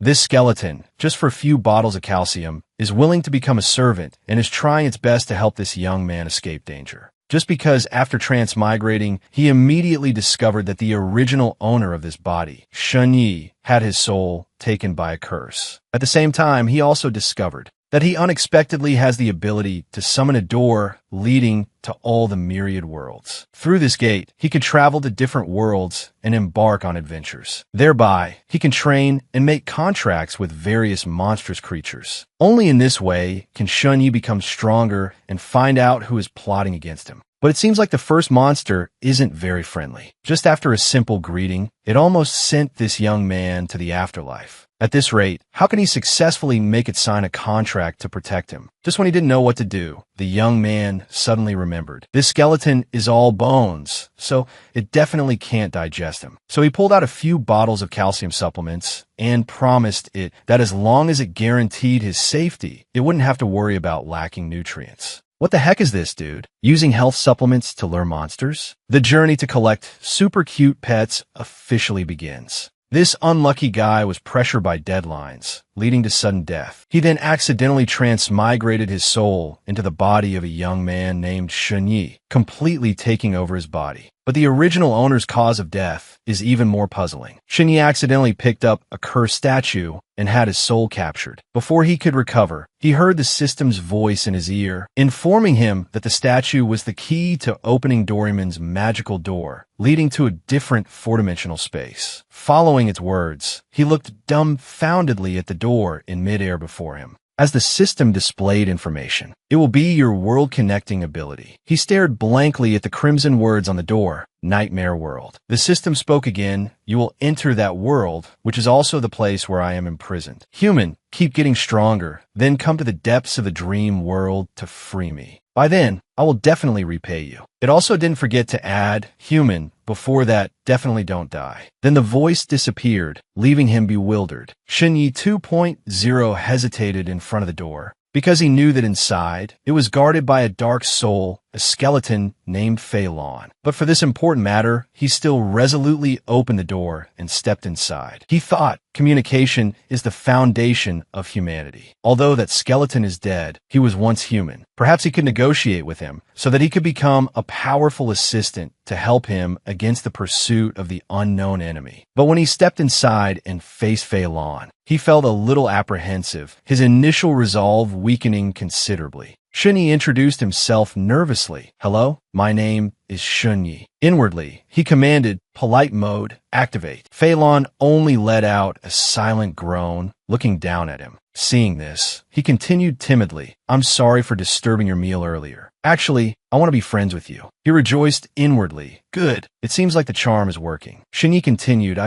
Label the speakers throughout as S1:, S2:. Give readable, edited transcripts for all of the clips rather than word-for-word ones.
S1: This skeleton, just for a few bottles of calcium, is willing to become a servant and is trying its best to help this young man escape danger. Just because after transmigrating, he immediately discovered that the original owner of this body, Shunyi, had his soul taken by a curse. At the same time, he also discovered that he unexpectedly has the ability to summon a door leading to all the myriad worlds. Through this gate, he can travel to different worlds and embark on adventures. Thereby, he can train and make contracts with various monstrous creatures. Only in this way can Shunyi become stronger and find out who is plotting against him. But it seems like the first monster isn't very friendly. Just after a simple greeting, it almost sent this young man to the afterlife. At this rate, how can he successfully make it sign a contract to protect him? Just when he didn't know what to do, the young man suddenly remembered. This skeleton is all bones, so it definitely can't digest him. So he pulled out a few bottles of calcium supplements and promised it that as long as it guaranteed his safety, it wouldn't have to worry about lacking nutrients. What the heck is this, dude? Using health supplements to lure monsters? The journey to collect super cute pets officially begins. This unlucky guy was pressured by deadlines, leading to sudden death. He then accidentally transmigrated his soul into the body of a young man named Shunyi, completely taking over his body. But the original owner's cause of death is even more puzzling. Shunyi accidentally picked up a cursed statue and had his soul captured. Before he could recover, he heard the system's voice in his ear, informing him that the statue was the key to opening Doraemon's magical door, leading to a different four-dimensional space. Following its words, he looked dumbfoundedly at the door in midair before him. As the system displayed information, it will be your world-connecting ability. He stared blankly at the crimson words on the door, Nightmare World. The system spoke again, you will enter that world, which is also the place where I am imprisoned. Human, keep getting stronger, then come to the depths of the dream world to free me. By then, I will definitely repay you. It also didn't forget to add, human, before that, definitely don't die. Then the voice disappeared, leaving him bewildered. Shunyi 2.0 hesitated in front of the door, because he knew that inside, it was guarded by a dark soul, a skeleton named Phelan. But for this important matter, he still resolutely opened the door and stepped inside. He thought communication is the foundation of humanity. Although that skeleton is dead, he was once human. Perhaps he could negotiate with him so that he could become a powerful assistant to help him against the pursuit of the unknown enemy. But when he stepped inside and faced Phelan, he felt a little apprehensive, his initial resolve weakening considerably. Shunyi introduced himself nervously. Hello, my name is Shunyi. Inwardly, he commanded, polite mode, activate. Phelan only let out a silent groan, looking down at him. Seeing this, he continued timidly, I'm sorry for disturbing your meal earlier. Actually, I want to be friends with you. He rejoiced inwardly. Good. It seems like the charm is working. Shunyi continued,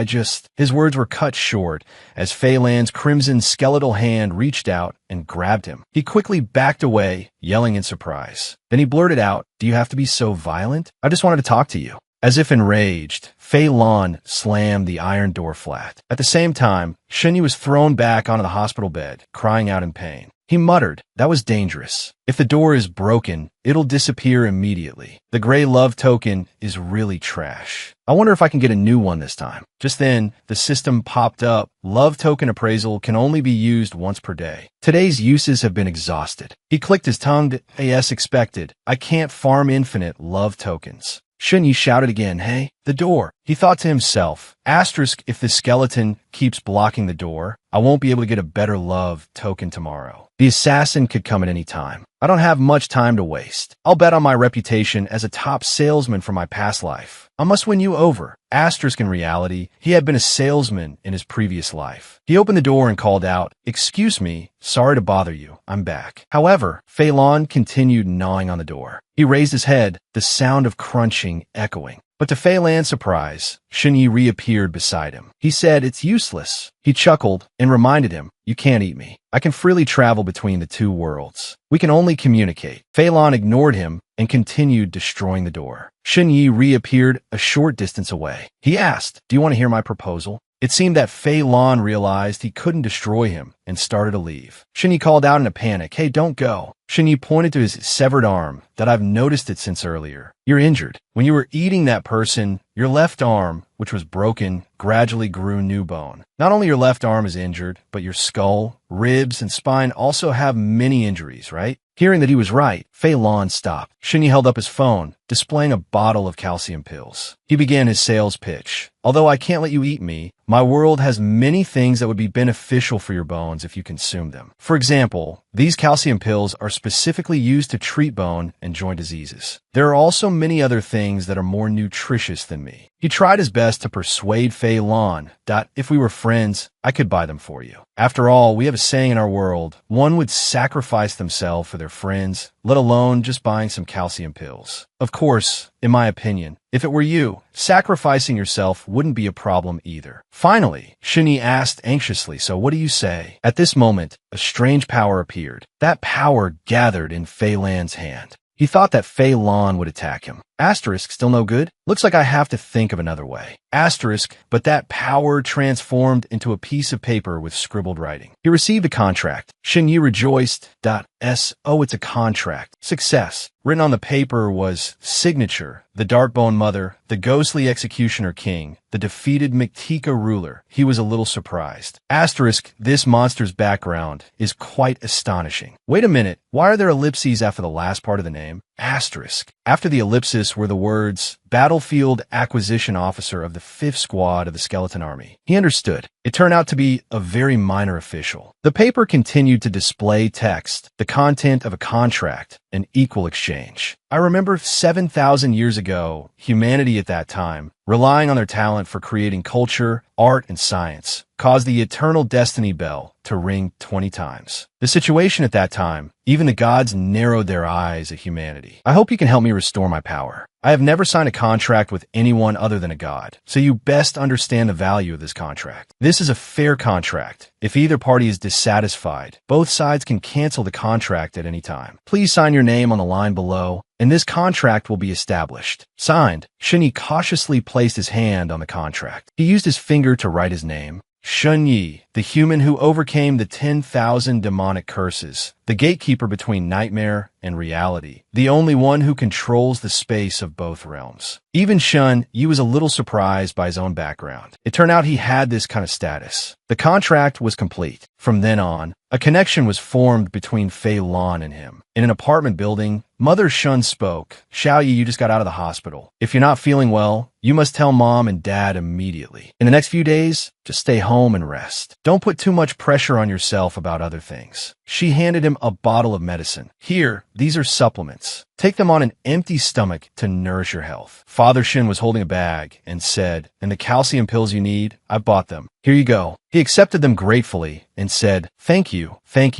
S1: His words were cut short as Phelan's crimson skeletal hand reached out and grabbed him. He quickly backed away, yelling in surprise. Then he blurted out, do you have to be so violent? I just wanted to talk to you. As if enraged, Phelan slammed the iron door flat. At the same time, Shunyi was thrown back onto the hospital bed, crying out in pain. He muttered, that was dangerous. If the door is broken, it'll disappear immediately. The gray love token is really trash. I wonder if I can get a new one this time. Just then, the system popped up. Love token appraisal can only be used once per day. Today's uses have been exhausted. He clicked his tongue as expected. I can't farm infinite love tokens. Shunyi shouted again, hey, the door. He thought to himself, asterisk if the skeleton keeps blocking the door, I won't be able to get a better love token tomorrow. The assassin could come at any time. I don't have much time to waste. I'll bet on my reputation as a top salesman from my past life. I must win you over. Asterisk in reality, he had been a salesman in his previous life. He opened the door and called out, excuse me, sorry to bother you, I'm back. However, Phelan continued gnawing on the door. He raised his head, the sound of crunching echoing. But to Phelan's surprise, Shunyi reappeared beside him. He said, it's useless. He chuckled and reminded him, you can't eat me. I can freely travel between the two worlds. We can only communicate. Phelan ignored him and continued destroying the door. Shunyi reappeared a short distance away. He asked, do you want to hear my proposal? It seemed that Phelan realized he couldn't destroy him and started to leave. Shunyi called out in a panic, hey, don't go. Shunyi pointed to his severed arm that I've noticed it since earlier. You're injured. When you were eating that person, your left arm, which was broken, gradually grew new bone. Not only your left arm is injured, but your skull, ribs, and spine also have many injuries, right? Hearing that he was right, Fei Lan stopped. Shunyi held up his phone, displaying a bottle of calcium pills. He began his sales pitch. Although I can't let you eat me, my world has many things that would be beneficial for your bones if you consume them. For example, these calcium pills are specifically used to treat bone and joint diseases. There are also many other things that are more nutritious than me. He tried his best to persuade Fei Lan that if we were friends, I could buy them for you. After all, we have a saying in our world, one would sacrifice themselves for their friends, let alone just buying some calcium pills. Of course, in my opinion, if it were you, sacrificing yourself wouldn't be a problem either. Finally, Shunyi asked anxiously, so what do you say? At this moment, a strange power appeared. That power gathered in Fei Lan's hand. He thought that Fei Lan would attack him. Asterisk, still no good? Looks like I have to think of another way. Asterisk, but that power transformed into a piece of paper with scribbled writing. He received a contract. Shunyi rejoiced. Oh, it's a contract. Success. Written on the paper was signature, the Darkbone Mother, the ghostly executioner king, the defeated Mctika ruler. He was a little surprised. Asterisk, this monster's background is quite astonishing. Wait a minute, why are there ellipses after the last part of the name? Asterisk. After the ellipsis were the words, Battlefield Acquisition Officer of the 5th Squad of the Skeleton Army. He understood. It turned out to be a very minor official. The paper continued to display text, the content of a contract, an equal exchange. I remember 7,000 years ago, humanity at that time, relying on their talent for creating culture, art, and science, caused the eternal destiny bell to ring 20 times. The situation at that time, even the gods narrowed their eyes at humanity. I hope you can help me restore my power. I have never signed a contract with anyone other than a god, so you best understand the value of this contract. This is a fair contract. If either party is dissatisfied, both sides can cancel the contract at any time. Please sign your name on the line below, and this contract will be established. Signed, Shunyi cautiously placed his hand on the contract. He used his finger to write his name. Shunyi, the human who overcame the 10,000 demonic curses, the gatekeeper between nightmare and reality, the only one who controls the space of both realms. Even Shunyi was a little surprised by his own background. It turned out he had this kind of status. The contract was complete. From then on, a connection was formed between Fei Lan and him. In an apartment building, Mother Shun spoke. Xiaoyi, you just got out of the hospital. If you're not feeling well, you must tell Mom and Dad immediately. In the next few days, just stay home and rest. Don't put too much pressure on yourself about other things. She handed him a bottle of medicine. Here, these are supplements. Take them on an empty stomach to nourish your health. Father Shin was holding a bag and said, and the calcium pills you need, I bought them. Here you go. He accepted them gratefully and said, thank you,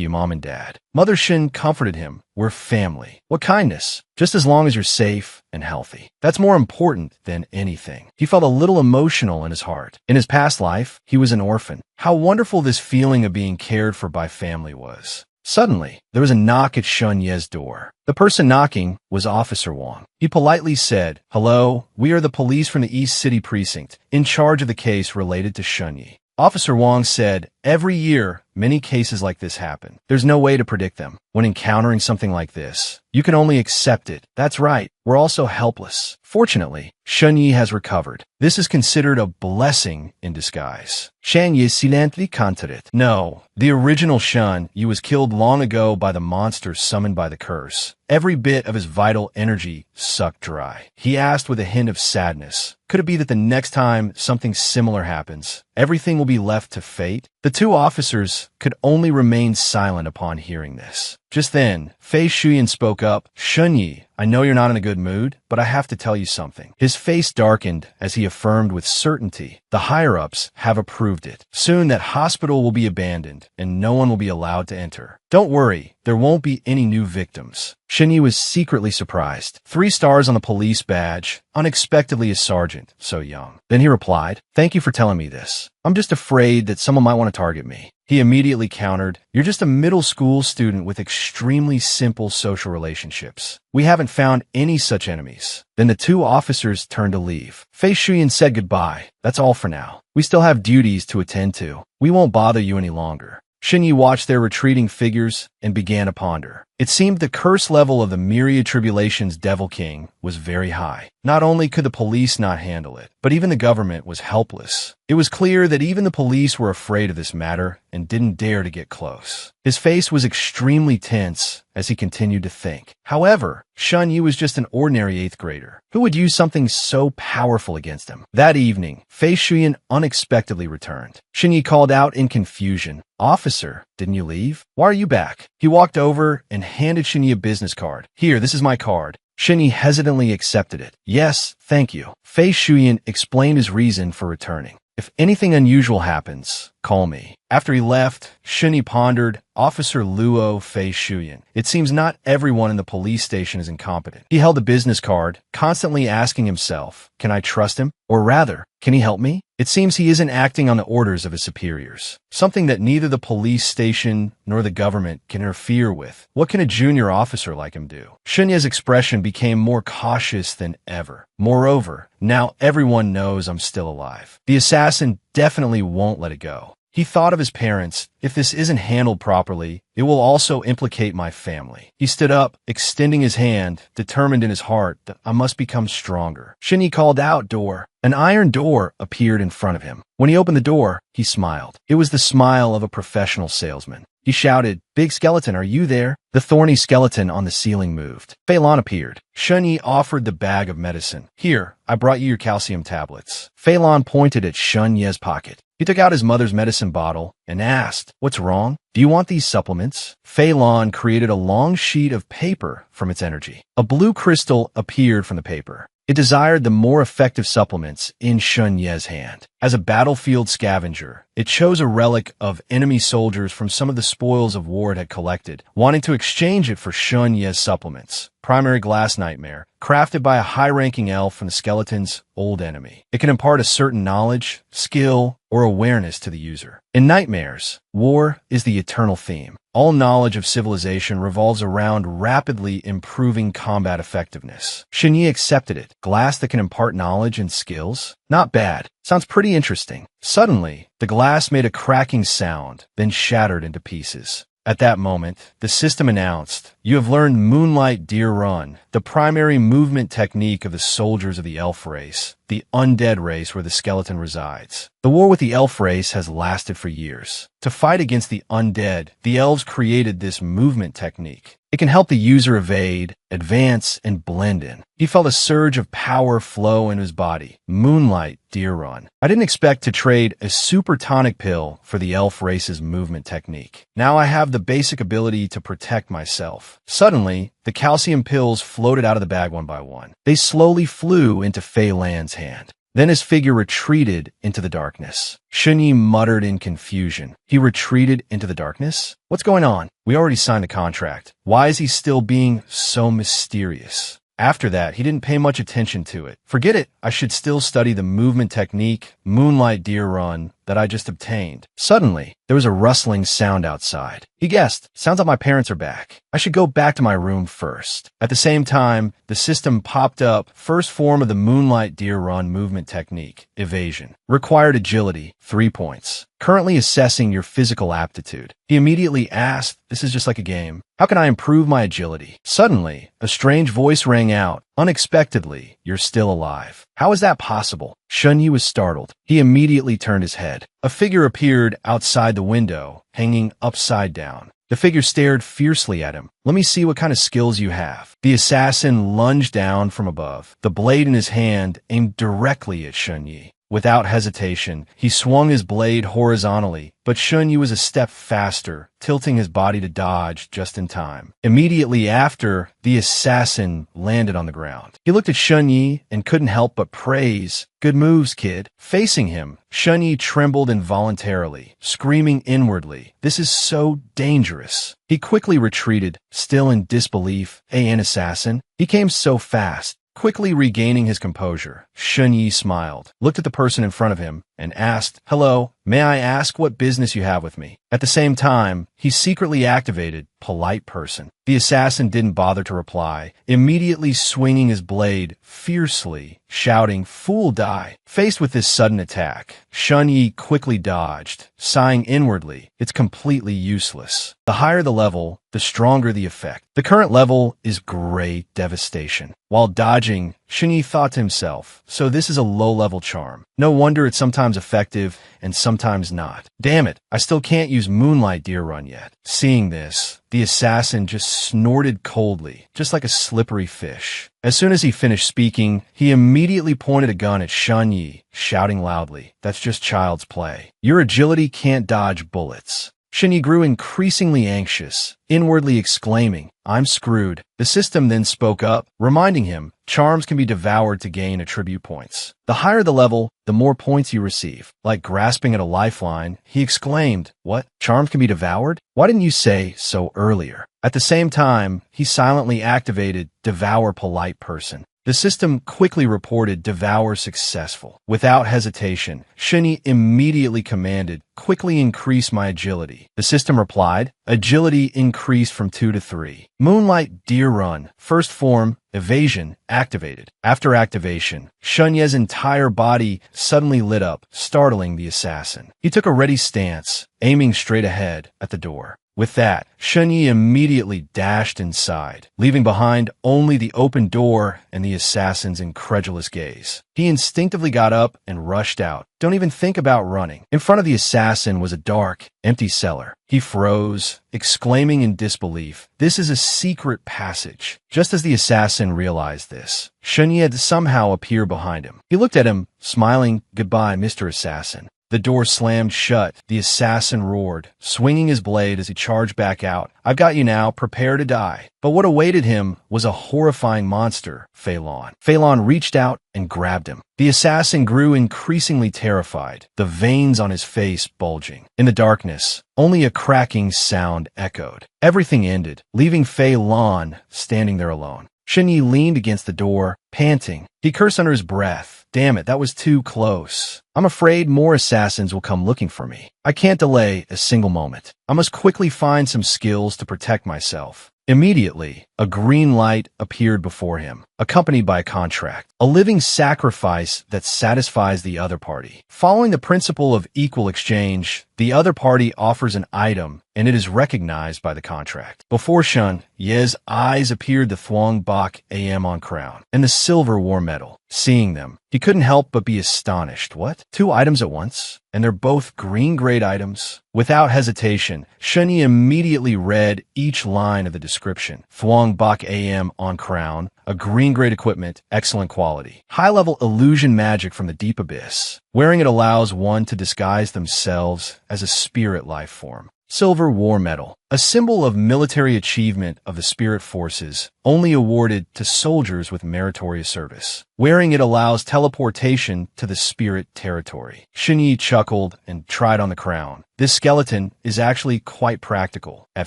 S1: Mom and Dad. Mother Shin comforted him. We're family. What kindness. Just as long as you're safe and healthy. That's more important than anything. He felt a little emotional in his heart. In his past life, he was an orphan. How wonderful this feeling of being cared for by family was. Suddenly, there was a knock at Shunyi's door. The person knocking was Officer Wang. He politely said, hello, we are the police from the East City Precinct, in charge of the case related to Shunyi. Officer Wang said, every year, many cases like this happen. There's no way to predict them. When encountering something like this, you can only accept it. That's right. We're also helpless. Fortunately, Shunyi has recovered. This is considered a blessing in disguise. Shunyi silently countered it. No, the original Shunyi was killed long ago by the monster summoned by the curse. Every bit of his vital energy sucked dry. He asked with a hint of sadness, could it be that the next time something similar happens, everything will be left to fate? The two officers could only remain silent upon hearing this. Just then, Fei Shuyan spoke up. Shunyi, I know you're not in a good mood, but I have to tell you something. His face darkened as he affirmed with certainty, the higher-ups have approved it. Soon that hospital will be abandoned, and no one will be allowed to enter. Don't worry, there won't be any new victims. Shunyi was secretly surprised. 3 stars on the police badge, unexpectedly a sergeant, so young. Then he replied, thank you for telling me this. I'm just afraid that someone might want to target me. He immediately countered, you're just a middle school student with extremely simple social relationships. We haven't found any such enemies. Then the 2 officers turned to leave. Fei Shuyan said goodbye. That's all for now. We still have duties to attend to. We won't bother you any longer. Shunyi watched their retreating figures and began to ponder. It seemed the curse level of the myriad tribulations Devil King was very high. Not only could the police not handle it, but even the government was helpless. It was clear that even the police were afraid of this matter and didn't dare to get close. His face was extremely tense as he continued to think. However, Shun Yi was just an ordinary 8th grader. Who would use something so powerful against him? That evening, Fei Shuyan unexpectedly returned. Shun Yi called out in confusion, "Officer, didn't you leave? Why are you back?" He walked over and handed Shun Yi a business card. "Here, this is my card." Shun Yi hesitantly accepted it. "Yes, thank you." Fei Shuyan explained his reason for returning. "If anything unusual happens, call me." After he left, Shun Yi pondered, Officer Luo Fei Shuyan. It seems not everyone in the police station is incompetent. He held the business card, constantly asking himself, can I trust him? Or rather, can he help me? It seems he isn't acting on the orders of his superiors, something that neither the police station nor the government can interfere with. What can a junior officer like him do? Shun Yi's expression became more cautious than ever. Moreover, now everyone knows I'm still alive. The assassin definitely won't let it go. He thought of his parents. If this isn't handled properly, it will also implicate my family. He stood up, extending his hand, determined in his heart that I must become stronger. Shun Yi called out, "Door." An iron door appeared in front of him. When he opened the door, he smiled. It was the smile of a professional salesman. He shouted, "Big skeleton, are you there?" The thorny skeleton on the ceiling moved. Fei Lan appeared. Shun Yi offered the bag of medicine. "Here, I brought you your calcium tablets." Fei Lan pointed at Shun Yi's pocket. He took out his mother's medicine bottle and asked, "What's wrong? Do you want these supplements?" Fei Lan created a long sheet of paper from its energy. A blue crystal appeared from the paper. It desired the more effective supplements in Shun Yi's hand. As a battlefield scavenger, it chose a relic of enemy soldiers from some of the spoils of war it had collected, wanting to exchange it for Shun Yi's supplements. Primary Glass Nightmare, crafted by a high-ranking elf from the skeleton's old enemy. It can impart a certain knowledge, skill, or awareness to the user. In nightmares, war is the eternal theme. All knowledge of civilization revolves around rapidly improving combat effectiveness. Shun Yi accepted it. Glass that can impart knowledge and skills? Not bad. Sounds pretty interesting. Suddenly, the glass made a cracking sound, then shattered into pieces. At that moment, the system announced, "You have learned Moonlight Deer Run, the primary movement technique of the soldiers of the elf race, the undead race where the skeleton resides." The war with the elf race has lasted for years. To fight against the undead, the elves created this movement technique. It can help the user evade, advance, and blend in. He felt a surge of power flow in his body. Moonlight Deer Run. I didn't expect to trade a super tonic pill for the elf race's movement technique. Now I have the basic ability to protect myself. Suddenly, the calcium pills floated out of the bag one by one. They slowly flew into Fei Lan's hand. Then his figure retreated into the darkness. Shun Yi muttered in confusion. He retreated into the darkness? What's going on? We already signed a contract. Why is he still being so mysterious? After that, he didn't pay much attention to it. Forget it. I should still study the movement technique, Moonlight Deer Run, that I just obtained. Suddenly, there was a rustling sound outside. He guessed, sounds like my parents are back. I should go back to my room first. At the same time, the system popped up, first form of the Moonlight Deer Run movement technique, evasion. Required agility, 3 points. Currently assessing your physical aptitude. He immediately asked, this is just like a game. How can I improve my agility? Suddenly, a strange voice rang out. Unexpectedly, you're still alive. How is that possible? Shun Yi was startled. He immediately turned his head. A figure appeared outside the window, hanging upside down. The figure stared fiercely at him. Let me see what kind of skills you have. The assassin lunged down from above. The blade in his hand aimed directly at Shun Yi. Without hesitation, he swung his blade horizontally, but Shun Yi was a step faster, tilting his body to dodge just in time. Immediately after, the assassin landed on the ground. He looked at Shun Yi and couldn't help but praise. Good moves, kid. Facing him, Shun Yi trembled involuntarily, screaming inwardly, this is so dangerous. He quickly retreated, still in disbelief. An assassin? He came so fast. Quickly regaining his composure, Shun Yi smiled, looked at the person in front of him, and asked, hello, May I ask what business you have with me? At the same time, he secretly activated polite person. The assassin didn't bother to reply, immediately swinging his blade fiercely, shouting, "Fool, die!" Faced with this sudden attack, Shun Yi quickly dodged, sighing inwardly, "It's completely useless." The higher the level, the stronger the effect. The current level is great devastation. While dodging, Shun Yi thought to himself, so this is a low-level charm. No wonder it's sometimes effective and sometimes not. Damn it, I still can't use Moonlight Deer Run yet. Seeing this, the assassin just snorted coldly, just like a slippery fish. As soon as he finished speaking, he immediately pointed a gun at Shun Yi, shouting loudly, "That's just child's play. Your agility can't dodge bullets." Shun Yi grew increasingly anxious, inwardly exclaiming, "I'm screwed." The system then spoke up, reminding him, charms can be devoured to gain attribute points. The higher the level, the more points you receive. Like grasping at a lifeline, he exclaimed, "What? Charms can be devoured? Why didn't you say so earlier?" At the same time, he silently activated Devour Polite Person. The system quickly reported Devour successful. Without hesitation, Shun Yi immediately commanded, "Quickly increase my agility." The system replied, "Agility increased from 2 to 3. Moonlight Deer Run, first form, evasion, activated." After activation, Shun Ye's entire body suddenly lit up, startling the assassin. He took a ready stance, aiming straight ahead at the door. With that, Shun Yi immediately dashed inside, leaving behind only the open door and the assassin's incredulous gaze. He instinctively got up and rushed out. Don't even think about running. In front of the assassin was a dark, empty cellar. He froze, exclaiming in disbelief, "This is a secret passage." Just as the assassin realized this, Shun Yi had somehow appeared behind him. He looked at him, smiling, "Goodbye, Mr. Assassin." The door slammed shut. The assassin roared, swinging his blade as he charged back out. "I've got you now. Prepare to die." But what awaited him was a horrifying monster, Phelan. Phelan reached out and grabbed him. The assassin grew increasingly terrified, the veins on his face bulging. In the darkness, only a cracking sound echoed. Everything ended, leaving Phelan standing there alone. Shun Yi leaned against the door, panting. He cursed under his breath. "Damn it, that was too close. I'm afraid more assassins will come looking for me. I can't delay a single moment. I must quickly find some skills to protect myself." Immediately, a green light appeared before him, accompanied by a contract, a living sacrifice that satisfies the other party. Following the principle of equal exchange, the other party offers an item, and it is recognized by the contract. Before Shun Ye's eyes appeared the Thuong Bak AM on crown and the silver war medal. Seeing them, he couldn't help but be astonished. What? 2 items at once? And they're both green-grade items? Without hesitation, Shun Yi immediately read each line of the description. Thuong Bak AM on crown, a green-grade equipment, excellent quality. High-level illusion magic from the deep abyss. Wearing it allows one to disguise themselves as a spirit life form. Silver war medal, a symbol of military achievement of the spirit forces, only awarded to soldiers with meritorious service. Wearing it allows teleportation to the spirit territory. Shun Yi chuckled and tried on the crown. This skeleton is actually quite practical. At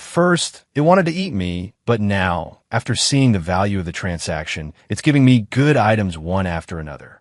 S1: first, it wanted to eat me, but now, after seeing the value of the transaction, it's giving me good items one after another.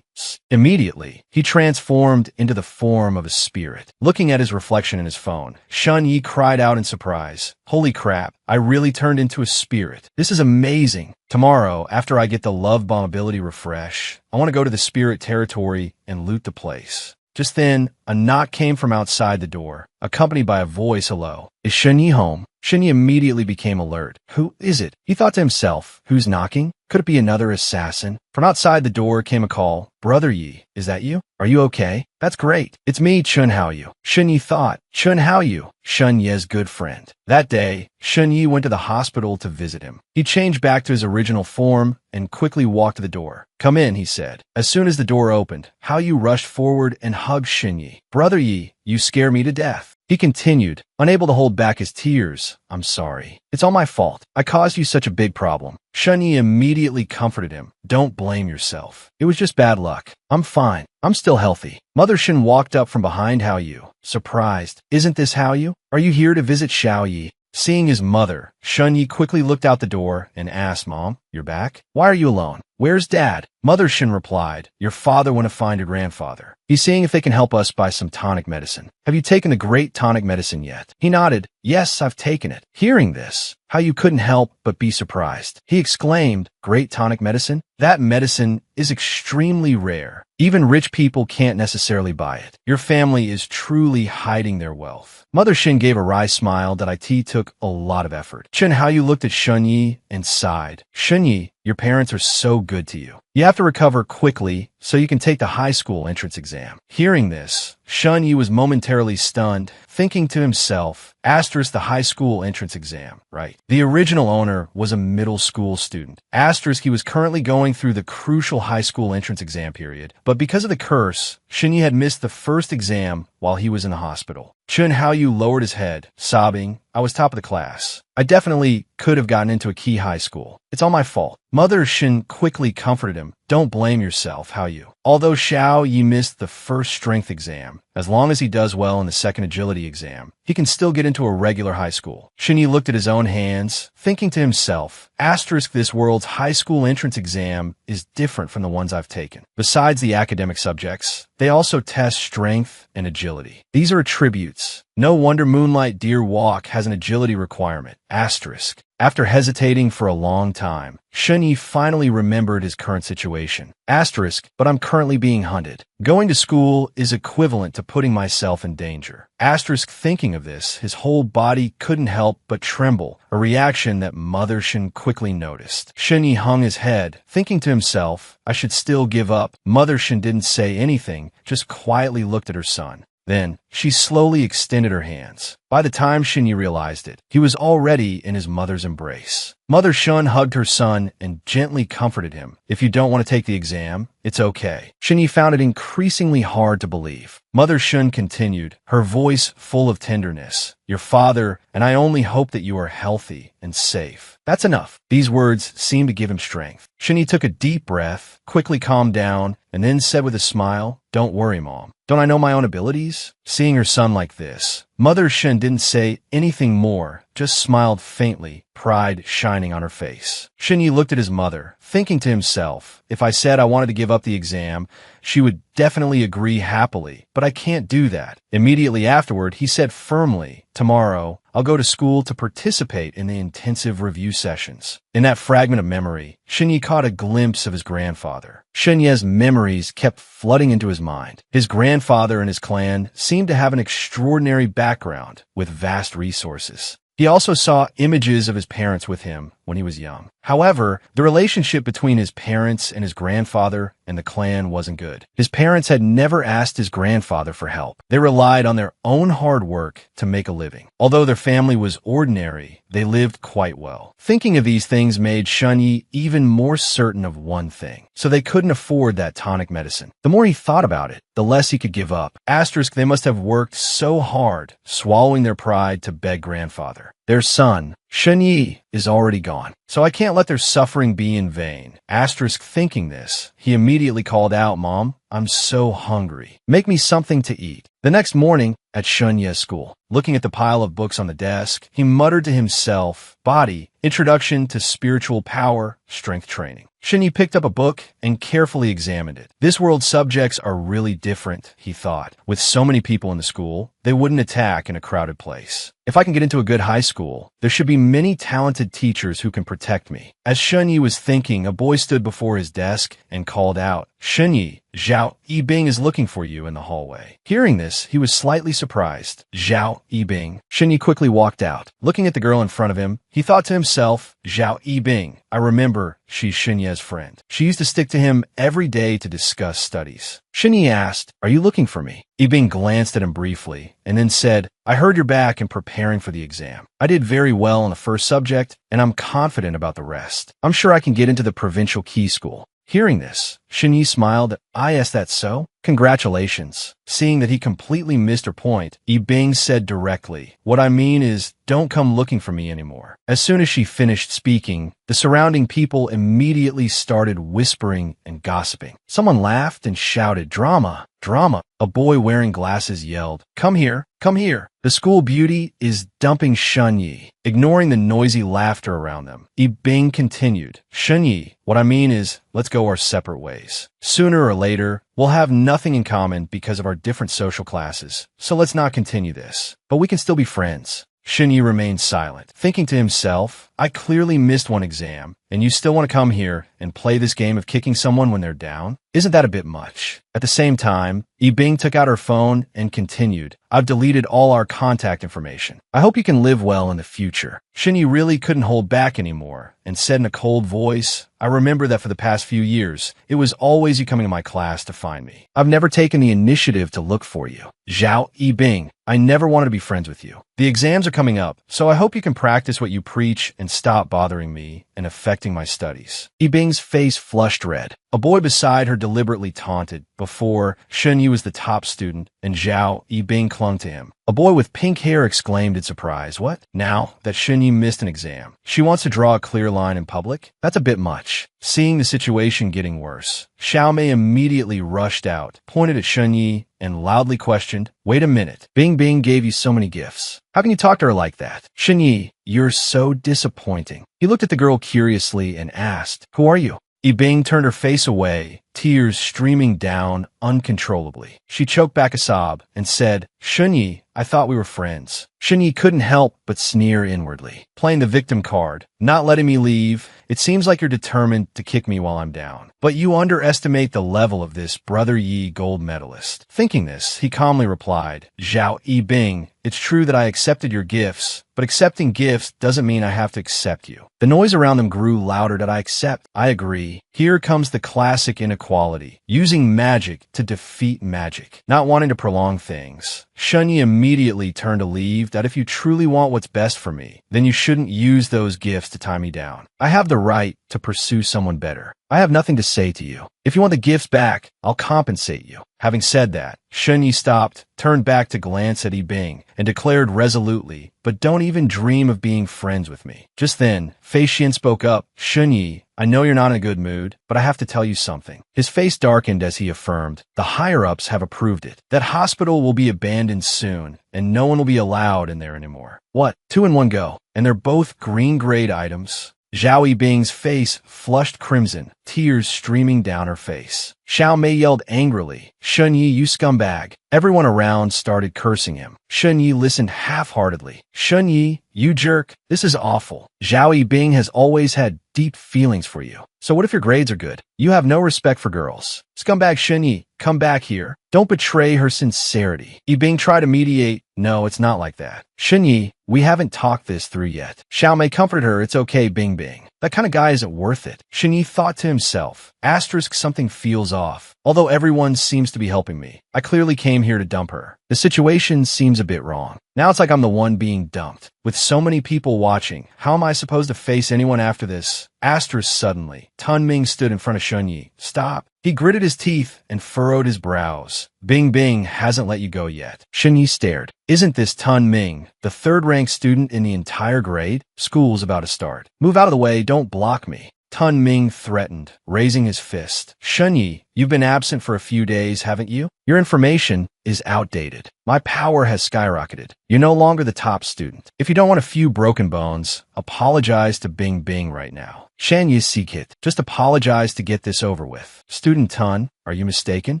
S1: Immediately, he transformed into the form of a spirit. Looking at his reflection in his phone, Shun Yi cried out in surprise, "Holy crap, I really turned into a spirit. This is amazing. Tomorrow, after I get the Love Bomb ability refresh, I want to go to the spirit territory and loot the place." Just then, a knock came from outside the door, accompanied by a voice, "Hello. Is Shun Yi home?" Shun Yi immediately became alert. Who is it? He thought to himself, who's knocking? Could it be another assassin? From outside the door came a call. "Brother Yi, is that you? Are you okay?" "That's great. It's me, Chun Haoyu." Shun Yi thought, Chun Haoyu, Shun Ye's good friend. That day, Shun Yi went to the hospital to visit him. He changed back to his original form and quickly walked to the door. "Come in," he said. As soon as the door opened, Haoyu rushed forward and hugged Shun Yi. "Brother Yi, you scare me to death." He continued, unable to hold back his tears. "I'm sorry. It's all my fault. I caused you such a big problem." Shun Yi immediately comforted him. "Don't blame yourself. It was just bad luck. I'm fine. I'm still healthy." Mother Shin walked up from behind Haoyu, surprised. "Isn't this Haoyu? Are you here to visit Xiao Yi?" Seeing his mother, Shun Yi quickly looked out the door and asked, "Mom, you're back? Why are you alone?" "Where's Dad?" Mother Shin replied, "Your father went to find your grandfather. He's seeing if they can help us by some tonic medicine. Have you taken the great tonic medicine yet?" He nodded. "Yes, I've taken it." Hearing this, how you couldn't help but be surprised. He exclaimed, "Great tonic medicine? That medicine is extremely rare. Even rich people can't necessarily buy it. Your family is truly hiding their wealth." Mother Shin gave a wry smile that it took a lot of effort. Chen Haoyu looked at Shunyi and sighed. "Shunyi, your parents are so good to you. You have to recover quickly so you can take the high school entrance exam." Hearing this, Shunyi was momentarily stunned, thinking to himself, asterisk the high school entrance exam, right? The original owner was a middle school student. Asterisk he was currently going through the crucial high school entrance exam period, but because of the curse, Shunyi had missed the first exam while he was in the hospital. Chun Haoyu lowered his head, sobbing, "I was top of the class. I definitely could have gotten into a key high school. It's all my fault." Mother Shin quickly comforted him. "Don't blame yourself, Haoyu. Although Xiao Yi missed the first strength exam, as long as he does well in the second agility exam, he can still get into a regular high school." Shinyi looked at his own hands, thinking to himself, asterisk this world's high school entrance exam is different from the ones I've taken. Besides the academic subjects, they also test strength and agility. These are attributes. No wonder Moonlight Deer Walk has an agility requirement. Asterisk. After hesitating for a long time, Shunyi finally remembered his current situation. Asterisk, but I'm currently being hunted. Going to school is equivalent to putting myself in danger. Asterisk, thinking of this, his whole body couldn't help but tremble, a reaction that Mother Shin quickly noticed. Shunyi hung his head, thinking to himself, I should still give up. Mother Shin didn't say anything, just quietly looked at her son. Then, she slowly extended her hands. By the time Shinyi realized it, he was already in his mother's embrace. Mother Shun hugged her son and gently comforted him. "If you don't want to take the exam, it's okay." Shinyi found it increasingly hard to believe. Mother Shun continued, her voice full of tenderness. "Your father, and I only hope that you are healthy and safe." That's enough. These words seemed to give him strength. Shinyi took a deep breath, quickly calmed down, and then said with a smile, "Don't worry, Mom. Don't I know my own abilities?" Seeing her son like this, Mother Shin didn't say anything more, just smiled faintly, pride shining on her face. Shinyi looked at his mother, thinking to himself, if I said I wanted to give up the exam, she would definitely agree happily, but I can't do that. Immediately afterward, he said firmly, "Tomorrow, I'll go to school to participate in the intensive review sessions." In that fragment of memory, Shinyi caught a glimpse of his grandfather. Shinye's memories kept flooding into his mind. His grandfather and his clan seemed to have an extraordinary background with vast resources. He also saw images of his parents with him when he was young. However, the relationship between his parents and his grandfather and the clan wasn't good. His parents had never asked his grandfather for help. They relied on their own hard work to make a living. Although their family was ordinary, they lived quite well. Thinking of these things made Shunyi even more certain of one thing. So they couldn't afford that tonic medicine. The more he thought about it, the less he could give up. Asterisk, they must have worked so hard, swallowing their pride to beg grandfather. Their son, Shunyi, is already gone. So I can't let their suffering be in vain. Asterisk, thinking this, he immediately called out, "Mom, I'm so hungry. Make me something to eat." The next morning, at Shunye's school, looking at the pile of books on the desk, he muttered to himself, Body, Introduction to Spiritual Power, Strength Training. Shinyi picked up a book and carefully examined it. This world's subjects are really different, he thought. With so many people in the school, they wouldn't attack in a crowded place. If I can get into a good high school, there should be many talented teachers who can protect me. As Shunyi was thinking, a boy stood before his desk and called out, "Shunyi, Zhao Yibing is looking for you in the hallway." Hearing this, he was slightly surprised. Zhao Yibing. Shunyi quickly walked out. Looking at the girl in front of him, he thought to himself, Zhao Yibing, I remember she's Shunye's friend. She used to stick to him every day to discuss studies. Shunyi asked, "Are you looking for me?" Yibing glanced at him briefly and then said, "I heard you're back and preparing for the exam. I did very well on the first subject, and I'm confident about the rest. I'm sure I can get into the provincial key school." Hearing this, Shunyi smiled. Is that so? Congratulations. Seeing that he completely missed her point, Bing said directly, what I mean is, don't come looking for me anymore. As soon as she finished speaking, the surrounding people immediately started whispering and gossiping. Someone laughed and shouted, drama, drama. A boy wearing glasses yelled, come here, come here. The school beauty is dumping Shunyi. Ignoring the noisy laughter around them, Bing continued, Shunyi, what I mean is, let's go our separate ways. Sooner or later, we'll have nothing in common because of our different social classes, so let's not continue this. But we can still be friends. Shunyi remained silent, thinking to himself, I clearly missed one exam, and you still want to come here and play this game of kicking someone when they're down? Isn't that a bit much? At the same time, Bing took out her phone and continued, I've deleted all our contact information. I hope you can live well in the future. Shunyi really couldn't hold back anymore and said in a cold voice, I remember that for the past few years, it was always you coming to my class to find me. I've never taken the initiative to look for you. Zhao Bing, I never wanted to be friends with you. The exams are coming up, so I hope you can practice what you preach and stop bothering me and affecting my studies. Bing's face flushed red. A boy beside her deliberately taunted. Before, Shunyi was the top student, and Zhao Bing clung to him. A boy with pink hair exclaimed in surprise, what? Now that Shunyi missed an exam, she wants to draw a clear line in public? That's a bit much. Seeing the situation getting worse, Xiaomei immediately rushed out, pointed at Shunyi, and loudly questioned, wait a minute, Bing gave you so many gifts. How can you talk to her like that? Shunyi, you're so disappointing. He looked at the girl curiously and asked, who are you? Bing turned her face away, tears streaming down uncontrollably. She choked back a sob and said, Shunyi, I thought we were friends. Shunyi couldn't help but sneer inwardly, playing the victim card, not letting me leave. It seems like you're determined to kick me while I'm down. But you underestimate the level of this Brother Yi gold medalist. Thinking this, he calmly replied, Zhao Bing, it's true that I accepted your gifts, but accepting gifts doesn't mean I have to accept you. The noise around them grew louder. That I accept. I agree. Here comes the classic inequality, using magic to defeat magic, not wanting to prolong things. Shunyi immediately turned to leave. That if you truly want what's best for me, then you shouldn't use those gifts to tie me down. I have the right to pursue someone better. I have nothing to say to you. If you want the gifts back, I'll compensate you. Having said that, Shunyi stopped, turned back to glance at Bing, and declared resolutely, but don't even dream of being friends with me. Just then, Fei Xian spoke up, Shunyi, I know you're not in a good mood, but I have to tell you something. His face darkened as he affirmed, the higher-ups have approved it. That hospital will be abandoned soon, and no one will be allowed in there anymore. What? 2 in 1 go. And they're both green-grade items. Zhao Bing's face flushed crimson, tears streaming down her face. Xiaomei yelled angrily, Shunyi, you scumbag. Everyone around started cursing him. Shunyi listened half-heartedly. Shunyi, you jerk. This is awful. Zhao Bing has always had deep feelings for you. So what if your grades are good? You have no respect for girls. Scumbag Shunyi, come back here. Don't betray her sincerity. Bing tried to mediate. No, it's not like that. Shunyi, we haven't talked this through yet. Xiaomei comforted her. It's okay, Bing. That kind of guy isn't worth it. Shunyi thought to himself, asterisk something feels off. Although everyone seems to be helping me, I clearly came here to dump her. The situation seems a bit wrong. Now it's like I'm the one being dumped. With so many people watching, how am I supposed to face anyone after this? Asterisk suddenly, Tun Ming stood in front of Shunyi. Stop. He gritted his teeth and furrowed his brows. Bing hasn't let you go yet. Shunyi stared. Isn't this Tun Ming, the third-ranked student in the entire grade? School's about to start. Move out of the way, don't block me. Tun Ming threatened, raising his fist. Shunyi, you've been absent for a few days, haven't you? Your information is outdated. My power has skyrocketed. You're no longer the top student. If you don't want a few broken bones, apologize to Bing right now. Shanye Sikit, just apologize to get this over with. Student Tun, are you mistaken?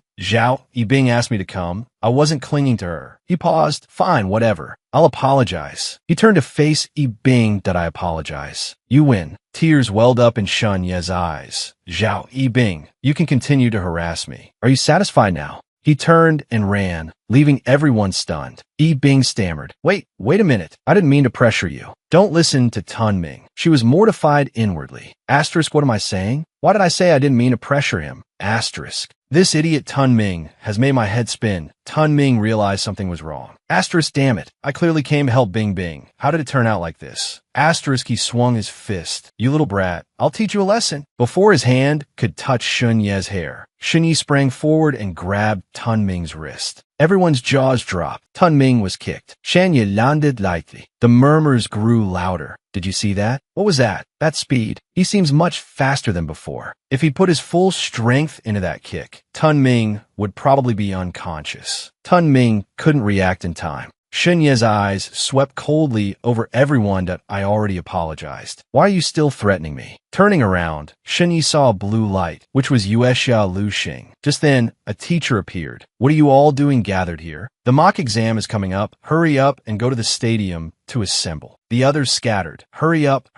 S1: Zhao Bing asked me to come. I wasn't clinging to her. He paused. Fine, whatever. I'll apologize. He turned to face Bing. Did I apologize? You win. Tears welled up in Shun Ye's eyes. Zhao Bing, you can continue to harass me. Are you satisfied now? He turned and ran, leaving everyone stunned. Bing stammered. Wait a minute. I didn't mean to pressure you. Don't listen to Tun Ming. She was mortified inwardly. Asterisk, what am I saying? Why did I say I didn't mean to pressure him? Asterisk. This idiot Tun Ming has made my head spin. Tun Ming realized something was wrong. Asterisk, damn it. I clearly came to help Bing Bing. How did it turn out like this? Asterisk, he swung his fist. You little brat, I'll teach you a lesson. Before his hand could touch Shun Ye's hair, Shun Yi sprang forward and grabbed Tun Ming's wrist. Everyone's jaws dropped. Tun Ming was kicked. Shan Ye landed lightly. The murmurs grew louder. Did you see that? What was that? That speed. He seems much faster than before. If he put his full strength into that kick, Tun Ming would probably be unconscious. Tun Ming couldn't react in time. Shun Ye's eyes swept coldly over everyone that I already apologized. Why are you still threatening me? Turning around, Shun Yi saw a blue light, which was Yuexia Lu Xing. Just then, a teacher appeared. What are you all doing gathered here? The mock exam is coming up. Hurry up and go to the stadium to assemble. The others scattered. Hurry up,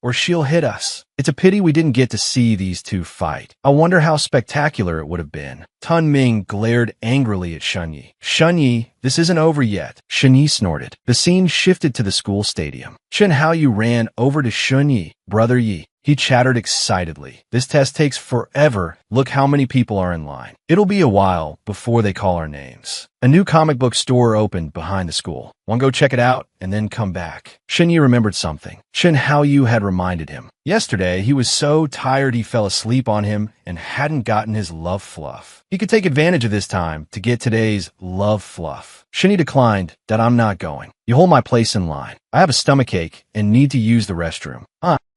S1: or she'll hit us. It's a pity we didn't get to see these two fight. I wonder how spectacular it would have been. Tun Ming glared angrily at Shun Yi. Shun Yi, this isn't over yet. Shun Yi snorted. The scene shifted to the school stadium. Chen Haoyu ran over to Shun Yi. Brother Yi. He chattered excitedly. This test takes forever. Look how many people are in line. It'll be a while before they call our names. A new comic book store opened behind the school. Want to go check it out and then come back? Shin Yi remembered something. Chen Haoyu had reminded him. Yesterday, he was so tired he fell asleep on him and hadn't gotten his love fluff. He could take advantage of this time to get today's love fluff. Shin Yi declined. That I'm not going. You hold my place in line. I have a stomachache and need to use the restroom.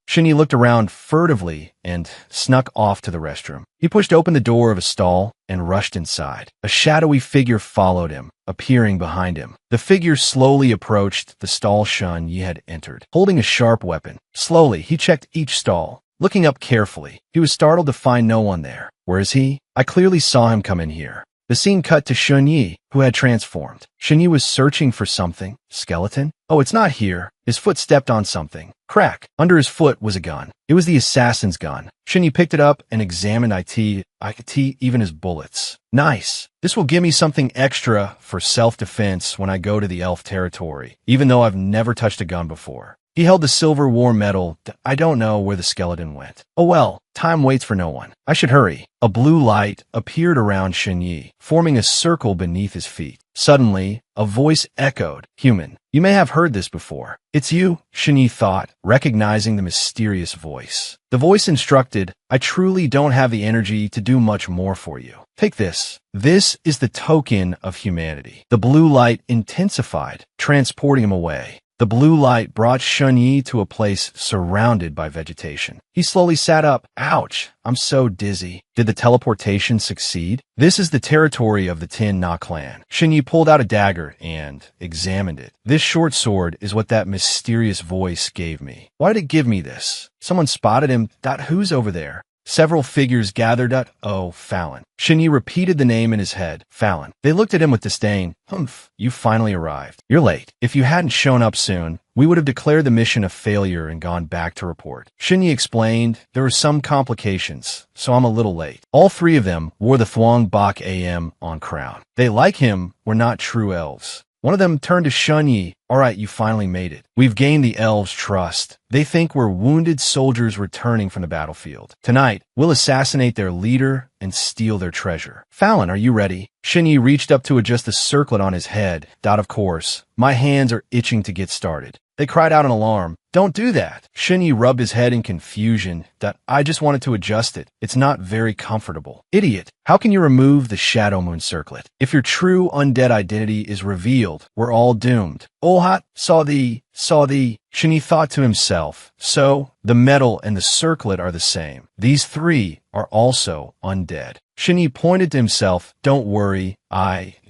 S1: Shin Yi looked around furtively and snuck off to the restroom. He pushed open the door of a stall and rushed inside. A shadowy figure followed him, appearing behind him. The figure slowly approached the stall Shun Yi had entered, holding a sharp weapon. Slowly, he checked each stall, looking up carefully. He was startled to find no one there. Where is he? I clearly saw him come in here. The scene cut to Shun Yi, who had transformed. Shun Yi was searching for something. Skeleton? Oh, it's not here. His foot stepped on something. Crack. Under his foot was a gun. It was the assassin's gun. Shun Yi picked it up and examined it. I could see even his bullets. Nice. This will give me something extra for self-defense when I go to the elf territory, even though I've never touched a gun before. He held the silver war medal. I don't know where the skeleton went. Oh well, time waits for no one. I should hurry. A blue light appeared around Shun Yi, forming a circle beneath his feet. Suddenly, a voice echoed. Human. You may have heard this before. It's you, Shun Yi thought, recognizing the mysterious voice. The voice instructed, I truly don't have the energy to do much more for you. Take this. This is the token of humanity. The blue light intensified, transporting him away. The blue light brought Shun Yi to a place surrounded by vegetation. He slowly sat up. Ouch, I'm so dizzy. Did the teleportation succeed? This is the territory of the Tin Na clan. Shun Yi pulled out a dagger and examined it. This short sword is what that mysterious voice gave me. Why did it give me this? Someone spotted him. Who's over there? Several figures gathered at, Fallon. Shun Yi repeated the name in his head, Fallon. They looked at him with disdain. Humph, you finally arrived. You're late. If you hadn't shown up soon, we would have declared the mission a failure and gone back to report. Shun Yi explained, there were some complications, so I'm a little late. All three of them wore the Thuong Bak AM on crown. They, like him, were not true elves. One of them turned to Shun Yi. All right, you finally made it. We've gained the elves' trust. They think we're wounded soldiers returning from the battlefield. Tonight, we'll assassinate their leader and steal their treasure. Fallon, are you ready? Shun Yi reached up to adjust the circlet on his head. Of course. My hands are itching to get started. They cried out in alarm. Don't do that. Shun Yi rubbed his head in confusion. I just wanted to adjust it. It's not very comfortable. Idiot. How can you remove the Shadow Moon circlet? If your true undead identity is revealed, we're all doomed. Olhat saw the... Shun Yi thought to himself. So, the metal and the circlet are the same. These three are also undead. Shun Yi pointed to himself. Don't worry.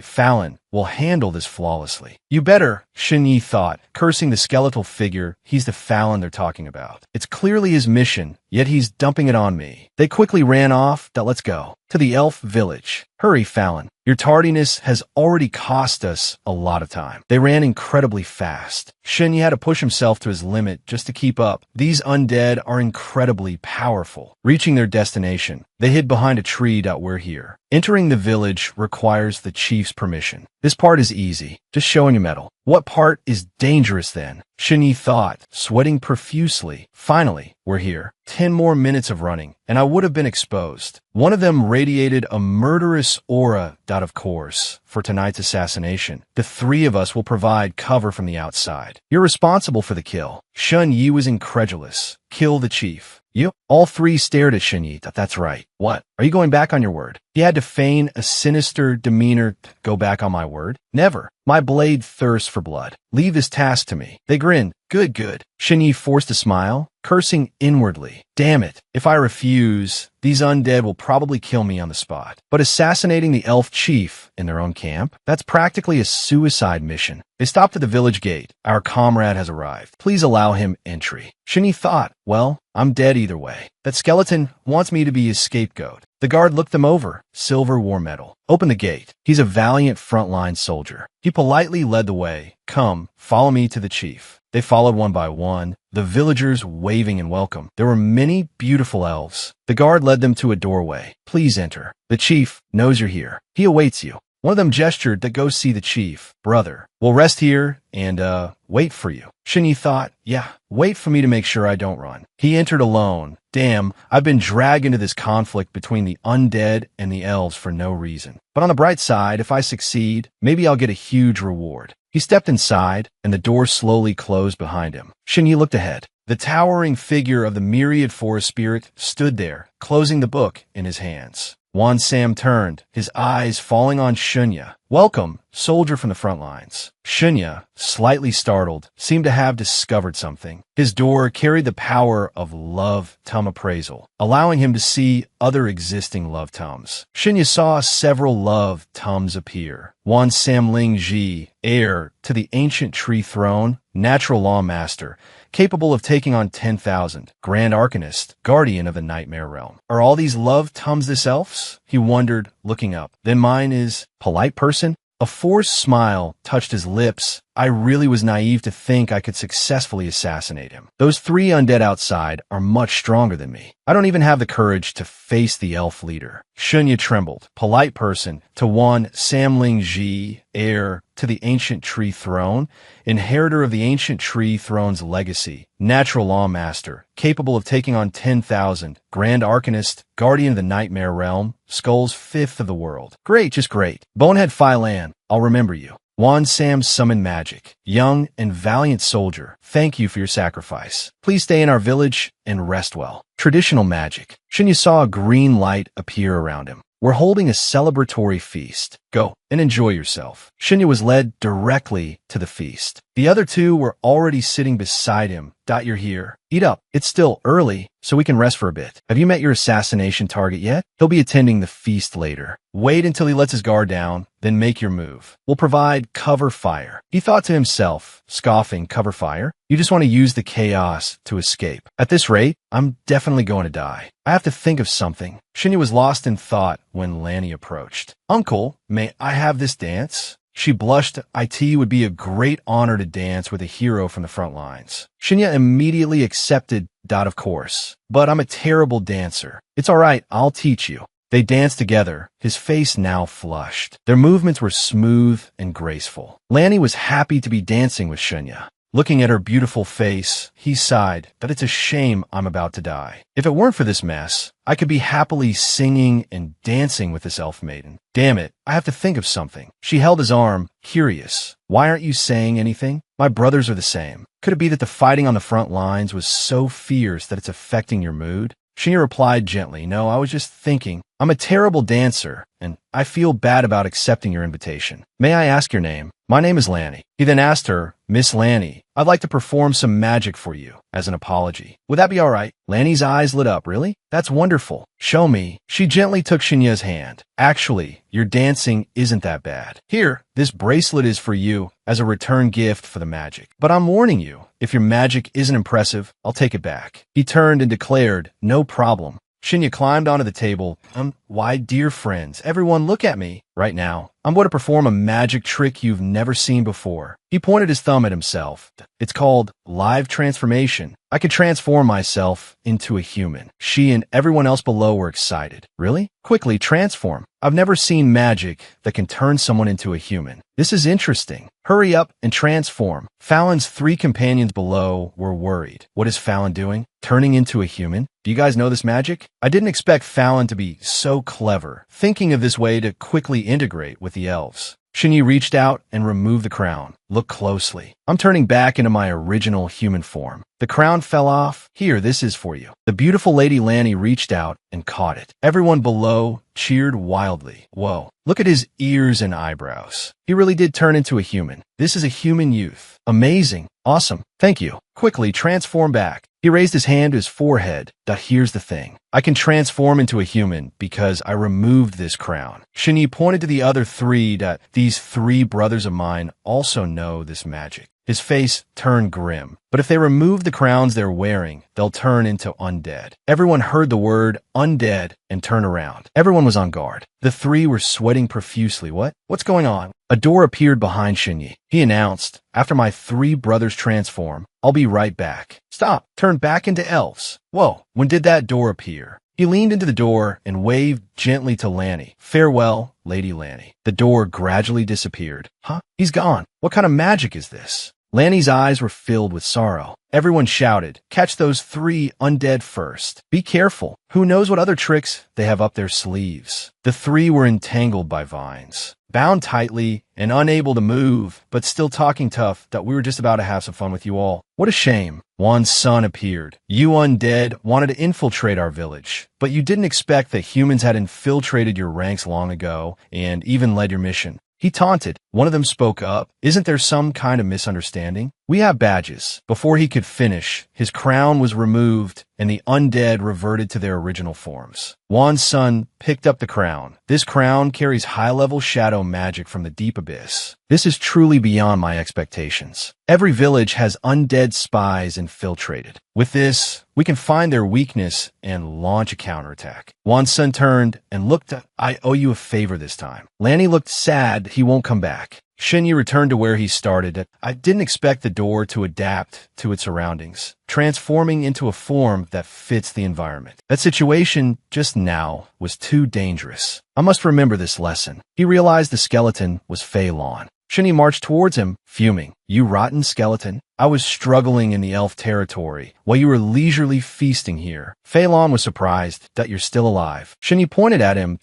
S1: Fallon, will handle this flawlessly. You better, Shun Yi thought, cursing the skeletal figure. He's the Fallon they're talking about. It's clearly his mission, yet he's dumping it on me. They quickly ran off. Let's go. To the elf village. Hurry, Fallon. Your tardiness has already cost us a lot of time. They ran incredibly fast. Shun Yi had to push himself to his limit just to keep up. These undead are incredibly powerful. Reaching their destination, they hid behind a tree. We're here. Entering the village requires the chief's permission. This part is easy, just showing you metal. What part is dangerous then? Shun Yi thought, sweating profusely. Finally, we're here. 10 more minutes of running, and I would have been exposed. One of them radiated a murderous aura. Of course, for tonight's assassination, the three of us will provide cover from the outside. You're responsible for the kill. Shun Yi was incredulous. Kill the chief. You? All three stared at Shun Yi. That's right. What? Are you going back on your word? He had to feign a sinister demeanor. Go back on my word? Never. My blade thirsts for blood. Leave this task to me. They grinned. Good, good. Shun Yi forced a smile, cursing inwardly. Damn it. If I refuse, these undead will probably kill me on the spot. But assassinating the elf chief in their own camp? That's practically a suicide mission. They stopped at the village gate. Our comrade has arrived. Please allow him entry. Shun Yi thought, well, I'm dead either way. That skeleton wants me to be his scapegoat. The guard looked them over. Silver war medal. Open the gate. He's a valiant frontline soldier. He politely led the way. Come, follow me to the chief. They followed one by one, the villagers waving in welcome. There were many beautiful elves. The guard led them to a doorway. Please enter. The chief knows you're here. He awaits you. One of them gestured to go see the chief. Brother, we'll rest here and, wait for you. Shun Yi thought, yeah, wait for me to make sure I don't run. He entered alone. Damn, I've been dragged into this conflict between the undead and the elves for no reason. But on the bright side, if I succeed, maybe I'll get a huge reward. He stepped inside, and the door slowly closed behind him. Shun Yi looked ahead. The towering figure of the myriad forest spirit stood there, closing the book in his hands. Wan Sam turned, his eyes falling on Shunya. Welcome, soldier from the front lines. Shunya, slightly startled, seemed to have discovered something. His door carried the power of love tum appraisal, allowing him to see other existing love tums. Shunya saw several love tums appear. Wan Sam Ling Ji, heir to the ancient tree throne, natural law master, capable of taking on 10,000, Grand Arcanist, guardian of the nightmare realm. Are all these love tums this elf's? He wondered, looking up. Then mine is polite person? A forced smile touched his lips. I really was naive to think I could successfully assassinate him. Those three undead outside are much stronger than me. I don't even have the courage to face the elf leader. Shunya trembled. Polite person to one Samling Ji, heir to the ancient tree throne, inheritor of the ancient tree throne's legacy, natural law master, capable of taking on 10,000, Grand Arcanist, guardian of the nightmare realm, Skull's fifth of the world. Great, just great. Bonehead Phi Lan, I'll remember you. Wan Sam summoned magic. Young and valiant soldier, thank you for your sacrifice. Please stay in our village and rest well. Traditional magic. Shunya saw a green light appear around him. We're holding a celebratory feast. Go and enjoy yourself. Shunya was led directly to the feast. The other two were already sitting beside him. You're here. Eat up. It's still early, so we can rest for a bit. Have you met your assassination target yet? He'll be attending the feast later. Wait until he lets his guard down, then make your move. We'll provide cover fire. He thought to himself, scoffing, cover fire? You just want to use the chaos to escape. At this rate, I'm definitely going to die. I have to think of something. Shunya was lost in thought when Lanny approached. Uncle, may I have this dance? She blushed. It would be a great honor to dance with a hero from the front lines. Shunya immediately accepted. Of course. But I'm a terrible dancer. It's all right. I'll teach you. They danced together, his face now flushed. Their movements were smooth and graceful. Lanny was happy to be dancing with Shunya. Looking at her beautiful face, he sighed that it's a shame I'm about to die. If it weren't for this mess, I could be happily singing and dancing with this elf maiden. Damn it, I have to think of something. She held his arm, curious. Why aren't you saying anything? My brothers are the same. Could it be that the fighting on the front lines was so fierce that it's affecting your mood? Shunya replied gently, no, I was just thinking. I'm a terrible dancer, and I feel bad about accepting your invitation. May I ask your name? My name is Lanny. He then asked her, Miss Lanny, I'd like to perform some magic for you, as an apology. Would that be all right? Lanny's eyes lit up. Really? That's wonderful. Show me. She gently took Shunya's hand. Actually, your dancing isn't that bad. Here, this bracelet is for you, as a return gift for the magic. But I'm warning you, if your magic isn't impressive, I'll take it back. He turned and declared, no problem. Shunya climbed onto the table. Why, dear friends, everyone look at me. Right now, I'm going to perform a magic trick you've never seen before. He pointed his thumb at himself. It's called live transformation. I could transform myself into a human. She and everyone else below were excited. Really? Quickly transform. I've never seen magic that can turn someone into a human. This is interesting. Hurry up and transform. Fallon's 3 companions below were worried. What is Fallon doing? Turning into a human? Do you guys know this magic? I didn't expect Fallon to be so clever, thinking of this way to quickly integrate with the elves. Shinyi reached out and removed the crown. Look closely. I'm turning back into my original human form. The crown fell off. Here, this is for you. The beautiful Lady Lanny reached out and caught it. Everyone below cheered wildly. Whoa, look at his ears and eyebrows. He really did turn into a human. This is a human youth. Amazing. Awesome. Thank you. Quickly transform back. He raised his hand to his forehead. Here's the thing. I can transform into a human because I removed this crown. Shinyi pointed to the other 3. These 3 brothers of mine also know this magic. His face turned grim. But if they remove the crowns they're wearing, they'll turn into undead. Everyone heard the word undead and turned around. Everyone was on guard. The 3 were sweating profusely. What's going on? A door appeared behind Shinyi. He announced, after my 3 brothers transform, I'll be right back. Stop. Turn back into elves. Whoa. When did that door appear? He leaned into the door and waved gently to Lanny. Farewell, Lady Lanny. The door gradually disappeared. Huh? He's gone. What kind of magic is this? Lanny's eyes were filled with sorrow. Everyone shouted, catch those 3 undead first. Be careful. Who knows what other tricks they have up their sleeves. The 3 were entangled by vines, bound tightly and unable to move, but still talking tough that we were just about to have some fun with you all. What a shame. Wan's son appeared. You undead wanted to infiltrate our village, but you didn't expect that humans had infiltrated your ranks long ago and even led your mission. He taunted. One of them spoke up. Isn't there some kind of misunderstanding? We have badges. Before he could finish, his crown was removed and the undead reverted to their original forms. Wan's son picked up the crown. This crown carries high-level shadow magic from the deep abyss. This is truly beyond my expectations. Every village has undead spies infiltrated. With this, we can find their weakness and launch a counterattack. Wan's son turned and looked at, I owe you a favor this time. Lanny looked sad he won't come back. Shinyi returned to where he started. I didn't expect the door to adapt to its surroundings, transforming into a form that fits the environment. That situation just now was too dangerous. I must remember this lesson. He realized the skeleton was Fei Lon. Shinyi marched towards him, fuming. You rotten skeleton. I was struggling in the elf territory while you were leisurely feasting here. Fei Lon was surprised that you're still alive. Shinyi pointed at him.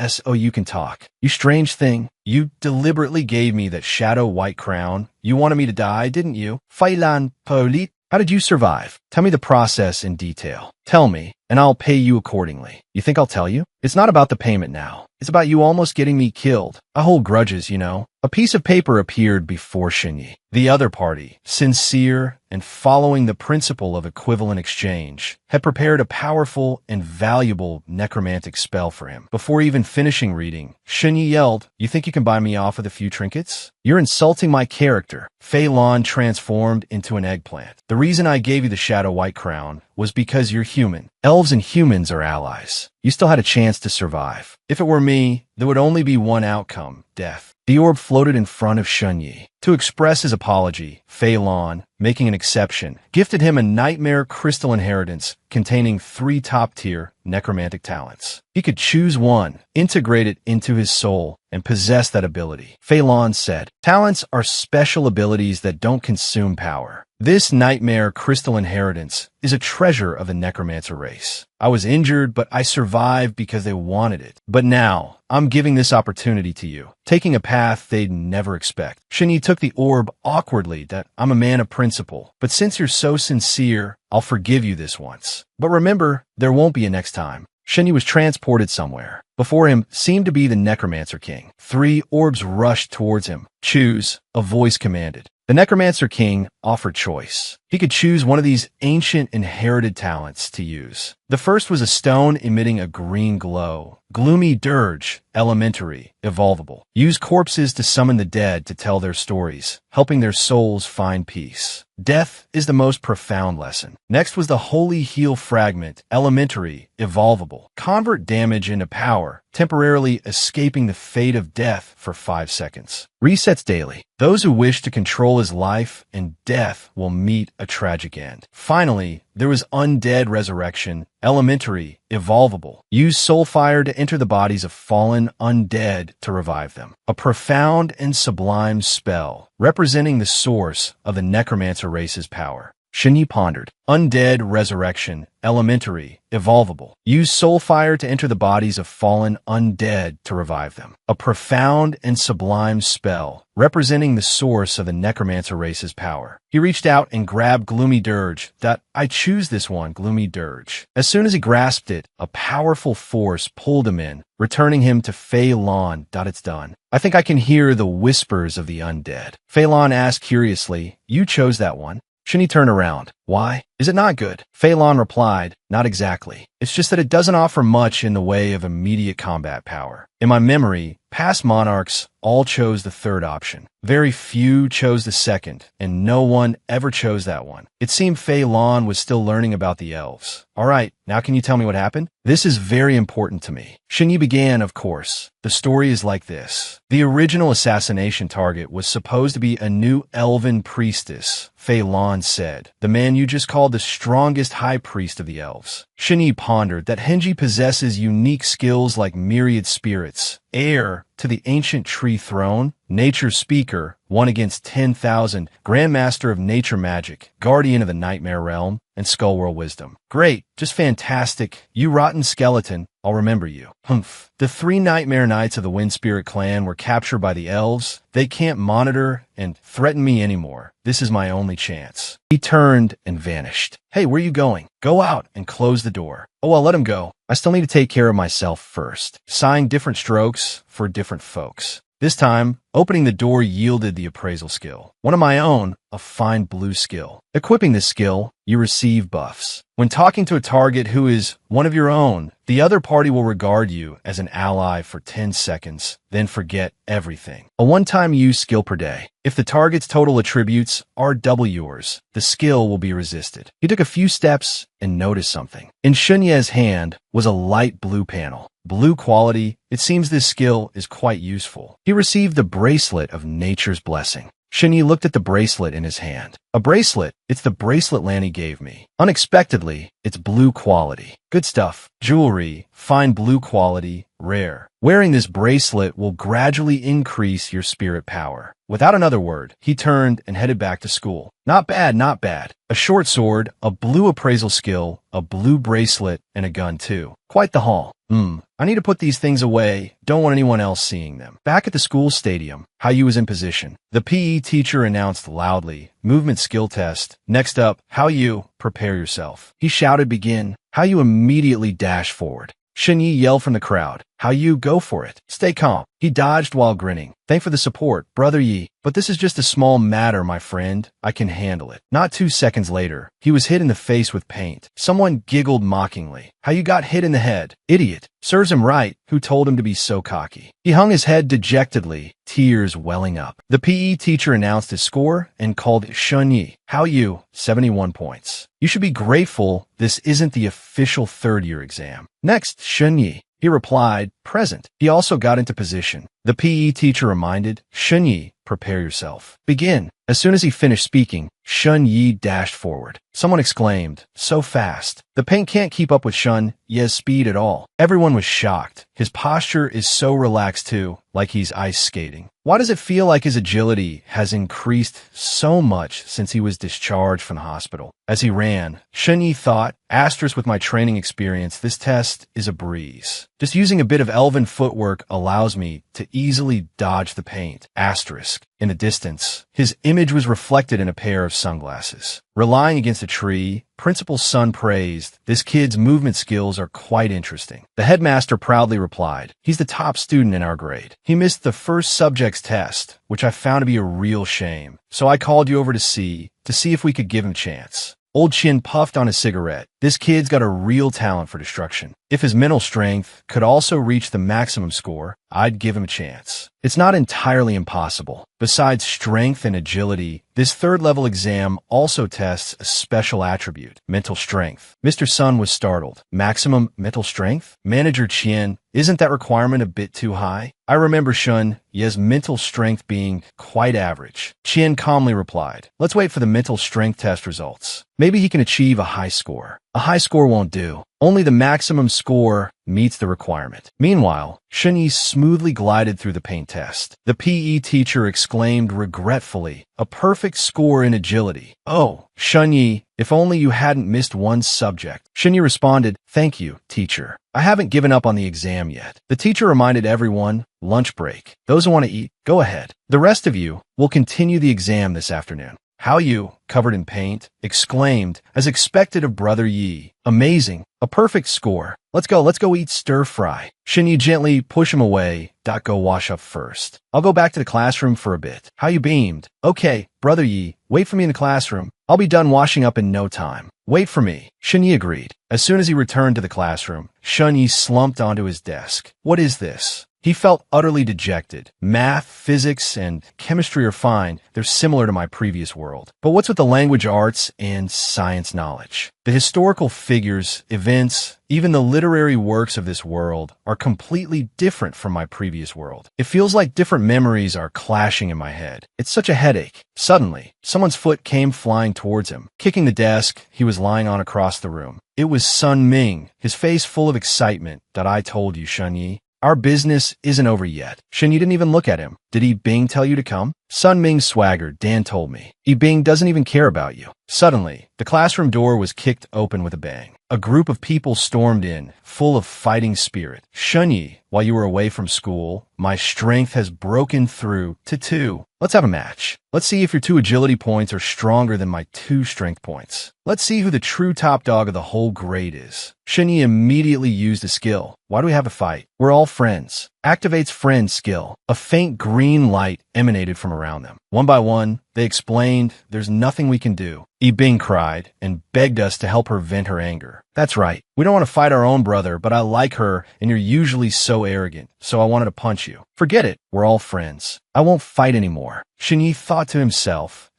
S1: So you can talk. You strange thing. You deliberately gave me that shadow white crown. You wanted me to die, didn't you? Fei Lon Polit. How did you survive? Tell me the process in detail. Tell me, and I'll pay you accordingly. You think I'll tell you? It's not about the payment now. It's about you almost getting me killed. I hold grudges, you know. A piece of paper appeared before Shinyi. The other party, sincere and following the principle of equivalent exchange, had prepared a powerful and valuable necromantic spell for him. Before even finishing reading, Shinyi yelled, you think you can buy me off with a few trinkets? You're insulting my character. Fei Lon transformed into an eggplant. The reason I gave you the shadow white crown was because you're human. Elves and humans are allies. You still had a chance to survive. If it were me, there would only be one outcome, death. The orb floated in front of Shinyi. To express his apology, Fei Lon, making an exception, gifted him a nightmare crystal inheritance containing 3 top-tier necromantic talents. He could choose one, integrate it into his soul, and possess that ability. Fei Lon said, talents are special abilities that don't consume power. This nightmare crystal inheritance is a treasure of the necromancer race. I was injured, but I survived because they wanted it. But now, I'm giving this opportunity to you, taking a path they'd never expect. Shinyi took the orb awkwardly that I'm a man of principle, but since you're so sincere, I'll forgive you this once. But remember, there won't be a next time. Shinyi was transported somewhere. Before him seemed to be the Necromancer King. 3 orbs rushed towards him. Choose, a voice commanded. The Necromancer King offered choice. He could choose one of these ancient inherited talents to use. The first was a stone emitting a green glow. Gloomy Dirge, elementary, evolvable. Use corpses to summon the dead to tell their stories, helping their souls find peace. Death is the most profound lesson. Next was the Holy Heal Fragment, elementary, evolvable. Convert damage into power temporarily escaping the fate of death for 5 seconds. Resets daily. Those who wish to control his life and death will meet a tragic end. Finally, there was undead resurrection, elementary, evolvable. Use soul fire to enter the bodies of fallen undead to revive them. A profound and sublime spell, representing the source of the necromancer race's power. Shinyi pondered. Undead resurrection, elementary, evolvable. Use soul fire to enter the bodies of fallen undead to revive them. A profound and sublime spell, representing the source of the necromancer race's power. He reached out and grabbed Gloomy Dirge. I choose this one, Gloomy Dirge. As soon as he grasped it, a powerful force pulled him in, returning him to Fei Lan. It's done. I think I can hear the whispers of the undead. Fei Lan asked curiously, you chose that one? Shinyi turned around. Why? Is it not good? Fei Lan replied, not exactly. It's just that it doesn't offer much in the way of immediate combat power. In my memory, past monarchs all chose the third option. Very few chose the second, and no one ever chose that one. It seemed Fei Lan was still learning about the elves. All right, now can you tell me what happened? This is very important to me. Shinyi began, of course. The story is like this. The original assassination target was supposed to be a new elven priestess, Fei Lan said. The man you just called the strongest high priest of the elves. Shinyi pondered that Henji possesses unique skills like myriad spirits, heir to the ancient tree throne, nature speaker, 1 against 10,000, grandmaster of nature magic, guardian of the nightmare realm, and skullworld wisdom. Great, just fantastic. You rotten skeleton, I'll remember you. Humph. The 3 nightmare knights of the Wind Spirit clan were captured by the elves. They can't monitor and threaten me anymore. This is my only chance. He turned and vanished. Hey, where are you going? Go out and close the door. Oh, I'll let him go. I still need to take care of myself first. Sign different strokes for different folks. This time, opening the door yielded the appraisal skill. One of my own, a fine blue skill. Equipping this skill, you receive buffs. When talking to a target who is one of your own, the other party will regard you as an ally for 10 seconds, then forget everything. A one-time use skill per day. If the target's total attributes are double yours, the skill will be resisted. He took a few steps and noticed something. In Shunye's hand was a light blue panel. Blue quality, it seems this skill is quite useful. He received the bracelet of nature's blessing. Shinyi looked at the bracelet in his hand. A bracelet? It's the bracelet Lanny gave me. Unexpectedly, it's blue quality. Good stuff. Jewelry, fine blue quality, rare. Wearing this bracelet will gradually increase your spirit power. Without another word, he turned and headed back to school. Not bad, not bad. A short sword, a blue appraisal skill, a blue bracelet, and a gun too. Quite the haul. I need to put these things away. Don't want anyone else seeing them. Back at the school stadium, Hao-Yu was in position. The PE teacher announced loudly, movement skill test. Next up, Hao-Yu, prepare yourself. He shouted begin. Hao-Yu immediately dashed forward. Shinyi yelled from the crowd. Hao-Yu, go for it. Stay calm. He dodged while grinning. Thanks for the support, Brother Yi. But this is just a small matter, my friend. I can handle it. Not 2 seconds later, he was hit in the face with paint. Someone giggled mockingly. How-Yu got hit in the head. Idiot. Serves him right. Who told him to be so cocky? He hung his head dejectedly, tears welling up. The PE teacher announced his score and called Shunyi. Hao-Yu, 71 points. You should be grateful this isn't the official third-year exam. Next, Shunyi. He replied, present. He also got into position. The PE teacher reminded, Shunyi, prepare yourself. Begin. As soon as he finished speaking, Shun Yi dashed forward. Someone exclaimed, so fast. The paint can't keep up with Shun Ye's speed at all. Everyone was shocked. His posture is so relaxed too, like he's ice skating. Why does it feel like his agility has increased so much since he was discharged from the hospital? As he ran, Shun Yi thought, asterisk with my training experience, this test is a breeze. Just using a bit of elven footwork allows me to easily dodge the paint. Asterisk. In the distance, his image was reflected in a pair of sunglasses. Relying against a tree, Principal Sun praised, this kid's movement skills are quite interesting. The headmaster proudly replied, he's the top student in our grade. He missed the first subject's test, which I found to be a real shame. So I called you over to see if we could give him a chance. Old Chin puffed on his cigarette. This kid's got a real talent for destruction. If his mental strength could also reach the maximum score, I'd give him a chance. It's not entirely impossible. Besides strength and agility, this third-level exam also tests a special attribute, mental strength. Mr. Sun was startled. Maximum mental strength? Manager Qian, isn't that requirement a bit too high? I remember Shun Ye's mental strength being quite average. Qian calmly replied, let's wait for the mental strength test results. Maybe he can achieve a high score. A high score won't do. Only the maximum score meets the requirement. Meanwhile, Shunyi smoothly glided through the paint test. The PE teacher exclaimed regretfully, a perfect score in agility. Oh, Shunyi, if only you hadn't missed one subject. Shunyi responded, thank you, teacher. I haven't given up on the exam yet. The teacher reminded everyone, lunch break. Those who want to eat, go ahead. The rest of you will continue the exam this afternoon. How you, covered in paint, exclaimed, as expected of Brother Yi. Amazing. A perfect score. Let's go eat stir-fry. Shinyi gently push him away. Go wash up first. I'll go back to the classroom for a bit. How you beamed. Okay, Brother Yi, wait for me in the classroom. I'll be done washing up in no time. Wait for me. Shinyi agreed. As soon as he returned to the classroom, Shunyi slumped onto his desk. What is this? He felt utterly dejected. Math, physics, and chemistry are fine. They're similar to my previous world. But what's with the language arts and science knowledge? The historical figures, events, even the literary works of this world are completely different from my previous world. It feels like different memories are clashing in my head. It's such a headache. Suddenly, someone's foot came flying towards him, kicking the desk he was lying on across the room. It was Sun Ming, his face full of excitement. That I told you, Shunyi. Our business isn't over yet. Shunyi didn't even look at him. Did Yi Bing tell you to come? Sun Ming swaggered. Dan told me. Yi Bing doesn't even care about you. Suddenly, the classroom door was kicked open with a bang. A group of people stormed in, full of fighting spirit. Shunyi, while you were away from school, my strength has broken through to 2. Let's have a match. Let's see if your 2 agility points are stronger than my 2 strength points. Let's see who the true top dog of the whole grade is. Shunyi immediately used a skill. Why do we have a fight? We're all friends. Activates friend skill. A faint green light emanated from around them. One by one, they explained, there's nothing we can do. Yi Bing cried and begged us to help her vent her anger. That's right. We don't want to fight our own brother, but I like her and you're usually so arrogant, so I wanted to punch you. Forget it. We're all friends. I won't fight anymore. Shunyi thought to himself,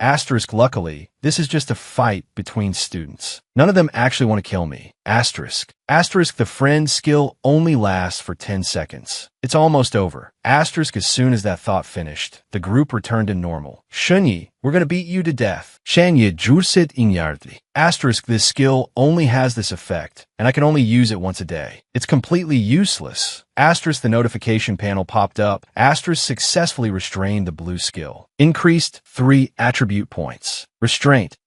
S1: luckily, this is just a fight between students. None of them actually want to kill me. The friend skill only lasts for 10 seconds. It's almost over. As soon as that thought finished, the group returned to normal. Shunyi, we're gonna beat you to death. Shanye Jursit Inyardli. This skill only has this effect, and I can only use it once a day. It's completely useless. The notification panel popped up. Successfully restrained the blue skill. Increased 3 attribute points. Restraint.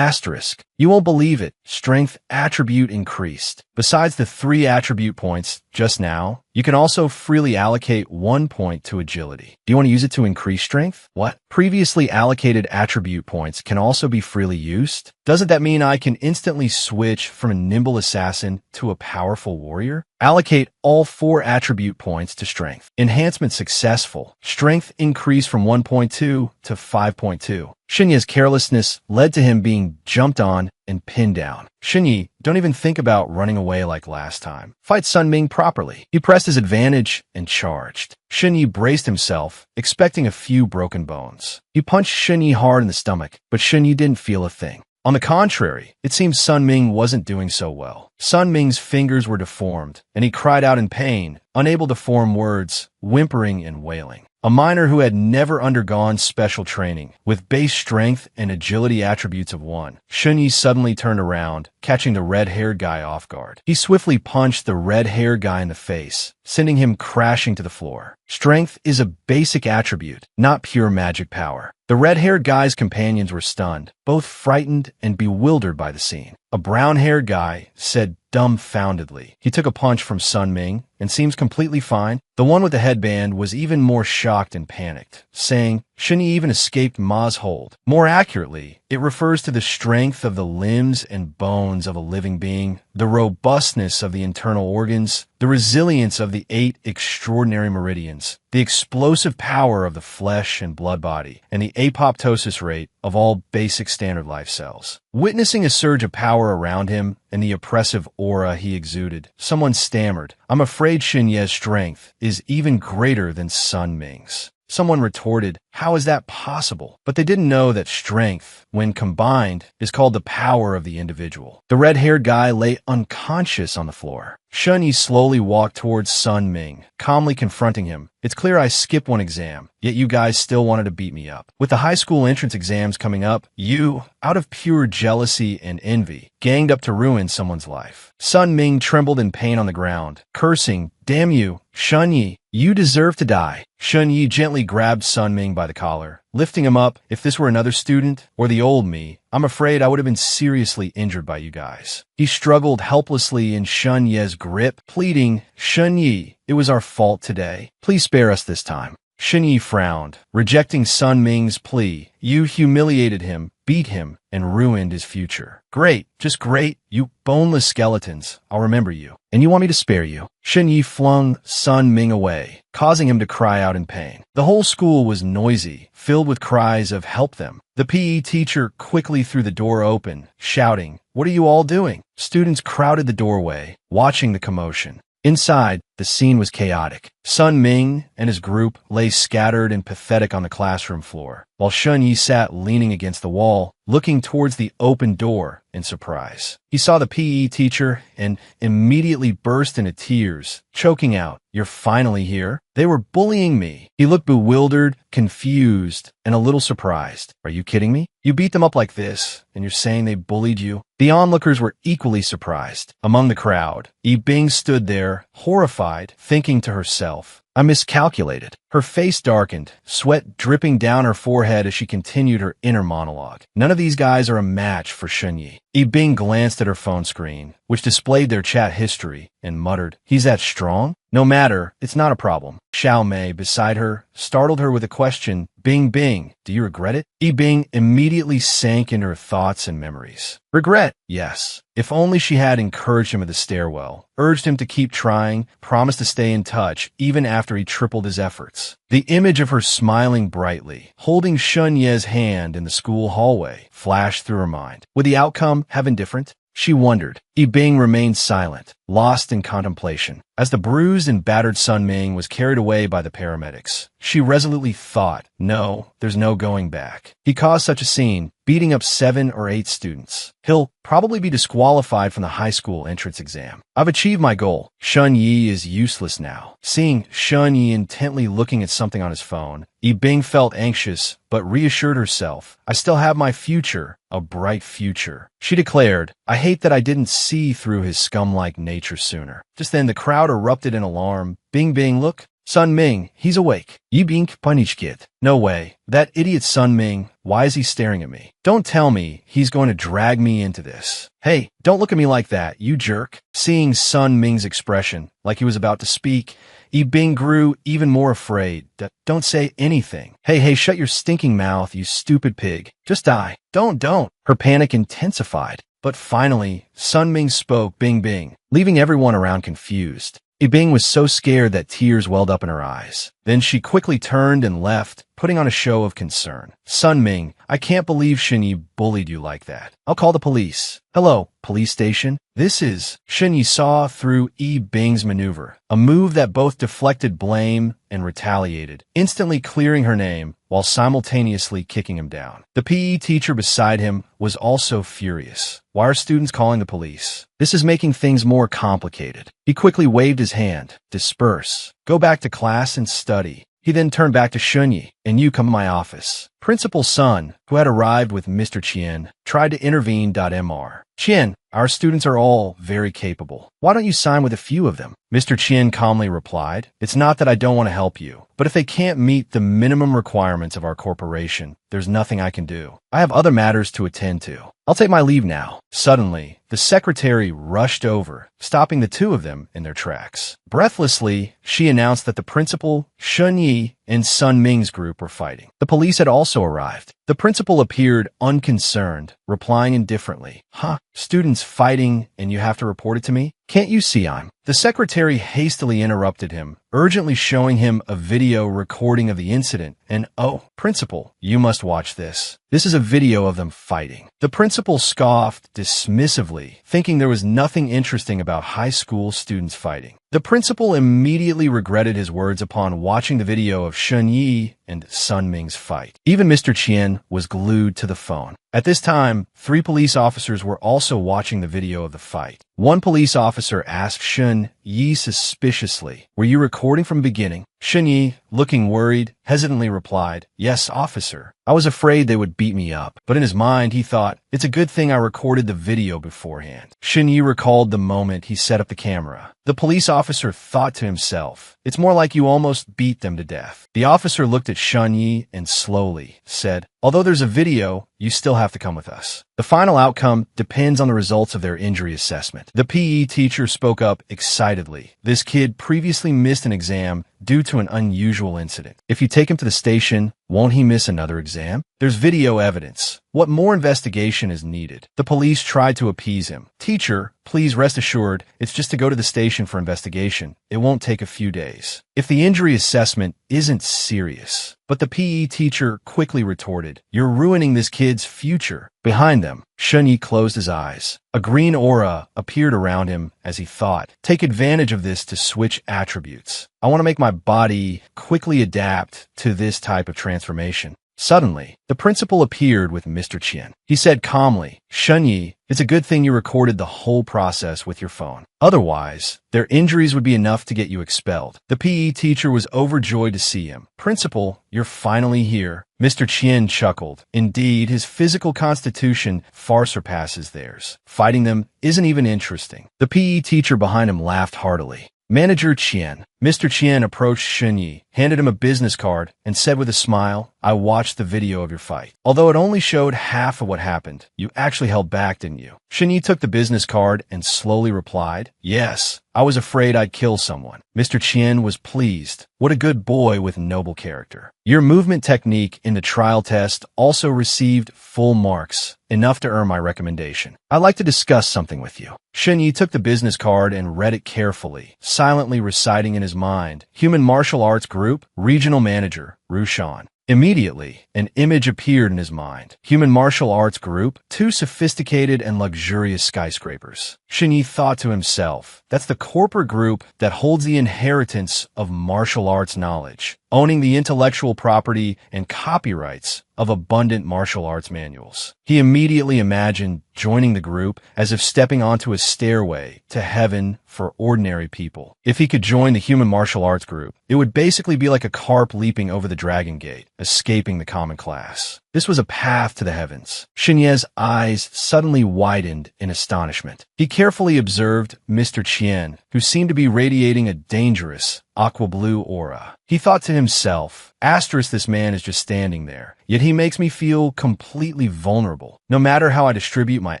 S1: You won't believe it. Strength attribute increased. Besides the 3 attribute points just now, you can also freely allocate 1 point to agility. Do you want to use it to increase strength? What? Previously allocated attribute points can also be freely used? Doesn't that mean I can instantly switch from a nimble assassin to a powerful warrior? Allocate all 4 attribute points to strength. Enhancement successful. Strength increased from 1.2 to 5.2. Shinya's carelessness led to him being jumped on and pinned down. Shinyi, don't even think about running away like last time. Fight Sun Ming properly. He pressed his advantage and charged. Shinyi braced himself, expecting a few broken bones. He punched Shinyi hard in the stomach, but Shinyi didn't feel a thing. On the contrary, it seems Sun Ming wasn't doing so well. Sun Ming's fingers were deformed, and he cried out in pain, unable to form words, whimpering and wailing. A miner who had never undergone special training, with base strength and agility attributes of 1. Shunyi suddenly turned around, catching the red-haired guy off guard. He swiftly punched the red-haired guy in the face, sending him crashing to the floor. Strength is a basic attribute, not pure magic power. The red-haired guy's companions were stunned, both frightened and bewildered by the scene. A brown-haired guy said dumbfoundedly. He took a punch from Sun Ming and seems completely fine. The one with the headband was even more shocked and panicked, saying, Shunyi even escaped Ma's hold. More accurately, It refers to the strength of the limbs and bones of a living being, the robustness of the internal organs, the resilience of the 8 extraordinary meridians, the explosive power of the flesh and blood body, and the apoptosis rate of all basic standard life cells. Witnessing a surge of power around him and the oppressive aura he exuded, someone stammered, "I'm afraid Shen Ye's strength is even greater than Sun Ming's." Someone retorted, "How is that possible?" But they didn't know that strength, when combined, is called the power of the individual. The red-haired guy lay unconscious on the floor. Shen Yi slowly walked towards Sun Ming, calmly confronting him. "It's clear I skipped one exam, yet you guys still wanted to beat me up. With the high school entrance exams coming up, you, out of pure jealousy and envy, ganged up to ruin someone's life." Sun Ming trembled in pain on the ground, cursing, "Damn you, Shen Yi, you deserve to die." Shen Yi gently grabbed Sun Ming by the collar, lifting him up. "If this were another student, or the old me, I'm afraid I would have been seriously injured by you guys." He struggled helplessly in Shen Ye's grip, pleading, "Shen Yi, it was our fault today. Please spare us this time." Shen Yi frowned, rejecting Sun Ming's plea. "You humiliated him, beat him, and ruined his future. Great, just great, you boneless skeletons. I'll remember you. And you want me to spare you?" Shen Yi flung Sun Ming away, causing him to cry out in pain. The whole school was noisy, filled with cries of "help them." The PE teacher quickly threw the door open, shouting, "What are you all doing?" Students crowded the doorway, watching the commotion. Inside, the scene was chaotic. Sun Ming and his group lay scattered and pathetic on the classroom floor, while Shen Yi sat leaning against the wall, looking towards the open door in surprise. He saw the PE teacher and immediately burst into tears, choking out, "You're finally here? They were bullying me." He looked bewildered, confused, and a little surprised. "Are you kidding me? You beat them up like this, and you're saying they bullied you?" The onlookers were equally surprised. Among the crowd, Yi Bing stood there, horrified, thinking to herself, "I miscalculated." Her face darkened, sweat dripping down her forehead as she continued her inner monologue. "None of these guys are a match for Shen Yi." Yi Bing glanced at her phone screen, which displayed their chat history, and muttered, "He's that strong? No matter, it's not a problem." Xiao Mei, beside her, startled her with a question, "Bing Bing, do you regret it?" Yi Bing immediately sank into her thoughts and memories. Regret? Yes. If only she had encouraged him at the stairwell, urged him to keep trying, promised to stay in touch, even after he tripled his efforts. The image of her smiling brightly, holding Shen Ye's hand in the school hallway, flashed through her mind. Would the outcome have been different? She wondered. Yi Bing remained silent, lost in contemplation. As the bruised and battered Sun Ming was carried away by the paramedics, she resolutely thought, "No, there's no going back. He caused such a scene, beating up 7 or 8 students. He'll probably be disqualified from the high school entrance exam. I've achieved my goal. Shen Yi is useless now." Seeing Shen Yi intently looking at something on his phone, Yi Bing felt anxious, but reassured herself, "I still have my future, a bright future." She declared, "I hate that I didn't see through his scum-like nature sooner." Just then the crowd erupted in alarm. "Bing Bing, look! Sun Ming, he's awake." Yi Bing panicked. "No way. That idiot Sun Ming, why is he staring at me? Don't tell me he's going to drag me into this. Hey, don't look at me like that, you jerk." Seeing Sun Ming's expression, like he was about to speak, Yi Bing grew even more afraid. "Don't say anything. Hey, shut your stinking mouth, you stupid pig. Just die. Don't." Her panic intensified. But finally, Sun Ming spoke, "Bing Bing," leaving everyone around confused. Yi Bing was so scared that tears welled up in her eyes. Then she quickly turned and left, putting on a show of concern. "Sun Ming, I can't believe Shen Yi bullied you like that. I'll call the police." "Hello, police station. This is..." Shen Yi saw through Yi Bing's maneuver, a move that both deflected blame and retaliated, instantly clearing her name while simultaneously kicking him down. The PE teacher beside him was also furious. "Why are students calling the police? This is making things more complicated." He quickly waved his hand. "Disperse. Go back to class and study." He then turned back to Shen Yi. "And you come to my office." Principal Sun, who had arrived with Mr. Qian, tried to intervene. Mr. "Qian, our students are all very capable. Why don't you sign with a few of them?" Mr. Qian calmly replied, "It's not that I don't want to help you, but if they can't meet the minimum requirements of our corporation, there's nothing I can do. I have other matters to attend to. I'll take my leave now." Suddenly, the secretary rushed over, stopping the two of them in their tracks. Breathlessly, she announced that the principal, Shen Yi, and Sun Ming's group were fighting. The police had also arrived. The principal appeared unconcerned, replying indifferently. Huh? Students fighting and you have to report it to me? Can't you see I'm? The secretary hastily interrupted him, urgently showing him a video recording of the incident, and oh, principal, you must watch this. This is a video of them fighting. The principal scoffed dismissively, thinking there was nothing interesting about high school students fighting. The principal immediately regretted his words upon watching the video of Shun Yi and Sun Ming's fight. Even Mr. Qian was glued to the phone. At this time, 3 police officers were also watching the video of the fight. One police officer asked Shun Yi suspiciously, "Were you recording from the beginning?" Shun Yi, looking worried, hesitantly replied, "Yes, officer. I was afraid they would beat me up." But in his mind, he thought, "It's a good thing I recorded the video beforehand." Shun Yi recalled the moment he set up the camera. The police officer thought to himself, "It's more like you almost beat them to death." The officer looked at Shun Yi and slowly said, "Although there's a video, you still have to come with us." The final outcome depends on the results of their injury assessment. The PE teacher spoke up excitedly. This kid previously missed an exam due to an unusual incident. If you take him to the station, won't he miss another exam? There's video evidence. What more investigation is needed? The police tried to appease him. "Teacher, please rest assured, it's just to go to the station for investigation. It won't take a few days." If the injury assessment isn't serious. But the PE teacher quickly retorted, "You're ruining this kid's future." Behind them, Shun Yi closed his eyes. A green aura appeared around him as he thought, "Take advantage of this to switch attributes. I want to make my body quickly adapt to this type of transformation." Suddenly, the principal appeared with Mr. Qian. He said calmly, "Shun Yi, it's a good thing you recorded the whole process with your phone. Otherwise, their injuries would be enough to get you expelled." The PE teacher was overjoyed to see him. "Principal, you're finally here." Mr. Qian chuckled. Indeed, his physical constitution far surpasses theirs. Fighting them isn't even interesting. The PE teacher behind him laughed heartily. "Manager Qian." Mr. Qian approached Shun Yi, handed him a business card, and said with a smile, "I watched the video of your fight. Although it only showed half of what happened, you actually held back, didn't you?" Shun Yi took the business card and slowly replied, "Yes, I was afraid I'd kill someone." Mr. Qian was pleased. "What a good boy with noble character. Your movement technique in the trial test also received full marks, enough to earn my recommendation. I'd like to discuss something with you." Shun Yi took the business card and read it carefully, silently reciting in his mind, "Human Martial Arts Group, Regional Manager, Rushan." Immediately, an image appeared in his mind. Human Martial Arts Group, 2 sophisticated and luxurious skyscrapers. Shun Yi thought to himself, that's the corporate group that holds the inheritance of martial arts knowledge, owning the intellectual property and copyrights of abundant martial arts manuals. He immediately imagined joining the group as if stepping onto a stairway to heaven for ordinary people. If he could join the Human Martial Arts Group, it would basically be like a carp leaping over the Dragon Gate, escaping the common class. This was a path to the heavens. Shun Yi's eyes suddenly widened in astonishment. He carefully observed Mr. Qian, who seemed to be radiating a dangerous, aqua blue aura. He thought to himself, "Asterisk, this man is just standing there, yet he makes me feel completely vulnerable. No matter how I distribute my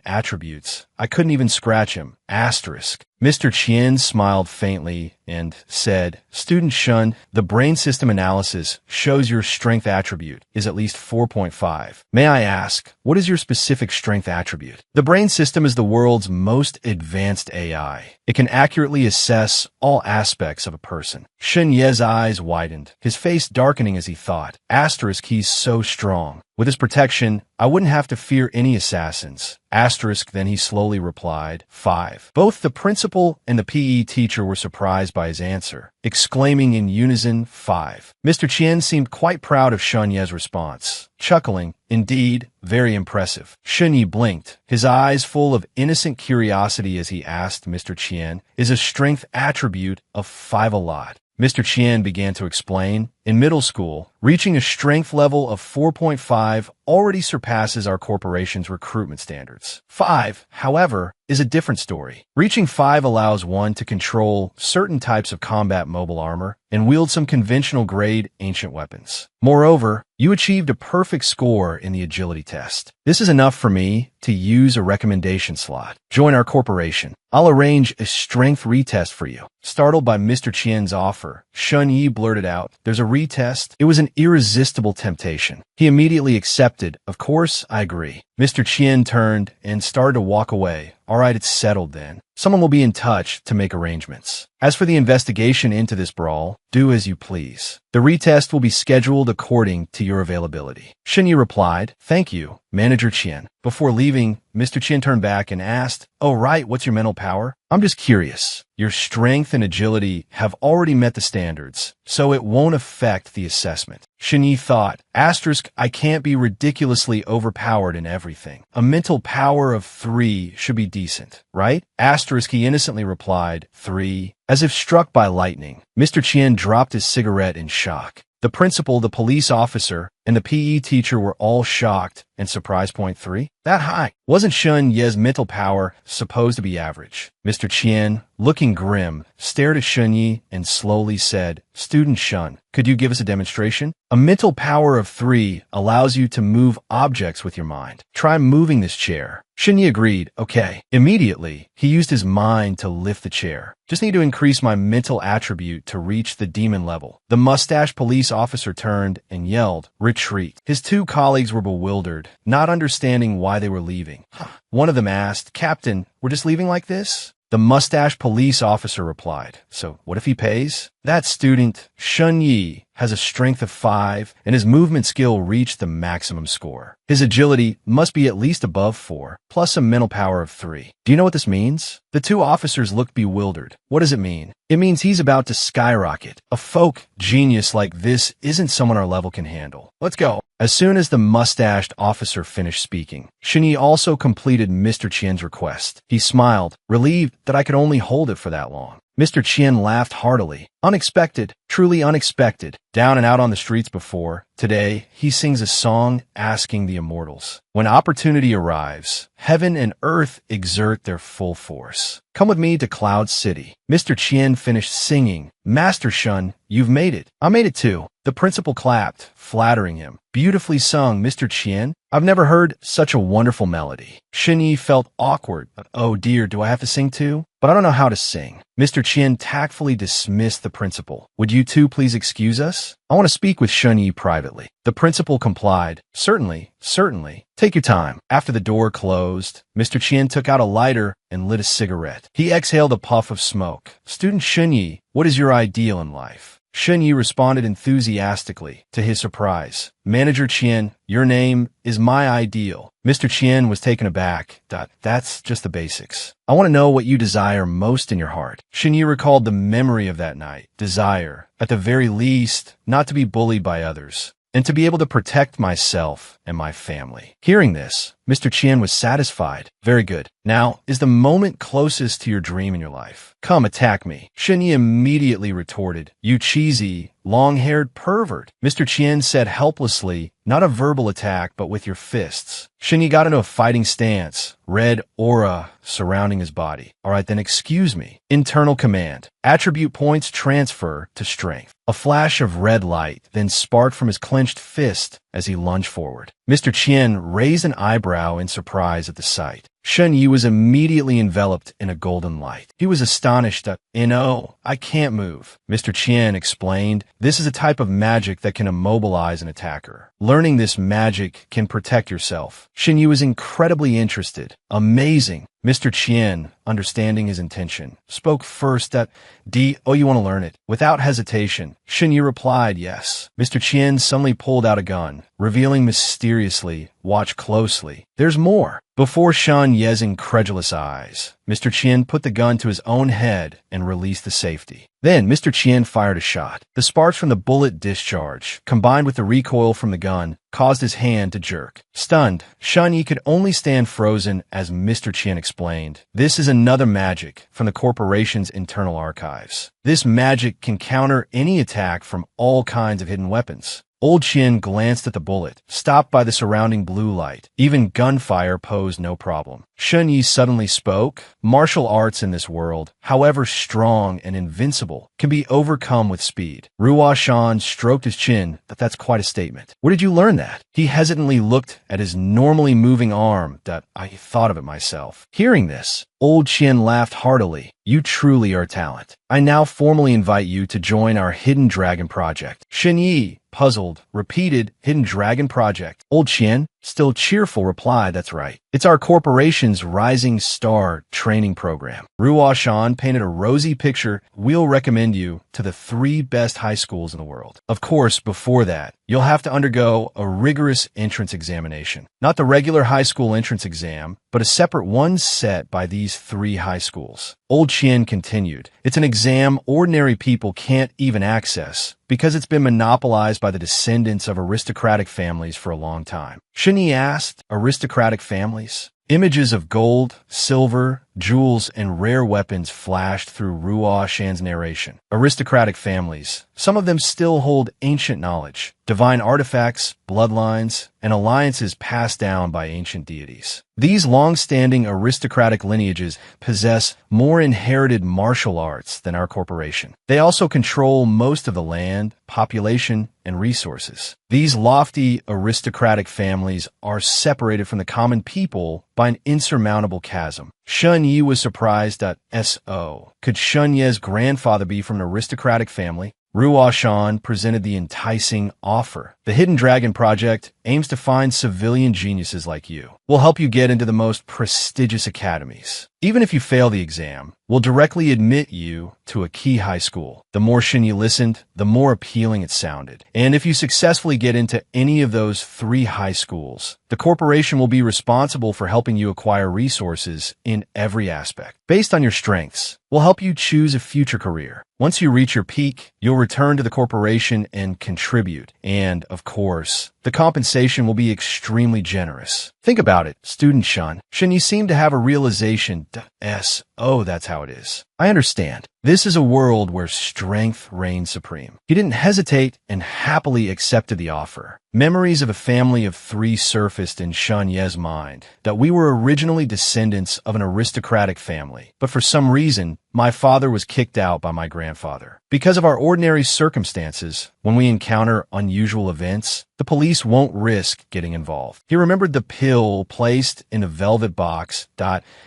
S1: attributes, I couldn't even scratch him. Asterisk." Mr. Qian smiled faintly and said, "Student Shun, the brain system analysis shows your strength attribute is at least 4.5. May I ask, what is your specific strength attribute?" The brain system is the world's most advanced AI. It can accurately assess all aspects of a person. Shun Yi's eyes widened, his face darkening as he thought, "Asterisk, he's so strong. With his protection, I wouldn't have to fear any assassins." Asterisk, then he slowly replied, 5. Both the principal and the PE teacher were surprised by his answer, exclaiming in unison, 5. Mr. Qian seemed quite proud of Shun Yi's response, chuckling, "Indeed, very impressive." Shun Yi blinked, his eyes full of innocent curiosity as he asked Mr. Qian, "Is a strength attribute of 5 a lot?" Mr. Qian began to explain, "In middle school, reaching a strength level of 4.5 already surpasses our corporation's recruitment standards. 5, however, is a different story. Reaching 5 allows one to control certain types of combat mobile armor and wield some conventional grade ancient weapons. Moreover, you achieved a perfect score in the agility test. This is enough for me to use a recommendation slot. Join our corporation. I'll arrange a strength retest for you." Startled by Mr. Qian's offer, Shun Yi blurted out, "There's a retest, it was an irresistible temptation. He immediately accepted. Of course, I agree. Mr. Chien turned and started to walk away. All right, it's settled then. Someone will be in touch to make arrangements. As for the investigation into this brawl, do as you please. The retest will be scheduled according to your availability. Shenyi replied, thank you, Manager Chien. Before leaving, Mr. Chien turned back and asked, oh right, what's your mental power? I'm just curious. Your strength and agility have already met the standards, so it won't affect the assessment. Shenyi thought, asterisk, I can't be ridiculously overpowered in everything. A mental power of 3 should be decent, right? Asterisk, he innocently replied, 3. As if struck by lightning, Mr. Chien dropped his cigarette in shock. The principal, the police officer, and the PE teacher were all shocked and surprised. Point 3? That high. Wasn't Shun Ye's mental power supposed to be average? Mr. Chien, looking grim, stared at Shun Yi and slowly said, Student Shun, could you give us a demonstration? A mental power of 3 allows you to move objects with your mind. Try moving this chair. Shun Yi agreed. Okay. Immediately, he used his mind to lift the chair. Just need to increase my mental attribute to reach the demon level. The mustache police officer turned and yelled, retreat. His 2 colleagues were bewildered, not understanding why they were leaving. One of them asked, Captain, we're just leaving like this? The mustache police officer replied, so what if he pays? That student, Shun Yi, has a strength of 5, and his movement skill reached the maximum score. His agility must be at least above 4, plus a mental power of 3. Do you know what this means? The 2 officers looked bewildered. What does it mean? It means he's about to skyrocket. A folk genius like this isn't someone our level can handle. Let's go. As soon as the mustached officer finished speaking, Shenyi also completed Mr. Chien's request. He smiled, relieved that I could only hold it for that long. Mr. Chien laughed heartily. Unexpected, truly unexpected. Down and out on the streets before, today he sings a song asking the immortals. When opportunity arrives, heaven and earth exert their full force. Come with me to Cloud City. Mr. Chien finished singing. Master Shun, you've made it. I made it too. The principal clapped, flattering him. Beautifully sung, Mr. Chien. I've never heard such a wonderful melody. Shenyi felt awkward. Oh dear, do I have to sing too? But I don't know how to sing. Mr. Chien tactfully dismissed the principal. Would you two please excuse us? I want to speak with Shunyi privately. The principal complied. Certainly, certainly. Take your time. After the door closed, Mr. Chien took out a lighter and lit a cigarette. He exhaled a puff of smoke. Student Shunyi, what is your ideal in life? Shunyi responded enthusiastically. To his surprise, Manager Chien, your name is my ideal. Mr. Chien was taken aback. That's just the basics. I want to know what you desire most in your heart. Shunyi recalled the memory of that night. Desire, at the very least, not to be bullied by others, and to be able to protect myself and my family. Hearing this, Mr. Chien was satisfied. Very good. Now, is the moment closest to your dream in your life? Come, attack me. Shunyi immediately retorted. You cheesy, long-haired pervert. Mr. Chien said helplessly, not a verbal attack, but with your fists. Shunyi got into a fighting stance, red aura surrounding his body. All right, then excuse me. Internal command. Attribute points transfer to strength. A flash of red light then sparked from his clenched fist as he lunged forward. Mr. Chien raised an eyebrow in surprise at the sight. Shun Yi was immediately enveloped in a golden light. He was astonished that, I can't move. Mr. Chien explained, this is a type of magic that can immobilize an attacker. Learning this magic can protect yourself. Shun Yi was incredibly interested. Amazing. Mr. Chien, understanding his intention, spoke first that, you want to learn it? Without hesitation, Shun Yi replied, yes. Mr. Chien suddenly pulled out a gun, revealing mysteriously, watch closely. There's more. Before Shun Ye's incredulous eyes, Mr. Chien put the gun to his own head and released the safety. Then Mr. Chien fired a shot. The sparks from the bullet discharge, combined with the recoil from the gun, caused his hand to jerk. Stunned, Shun Yi could only stand frozen as Mr. Chien explained. This is another magic from the corporation's internal archives. This magic can counter any attack from all kinds of hidden weapons. Old Chien glanced at the bullet, stopped by the surrounding blue light. Even gunfire posed no problem. Shun Yi suddenly spoke. Martial arts in this world, however strong and invincible, can be overcome with speed. Ruo Shan stroked his chin. That's quite a statement. Where did you learn that? He hesitantly looked at his normally moving arm. I thought of it myself. Hearing this, Old Qian laughed heartily. You truly are a talent. I now formally invite you to join our Hidden Dragon Project. Shen Yi, puzzled, repeated, Hidden Dragon Project. Old Qian, still cheerful, replied, that's right. It's our corporation's Rising Star training program. Ruo Shan painted a rosy picture. We'll recommend you to the 3 best high schools in the world. Of course, before that, you'll have to undergo a rigorous entrance examination. Not the regular high school entrance exam, but a separate one set by these 3 high schools. Old Qian continued, it's an exam ordinary people can't even access because it's been monopolized by the descendants of aristocratic families for a long time. Shen Yi asked, aristocratic families? Images of gold, silver, jewels, and rare weapons flashed through Ruo Shan's narration. Aristocratic families. Some of them still hold ancient knowledge, divine artifacts, bloodlines, and alliances passed down by ancient deities. These long-standing aristocratic lineages possess more inherited martial arts than our corporation. They also control most of the land, population, and resources. These lofty aristocratic families are separated from the common people by an insurmountable chasm. Shun Yi was surprised at S.O. Could Shun Ye's grandfather be from an aristocratic family? Ruo Shan presented the enticing offer. The Hidden Dragon Project aims to find civilian geniuses like you. We'll help you get into the most prestigious academies. Even if you fail the exam, we'll directly admit you to a key high school. The more Shen Yi listened, the more appealing it sounded. And if you successfully get into any of those 3 high schools, the corporation will be responsible for helping you acquire resources in every aspect. Based on your strengths, we'll help you choose a future career. Once you reach your peak, you'll return to the corporation and contribute. And, of course, the compensation will be extremely generous. Think about it, student Shun. Shen Yi seemed to have a realization. Oh, that's how it is. I understand. This is a world where strength reigns supreme. He didn't hesitate and happily accepted the offer. Memories of a family of 3 surfaced in Shun Ye's mind, that we were originally descendants of an aristocratic family, but for some reason, my father was kicked out by my grandfather. Because of our ordinary circumstances, when we encounter unusual events, the police won't risk getting involved. He remembered the pill placed in a velvet box,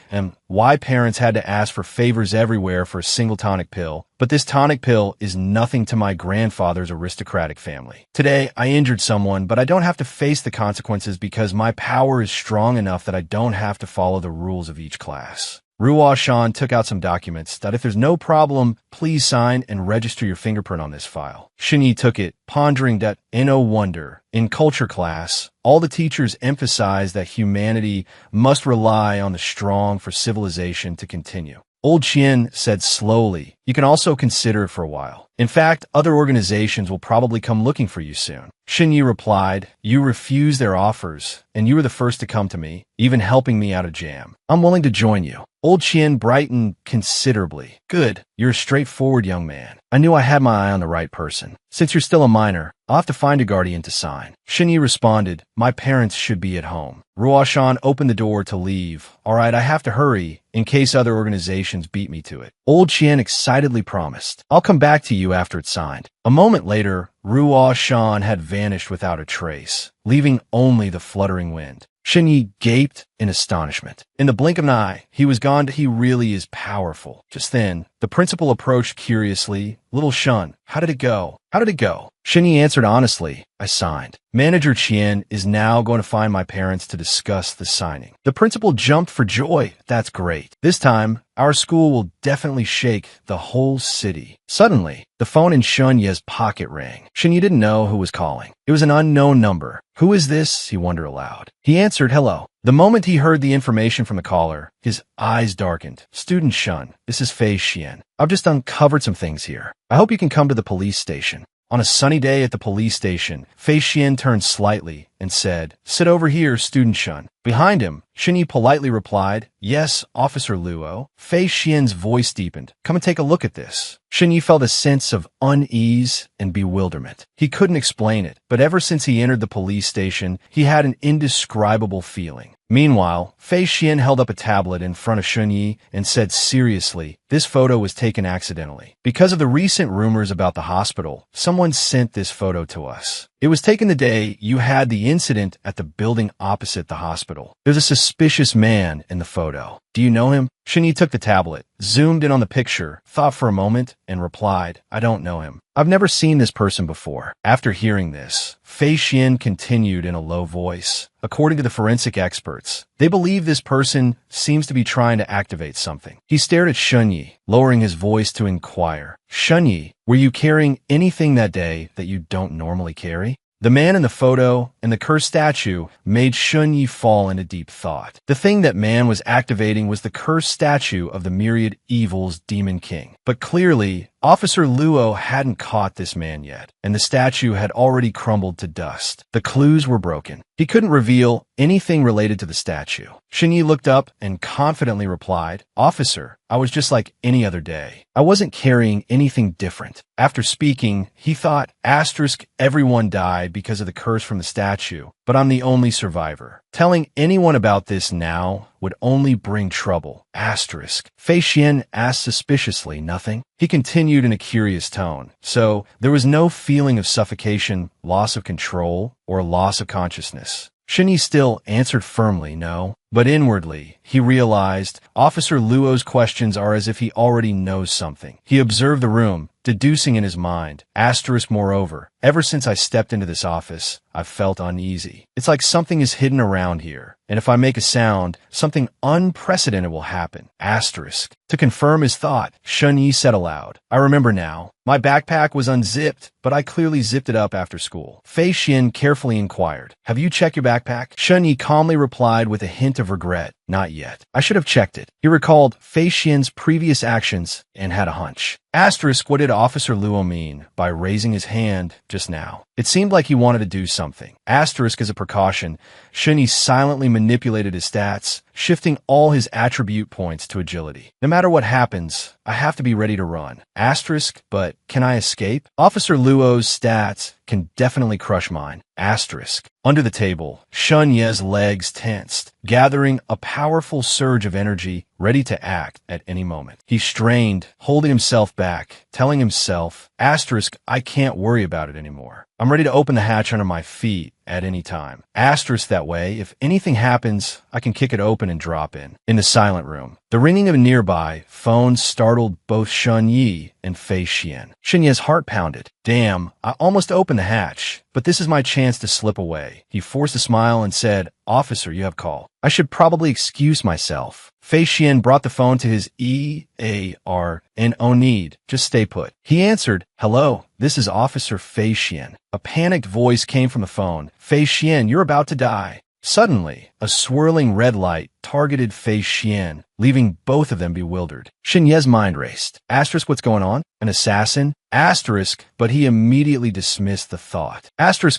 S1: and why parents had to ask for favors everywhere for a single tonic pill, but this tonic pill is nothing to my grandfather's aristocratic family. Today, I injured someone, but I don't have to face the consequences because my power is strong enough that I don't have to follow the rules of each class. Ruo Shan took out some documents that if there's no problem, please sign and register your fingerprint on this file. Shen Yi took it, pondering that, no wonder. In culture class, all the teachers emphasize that humanity must rely on the strong for civilization to continue. Old Qian said slowly, you can also consider it for a while. In fact, other organizations will probably come looking for you soon. Shen Yi replied, you refused their offers, and you were the first to come to me, even helping me out of jam. I'm willing to join you. Old Qian brightened considerably. Good, you're a straightforward young man. I knew I had my eye on the right person. Since you're still a minor, I'll have to find a guardian to sign. Shen Yi responded, my parents should be at home. Ruo Shan opened the door to leave. All right, I have to hurry, in case other organizations beat me to it. Old Qian excitedly promised, I'll come back to you after it's signed. A moment later, Ruo Shan had vanished without a trace, leaving only the fluttering wind. Shen Yi gaped in astonishment. In the blink of an eye, he was gone. He really is powerful. Just then, the principal approached curiously. Little Shun, how did it go? How did it go? Shen Yi answered honestly, I signed. Manager Qian is now going to find my parents to discuss the signing. The principal jumped for joy. That's great. This time, our school will definitely shake the whole city. Suddenly, the phone in Shun Ye's pocket rang. Shen Yi didn't know who was calling. It was an unknown number. Who is this? He wondered aloud. He answered, hello. The moment he heard the information from the caller, his eyes darkened. Student Shun, this is Fei Xian. I've just uncovered some things here. I hope you can come to the police station. On a sunny day at the police station, Fei Xian turned slightly and said, sit over here, Student Shun. Behind him, Shen Yi politely replied, yes, Officer Luo. Fei Xian's voice deepened. Come and take a look at this. Shen Yi felt a sense of unease and bewilderment. He couldn't explain it, but ever since he entered the police station, he had an indescribable feeling. Meanwhile, Fei Xian held up a tablet in front of Shunyi and said seriously, this photo was taken accidentally. Because of the recent rumors about the hospital, someone sent this photo to us. It was taken the day you had the incident at the building opposite the hospital. There's a suspicious man in the photo. Do you know him? Shunyi took the tablet, zoomed in on the picture, thought for a moment, and replied, I don't know him. I've never seen this person before. After hearing this, Fei Xian continued in a low voice. According to the forensic experts, they believe this person seems to be trying to activate something. He stared at Shunyi, lowering his voice to inquire, Shunyi, were you carrying anything that day that you don't normally carry? The man in the photo and the cursed statue made Shunyi fall into deep thought. The thing that man was activating was the cursed statue of the myriad evils Demon King. But clearly, Officer Luo hadn't caught this man yet, and the statue had already crumbled to dust. The clues were broken. He couldn't reveal anything related to the statue. Shunyi looked up and confidently replied, Officer, I was just like any other day. I wasn't carrying anything different. After speaking, he thought, everyone died because of the curse from the statue, but I'm the only survivor. Telling anyone about this now would only bring trouble. Fei Xian asked suspiciously, nothing? He continued in a curious tone. So, there was no feeling of suffocation, loss of control, or loss of consciousness. Shunyi still answered firmly, no. But inwardly, he realized Officer Luo's questions are as if he already knows something. He observed the room, deducing in his mind, moreover, ever since I stepped into this office, I've felt uneasy. It's like something is hidden around here, and if I make a sound, something unprecedented will happen. To confirm his thought, Shunyi said aloud, I remember now. My backpack was unzipped, but I clearly zipped it up after school. Fei Xian carefully inquired, have you checked your backpack? Shunyi calmly replied with a hint of regret, not yet. I should have checked it. He recalled Fei Xian's previous actions and had a hunch. What did Officer Luo mean by raising his hand just now? It seemed like he wanted to do something. As a precaution, Shunyi silently manipulated his stats, shifting all his attribute points to agility. No matter what happens, I have to be ready to run. But can I escape? Officer Luo's stats can definitely crush mine. Under the table, Shunyi's legs tensed, gathering a powerful surge of energy, ready to act at any moment. He strained, holding himself back, telling himself, I can't worry about it anymore. I'm ready to open the hatch under my feet at any time. That way, if anything happens, I can kick it open and drop in. In the silent room, the ringing of a nearby phone startled both Shunyi and Fei Xian. Shunyi's heart pounded. Damn, I almost opened the hatch, but this is my chance to slip away. He forced a smile and said, Officer, you have call. I should probably excuse myself. Fei Xian brought the phone to his EAR and no need, just stay put. He answered, hello, this is Officer Fei Xian. A panicked voice came from the phone. Fei Xian, you're about to die. Suddenly, a swirling red light targeted Fei Xian, leaving both of them bewildered. Shunyi's mind raced. What's going on? An assassin? But he immediately dismissed the thought.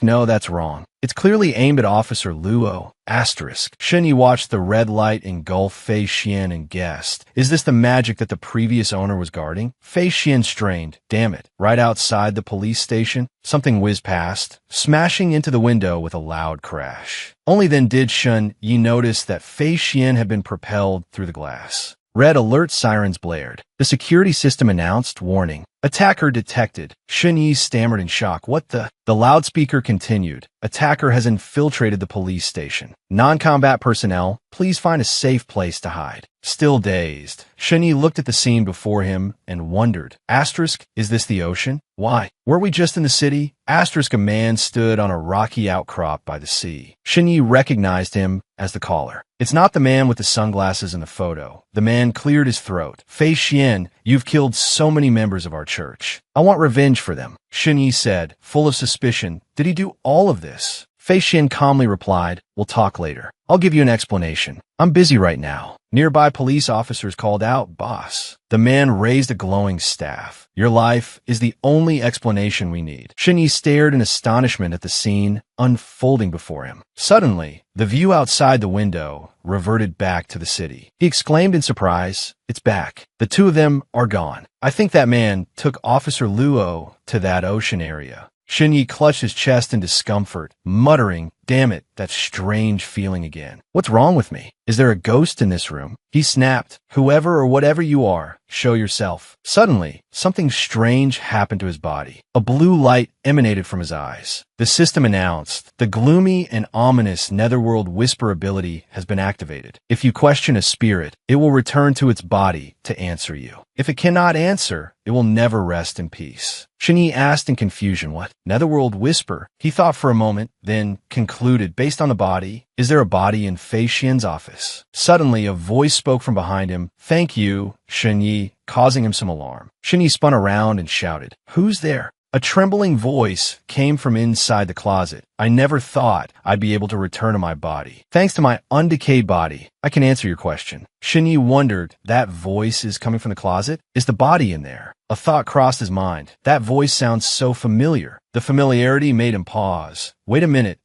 S1: No, that's wrong. It's clearly aimed at Officer Luo. Shunyi watched the red light engulf Fei Xian and guessed, is this the magic that the previous owner was guarding? Fei Xian strained. Damn it. Right outside the police station, something whizzed past, smashing into the window with a loud crash. Only then did Shunyi notice that Fei Xian had been propelled through the glass. Red alert sirens blared. The security system announced, warning. Attacker detected. Shunyi stammered in shock. What the? The loudspeaker continued. Attacker has infiltrated the police station. Non-combat personnel, please find a safe place to hide. Still dazed, Shunyi looked at the scene before him and wondered. Is this the ocean? Why? Were we just in the city? A man stood on a rocky outcrop by the sea. Shunyi recognized him as the caller. It's not the man with the sunglasses in the photo. The man cleared his throat. Fei Xian, you've killed so many members of our church. I want revenge for them. Shunyi said, full of suspicion. Did he do all of this? Fei Xian calmly replied, we'll talk later. I'll give you an explanation. I'm busy right now. Nearby police officers called out, boss. The man raised a glowing staff. Your life is the only explanation we need. Shunyi stared in astonishment at the scene unfolding before him. Suddenly, the view outside the window reverted back to the city. He exclaimed in surprise, it's back. The two of them are gone. I think that man took Officer Luo to that ocean area. Shunyi clutched his chest in discomfort, muttering, Damn it, that strange feeling again. What's wrong with me? Is there a ghost in this room? He snapped. Whoever or whatever you are, show yourself. Suddenly, something strange happened to his body. A blue light emanated from his eyes. The system announced, the gloomy and ominous netherworld whisper ability has been activated. If you question a spirit, it will return to its body to answer you. If it cannot answer, it will never rest in peace. Shinyi asked in confusion, what? Netherworld whisper? He thought for a moment, then concluded, based on the body, is there a body in Fei Xian's office? Suddenly, a voice spoke from behind him. Thank you, Shinyi, causing him some alarm. Shinyi spun around and shouted, who's there? A trembling voice came from inside the closet. I never thought I'd be able to return to my body. Thanks to my undecayed body, I can answer your question. Shinyi wondered, that voice is coming from the closet? Is the body in there? A thought crossed his mind. That voice sounds so familiar. The familiarity made him pause. Wait a minute,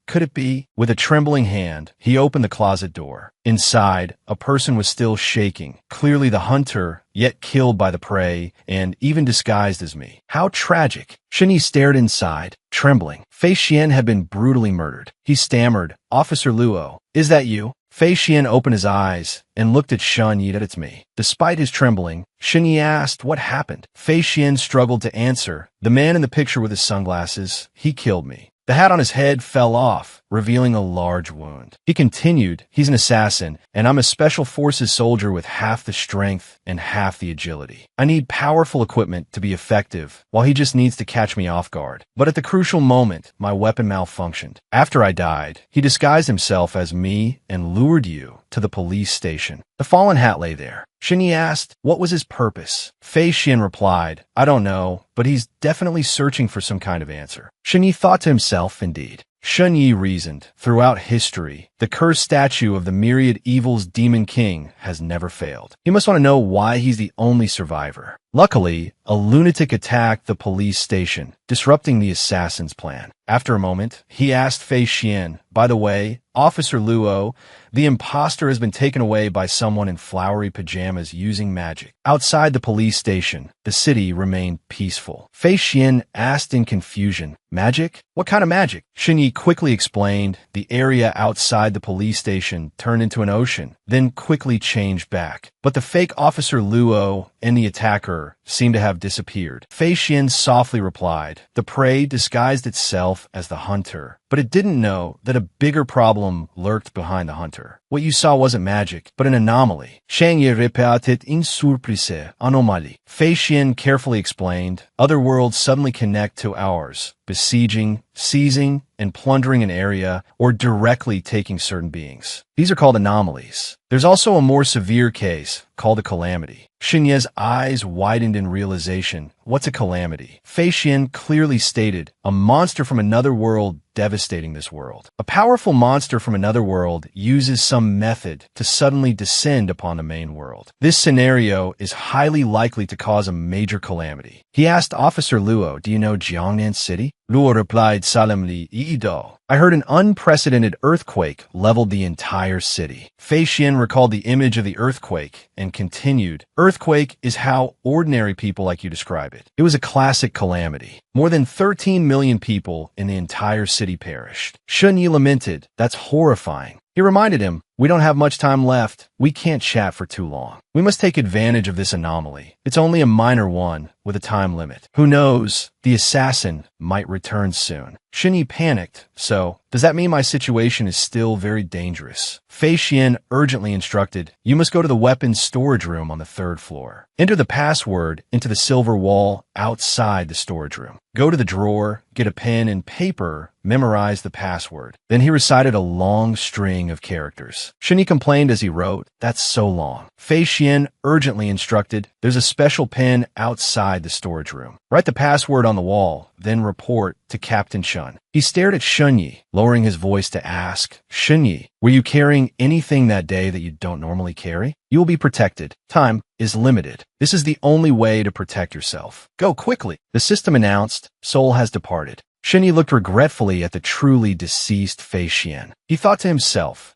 S1: could it be? With a trembling hand, he opened the closet door. Inside, a person was still shaking, clearly the hunter, yet killed by the prey, and even disguised as me. How tragic. Shinyi stared inside, trembling. Fei Xian had been brutally murdered. He stammered, Officer Luo, is that you? Fei Xian opened his eyes and looked at Shinyi. It's me. Despite his trembling, Shinyi asked what happened. Fei Xian struggled to answer. The man in the picture with his sunglasses, he killed me. The hat on his head fell off, revealing a large wound. He continued, he's an assassin, and I'm a special forces soldier with half the strength and half the agility. I need powerful equipment to be effective, while he just needs to catch me off guard. But at the crucial moment, my weapon malfunctioned. After I died, he disguised himself as me and lured you to the police station. The fallen hat lay there. Shinyi asked, what was his purpose? Fei Xian replied, I don't know, but he's definitely searching for some kind of answer. Shinyi thought to himself, indeed. Shinyi reasoned, throughout history, the cursed statue of the myriad evils demon king has never failed. He must want to know why he's the only survivor. Luckily, a lunatic attacked the police station, disrupting the assassin's plan. After a moment, he asked Fei Xian, by the way, Officer Luo, the imposter has been taken away by someone in flowery pajamas using magic. Outside the police station, the city remained peaceful. Fei Xian asked in confusion, magic? What kind of magic? Shinyi quickly explained, the area outside the police station turned into an ocean, then quickly changed back. But the fake Officer Luo and the attacker seemed to have disappeared. Fei Xian softly replied, the prey disguised itself as the hunter, but it didn't know that a bigger problem lurked behind the hunter. What you saw wasn't magic, but an anomaly. Shangye repartit une surprise anomalie. Fei Xian carefully explained, other worlds suddenly connect to ours, besieging, seizing, and plundering an area, or directly taking certain beings. These are called anomalies. There's also a more severe case, called a calamity. Shinye's eyes widened in realization. What's a calamity? Fei Xian clearly stated, a monster from another world devastating this world. A powerful monster from another world uses some method to suddenly descend upon the main world. This scenario is highly likely to cause a major calamity. He asked Officer Luo, do you know Jiangnan City? Luo replied solemnly, Iido. I heard an unprecedented earthquake leveled the entire city. Fei Xian recalled the image of the earthquake and continued, earthquake is how ordinary people like you describe it. It was a classic calamity. More than 13 million people in the entire city perished. Shunyi lamented, that's horrifying. He reminded him, we don't have much time left. We can't chat for too long. We must take advantage of this anomaly. It's only a minor one with a time limit. Who knows? The assassin might return soon. Shinyi panicked. So, does that mean my situation is still very dangerous? Fei Xian urgently instructed, you must go to the weapons storage room on the 3rd floor. Enter the password into the silver wall outside the storage room. Go to the drawer, get a pen and paper, memorize the password. Then he recited a long string of characters. Shinyi complained as he wrote, that's so long. Fei Xian urgently instructed, there's a special pen outside the storage room. Write the password on the wall, then report to Captain Shun. He stared at Shunyi, lowering his voice to ask, Shunyi, were you carrying anything that day that you don't normally carry? You will be protected. Time is limited. This is the only way to protect yourself. Go quickly. The system announced, Soul has departed. Shinyi looked regretfully at the truly deceased Fei Xian. He thought to himself,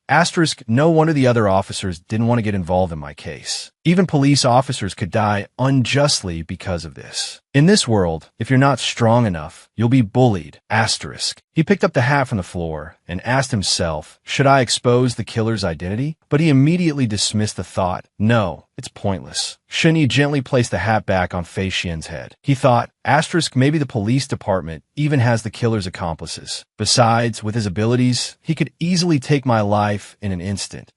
S1: No wonder the other officers didn't want to get involved in my case. Even police officers could die unjustly because of this. In this world, if you're not strong enough, you'll be bullied. He picked up the hat from the floor and asked himself, should I expose the killer's identity? But he immediately dismissed the thought. No, it's pointless. Shunyi gently placed the hat back on Fei Xian's head. He thought, maybe the police department even has the killer's accomplices. Besides, with his abilities, he could easily take my life in an instant.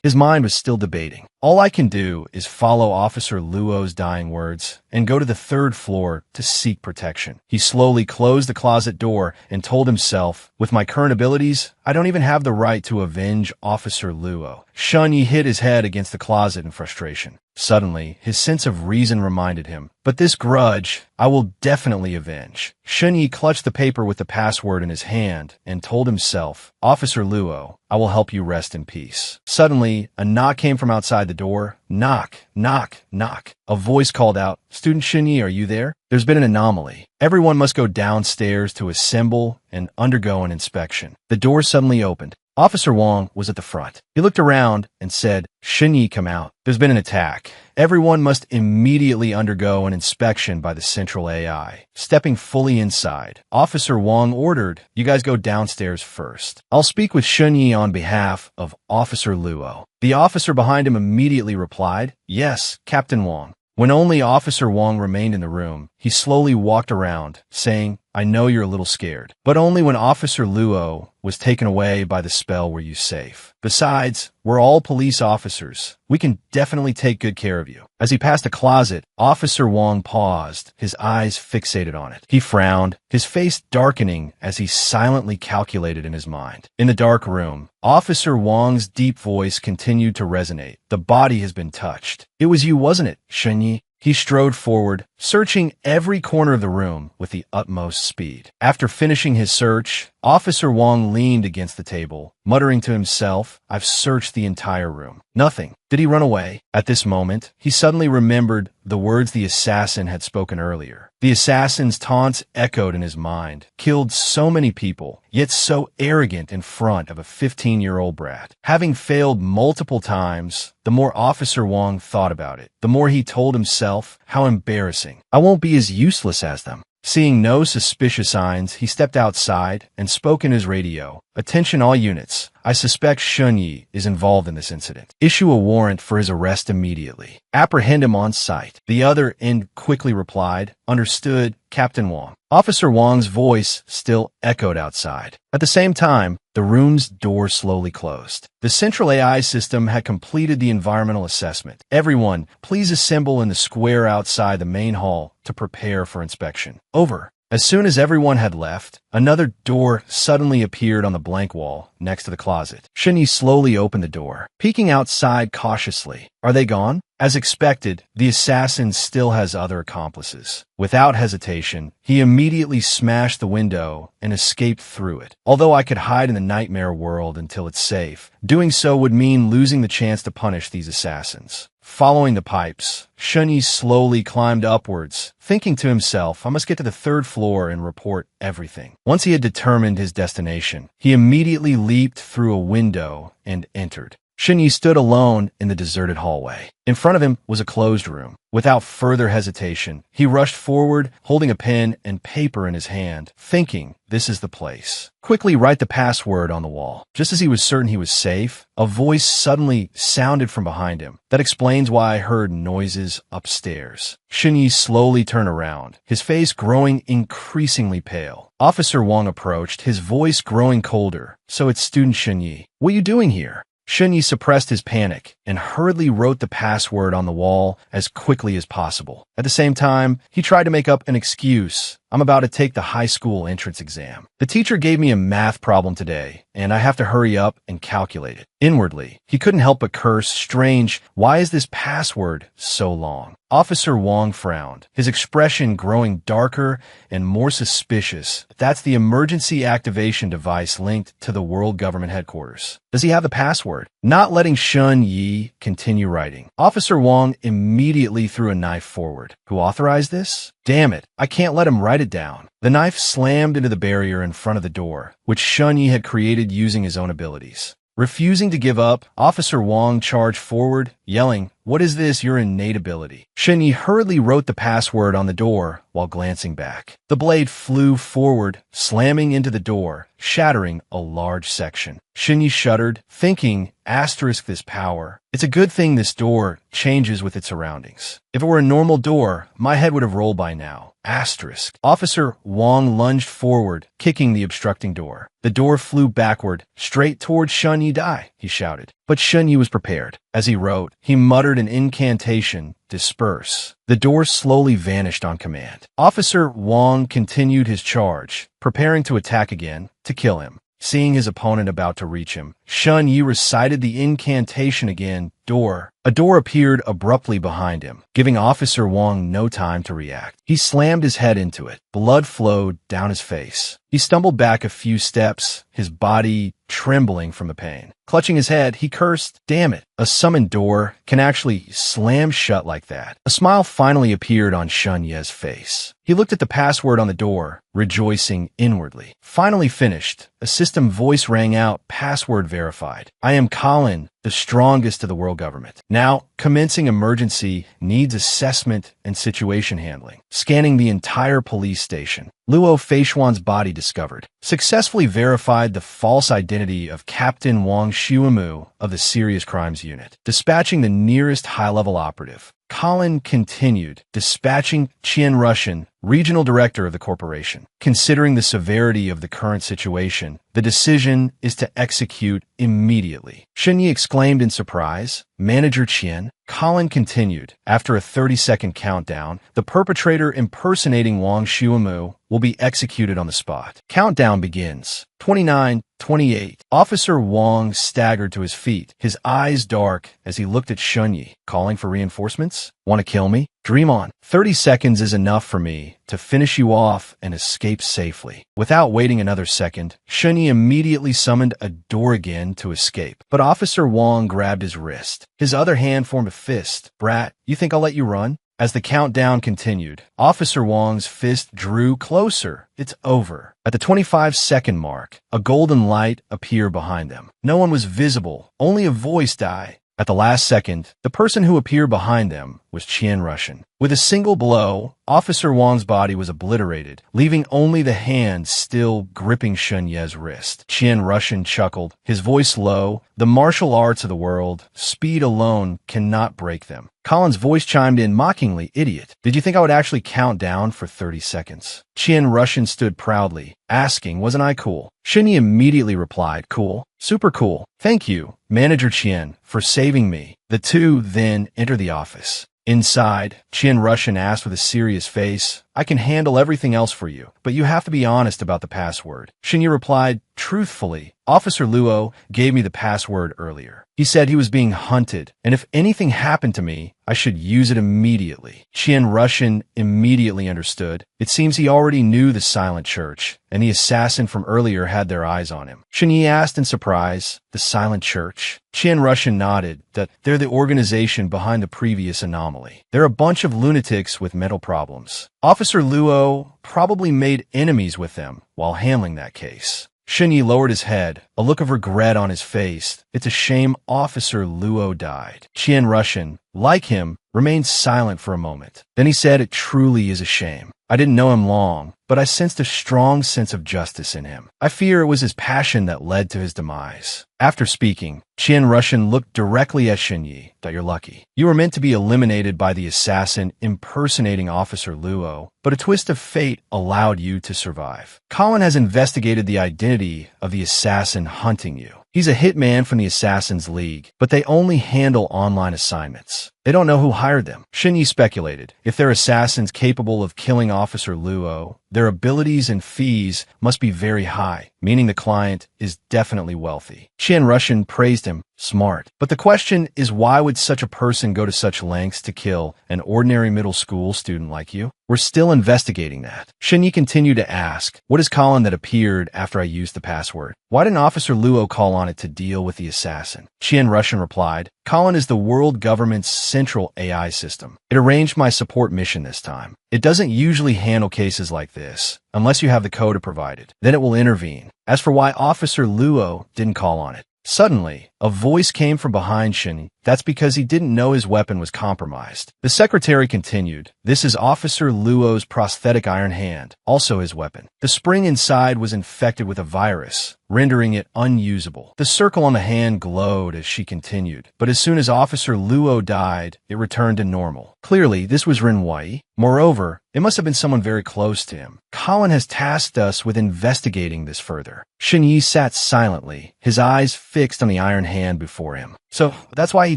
S1: His mind was still debating. All I can do is follow Officer Luo's dying words and go to the third floor to seek protection. He slowly closed the closet door and told himself, with my current abilities, I don't even have the right to avenge Officer Luo. Shunyi hit his head against the closet in frustration. Suddenly, his sense of reason reminded him, but this grudge, I will definitely avenge. Shunyi clutched the paper with the password in his hand and told himself, Officer Luo, I will help you rest in peace. Suddenly, a knock came from outside the door. Knock, knock, knock. A voice called out, Student Shunyi, are you there? There's been an anomaly. Everyone must go downstairs to assemble and undergo an inspection. The door suddenly opened. Officer Wong was at the front. He looked around and said, Shunyi, come out. There's been an attack. Everyone must immediately undergo an inspection by the central AI. Stepping fully inside, Officer Wong ordered, you guys go downstairs first. I'll speak with Shunyi on behalf of Officer Luo. The officer behind him immediately replied, yes, Captain Wong. When only Officer Wong remained in the room, he slowly walked around, saying, I know you're a little scared, but only when Officer Luo was taken away by the spell were you safe. Besides, we're all police officers. We can definitely take good care of you. As he passed a closet, Officer Wong paused, his eyes fixated on it. He frowned, his face darkening as he silently calculated in his mind. In the dark room, Officer Wong's deep voice continued to resonate. The body has been touched. It was you, wasn't it, Shunyi? He strode forward, searching every corner of the room with the utmost speed. After finishing his search, Officer Wong leaned against the table, muttering to himself, I've searched the entire room. Nothing. Did he run away? At this moment, he suddenly remembered the words the assassin had spoken earlier. The assassin's taunts echoed in his mind. Killed so many people, yet so arrogant in front of a 15-year-old brat. Having failed multiple times, the more Officer Wong thought about it, the more he told himself, how embarrassing. I won't be as useless as them. Seeing no suspicious signs, he stepped outside and spoke in his radio. Attention all units. I suspect Shunyi is involved in this incident. Issue a warrant for his arrest immediately. Apprehend him on sight. The other end quickly replied, understood, Captain Wong. Officer Wong's voice still echoed outside. At the same time, the room's door slowly closed. The central AI system had completed the environmental assessment. Everyone, please assemble in the square outside the main hall to prepare for inspection. Over. As soon as everyone had left, another door suddenly appeared on the blank wall next to the closet. Shunyi slowly opened the door, peeking outside cautiously. Are they gone? As expected, the assassin still has other accomplices. Without hesitation, he immediately smashed the window and escaped through it. Although I could hide in the nightmare world until it's safe, doing so would mean losing the chance to punish these assassins. Following the pipes, Shunyi slowly climbed upwards, thinking to himself, I must get to the third floor and report everything. Once he had determined his destination, he immediately leaped through a window and entered. Shunyi stood alone in the deserted hallway. In front of him was a closed room. Without further hesitation, he rushed forward, holding a pen and paper in his hand, thinking, this is the place. Quickly write the password on the wall. Just as he was certain he was safe, a voice suddenly sounded from behind him. That explains why I heard noises upstairs. Shunyi slowly turned around, his face growing increasingly pale. Officer Wong approached, his voice growing colder. So it's Student Shunyi. What are you doing here? Shunyi suppressed his panic and hurriedly wrote the password on the wall as quickly as possible. At the same time, he tried to make up an excuse. I'm about to take the high school entrance exam. The teacher gave me a math problem today, and I have to hurry up and calculate it. Inwardly, he couldn't help but curse, strange, why is this password so long? Officer Wong frowned, his expression growing darker and more suspicious. That's the emergency activation device linked to the World Government Headquarters. Does he have the password? Not letting Shunyi continue writing, Officer Wong immediately threw a knife forward. Who authorized this? Damn it, I can't let him write it down. The knife slammed into the barrier in front of the door, which Shunyi had created using his own abilities. Refusing to give up, Officer Wong charged forward, yelling, "What is this? Your innate ability." Shenyi hurriedly wrote the password on the door while glancing back. The blade flew forward, slamming into the door, shattering a large section. Shenyi shuddered, thinking, asterisk this power. It's a good thing this door changes with its surroundings. If it were a normal door, my head would have rolled by now. Asterisk. Officer Wong lunged forward, kicking the obstructing door. The door flew backward, straight toward Shun Yi Dai, he shouted. But Shun Yi was prepared. As he wrote, he muttered an incantation, disperse. The door slowly vanished on command. Officer Wong continued his charge, preparing to attack again, to kill him. Seeing his opponent about to reach him, Shun Yi recited the incantation again, door. A door appeared abruptly behind him, giving Officer Wong no time to react. He slammed his head into it. Blood flowed down his face. He stumbled back a few steps, his body trembling from the pain. Clutching his head, he cursed, "Damn it, a summoned door can actually slam shut like that." A smile finally appeared on Shun Ye's face. He looked at the password on the door, rejoicing inwardly. Finally finished, a system voice rang out, password verified. "I am Colin, the strongest of the world government. Now, commencing emergency needs assessment and situation handling. Scanning the entire police station. Luo Feixuan's body discovered. Successfully verified the false identity of Captain Wang Xuemu of the Serious Crimes Unit. Dispatching the nearest high-level operative." Colin continued, dispatching Qian Russian, regional director of the corporation. "Considering the severity of the current situation, the decision is to execute immediately." Shen Yi exclaimed in surprise. "Manager Qian?" Colin continued. After a 30-second countdown, the perpetrator impersonating Wang Xuemu will be executed on the spot. Countdown begins. 29, 28. Officer Wang staggered to his feet, his eyes dark as he looked at Shun Yi. "Calling for reinforcements? Want to kill me? Dream on. 30 seconds is enough for me to finish you off and escape safely." Without waiting another second, Shun Yi immediately summoned a door again to escape. But Officer Wang grabbed his wrist. His other hand formed a fist. "Brat, you think I'll let you run?" As the countdown continued, Officer Wang's fist drew closer. "It's over." At the 25-second mark, a golden light appeared behind them. No one was visible, only a voice died. At the last second, the person who appeared behind them was Qian Russian. With a single blow, Officer Wang's body was obliterated, leaving only the hand still gripping Shun Ye's wrist. Qian Russian chuckled, his voice low. "The martial arts of the world, speed alone cannot break them." Colin's voice chimed in mockingly, "Idiot. Did you think I would actually count down for 30 seconds? Qian Russian stood proudly, asking, "Wasn't I cool?" Shun Yi immediately replied, "Cool. Super cool. Thank you, Manager Qian, for saving me." The two then entered the office. Inside, Qian Russian asked with a serious face, "I can handle everything else for you, but you have to be honest about the password." Shun Yi replied, "Truthfully, Officer Luo gave me the password earlier. He said he was being hunted, and if anything happened to me, I should use it immediately." Qian Russian immediately understood. It seems he already knew the Silent Church, and the assassin from earlier had their eyes on him. Shun Yi asked in surprise, "The Silent Church?" Qian Russian nodded, that they're the organization behind the previous anomaly. They're a bunch of lunatics with mental problems. Officer Luo probably made enemies with them while handling that case. Shun Yi lowered his head, a look of regret on his face. "It's a shame Officer Luo died." Qian Russian, like him, remained silent for a moment. Then he said, "It truly is a shame. I didn't know him long, but I sensed a strong sense of justice in him. I fear it was his passion that led to his demise." After speaking, Qian Russian looked directly at Shun Yi. "That you're lucky. You were meant to be eliminated by the assassin impersonating Officer Luo, but a twist of fate allowed you to survive. Colin has investigated the identity of the assassin hunting you. He's a hitman from the Assassin's League, but they only handle online assignments. They don't know who hired them." Shun Yi speculated, if they're assassins capable of killing Officer Luo, their abilities and fees must be very high, meaning the client is definitely wealthy. Qian Russian praised him. "Smart. But the question is, why would such a person go to such lengths to kill an ordinary middle school student like you? We're still investigating that." Shun Yi continued to ask, "What is Colin that appeared after I used the password? Why didn't Officer Luo call on it to deal with the assassin?" Qian Russian replied, "Colin is the world government's central AI system. It arranged my support mission this time. It doesn't usually handle cases like this, unless you have the code to provide it. Then it will intervene. As for why Officer Luo didn't call on it, Suddenly, a voice came from behind Shin. That's because he didn't know his weapon was compromised. The secretary continued, "This is Officer Luo's prosthetic iron hand, also his weapon. The spring inside was infected with a virus, rendering it unusable." The circle on the hand glowed as she continued, but as soon as Officer Luo died, it returned to normal. Clearly, this was Renwei. Moreover, it must have been someone very close to him. Colin has tasked us with investigating this further. Shin Yi sat silently, his eyes fixed on the iron hand before him. So that's why he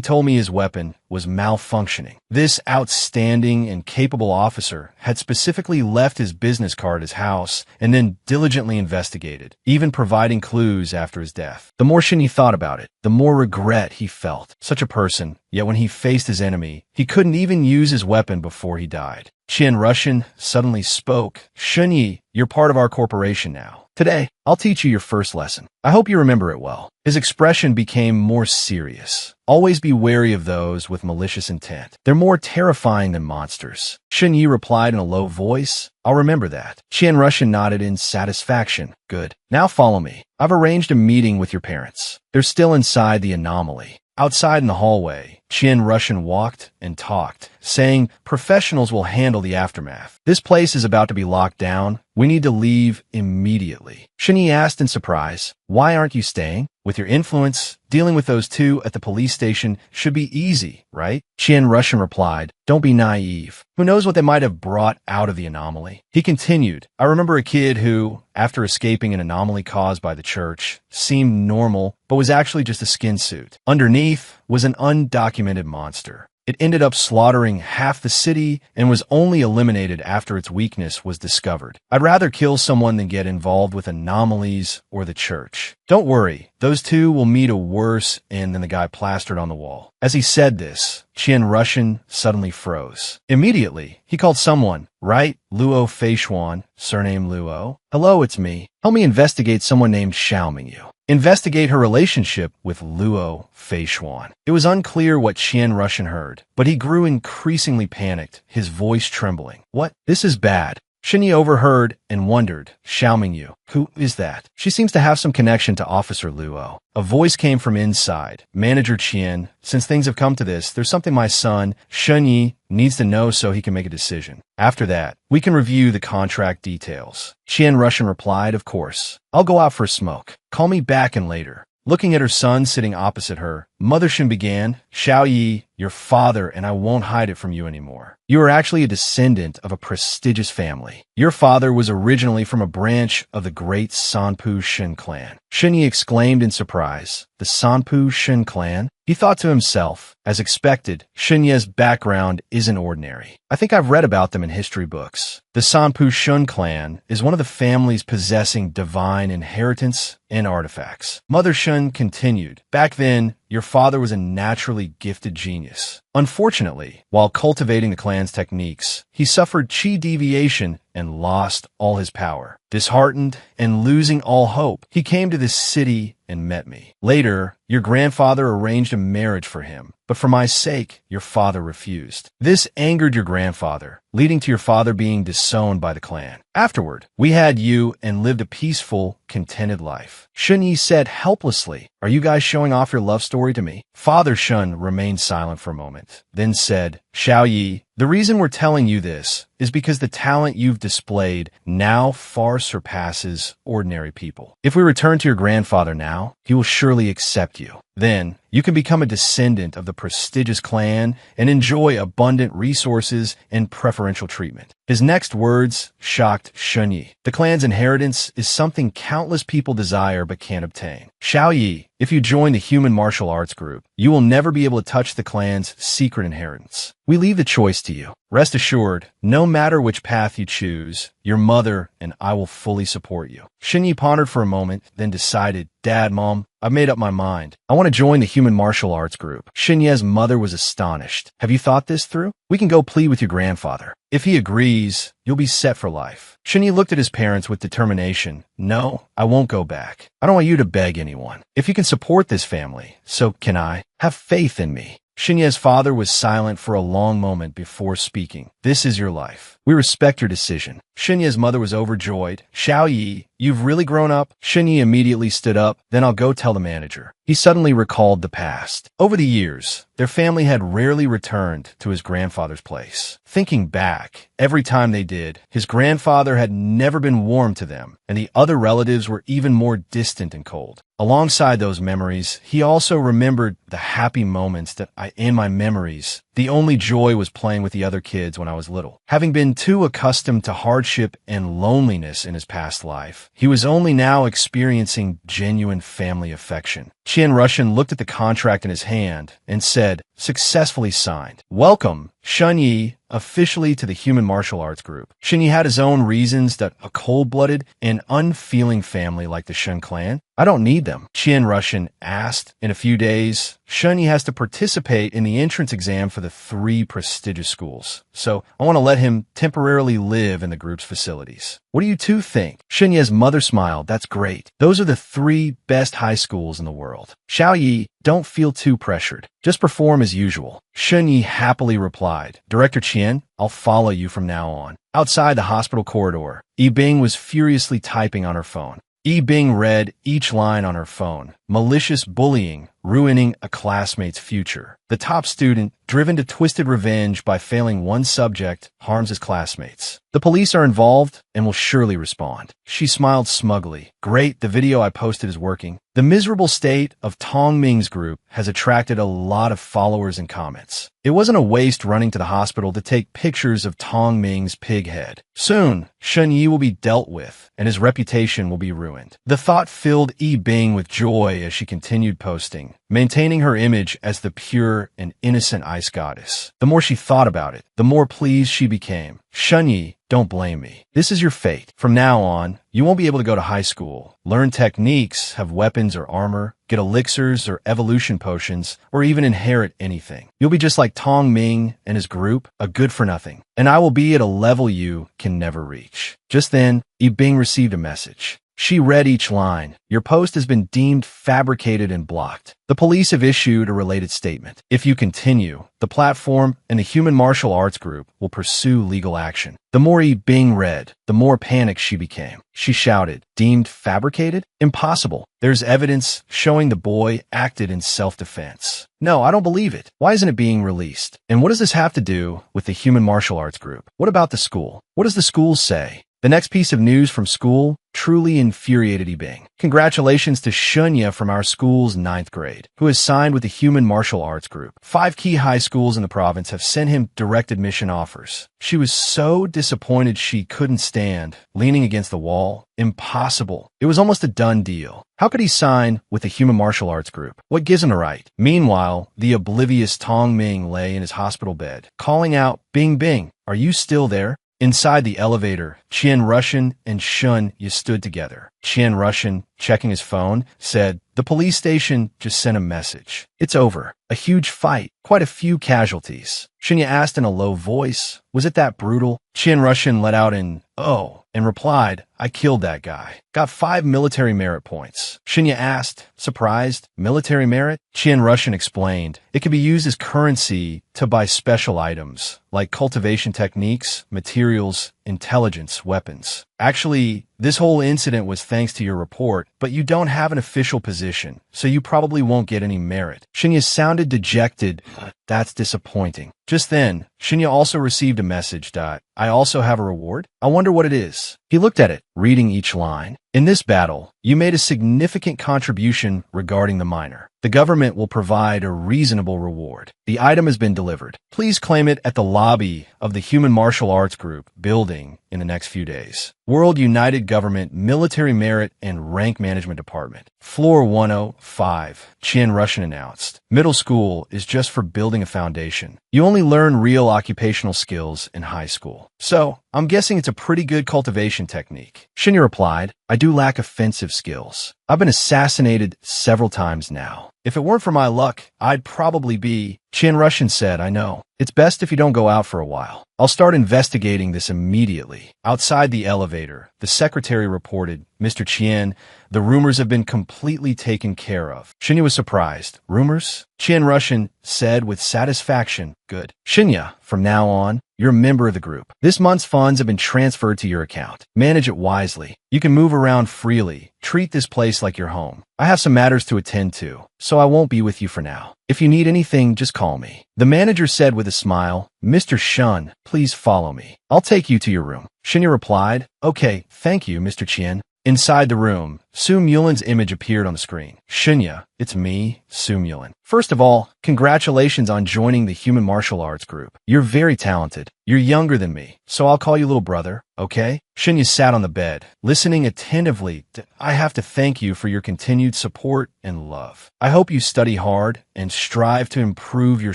S1: told me his weapon was malfunctioning. This outstanding and capable officer had specifically left his business card at his house and then diligently investigated, even providing clues after his death. The more Shin Yi thought about it, the more regret he felt. Such a person, yet when he faced his enemy, he couldn't even use his weapon before he died. Qian Russian suddenly spoke. "Shin Yi, you're part of our corporation now. Today, I'll teach you your first lesson. I hope you remember it well." His expression became more serious. "Always be wary of those with malicious intent. They're more terrifying than monsters." Shin Yi replied in a low voice, "I'll remember that." Qian Russian nodded in satisfaction. "Good. Now follow me. I've arranged a meeting with your parents. They're still inside the anomaly." Outside in the hallway, Qian Russian walked and talked, saying, "Professionals will handle the aftermath. This place is about to be locked down. We need to leave immediately." Shin Yi asked in surprise, "Why aren't you staying? With your influence, dealing with those two at the police station should be easy, right?" Qian Russian replied, "Don't be naive. Who knows what they might have brought out of the anomaly?" He continued, "I remember a kid who, after escaping an anomaly caused by the church, seemed normal, but was actually just a skin suit. Underneath was an undocumented monster. It ended up slaughtering half the city and was only eliminated after its weakness was discovered. I'd rather kill someone than get involved with anomalies or the church. Don't worry, those two will meet a worse end than the guy plastered on the wall." As he said this, Qian Russian suddenly froze. Immediately, he called someone, "Right, Luo Feishuan, surname Luo. Hello, it's me. Help me investigate someone named Xiao Mingyu. Investigate her relationship with Luo Feishuan." It was unclear what Qian Russian heard, but he grew increasingly panicked, his voice trembling. "What? This is bad." Shin Yi overheard and wondered, "Xiao Mingyu, who is that? She seems to have some connection to Officer Luo." A voice came from inside. "Manager Qian, since things have come to this, there's something my son, Shin Yi, needs to know so he can make a decision. After that, we can review the contract details." Qian Russian replied, "Of course. I'll go out for a smoke. Call me back in later." Looking at her son sitting opposite her, Mother Shin began, "Xiao Yi, your father, and I won't hide it from you anymore. You are actually a descendant of a prestigious family. Your father was originally from a branch of the great Sanpu Shin clan." Shin Yi exclaimed in surprise, "The Sanpu Shin clan?" He thought to himself, as expected, Shin Ye's background isn't ordinary. I think I've read about them in history books. The Sanpu Shun clan is one of the families possessing divine inheritance and artifacts. Mother Shun continued, "Back then, your father was a naturally gifted genius. Unfortunately, while cultivating the clan's techniques, he suffered chi deviation and lost all his power. Disheartened and losing all hope, he came to this city and met me. Later, your grandfather arranged a marriage for him, but for my sake, your father refused. This angered your grandfather, leading to your father being disowned by the clan. Afterward, we had you and lived a peaceful, contented life." Shun Yi said helplessly, "Are you guys showing off your love story to me?" Father Shun remained silent for a moment, then said, "Xiao Yi, the reason we're telling you this is because the talent you've displayed now far surpasses ordinary people. If we return to your grandfather now, he will surely accept you. Then, you can become a descendant of the prestigious clan and enjoy abundant resources and preferential treatment." His next words shocked Shun Yi. "The clan's inheritance is something countless people desire but can't obtain. Xiao Yi, if you join the human martial arts group, you will never be able to touch the clan's secret inheritance. We leave the choice to you. Rest assured, no matter which path you choose, your mother and I will fully support you." Shin Yi pondered for a moment, then decided, "Dad, Mom, I've made up my mind. I want to join the human martial arts group." Shin Ye's mother was astonished. "Have you thought this through? We can go plead with your grandfather. If he agrees, you'll be set for life." Shin Yi looked at his parents with determination. "No, I won't go back. I don't want you to beg anyone. If you can support this family, so can I. Have faith in me." Shin Ye's father was silent for a long moment before speaking. "This is your life. We respect your decision." Shin Ye's mother was overjoyed. "Xiao Yi, you've really grown up? Shinyi immediately stood up. Then I'll go tell the manager. He suddenly recalled the past. Over the years, their family had rarely returned to his grandfather's place. Thinking back, every time they did, his grandfather had never been warm to them, and the other relatives were even more distant and cold. Alongside those memories, he also remembered the happy moments in my memories, the only joy was playing with the other kids when I was little. Having been too accustomed to hardship and loneliness in his past life, he was only now experiencing genuine family affection. Qian Russian looked at the contract in his hand and said, "Successfully signed. Welcome, Shunyi, officially to the Human Martial Arts Group." Shunyi had his own reasons that a cold-blooded and unfeeling family like the Shun clan, I don't need them. Qian Russian asked. In a few days, Shunyi has to participate in the entrance exam for the 3 prestigious schools, so I want to let him temporarily live in the group's facilities. What do you two think? Shunyi's mother smiled. That's great. Those are the 3 best high schools in the world. Xiaoyi, don't feel too pressured. Just perform as usual. Shunyi happily replied. Director Qian, I'll follow you from now on. Outside the hospital corridor, Yi Bing was furiously typing on her phone. Yi Bing read each line on her phone. Malicious bullying, ruining a classmate's future. The top student, driven to twisted revenge by failing one subject, harms his classmates. The police are involved and will surely respond. She smiled smugly. Great, the video I posted is working. The miserable state of Tong Ming's group has attracted a lot of followers and comments. It wasn't a waste running to the hospital to take pictures of Tong Ming's pig head. Soon, Shun Yi will be dealt with, and his reputation will be ruined. The thought filled Yi Bing with joy as she continued posting, maintaining her image as the pure and innocent ice goddess. The more she thought about it, the more pleased she became. Shun Yi, don't blame me. This is your fate. From now on, you won't be able to go to high school, learn techniques, have weapons or armor, get elixirs or evolution potions, or even inherit anything. You'll be just like Tong Ming and his group, a good-for-nothing. And I will be at a level you can never reach. Just then, Yi Bing received a message. She read each line. Your post has been deemed fabricated and blocked. The police have issued a related statement. If you continue, the platform and the Human Martial Arts Group will pursue legal action. The more Yi Bing read, the more panicked she became. She shouted, deemed fabricated? Impossible. There's evidence showing the boy acted in self-defense. No, I don't believe it. Why isn't it being released? And what does this have to do with the Human Martial Arts Group? What about the school? What does the school say? The next piece of news from school truly infuriated Yi Bing. Congratulations to Shunya from our school's 9th grade, who has signed with the Human Martial Arts Group. 5 key high schools in the province have sent him direct admission offers. She was so disappointed she couldn't stand, leaning against the wall. Impossible. It was almost a done deal. How could he sign with the Human Martial Arts Group? What gives him a right? Meanwhile, the oblivious Tong Ming lay in his hospital bed, calling out, Bing Bing, are you still there? Inside the elevator, Qian Russian and Shun Yi stood together. Qian Russian, checking his phone, said, the police station just sent a message. It's over. A huge fight. Quite a few casualties. Shun Yi asked in a low voice, was it that brutal? Qian Russian let out an, oh, and replied, I killed that guy. Got 5 military merit points. Shun Yi asked, surprised, military merit? Qian Russian explained, it could be used as currency to buy special items, like cultivation techniques, materials, intelligence, weapons. Actually, this whole incident was thanks to your report, but you don't have an official position, so you probably won't get any merit. Shinya sounded dejected. That's disappointing. Just then, Shinya also received a message. I also have a reward? I wonder what it is. He looked at it, reading each line. In this battle, you made a significant contribution regarding the minor. The government will provide a reasonable reward. The item has been delivered. Please claim it at the lobby of the Human Martial Arts Group building in the next few days. World United Government Military Merit and Rank Management Department. Floor 105, Qian Russian announced. Middle school is just for building a foundation. You only learn real occupational skills in high school. So, I'm guessing it's a pretty good cultivation technique. Shinya replied, I do lack offensive skills. I've been assassinated several times now. If it weren't for my luck, I'd probably be... Qian Russian said, I know. It's best if you don't go out for a while. I'll start investigating this immediately. Outside the elevator, the secretary reported, Mr. Qian, the rumors have been completely taken care of. Shinya was surprised. Rumors? Qian Russian said with satisfaction, good. Shinya, from now on, You're a member of the group. This month's funds have been transferred to your account. Manage it wisely. You can move around freely. Treat this place like your home. I have some matters to attend to, so I won't be with you for now. If you need anything, just call me. The manager said with a smile. Mr. Shun, please follow me. I'll take you to your room. Shinya replied, okay, thank you, Mr. Chien. Inside the room, Su Mulin's image appeared on the screen. Shinya, it's me, Su Mulin. First of all, congratulations on joining the Human Martial Arts group. You're very talented. You're younger than me, so I'll call you little brother, okay? Shinya sat on the bed, listening attentively. I have to thank you for your continued support and love. I hope you study hard and strive to improve your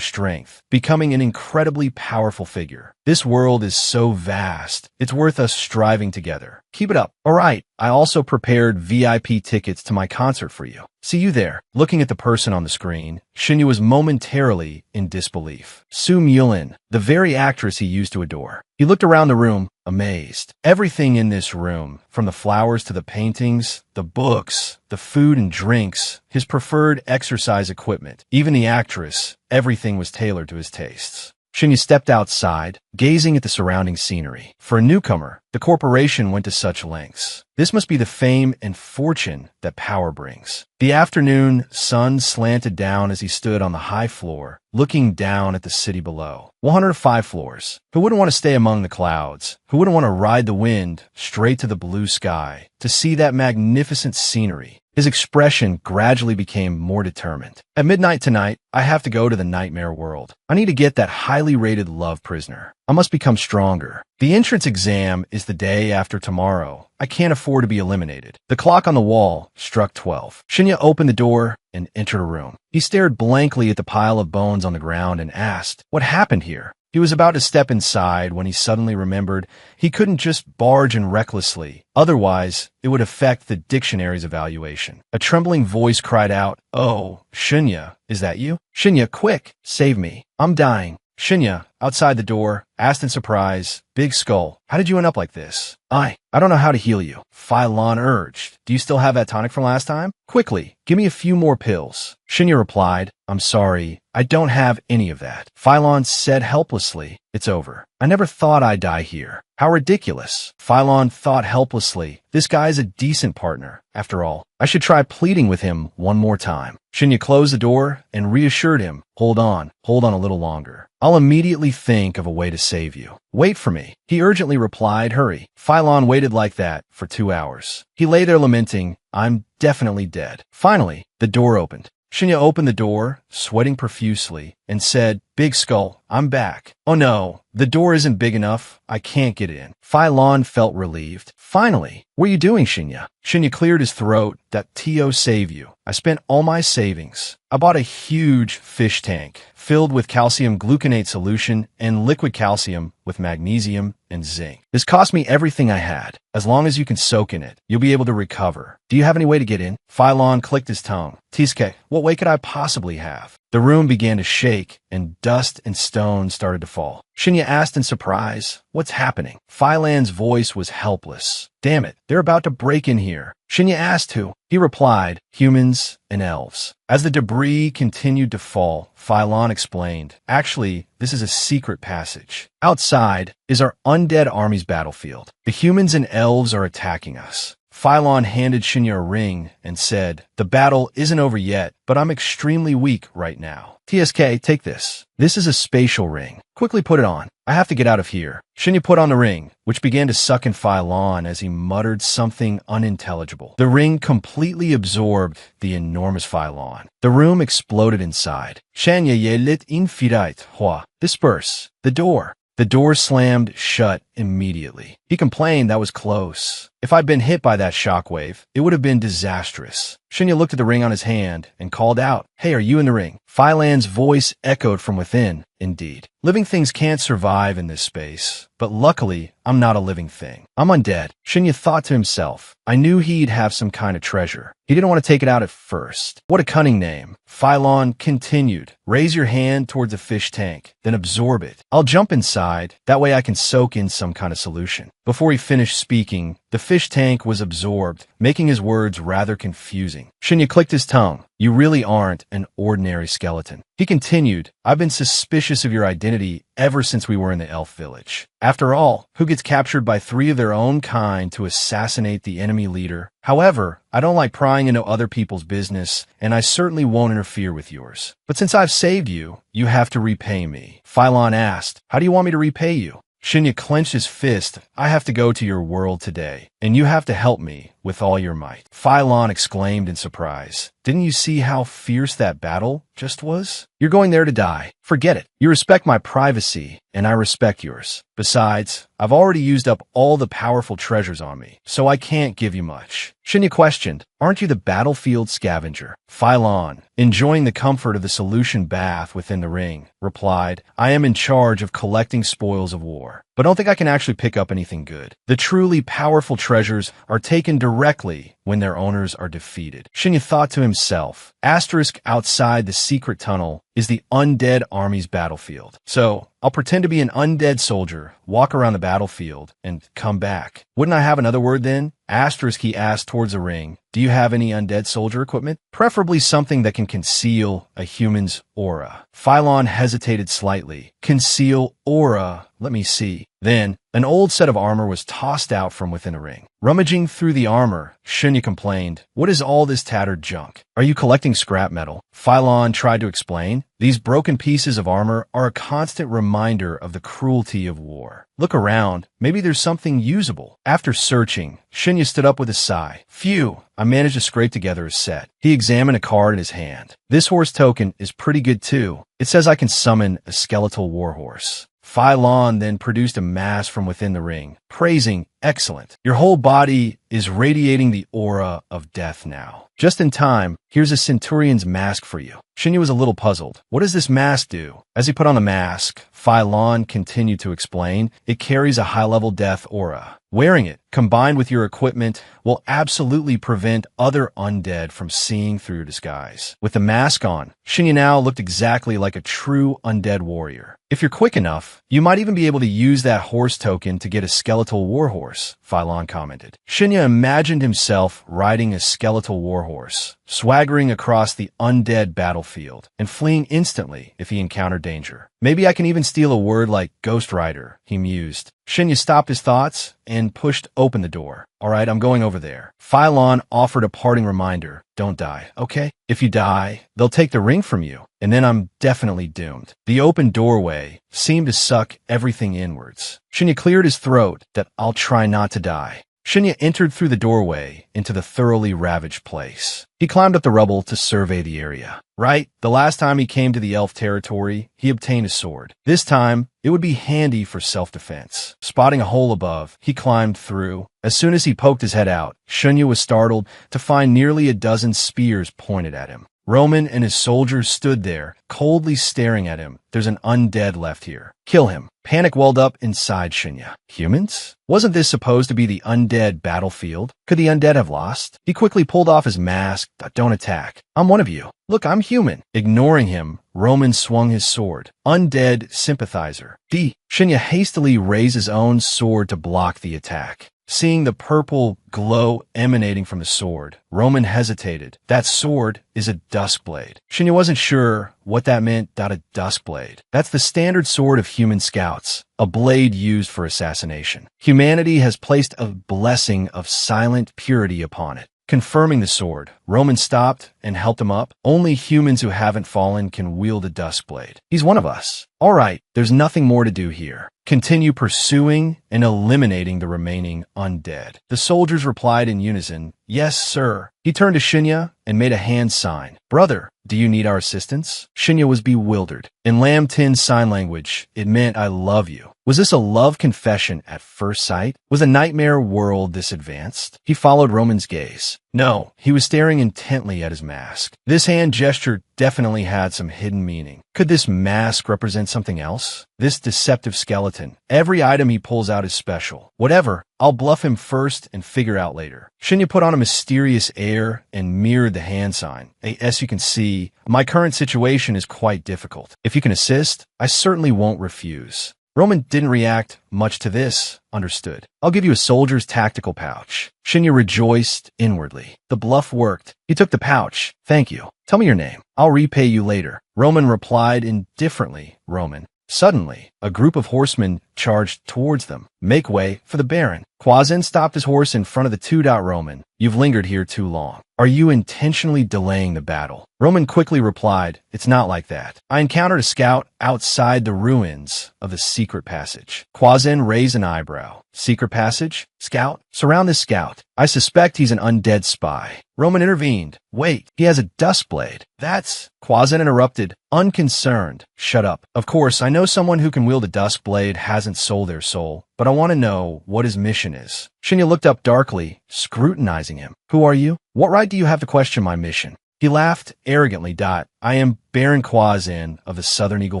S1: strength, becoming an incredibly powerful figure. This world is so vast, it's worth us striving together. Keep it up. All right, I also prepared VIP tickets to my concert for you. See you there. Looking at the person on the screen, Shinya was momentarily in disbelief. Su Mulin, the very actress he used to adore. He looked around the room, amazed. Everything in this room, from the flowers to the paintings, the books, the food and drinks, his preferred exercise equipment, even the actress, everything was tailored to his tastes. Shinya stepped outside, gazing at the surrounding scenery. For a newcomer, the corporation went to such lengths. This must be the fame and fortune that power brings. The afternoon sun slanted down as he stood on the high floor, looking down at the city below. 105 floors. Who wouldn't want to stay among the clouds? Who wouldn't want to ride the wind straight to the blue sky to see that magnificent scenery? His expression gradually became more determined. At midnight tonight, I have to go to the nightmare world. I need to get that highly rated love prisoner. I must become stronger. The entrance exam is the day after tomorrow. I can't afford to be eliminated. The clock on the wall struck 12. Shinya opened the door and entered a room. He stared blankly at the pile of bones on the ground and asked, what happened here? He was about to step inside when he suddenly remembered he couldn't just barge in recklessly. Otherwise, it would affect the dictionary's evaluation. A trembling voice cried out, "Oh, Shinya, is that you? Shinya, quick, save me. I'm dying." Shinya, outside the door, asked in surprise, "Big Skull, how did you end up like this?" I don't know how to heal you," Fai Lon urged. "Do you still have that tonic from last time? Quickly, give me a few more pills." Shinya replied, "I'm sorry, I don't have any of that." Fai Lon said helplessly, "It's over. I never thought I'd die here. How ridiculous." Fai Lon thought helplessly, "This guy's a decent partner. After all, I should try pleading with him one more time." Shinya closed the door and reassured him, hold on a little longer. I'll immediately think of a way to save you. Wait for me." He urgently replied, "Hurry." Fai Lon waited like that for 2 hours. He lay there lamenting, "I'm definitely dead." Finally, the door opened. Shinya opened the door, sweating profusely, and said, "Big Skull, I'm back." "Oh no, the door isn't big enough. I can't get in." Fai Lon felt relieved. "Finally, what are you doing, Shinya?" Shinya cleared his throat. "That T.O. save you. I spent all my savings. I bought a huge fish tank filled with calcium gluconate solution and liquid calcium with magnesium and zinc. This cost me everything I had. As long as you can soak in it, you'll be able to recover. Do you have any way to get in?" Fai Lon clicked his tongue. "Tisuke, what way could I possibly have?" The room began to shake, and dust and stones started to fall. Shinya asked in surprise, "What's happening?" Fai Lan's voice was helpless. "Damn it, they're about to break in here." Shinya asked who. He replied, "Humans and elves." As the debris continued to fall, Fai Lon explained, "Actually, this is a secret passage. Outside is our undead army's battlefield. The humans and elves are attacking us." Fai Lon handed Shinya a ring and said, "The battle isn't over yet, but I'm extremely weak right now. TSK, take this. This is a spatial ring. Quickly put it on. I have to get out of here." Shinya put on the ring, which began to suck in Fai Lon as he muttered something unintelligible. The ring completely absorbed the enormous Fai Lon. The room exploded inside. Shanya ye lit infidite hua. Disperse. The door slammed shut immediately. He complained that was close. If I'd been hit by that shockwave, it would have been disastrous. Shinya looked at the ring on his hand and called out, "Hey, are you in the ring?" Fai Lan's voice echoed from within. "Indeed. Living things can't survive in this space, but luckily, I'm not a living thing. I'm undead." Shinya thought to himself, I knew he'd have some kind of treasure. He didn't want to take it out at first. What a cunning name. Fai Lon continued, "Raise your hand towards the fish tank, then absorb it. I'll jump inside. That way I can soak in some kind of solution." Before he finished speaking, the fish tank was absorbed, making his words rather confusing. Shinya clicked his tongue. You really aren't an ordinary skeleton. He continued, I've been suspicious of your identity ever since we were in the elf village. After all, who gets captured by 3 of their own kind to assassinate the enemy leader? However, I don't like prying into other people's business, and I certainly won't interfere with yours. But since I've saved you, you have to repay me. Phylon asked, how do you want me to repay you? Shinya clenched his fist. I have to go to your world today, and you have to help me with all your might. Phylon exclaimed in surprise. Didn't you see how fierce that battle just was? You're going there to die. Forget it. You respect my privacy, and I respect yours. Besides, I've already used up all the powerful treasures on me, so I can't give you much. Shinya questioned, aren't you the battlefield scavenger? Phylon, enjoying the comfort of the solution bath within the ring, replied, I am in charge of collecting spoils of war, but don't think I can actually pick up anything good. The truly powerful treasures are taken directly when their owners are defeated. Shinya thought to himself, asterisk outside the secret tunnel is the undead army's battlefield. So, I'll pretend to be an undead soldier, walk around the battlefield, and come back. Wouldn't I have another word then? Asterisk, he asked towards the ring. Do you have any undead soldier equipment? Preferably something that can conceal a human's aura. Phylon hesitated slightly. Conceal aura. Let me see. Then, an old set of armor was tossed out from within the ring. Rummaging through the armor, Shinya complained, what is all this tattered junk? Are you collecting scrap metal? Phylon tried to explain. These broken pieces of armor are a constant reminder of the cruelty of war. Look around. Maybe there's something usable. After searching, Shinya stood up with a sigh. Phew, I managed to scrape together a set. He examined a card in his hand. This horse token is pretty good too. It says I can summon a skeletal warhorse. Phylon then produced a mask from within the ring, praising, excellent. Your whole body is radiating the aura of death now. Just in time, here's a centurion's mask for you. Shinya was a little puzzled. What does this mask do? As he put on the mask, Phylon continued to explain, it carries a high-level death aura. Wearing it, combined with your equipment, will absolutely prevent other undead from seeing through your disguise. With the mask on, Shinya now looked exactly like a true undead warrior. If you're quick enough, you might even be able to use that horse token to get a skeletal warhorse, Phylon commented. Shinya imagined himself riding a skeletal warhorse, swaggering across the undead battlefield, and fleeing instantly if he encountered danger. Maybe I can even steal a word like Ghost Rider, he mused. Shinya stopped his thoughts and pushed open the door. All right, I'm going over there. Phylon offered a parting reminder. Don't die, okay? If you die, they'll take the ring from you, and then I'm definitely doomed. The open doorway seemed to suck everything inwards. Shinya cleared his throat that I'll try not to die. Shinya entered through the doorway into the thoroughly ravaged place. He climbed up the rubble to survey the area. Right, the last time he came to the elf territory, he obtained a sword. This time, it would be handy for self-defense. Spotting a hole above, he climbed through. As soon as he poked his head out, Shinya was startled to find nearly a dozen spears pointed at him. Roman and his soldiers stood there, coldly staring at him. There's an undead left here. Kill him. Panic welled up inside Shinya. Humans? Wasn't this supposed to be the undead battlefield? Could the undead have lost? He quickly pulled off his mask. Don't attack. I'm one of you. Look, I'm human. Ignoring him, Roman swung his sword. Undead sympathizer. Shinya hastily raised his own sword to block the attack. Seeing the purple glow emanating from the sword, Roman hesitated. That sword is a duskblade. Shinya wasn't sure what that meant. A duskblade. That's the standard sword of human scouts, a blade used for assassination. Humanity has placed a blessing of silent purity upon it. Confirming the sword, Roman stopped and helped him up. Only humans who haven't fallen can wield a duskblade. He's one of us. All right, there's nothing more to do here. Continue pursuing and eliminating the remaining undead. The soldiers replied in unison, yes, sir. He turned to Shinya and made a hand sign. Brother, do you need our assistance? Shinya was bewildered. In Lam Tin's sign language, it meant I love you. Was this a love confession at first sight? Was a nightmare world this advanced? He followed Roman's gaze. No, he was staring intently at his mask. This hand gesture definitely had some hidden meaning. Could this mask represent something else? This deceptive skeleton. Every item he pulls out is special. Whatever, I'll bluff him first and figure out later. Shinya put on a mysterious air and mirrored the hand sign. As you can see, my current situation is quite difficult. If you can assist, I certainly won't refuse. Roman didn't react much to this. Understood. I'll give you a soldier's tactical pouch. Shinya rejoiced inwardly. The bluff worked. He took the pouch. Thank you. Tell me your name. I'll repay you later. Roman replied indifferently. Roman. Suddenly, a group of horsemen charged towards them. Make way for the Baron. Quasin stopped his horse in front of the Roman. You've lingered here too long. Are you intentionally delaying the battle? Roman quickly replied, it's not like that. I encountered a scout outside the ruins of the secret passage. Quasin raised an eyebrow. Secret passage? Scout? Surround this scout. I suspect he's an undead spy. Roman intervened. Wait, he has a dust blade. That's... Quasin interrupted, unconcerned. Shut up. Of course, I know someone who can wield a dust blade hasn't sold their soul, but I want to know what his mission is. Shinya looked up darkly, scrutinizing him. Who are you? What right do you have to question my mission? He laughed arrogantly. I am Baron Quasin of the Southern Eagle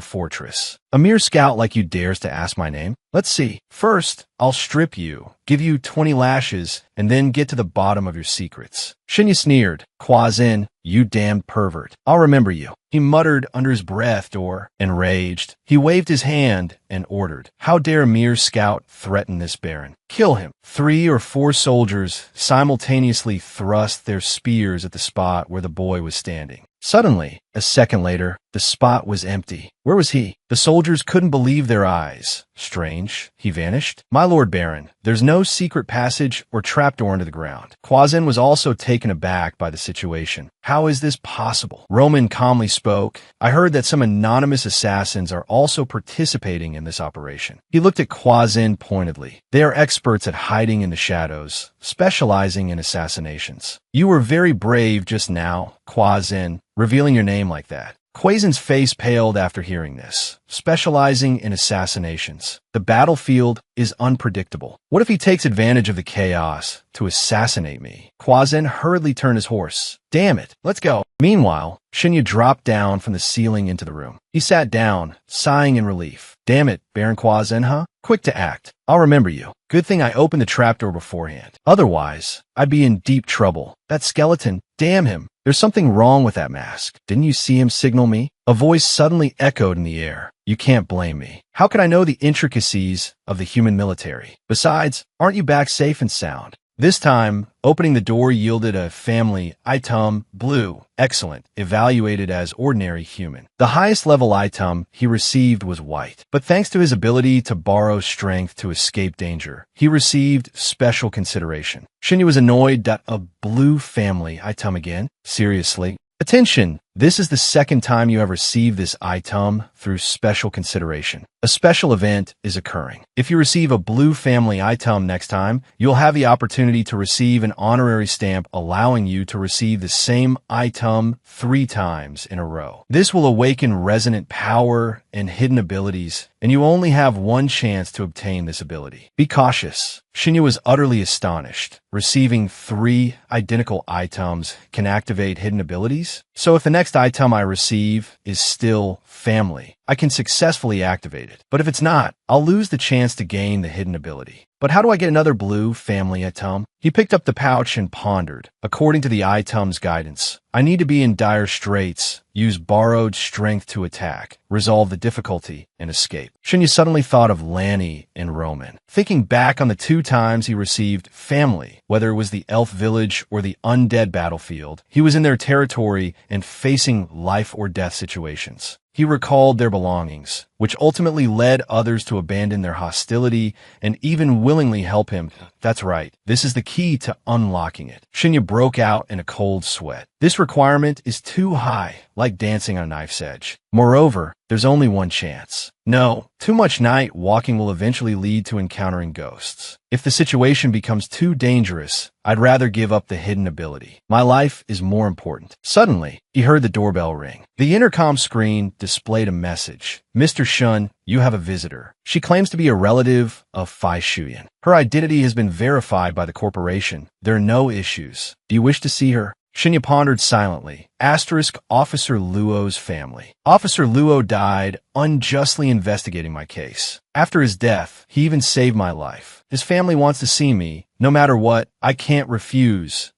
S1: Fortress. A mere scout like you dares to ask my name? Let's see. First, I'll strip you, give you 20 lashes, and then get to the bottom of your secrets. Shinya sneered. Quasin, you damned pervert. I'll remember you. He muttered under his breath, enraged. He waved his hand and ordered. How dare a mere scout threaten this Baron? Kill him. 3 or 4 soldiers simultaneously thrust their spears at the spot where the boy was standing. Suddenly, a second later, the spot was empty. Where was he? The soldiers couldn't believe their eyes. Strange. He vanished? My lord Baron, there's no secret passage or trapdoor into the ground. Quasin was also taken aback by the situation. How is this possible? Roman calmly spoke. I heard that some anonymous assassins are also participating in this operation. He looked at Quasin pointedly. They are experts at hiding in the shadows, specializing in assassinations. You were very brave just now, Quasin, revealing your name like that. Quasin's face paled after hearing this. Specializing in assassinations. The battlefield is unpredictable. What if he takes advantage of the chaos to assassinate me? Quasin hurriedly turned his horse. Damn it, let's go. Meanwhile, Shinya dropped down from the ceiling into the room. He sat down, sighing in relief. Damn it, Baron Quasin, huh? Quick to act. I'll remember you. Good thing I opened the trapdoor beforehand. Otherwise, I'd be in deep trouble. That skeleton, damn him. There's something wrong with that mask. Didn't you see him signal me? A voice suddenly echoed in the air. You can't blame me. How could I know the intricacies of the human military? Besides, aren't you back safe and sound? This time, opening the door yielded a family item, blue, excellent, evaluated as ordinary human. The highest level item he received was white, but thanks to his ability to borrow strength to escape danger, he received special consideration. Shinya was annoyed that a blue family item again? Seriously? Attention! This is the second time you have received this item through special consideration. A special event is occurring. If you receive a blue family item next time, you'll have the opportunity to receive an honorary stamp allowing you to receive the same item 3 times in a row. This will awaken resonant power and hidden abilities, and you only have one chance to obtain this ability. Be cautious. Shinya was utterly astonished. Receiving 3 identical items can activate hidden abilities? So if the next item I receive is still family, I can successfully activate it. But if it's not, I'll lose the chance to gain the hidden ability. But how do I get another blue family item? He picked up the pouch and pondered. According to the item's guidance, I need to be in dire straits, use borrowed strength to attack, resolve the difficulty, and escape. Shinya suddenly thought of Lanny and Roman. Thinking back on the 2 times he received family, whether it was the elf village or the undead battlefield, he was in their territory and facing life or death situations. He recalled their belongings, which ultimately led others to abandon their hostility and even willingly help him. That's right. This is the key to unlocking it. Shinya broke out in a cold sweat. This requirement is too high, like dancing on a knife's edge. Moreover, there's only one chance. No, too much night walking will eventually lead to encountering ghosts. If the situation becomes too dangerous, I'd rather give up the hidden ability. My life is more important. Suddenly, he heard the doorbell ring. The intercom screen displayed a message. Mr. Shun, you have a visitor. She claims to be a relative of Fai Shuyan. Her identity has been verified by the corporation. There are no issues. Do you wish to see her? Shinya pondered silently. Officer Luo's family. Officer Luo died unjustly investigating my case. After his death, he even saved my life. His family wants to see me. No matter what, I can't refuse.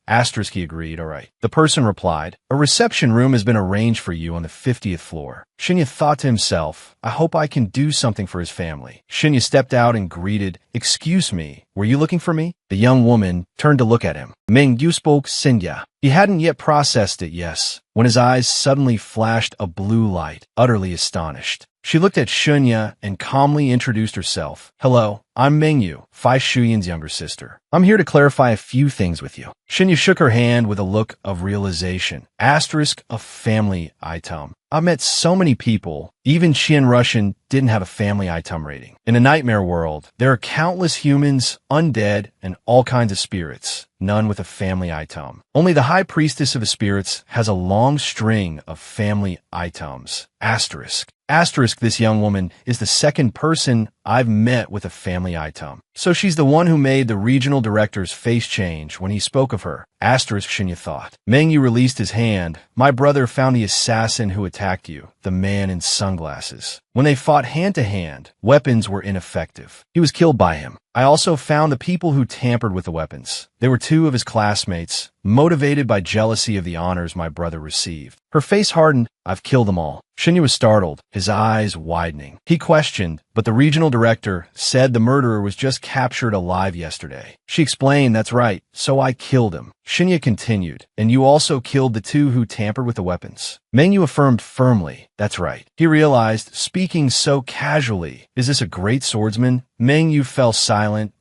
S1: He agreed, all right. The person replied, a reception room has been arranged for you on the 50th floor. Shinya thought to himself, I hope I can do something for his family. Shinya stepped out and greeted, excuse me, were you looking for me? The young woman turned to look at him. Meng spoke Shinya. He hadn't yet processed it, yes, when his eyes suddenly flashed a blue light, utterly astonished. She looked at Shunya and calmly introduced herself. Hello, I'm Mengyu, Fai Shuyan's younger sister. I'm here to clarify a few things with you. Shunya shook her hand with a look of realization. A family item. I've met so many people, even Qian Russian didn't have a family item rating. In a nightmare world, there are countless humans, undead, and all kinds of spirits, none with a family item. Only the high priestess of the spirits has a long string of family items. This young woman is the second person I've met with a family item. So she's the one who made the regional director's face change when he spoke of her. Shinya thought. Mengyu released his hand. My brother found the assassin who attacked you, the man in sunglasses. When they fought hand-to-hand, weapons were ineffective. He was killed by him. I also found the people who tampered with the weapons. They were two of his classmates, motivated by jealousy of the honors my brother received. Her face hardened. I've killed them all. Shinya was startled, his eyes widening. He questioned, but the regional director said the murderer was just captured alive yesterday. She explained, that's right, so I killed him. Shinya continued, and you also killed the two who tampered with the weapons. Mengyu affirmed firmly, that's right. He realized, speaking so casually, is this a great swordsman? Mengyu fell silent.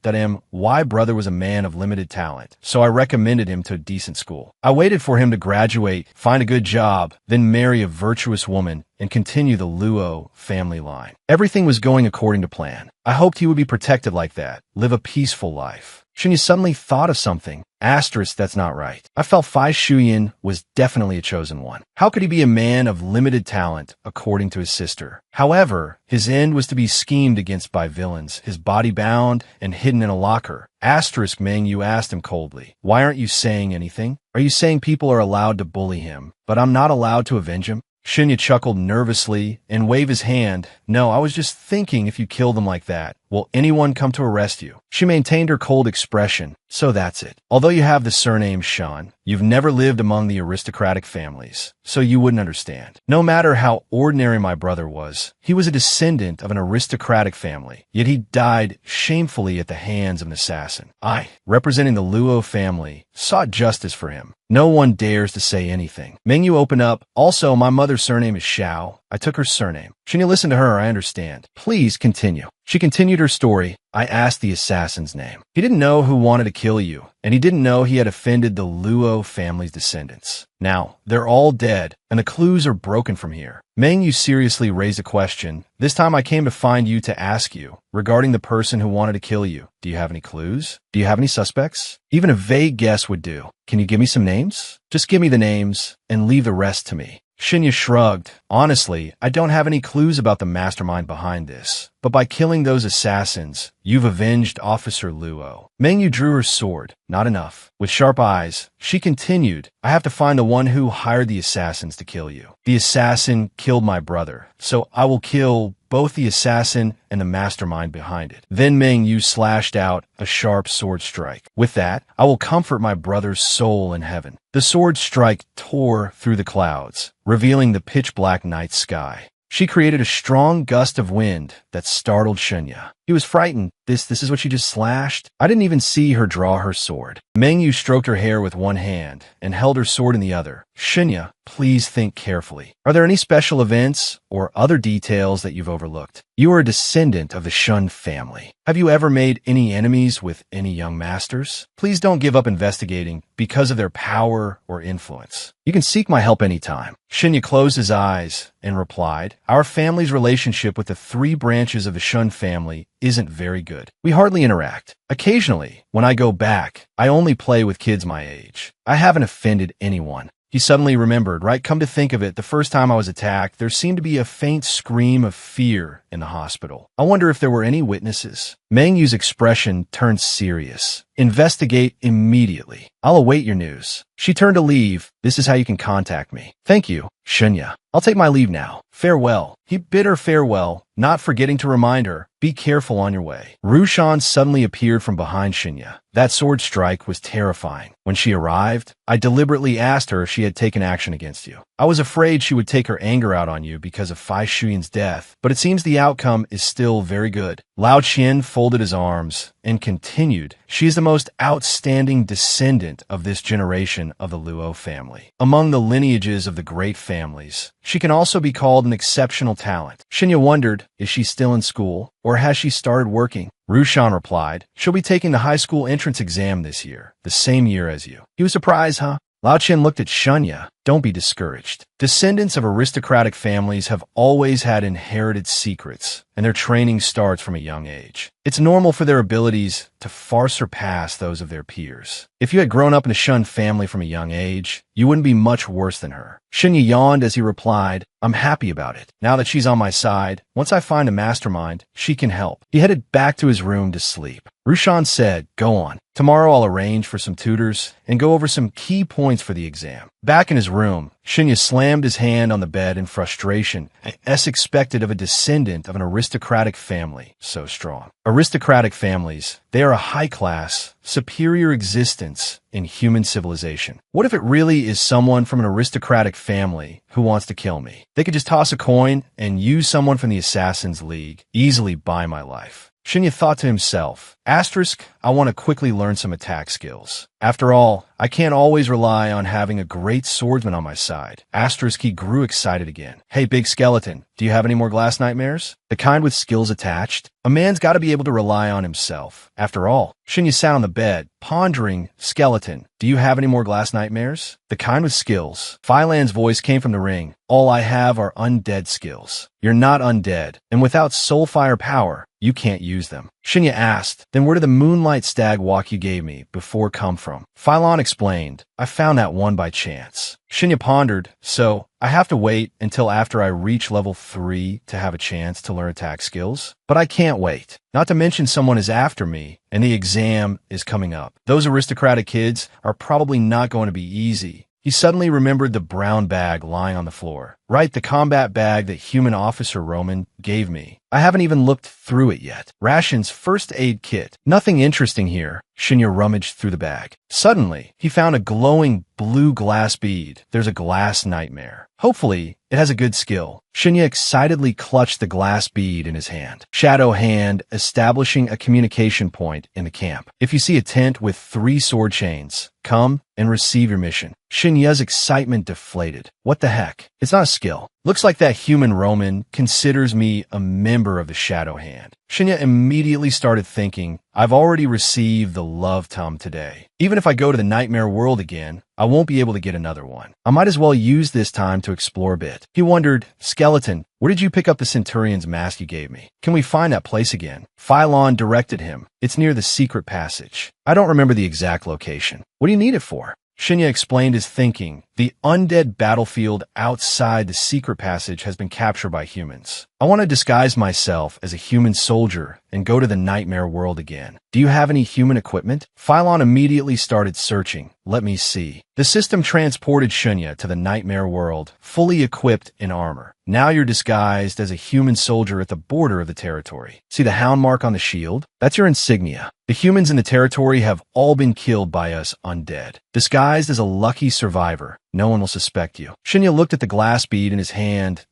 S1: Why brother was a man of limited talent, so I recommended him to a decent school. I waited for him to graduate, find a good job, then marry a virtuous woman, and continue the Luo family line. Everything was going according to plan. I hoped he would be protected like that, live a peaceful life. Shinya suddenly thought of something. That's not right. I felt Fai Shuyan was definitely a chosen one. How could he be a man of limited talent, according to his sister? However, his end was to be schemed against by villains, his body bound and hidden in a locker. Mengyu asked him coldly, why aren't you saying anything? Are you saying people are allowed to bully him, but I'm not allowed to avenge him? Shinya chuckled nervously and waved his hand. No, I was just thinking if you kill them like that, will anyone come to arrest you? She maintained her cold expression. So that's it. Although you have the surname Shan, you've never lived among the aristocratic families, so you wouldn't understand. No matter how ordinary my brother was, he was a descendant of an aristocratic family, yet he died shamefully at the hands of an assassin. I, representing the Luo family, sought justice for him. No one dares to say anything. Mengyu opened up. Also, my mother's surname is Xiao. I took her surname. Shinya listened to her, I understand. Please continue. She continued her story. I asked the assassin's name. He didn't know who wanted to kill you, and he didn't know he had offended the Luo family's descendants. Now, they're all dead, and the clues are broken from here. Mengyu seriously raised a question. This time I came to find you to ask you, regarding the person who wanted to kill you. Do you have any clues? Do you have any suspects? Even a vague guess would do. Can you give me some names? Just give me the names, and leave the rest to me. Shinya shrugged. Honestly, I don't have any clues about the mastermind behind this. But by killing those assassins, you've avenged Officer Luo. Mengyu drew her sword. Not enough. With sharp eyes, she continued, I have to find the one who hired the assassins to kill you. The assassin killed my brother, so I will kill both the assassin and the mastermind behind it. Then Mengyu slashed out a sharp sword strike. With that, I will comfort my brother's soul in heaven. The sword strike tore through the clouds, revealing the pitch-black night sky. She created a strong gust of wind that startled Shinya. He was frightened. This is what she just slashed? I didn't even see her draw her sword. Mengyu stroked her hair with one hand and held her sword in the other. Shinya, please think carefully. Are there any special events or other details that you've overlooked? You are a descendant of the Shun family. Have you ever made any enemies with any young masters? Please don't give up investigating because of their power or influence. You can seek my help anytime. Shinya closed his eyes and replied, Our family's relationship with the three branches of the Shun family isn't very good. We hardly interact. Occasionally, when I go back, I only play with kids my age. I haven't offended anyone. He suddenly remembered, right? Come to think of it, the first time I was attacked, there seemed to be a faint scream of fear in the hospital. I wonder if there were any witnesses. Meng Yu's expression turned serious. Investigate immediately. I'll await your news. She turned to leave. This is how you can contact me. Thank you, Shunya. I'll take my leave now. Farewell. He bid her farewell, not forgetting to remind her, be careful on your way. Rushan suddenly appeared from behind Shinya. That sword strike was terrifying. When she arrived, I deliberately asked her if she had taken action against you. I was afraid she would take her anger out on you because of Fai Shuyan's death, but it seems the outcome is still very good. Lao Qian folded his arms and continued, she is the most outstanding descendant of this generation of the Luo family. Among the lineages of the great families, she can also be called an exceptional talent. Shinya wondered, is she still in school, or has she started working? Rushan replied, she'll be taking the high school entrance exam this year, the same year as you. He was surprised, huh? Lao Qian looked at Shunya. Don't be discouraged. Descendants of aristocratic families have always had inherited secrets, and their training starts from a young age. It's normal for their abilities to far surpass those of their peers. If you had grown up in a Shun family from a young age, you wouldn't be much worse than her. Shunya yawned as he replied, I'm happy about it. Now that she's on my side, once I find a mastermind, she can help. He headed back to his room to sleep. Rushan said, go on. Tomorrow I'll arrange for some tutors and go over some key points for the exam. Back in his room, Shinya slammed his hand on the bed in frustration, as expected of a descendant of an aristocratic family so strong. Aristocratic families, they are a high-class, superior existence in human civilization. What if it really is someone from an aristocratic family who wants to kill me? They could just toss a coin and use someone from the Assassin's League, easily buy my life. Shinya thought to himself, asterisk, I want to quickly learn some attack skills. After all, I can't always rely on having a great swordsman on my side. Asterisk, he grew excited again. Hey, big skeleton, do you have any more glass nightmares? The kind with skills attached? A man's got to be able to rely on himself. After all, Shinya sat on the bed, pondering, skeleton, do you have any more glass nightmares? The kind with skills. Phylan's voice came from the ring. All I have are undead skills. You're not undead, and without soulfire power, you can't use them. Shinya asked, then where did the moonlight stag walk you gave me before come from? Phylan explained, I found that one by chance. Shinya pondered, so I have to wait until after I reach level 3 to have a chance to learn attack skills? But I can't wait. Not to mention someone is after me, and the exam is coming up. Those aristocratic kids are probably not going to be easy. He suddenly remembered the brown bag lying on the floor. Right, the combat bag that human officer Roman gave me. I haven't even looked through it yet. Ration's first aid kit. Nothing interesting here. Shinya rummaged through the bag. Suddenly, he found a glowing blue glass bead. There's a glass nightmare. Hopefully, it has a good skill. Shinya excitedly clutched the glass bead in his hand. Shadow hand, establishing a communication point in the camp. If you see a tent with 3 sword chains, come and receive your mission. Shinya's excitement deflated. What the heck? It's not a skill. Looks like that human Roman considers me a member of the Shadow Hand. Shinya immediately started thinking, I've already received the Love Tum today. Even if I go to the Nightmare World again, I won't be able to get another one. I might as well use this time to explore a bit. He wondered, skeleton, where did you pick up the Centurion's mask you gave me? Can we find that place again? Phylan directed him. It's near the secret passage. I don't remember the exact location. What do you need it for? Shinya explained his thinking. The undead battlefield outside the secret passage has been captured by humans. I want to disguise myself as a human soldier and go to the Nightmare World again. Do you have any human equipment? Phylan immediately started searching. Let me see. The system transported Shinya to the Nightmare World, fully equipped in armor. Now you're disguised as a human soldier at the border of the territory. See the hound mark on the shield? That's your insignia. The humans in the territory have all been killed by us undead. Disguised as a lucky survivor, no one will suspect you. Shinya looked at the glass bead in his hand.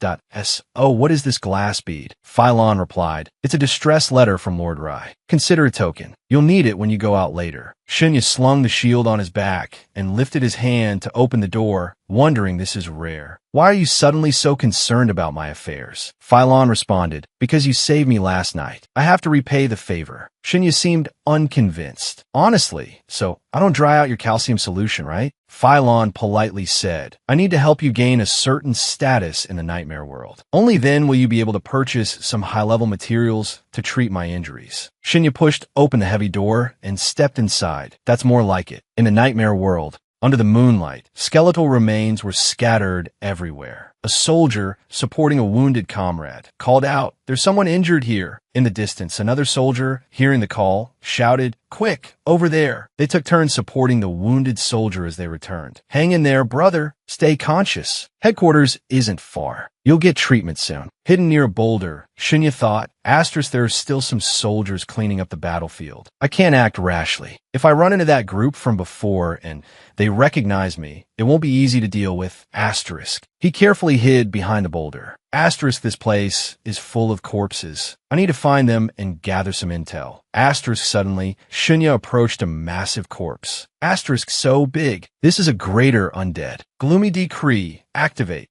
S1: Oh, what is this glass bead? Phylan replied, it's a distress letter from Lord Rai. Consider a token. You'll need it when you go out later. Shinya slung the shield on his back and lifted his hand to open the door, wondering this is rare. Why are you suddenly so concerned about my affairs? Phylan responded, because you saved me last night. I have to repay the favor. Shinya seemed unconvinced. Honestly, so I don't dry out your calcium solution, right? Phylan politely said, I need to help you gain a certain status in the Nightmare World. Only then will you be able to purchase some high-level materials to treat my injuries. Shinya pushed open the heavy door and stepped inside. That's more like it. In the Nightmare World, under the moonlight, skeletal remains were scattered everywhere. A a soldier supporting a wounded comrade, called out, "There's someone injured here." In the distance, another soldier, hearing the call, shouted, "Quick, over there." They took turns supporting the wounded soldier as they returned. "Hang in there, brother. Stay conscious. Headquarters isn't far. You'll get treatment soon." Hidden near a boulder, Shinya thought, there are still some soldiers cleaning up the battlefield. I can't act rashly. If I run into that group from before and they recognize me, it won't be easy to deal with. He carefully hid behind a boulder. This place is full of corpses. I need to find them and gather some intel. Suddenly, Shinya approached a massive corpse. So big. This is a greater undead. Gloomy decree. Activate.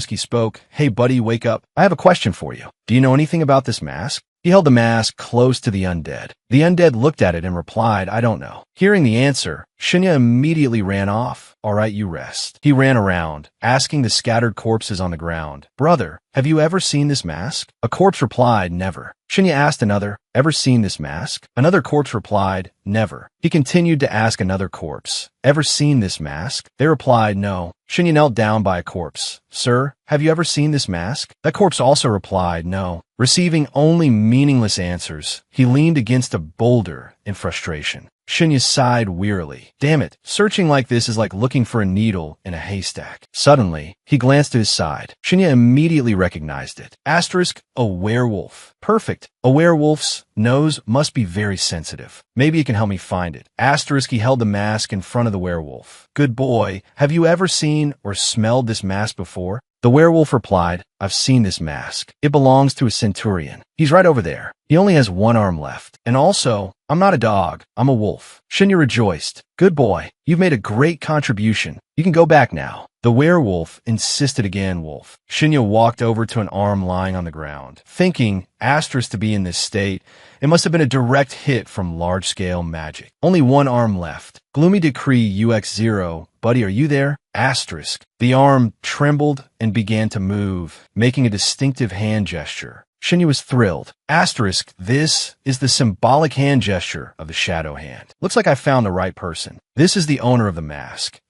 S1: He spoke. "Hey buddy, wake up. I have a question for you. Do you know anything about this mask?" He held the mask close to the undead. The undead looked at it and replied, "I don't know." Hearing the answer, Shinya immediately ran off. "All right, you rest." He ran around, asking the scattered corpses on the ground, "Brother, have you ever seen this mask?" A corpse replied, "Never." Shinya asked another, "Ever seen this mask?" Another corpse replied, "Never." He continued to ask another corpse, "Ever seen this mask?" They replied, "No." Shinya knelt down by a corpse. "Sir, have you ever seen this mask?" That corpse also replied, "No." Receiving only meaningless answers, he leaned against a boulder in frustration. Shinya sighed wearily. Damn it, searching like this is like looking for a needle in a haystack. Suddenly, he glanced to his side. Shinya immediately recognized it. A werewolf. Perfect. A werewolf's nose must be very sensitive. Maybe it can help me find it. He held the mask in front of the werewolf. "Good boy, have you ever seen or smelled this mask before?" The werewolf replied, "I've seen this mask. It belongs to a centurion. He's right over there. He only has one arm left. And also, I'm not a dog. I'm a wolf." Shinya rejoiced. "Good boy. You've made a great contribution. You can go back now." The werewolf insisted again, "Wolf." Shinya walked over to an arm lying on the ground. Thinking to be in this state, it must have been a direct hit from large-scale magic. Only one arm left. Gloomy decree UX0. "Buddy, are you there?" The arm trembled and began to move, making a distinctive hand gesture. Shinya was thrilled. This is the symbolic hand gesture of the shadow hand. Looks like I found the right person. This is the owner of the mask.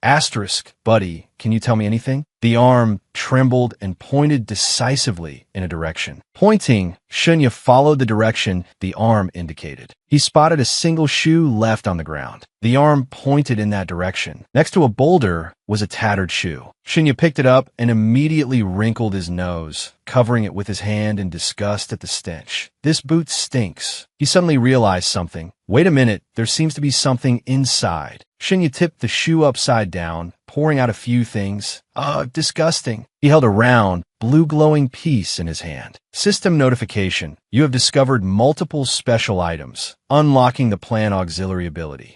S1: Buddy, can you tell me anything? The arm trembled and pointed decisively in a direction. Pointing, Shinya followed the direction the arm indicated. He spotted a single shoe left on the ground. The arm pointed in that direction. Next to a boulder was a tattered shoe. Shinya picked it up and immediately wrinkled his nose, covering it with his hand in disgust at the stench. This boot stinks. He suddenly realized something. Wait a minute, there seems to be something inside. Shinya tipped the shoe upside down, pouring out a few things. Disgusting. He held a round, blue glowing piece in his hand. System notification. You have discovered multiple special items, unlocking the plan auxiliary ability.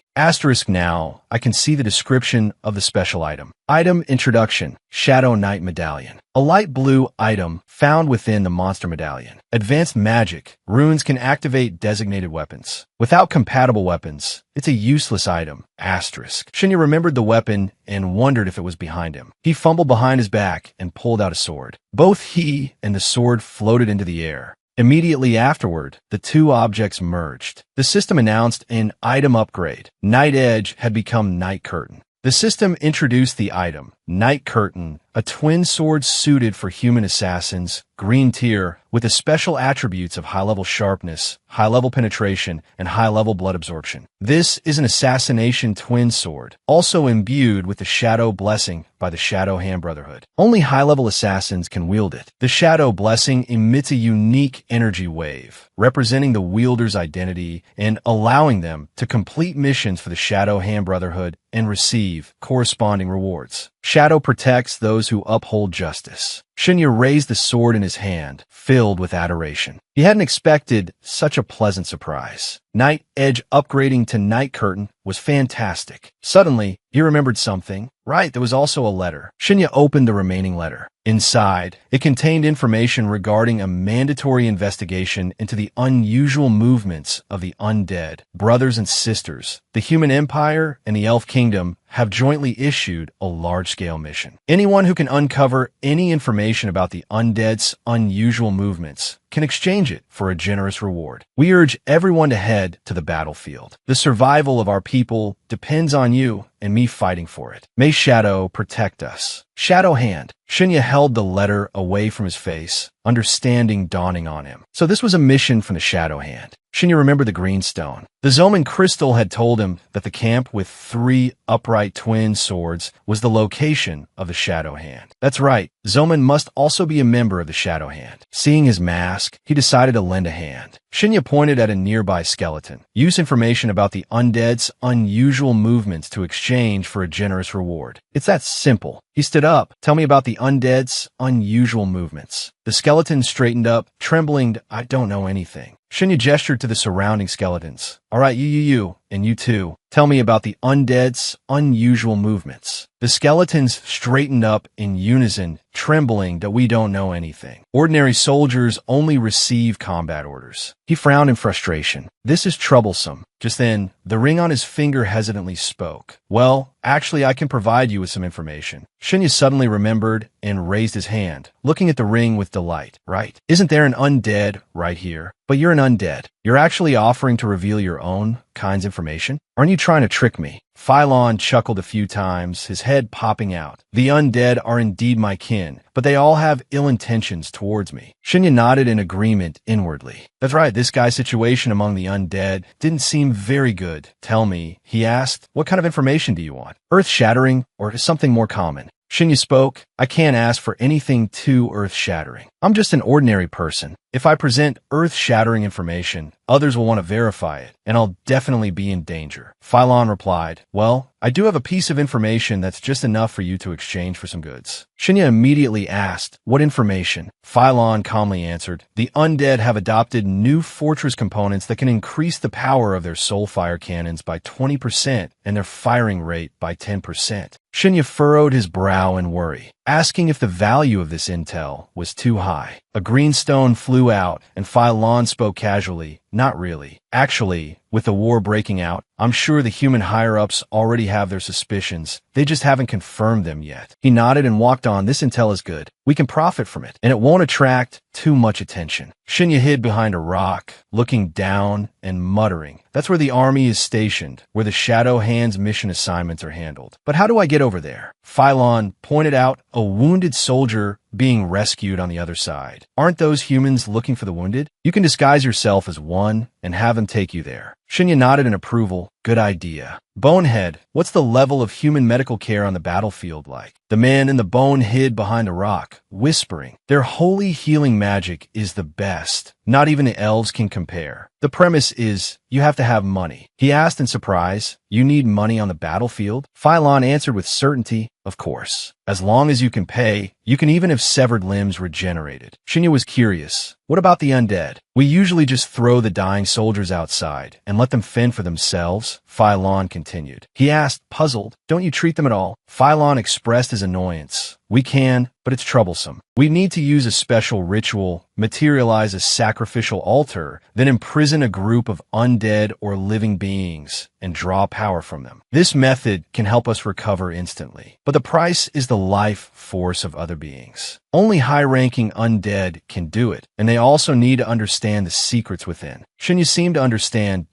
S1: Now, I can see the description of the special item. Item introduction. Shadow Knight Medallion. A light blue item found within the monster medallion. Advanced magic. Runes can activate designated weapons. Without compatible weapons, it's a useless item. Shinya remembered the weapon and wondered if it was behind him. He fumbled behind his back and pulled out a sword. Both he and the sword floated into the air. Immediately afterward, the two objects merged. The system announced an item upgrade. Night Edge had become Night Curtain. The system introduced the item, Night Curtain, a twin sword suited for human assassins, green tier, with the special attributes of high-level sharpness, high-level penetration, and high-level blood absorption. This is an assassination twin sword, also imbued with the Shadow Blessing by the Shadow Hand Brotherhood. Only high-level assassins can wield it. The Shadow Blessing emits a unique energy wave, representing the wielder's identity and allowing them to complete missions for the Shadow Hand Brotherhood and receive corresponding rewards. Shadow protects those who uphold justice. Shinya raised the sword in his hand, filled with adoration. He hadn't expected such a pleasant surprise. Night Edge upgrading to Night Curtain was fantastic. Suddenly, he remembered something. Right, there was also a letter. Shinya opened the remaining letter. Inside, it contained information regarding a mandatory investigation into the unusual movements of the undead. Brothers and sisters, the Human Empire and the Elf Kingdom have jointly issued a large-scale mission. Anyone who can uncover any information about the undead's unusual movements can exchange it for a generous reward. We urge everyone to head to the battlefield. The survival of our people depends on you and me fighting for it. May Shadow protect us. Shadow Hand. Shinya held the letter away from his face, understanding dawning on him. So this was a mission from the Shadow Hand. Shinya remembered the green stone. The Zoman crystal had told him that the camp with 3 upright twin swords was the location of the Shadow Hand. That's right, Zoman must also be a member of the Shadow Hand. Seeing his mask, he decided to lend a hand. Shinya pointed at a nearby skeleton. Use information about the undead's unusual movements to exchange for a generous reward. It's that simple. He stood up. Tell me about the undead's unusual movements. The skeleton straightened up, trembling. I don't know anything. Shinya gestured to the surrounding skeletons. All right, you, and you too. Tell me about the undead's unusual movements. The skeletons straightened up in unison, trembling that we don't know anything. Ordinary soldiers only receive combat orders. He frowned in frustration. This is troublesome. Just then, the ring on his finger hesitantly spoke. Well, actually, I can provide you with some information. Shinya suddenly remembered and raised his hand, looking at the ring with delight. Right? Isn't there an undead right here? But you're an undead. You're actually offering to reveal your own kind's information? Aren't you trying to trick me? Phylon chuckled a few times, his head popping out. The undead are indeed my kin, but they all have ill intentions towards me. Shinya nodded in agreement inwardly. That's right, this guy's situation among the undead didn't seem very good. Tell me, he asked, what kind of information do you want? Earth-shattering or something more common? Shinya spoke. I can't ask for anything too earth-shattering. I'm just an ordinary person. If I present earth-shattering information, others will want to verify it, and I'll definitely be in danger. Phylon replied, well, I do have a piece of information that's just enough for you to exchange for some goods. Shinya immediately asked, what information? Phylon calmly answered, the undead have adopted new fortress components that can increase the power of their soulfire cannons by 20% and their firing rate by 10%. Shinya furrowed his brow in worry, asking if the value of this intel was too high. A green stone flew out, and Phylon spoke casually, not really. Actually, with the war breaking out, I'm sure the human higher-ups already have their suspicions. They just haven't confirmed them yet. He nodded and walked on. This intel is good. We can profit from it, and it won't attract too much attention. Shinya hid behind a rock, looking down and muttering. That's where the army is stationed, where the Shadow Hand's mission assignments are handled. But how do I get over there? Phylon pointed out a wounded soldier being rescued on the other side. Aren't those humans looking for the wounded? You can disguise yourself as one and have them take you there. Shinya nodded in approval. Good idea. Bonehead, what's the level of human medical care on the battlefield like? The man in the bone hid behind a rock, whispering. Their holy healing magic is the best. Not even the elves can compare. The premise is, you have to have money. He asked in surprise, you need money on the battlefield? Phylon answered with certainty, of course. As long as you can pay, you can even have severed limbs regenerated. Shinya was curious. What about the undead? We usually just throw the dying soldiers outside and let them fend for themselves, Phylon continued. He asked, puzzled, don't you treat them at all? Phylon expressed his annoyance. We can, but it's troublesome. We need to use a special ritual, materialize a sacrificial altar, then imprison a group of undead or living beings and draw power from them. This method can help us recover instantly, but the price is the life force of other beings. Only high-ranking undead can do it, and they also need to understand the secrets within. Shinya seemed to understand.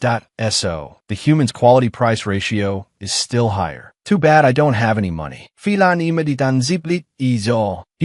S1: So, the human's quality-price ratio is still higher. Too bad I don't have any money. He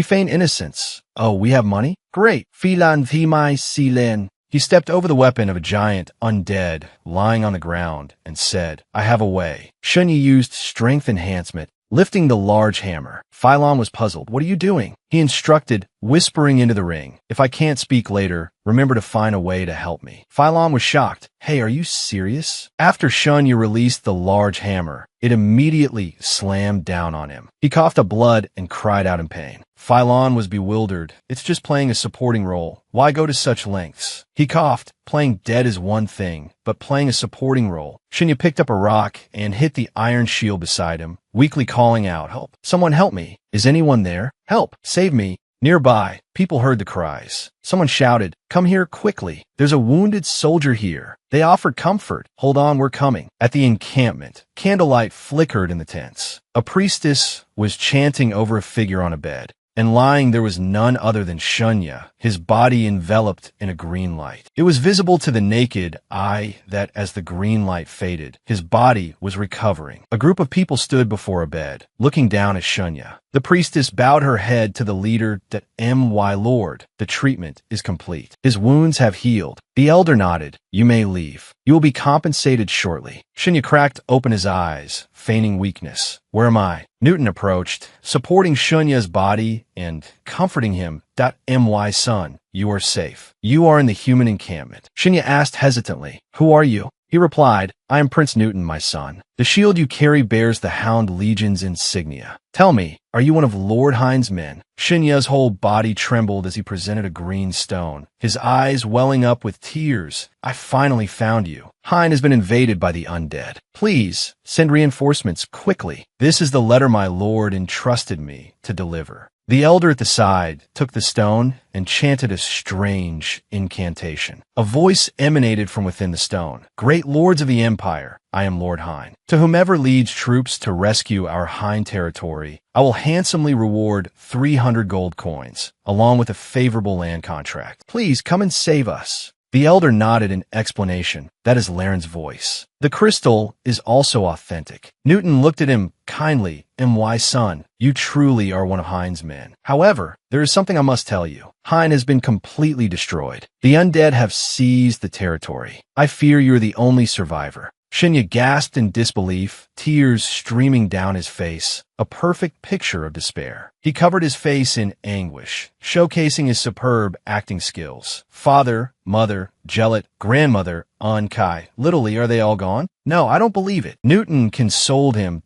S1: feigned innocence. Oh, we have money? Great. He stepped over the weapon of a giant undead lying on the ground and said, I have a way. Shinya used strength enhancement, lifting the large hammer. Phylon was puzzled. What are you doing? He instructed, whispering into the ring. If I can't speak later, remember to find a way to help me. Phylon was shocked. Hey, are you serious? After Shinya released the large hammer, it immediately slammed down on him. He coughed up blood and cried out in pain. Phylon was bewildered. It's just playing a supporting role. Why go to such lengths? He coughed. Playing dead is one thing, but playing a supporting role. Shinya picked up a rock and hit the iron shield beside him, weakly calling out, help. Someone help me. Is anyone there? Help. Save me. Nearby, people heard the cries. Someone shouted, come here quickly. There's a wounded soldier here. They offered comfort. Hold on, we're coming. At the encampment, candlelight flickered in the tents. A priestess was chanting over a figure on a bed. and lying there was none other than Shunya, his body enveloped in a green light. It was visible to the naked eye that as the green light faded, his body was recovering. A group of people stood before a bed, looking down at Shunya. The priestess bowed her head to the leader that my lord, the treatment is complete. His wounds have healed. The elder nodded. You may leave. You will be compensated shortly. Shunya cracked open his eyes, feigning weakness. Where am I? Newton approached, supporting Shunya's body and comforting him. My son, you are safe. You are in the human encampment. Shunya asked hesitantly, who are you? He replied, I am Prince Newton, my son. The shield you carry bears the Hound Legion's insignia. Tell me, are you one of Lord Hind's men? Shunya's whole body trembled as he presented a green stone, his eyes welling up with tears. I finally found you. Hind has been invaded by the undead. Please, send reinforcements quickly. This is the letter my lord entrusted me to deliver. The elder at the side took the stone and chanted a strange incantation. A voice emanated from within the stone. Great lords of the empire, I am Lord Hind. To whomever leads troops to rescue our Hind territory, I will handsomely reward 300 gold coins, along with a favorable land contract. Please come and save us. The elder nodded in explanation. That is Laren's voice. The crystal is also authentic. Newton looked at him kindly. My son, you truly are one of Hind's men. However, there is something I must tell you. Hind has been completely destroyed. The undead have seized the territory. I fear you are the only survivor. Shunya gasped in disbelief, tears streaming down his face, a perfect picture of despair. He covered his face in anguish, showcasing his superb acting skills. Father, mother, Jellet, grandmother, Kai. Literally, are they all gone? No, I don't believe it. Newton consoled him.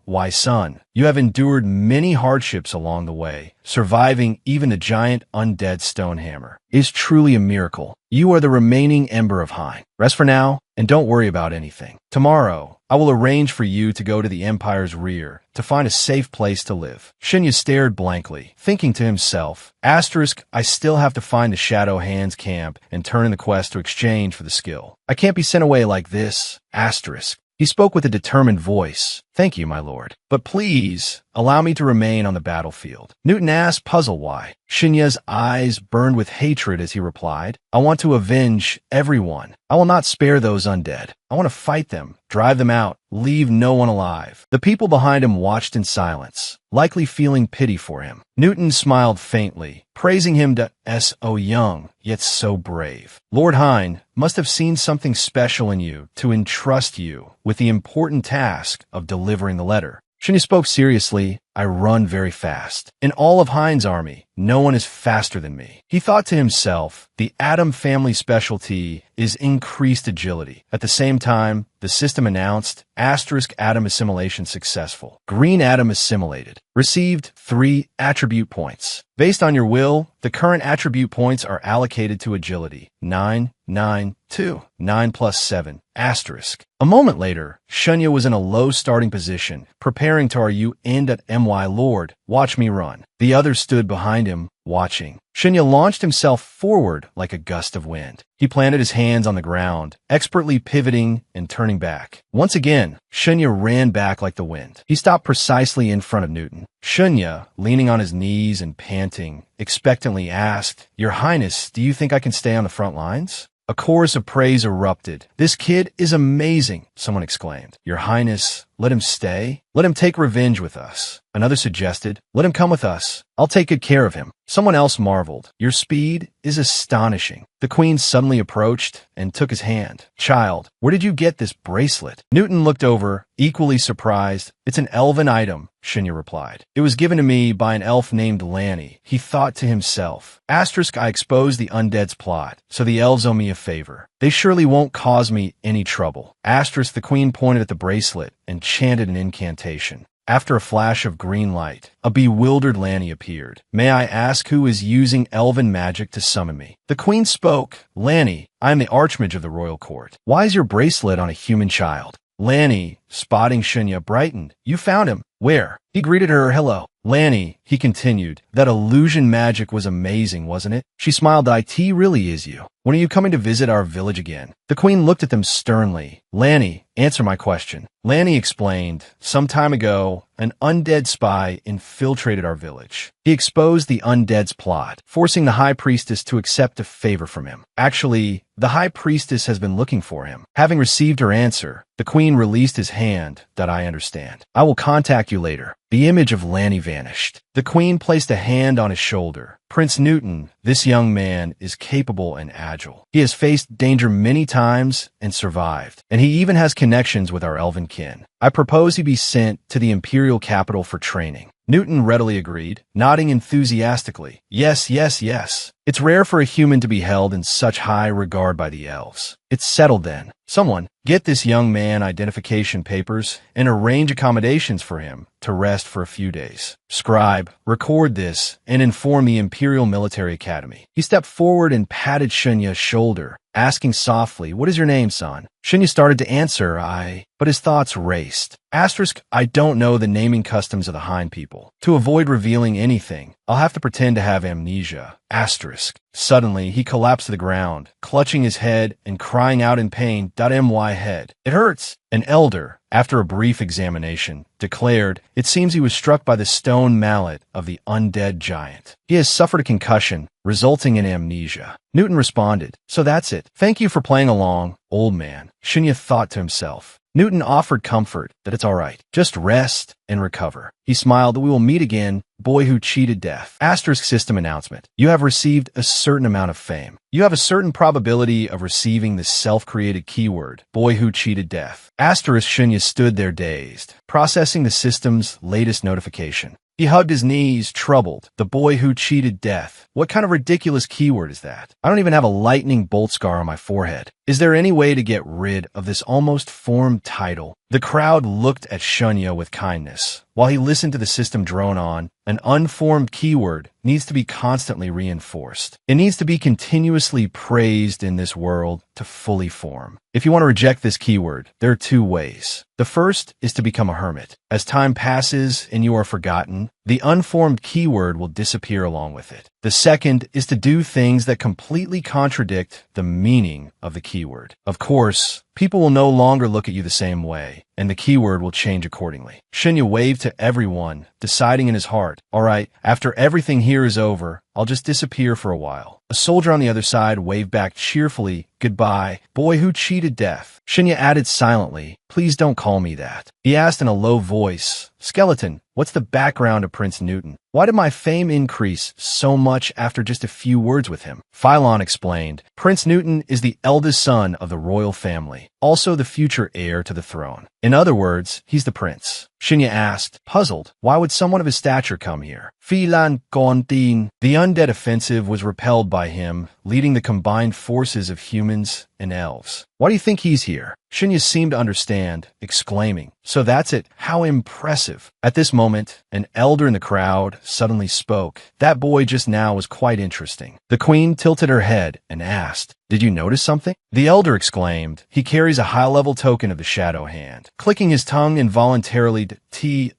S1: My son, you have endured many hardships along the way. Surviving even the giant undead stone hammer is truly a miracle. You are the remaining ember of Hind. Rest for now, and don't worry about anything. Tomorrow, I will arrange for you to go to the Empire's rear to find a safe place to live. Shunya stared blankly, thinking to himself, I still have to find the Shadow Hand's camp and turn in the quest to exchange for the skill. I can't be sent away like this. He spoke with a determined voice. Thank you, my lord. But please, allow me to remain on the battlefield. Newton asked, puzzled why. Shunya's eyes burned with hatred as he replied, I want to avenge everyone. I will not spare those undead. I want to fight them, drive them out, leave no one alive. The people behind him watched in silence, likely feeling pity for him. Newton smiled faintly, praising him so young, yet so brave. Lord Hind must have seen something special in you to entrust you with the important task of delivering the letter. Shunya spoke seriously. I run very fast. In all of Hind's army, no one is faster than me. He thought to himself, the Atom family specialty is increased agility. At the same time, the system announced, Atom assimilation successful. Green Atom assimilated. Received 3 attribute points. Based on your will, the current attribute points are allocated to agility. 9, 9, 2, 9 plus 7, A moment later, Shunya was in a low starting position, preparing to end at my lord, watch me run. The others stood behind him, watching. Shunya launched himself forward like a gust of wind. He planted his hands on the ground, expertly pivoting and turning back. Once again, Shunya ran back like the wind. He stopped precisely in front of Newton. Shunya, leaning on his knees and panting, expectantly asked, Your Highness, do you think I can stay on the front lines? A chorus of praise erupted. This kid is amazing, someone exclaimed. Your Highness, let him stay? Let him take revenge with us. Another suggested, let him come with us. I'll take good care of him. Someone else marveled. Your speed is astonishing. The queen suddenly approached and took his hand. Child, where did you get this bracelet? Newton looked over, equally surprised. It's an elven item, Shunya replied. It was given to me by an elf named Lanny. He thought to himself, I exposed the undead's plot, so the elves owe me a favor. They surely won't cause me any trouble. The queen pointed at the bracelet and chanted an incantation. After a flash of green light, a bewildered Lanny appeared. May I ask who is using elven magic to summon me? The queen spoke. Lanny, I am the archmage of the royal court. Why is your bracelet on a human child? Lanny, spotting Shunya, brightened. You found him. Where? He greeted her. Hello. Lanny, he continued, that illusion magic was amazing, wasn't it? She smiled. It really is you. When are you coming to visit our village again? The queen looked at them sternly. Lanny, Answer my question. Lanny explained, some time ago, an undead spy infiltrated our village. He exposed the undead's plot, forcing the High Priestess to accept a favor from him. Actually, the High Priestess has been looking for him. Having received her answer, the Queen released his hand, that I understand. I will contact you later. The image of Lanny vanished. The Queen placed a hand on his shoulder. Prince Newton, this young man is capable and agile. He has faced danger many times and survived, and he even has connections with our elven kin. I propose he be sent to the imperial capital for training. Newton readily agreed, nodding enthusiastically. Yes, yes, yes. It's rare for a human to be held in such high regard by the elves. It's settled then. Someone, get this young man identification papers and arrange accommodations for him to rest for a few days. Scribe, record this and inform the Imperial Military Academy. He stepped forward and patted Shunya's shoulder, asking softly, what is your name, son? Shunya started to answer, but his thoughts raced. I don't know the naming customs of the Hind people. To avoid revealing anything, I'll have to pretend to have amnesia. Suddenly, he collapsed to the ground, clutching his head and crying out in pain, My head. It hurts. An elder, after a brief examination, declared, it seems he was struck by the stone mallet of the undead giant. He has suffered a concussion, resulting in amnesia. Newton responded, so that's it. Thank you for playing along, old man. Shunya thought to himself. Newton offered comfort that it's all right. Just rest and recover. He smiled that we will meet again, boy who cheated death. System announcement. You have received a certain amount of fame. You have a certain probability of receiving the self-created keyword, boy who cheated death. Shunya stood there dazed, processing the system's latest notification. He hugged his knees, troubled. The boy who cheated death. What kind of ridiculous keyword is that? I don't even have a lightning bolt scar on my forehead. Is there any way to get rid of this almost formed title? The crowd looked at Shunya with kindness. While he listened to the system drone on, an unformed keyword needs to be constantly reinforced. It needs to be continuously praised in this world to fully form. If you want to reject this keyword, there are two ways. The first is to become a hermit. As time passes and you are forgotten, the unformed keyword will disappear along with it. The second is to do things that completely contradict the meaning of the keyword. Of course, people will no longer look at you the same way, and the keyword will change accordingly. Shunya waved to everyone, deciding in his heart, all right, after everything here is over, I'll just disappear for a while. A soldier on the other side waved back cheerfully, goodbye, boy who cheated death. Shunya added silently, please don't call me that. He asked in a low voice, Skeleton, what's the background of Prince Newton? Why did my fame increase so much after just a few words with him? Phylon explained, Prince Newton is the eldest son of the royal family, also the future heir to the throne. In other words, he's the prince. Shunya asked, puzzled, why would someone of his stature come here? Philan Gondin. The undead offensive was repelled by him, leading the combined forces of humans and elves. Why do you think he's here? Shunya seemed to understand, exclaiming, so that's it, how impressive. At this moment, an elder in the crowd suddenly spoke. That boy just now was quite interesting. The queen tilted her head and asked, did you notice something? The elder exclaimed, he carries a high-level token of the shadow hand. Clicking his tongue involuntarily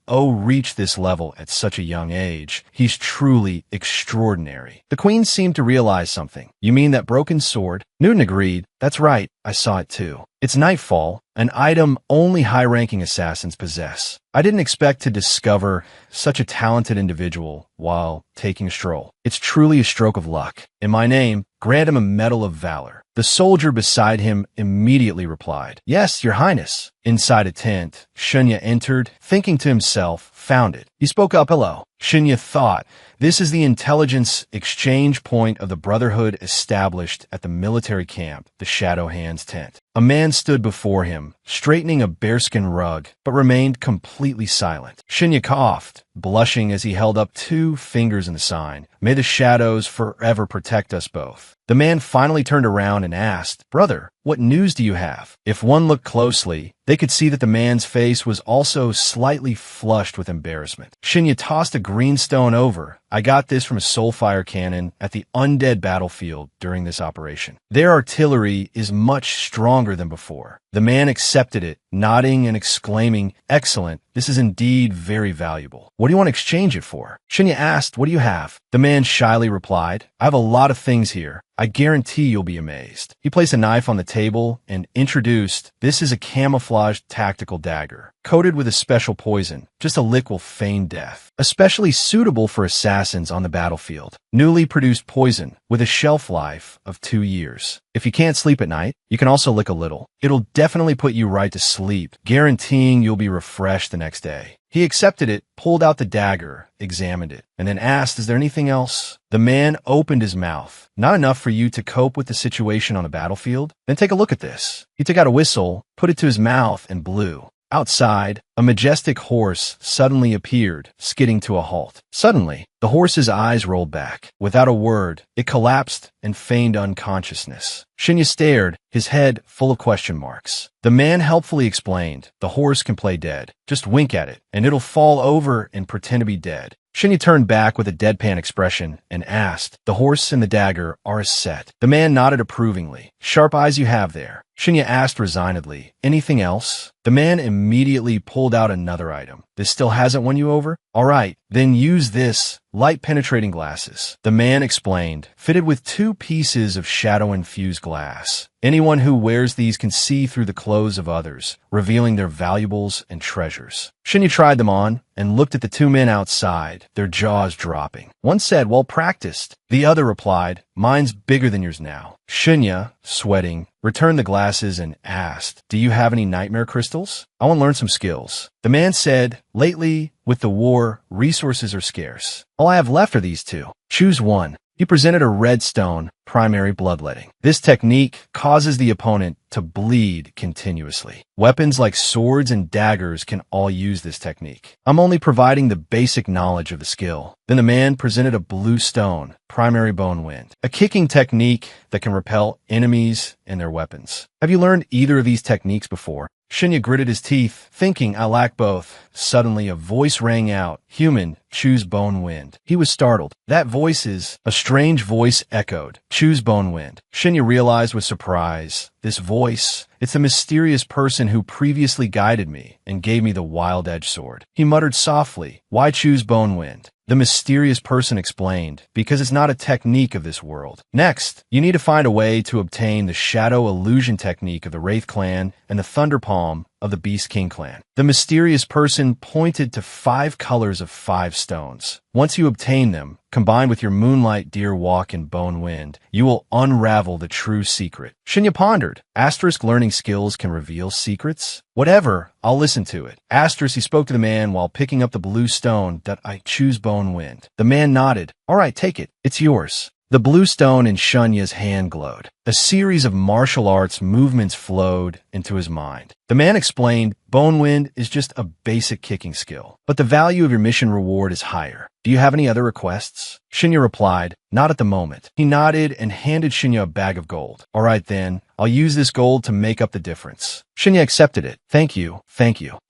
S1: reach this level at such a young age. He's truly extraordinary. The queen seemed to realize something. You mean that broken sword? Newton agreed. That's right, I saw it too. It's Nightfall, an item only high-ranking assassins possess. I didn't expect to discover such a talented individual while taking a stroll. It's truly a stroke of luck. In my name, grant him a Medal of Valor. The soldier beside him immediately replied, yes, your highness. Inside a tent, Shunya entered, thinking to himself, found it. He spoke up, hello. Shunya thought, this is the intelligence exchange point of the Brotherhood established at the military camp, the Shadow Hand's tent. A man stood before him, straightening a bearskin rug, but remained completely silent. Shunya coughed, blushing as he held up 2 fingers in the sign, may the shadows forever protect us both. The man finally turned around and asked, brother, what news do you have? If one looked closely, they could see that the man's face was also slightly flushed with embarrassment. Shunya tossed a green stone over, I got this from a soulfire cannon at the undead battlefield during this operation. Their artillery is much stronger than before. The man accepted it, nodding and exclaiming, "Excellent, this is indeed very valuable. What do you want to exchange it for?" Shinya asked, "What do you have?" The man shyly replied, "I have a lot of things here. I guarantee you'll be amazed." He placed a knife on the table and introduced, "This is a camouflaged tactical dagger, coated with a special poison, just a lick will feign death. Especially suitable for assassins on the battlefield. Newly produced poison, with a shelf life of 2 years. If you can't sleep at night, you can also lick a little. It'll definitely put you right to sleep, guaranteeing you'll be refreshed the next day." He accepted it, pulled out the dagger, examined it, and then asked, "Is there anything else?" The man opened his mouth. "Not enough for you to cope with the situation on the battlefield? Then take a look at this." He took out a whistle, put it to his mouth, and blew. Outside, a majestic horse suddenly appeared, skidding to a halt. Suddenly, the horse's eyes rolled back. Without a word, it collapsed and feigned unconsciousness. Shinya stared, his head full of question marks. The man helpfully explained, "The horse can play dead. Just wink at it, and it'll fall over and pretend to be dead." Shinya turned back with a deadpan expression and asked, "The horse and the dagger are a set?" The man nodded approvingly. "Sharp eyes you have there." Shinya asked resignedly, "Anything else?" The man immediately pulled out another item. "This still hasn't won you over? All right, then use this. Light-penetrating glasses." The man explained, "Fitted with 2 pieces of shadow-infused glass. Anyone who wears these can see through the clothes of others, revealing their valuables and treasures." Shinya tried them on and looked at the 2 men outside, their jaws dropping. One said, "Well practiced." The other replied, "Mine's bigger than yours now." Shinya, sweating, returned the glasses and asked, "Do you have any nightmare crystals? I want to learn some skills." The man said, "Lately, with the war, resources are scarce. All I have left are these 2. Choose one." He presented a red stone, primary bloodletting. This technique causes the opponent to bleed continuously. Weapons like swords and daggers can all use this technique. I'm only providing the basic knowledge of the skill. Then the man presented a blue stone, primary bone wind, a kicking technique that can repel enemies and their weapons. Have you learned either of these techniques before? Shinya gritted his teeth, thinking, "I lack both." Suddenly, a voice rang out, "Human, choose bone wind." He was startled. "That voice is—" A strange voice echoed, "Choose bone wind." Shinya realized with surprise, this voice, it's the mysterious person who previously guided me and gave me the wild edge sword. He muttered softly, "Why choose bone wind?" The mysterious person explained, "Because it's not a technique of this world. Next, you need to find a way to obtain the shadow illusion technique of the Wraith clan and the Thunder Palm of the Beast King clan." The mysterious person pointed to 5 colors of 5 stones. Once you obtain them, combined with your Moonlight Deer Walk and Bone Wind, you will unravel the true secret. Shinya pondered. Asterisk learning skills can reveal secrets? Whatever, I'll listen to it. Asterisk, he spoke to the man while picking up the blue stone that I choose Bone Wind. The man nodded. "All right, take it. It's yours." The blue stone in Shunya's hand glowed. A series of martial arts movements flowed into his mind. The man explained, "Bone Wind is just a basic kicking skill, but the value of your mission reward is higher. Do you have any other requests?" Shinya replied, "Not at the moment." He nodded and handed Shinya a bag of gold. "All right then, I'll use this gold to make up the difference." Shinya accepted it. Thank you.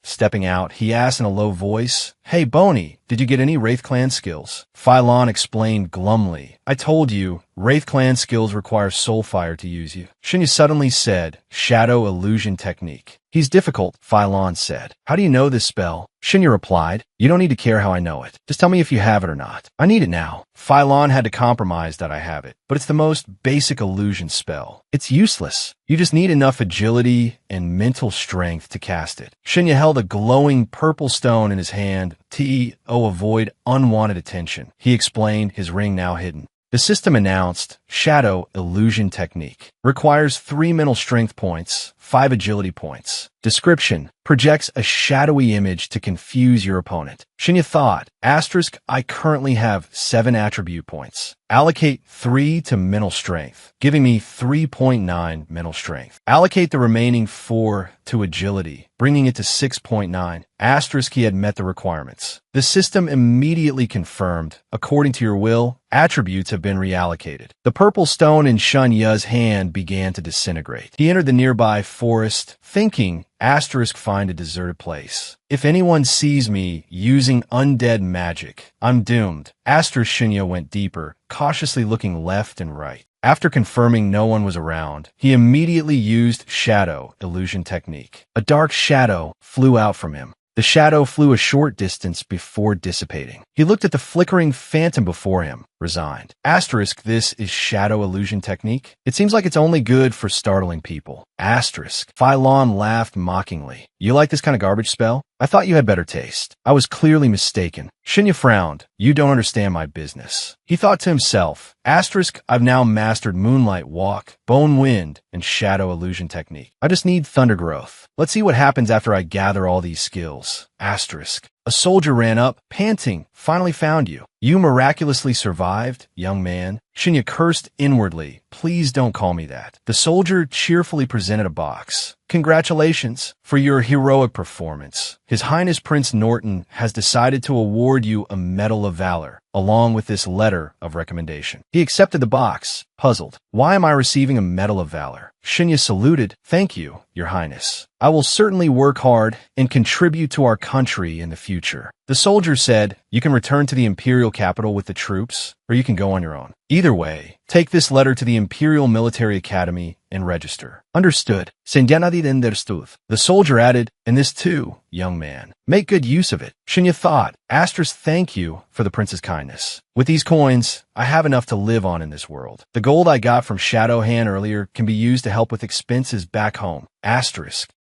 S1: Stepping out, he asked in a low voice, "Hey, Boney, did you get any Wraith Clan skills?" Phylon explained glumly, "I told you, Wraith Clan skills require soulfire to use you." Shinya suddenly said, "Shadow illusion technique." "He's difficult," Phylon said. "How do you know this spell?" Shinya replied, "You don't need to care how I know it. Just tell me if you have it or not. I need it now." Phylon had to compromise that I have it, but it's the most basic illusion spell. It's useless. You just need enough agility and mental strength to cast it. Shinya held a glowing purple stone in his hand. Avoid unwanted attention. He explained, his ring now hidden. The system announced, Shadow Illusion Technique. Requires 3 mental strength points, 5 agility points. Description: projects a shadowy image to confuse your opponent. Shinya thought, asterisk, I currently have 7 attribute points. Allocate 3 to mental strength, giving me 3.9 mental strength. Allocate the remaining 4 to agility, bringing it to 6.9. Asterisk, he had met the requirements. The system immediately confirmed, according to your will, attributes have been reallocated. The purple stone in Shunya's hand began to disintegrate. He entered the nearby forest, thinking, find a deserted place. If anyone sees me using undead magic, I'm doomed. Shinya went deeper, cautiously looking left and right. After confirming no one was around, he immediately used shadow illusion technique. A dark shadow flew out from him. The shadow flew a short distance before dissipating. He looked at the flickering phantom before him, resigned. This is shadow illusion technique? It seems like it's only good for startling people. Phylon laughed mockingly. You like this kind of garbage spell? I thought you had better taste. I was clearly mistaken. Shinya frowned. You don't understand my business. He thought to himself, I've now mastered Moonlight Walk, Bone Wind, and Shadow Illusion technique. I just need Thunder Growth. Let's see what happens after I gather all these skills. A soldier ran up, panting. Finally found you. You miraculously survived, young man. Shinya cursed inwardly. Please don't call me that. The soldier cheerfully presented a box. Congratulations for your heroic performance. His Highness Prince Norton has decided to award you a Medal of Valor, along with this letter of recommendation. He accepted the box, puzzled. Why am I receiving a Medal of Valor? Shinya saluted. Thank you, Your Highness. I will certainly work hard and contribute to our country in the future. The soldier said, you can return to the Imperial capital with the troops, or you can go on your own. Either way, take this letter to the Imperial Military Academy and register. Understood. The soldier added, and this too, young man. Make good use of it. Shinya thought, thank you for the prince's kindness. With these coins, I have enough to live on in this world. The gold I got from Shadow Hand earlier can be used to help with expenses back home.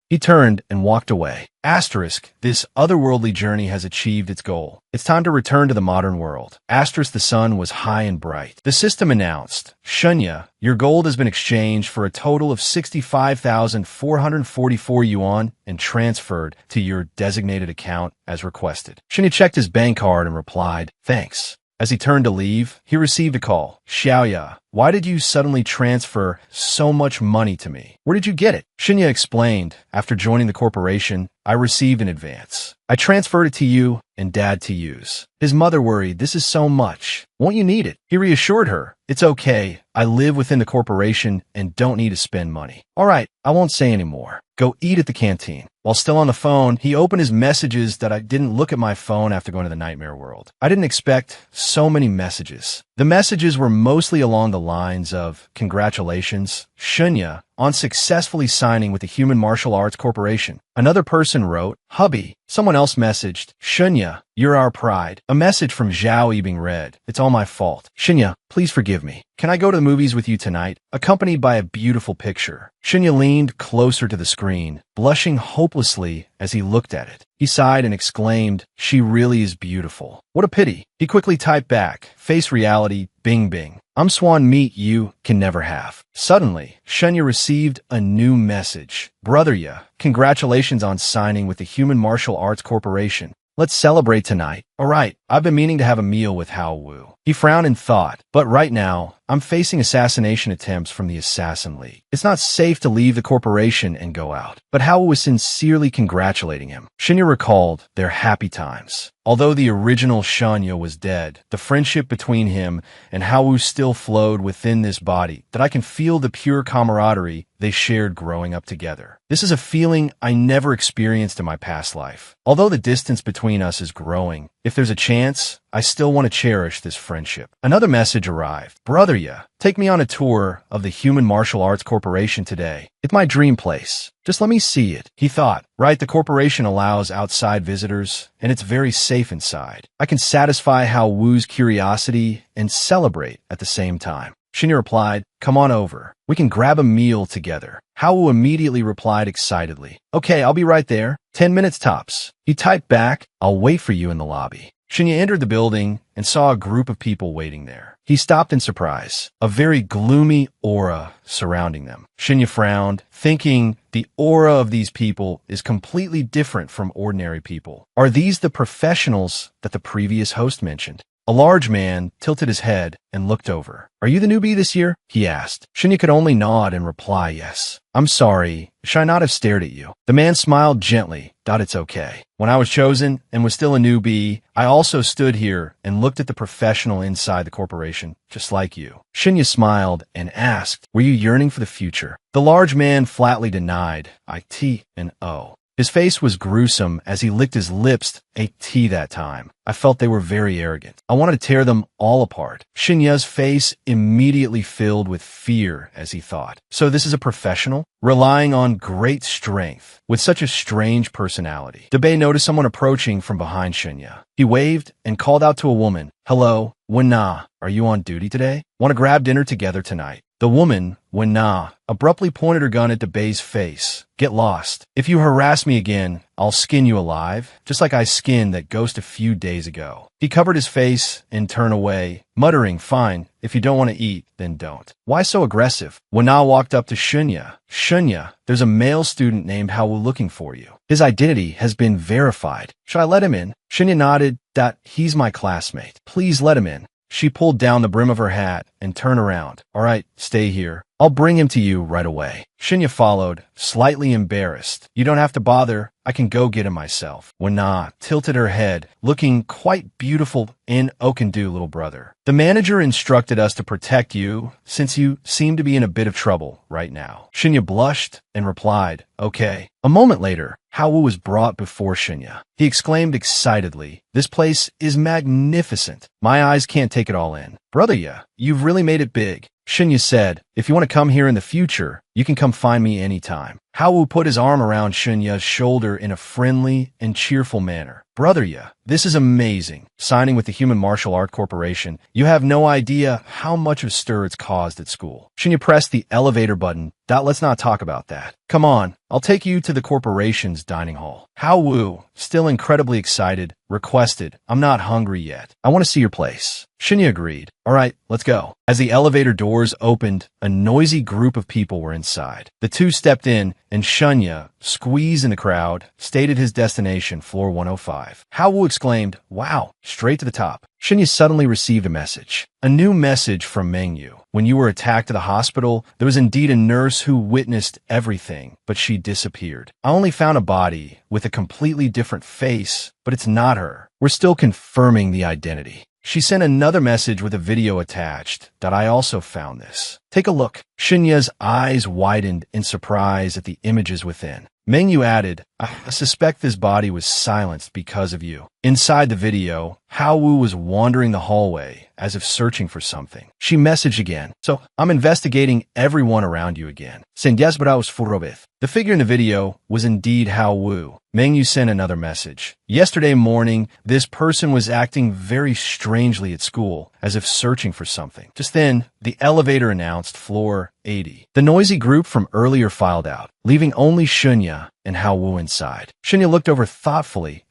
S1: He turned and walked away. This otherworldly journey has achieved its goal. It's time to return to the modern world. The sun was high and bright. The system announced, Shinya, your gold has been exchanged for a total of 65,444 yuan and transferred to your designated account as requested. Shinya checked his bank card and replied, thanks. As he turned to leave, he received a call. Xiaoya, why did you suddenly transfer so much money to me? Where did you get it? Shinya explained, after joining the corporation, I received an advance. I transferred it to you and Dad to use. His mother worried, this is so much. Won't you need it? He reassured her, it's okay. I live within the corporation and don't need to spend money. All right, I won't say any more. Go eat at the canteen. While still on the phone, he opened his messages that I didn't look at my phone after going to the nightmare world. I didn't expect so many messages. The messages were mostly along the lines of, congratulations, Shinya, on successfully signing with the Human Martial Arts Corporation. Another person wrote, hubby. Someone else messaged, Shinya, you're our pride. A message from Zhao Yibing read, it's all my fault. Shinya, please forgive me. Can I go to the movies with you tonight? Accompanied by a beautiful picture. Shinya leaned closer to the screen, blushing hopelessly as he looked at it. He sighed and exclaimed, she really is beautiful. What a pity. He quickly typed back, face reality, bing bing. Swan meet you can never have. Suddenly, Shinya received a new message. Brother Ya, congratulations on signing with the Human Martial Arts Corporation. Let's celebrate tonight. All right, I've been meaning to have a meal with Hao Wu. He frowned and thought, but right now, I'm facing assassination attempts from the Assassin League. It's not safe to leave the corporation and go out. But Hao was sincerely congratulating him. Shinya recalled their happy times. Although the original Shanya was dead, the friendship between him and Hao still flowed within this body, that I can feel the pure camaraderie they shared growing up together. This is a feeling I never experienced in my past life. Although the distance between us is growing, if there's a chance, I still want to cherish this friendship. Another message arrived. Brother Ya, take me on a tour of the Human Martial Arts Corporation today. It's my dream place. Just let me see it. He thought, right, the corporation allows outside visitors, and it's very safe inside. I can satisfy Hao Wu's curiosity and celebrate at the same time. Shinya replied, come on over. We can grab a meal together. Hao Wu immediately replied excitedly, okay, I'll be right there. 10 minutes tops. He typed back, I'll wait for you in the lobby. Shinya entered the building and saw a group of people waiting there. He stopped in surprise, a very gloomy aura surrounding them. Shinya frowned, thinking the aura of these people is completely different from ordinary people. Are these the professionals that the previous host mentioned? A large man tilted his head and looked over. Are you the newbie this year? He asked. Shinya could only nod and reply yes. I'm sorry. Should I not have stared at you? The man smiled gently. It's okay. When I was chosen and was still a newbie, I also stood here and looked at the professional inside the corporation, just like you. Shinya smiled and asked, were you yearning for the future? The large man flatly denied. It and O. His face was gruesome as he licked his lips, a T that time. I felt they were very arrogant. I wanted to tear them all apart. Shinya's face immediately filled with fear as he thought. So this is a professional? Relying on great strength, with such a strange personality. Debei noticed someone approaching from behind Shinya. He waved and called out to a woman. Hello, Wen-na, are you on duty today? Want to grab dinner together tonight? The woman, Wen-na, abruptly pointed her gun at Debei's face. Get lost. If you harass me again, I'll skin you alive, just like I skinned that ghost a few days ago. He covered his face and turned away, muttering, fine, if you don't want to eat, then don't. Why so aggressive? Wen-na walked up to Shinya. Shinya, there's a male student named Haowu looking for you. His identity has been verified. Should I let him in? Shinya nodded. He's my classmate. Please let him in. She pulled down the brim of her hat and turned around. All right, stay here. I'll bring him to you right away. Shinya followed, slightly embarrassed. You don't have to bother. I can go get him myself. Wen-na tilted her head, looking quite beautiful in Okandu, little brother. The manager instructed us to protect you since you seem to be in a bit of trouble right now. Shinya blushed and replied, okay. A moment later, Haowu was brought before Shinya. He exclaimed excitedly, this place is magnificent. My eyes can't take it all in. Brother, you've really made it big. Shinya said, if you want to come here in the future, you can come find me anytime. Haowu put his arm around Shinya's shoulder in a friendly and cheerful manner. Brother, this is amazing. Signing with the Human Martial Art Corporation, you have no idea how much of stir it's caused at school. Shinya pressed the elevator button. Let's not talk about that. Come on, I'll take you to the corporation's dining hall. Haowu, still incredibly excited, requested, I'm not hungry yet. I want to see your place. Shinya agreed. All right, let's go. As the elevator doors opened, a noisy group of people were inside. The two stepped in, and Shinya, squeezed in the crowd, stated his destination, floor 105. Haowu exclaimed, wow, straight to the top. Shinya suddenly received a message. A new message from Manhwa. When you were attacked at the hospital, there was indeed a nurse who witnessed everything, but she disappeared. I only found a body with a completely different face, but it's not her. We're still confirming the identity. She sent another message with a video attached. I also found this. Take a look. Shinya's eyes widened in surprise at the images within. Manhwa added, I suspect this body was silenced because of you. Inside the video, Haowu was wandering the hallway as if searching for something. She messaged again. So, I'm investigating everyone around you again. The figure in the video was indeed Haowu. Manhwa sent another message. Yesterday morning, this person was acting very strangely at school, as if searching for something. Just then, the elevator announced floor 80. The noisy group from earlier filed out, leaving only Shinya and Haowu inside. Shinya looked over thoughtfully.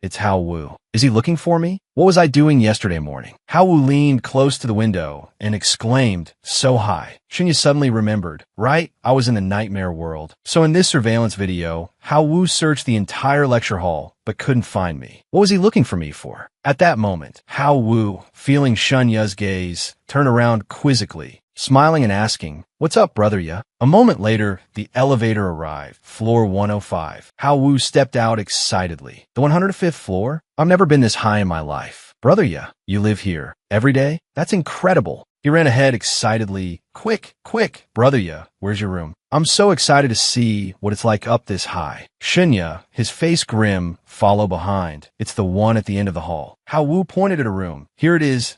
S1: It's Haowu. Is he looking for me? What was I doing yesterday morning? Haowu leaned close to the window and exclaimed, so high. Shinya suddenly remembered, right? I was in the nightmare world. So in this surveillance video, Haowu searched the entire lecture hall, but couldn't find me. What was he looking for me for? At that moment, Haowu, feeling Shinya's gaze, turned around quizzically, smiling and asking, what's up, brother? A moment later, the elevator arrived, floor 105. Haowu stepped out excitedly. The 105th floor? I've never been this high in my life. Brother, you live here every day? That's incredible. He ran ahead excitedly. Quick, brother, where's your room? I'm so excited to see what it's like up this high. Shinya, his face grim, followed behind. It's the one at the end of the hall. Haowu pointed at a room. Here it is,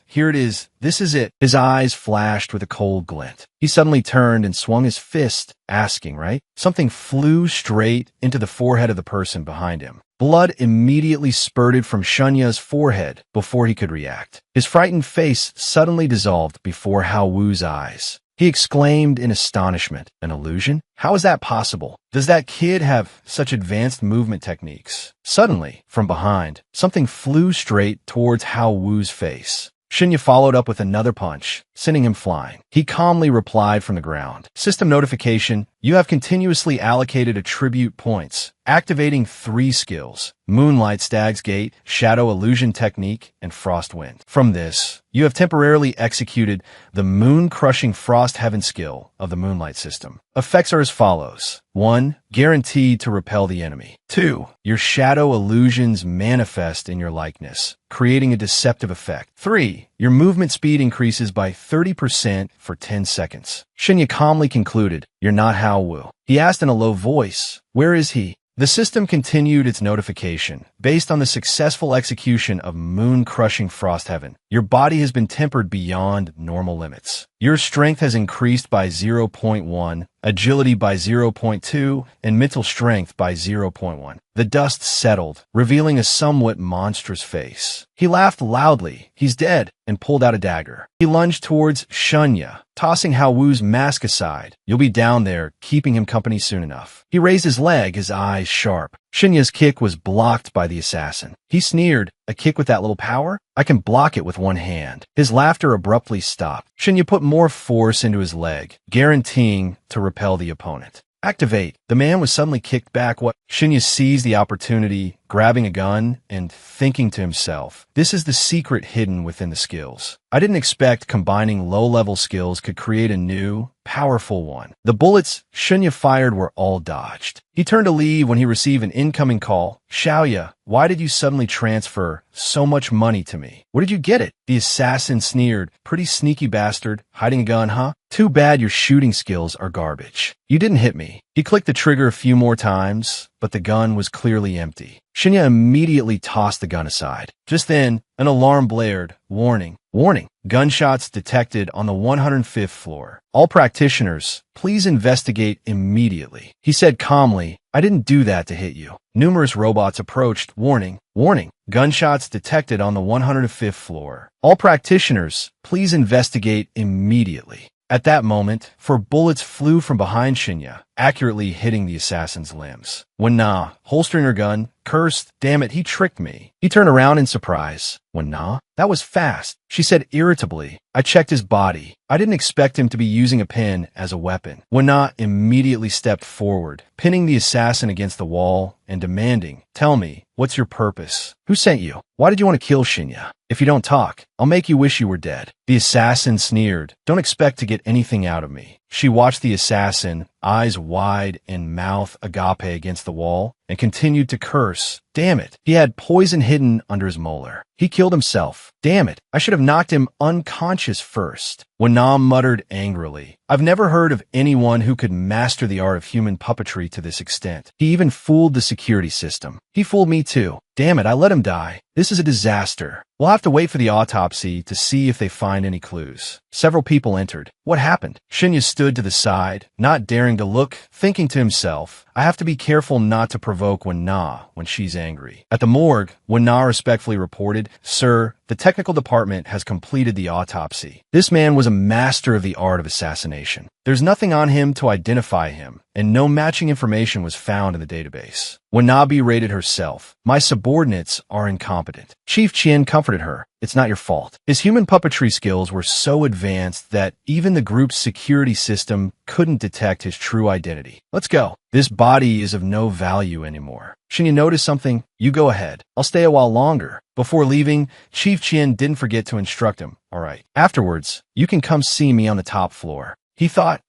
S1: this is it. His eyes flashed with a cold glint. He suddenly turned and swung his fist, asking, right? Something flew straight into the forehead of the person behind him. Blood immediately spurted from Shunya's forehead before he could react. His frightened face suddenly dissolved before Haowu's eyes. He exclaimed in astonishment, an illusion? How is that possible? Does that kid have such advanced movement techniques? Suddenly, from behind, something flew straight towards Haowu's face. Shinya followed up with another punch. sending him flying. He calmly replied from the ground. System notification, you have continuously allocated attribute points, activating 3 skills: Moonlight Stag's Gate, Shadow Illusion Technique, and Frost Wind. From this, you have temporarily executed the Moon-Crushing Frost Heaven skill of the Moonlight system. Effects are as follows. 1. Guaranteed to repel the enemy. 2. Your shadow illusions manifest in your likeness, creating a deceptive effect. 3. Your movement speed increases by 30% for 10 seconds. Shinya calmly concluded, "You're not Hao Wu." He asked in a low voice, "Where is he?" The system continued its notification. Based on the successful execution of Moon-Crushing Frost Heaven, your body has been tempered beyond normal limits. Your strength has increased by 0.1, agility by 0.2, and mental strength by 0.1. The dust settled, revealing a somewhat monstrous face. He laughed loudly, "He's dead," and pulled out a dagger. He lunged towards Shunya, tossing Hao Wu's mask aside. "You'll be down there, keeping him company soon enough." He raised his leg, his eyes sharp. Shunya's kick was blocked by the assassin. He sneered, "A kick with that little power? I can block it with one hand." His laughter abruptly stopped. Shunya put more force into his leg, guaranteeing to repel the opponent. "Activate." The man was suddenly kicked back. What? Shunya seized the opportunity, grabbing a gun and thinking to himself, "This is the secret hidden within the skills. I didn't expect combining low-level skills could create a new, powerful one." The bullets Shunya fired were all dodged. He turned to leave when he received an incoming call. "Xiaoya, why did you suddenly transfer so much money to me? Where did you get it?" The assassin sneered. "Pretty sneaky bastard. Hiding a gun, huh? Too bad your shooting skills are garbage. You didn't hit me." He clicked the trigger a few more times, but the gun was clearly empty. Shunya immediately tossed the gun aside. Just then, an alarm blared. "Warning, warning, gunshots detected on the 105th floor. All practitioners, please investigate immediately." He said calmly, "I didn't do that to hit you." Numerous robots approached. "Warning, warning, gunshots detected on the 105th floor. All practitioners, please investigate immediately." At that moment, 4 bullets flew from behind Shinya, accurately hitting the assassin's limbs. Wen Na, holstering her gun, cursed, "Damn it, he tricked me." He turned around in surprise. "Wen Na? That was fast," she said irritably. "I checked his body. I didn't expect him to be using a pen as a weapon." Wen Na immediately stepped forward, pinning the assassin against the wall and demanding, "Tell me, what's your purpose? Who sent you? Why did you want to kill Shinya? If you don't talk, I'll make you wish you were dead." The assassin sneered, "Don't expect to get anything out of me." She watched the assassin, eyes wide and mouth agape against the wall, and continued to curse. "Damn it, he had poison hidden under his molar. He killed himself. Damn it, I should have knocked him unconscious first." Wen Na muttered angrily, "I've never heard of anyone who could master the art of human puppetry to this extent. He even fooled the security system. He fooled me too. Damn it, I let him die. This is a disaster. We'll have to wait for the autopsy to see if they find any clues." Several people entered. "What happened?" Shinya stood to the side, not daring to look, thinking to himself, "I have to be careful not to provoke Wen Na when she's angry." At the morgue, Wen Na respectfully reported, "Sir, the technical department has completed the autopsy. This man was a master of the art of assassination. There's nothing on him to identify him, and no matching information was found in the database." Wen Na berated herself. "My subordinates are incompetent." Chief Qian comforted her. "It's not your fault. His human puppetry skills were so advanced that even the group's security system couldn't detect his true identity. Let's go. This body is of no value anymore." Shinya noticed something. "You go ahead. I'll stay a while longer." Before leaving, Chief Qian didn't forget to instruct him. "All right. Afterwards, you can come see me on the top floor." He thought,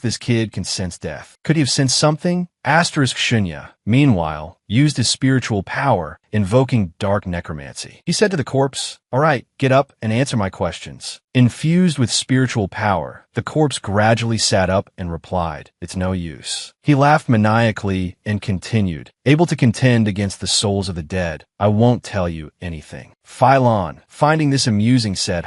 S1: this kid can sense death. Could he have sensed something? Shunya, meanwhile, used his spiritual power, invoking dark necromancy. He said to the corpse, "All right, get up and answer my questions." Infused with spiritual power, the corpse gradually sat up and replied, "It's no use." He laughed maniacally and continued, "Able to contend against the souls of the dead, I won't tell you anything." Phylon, finding this amusing, said,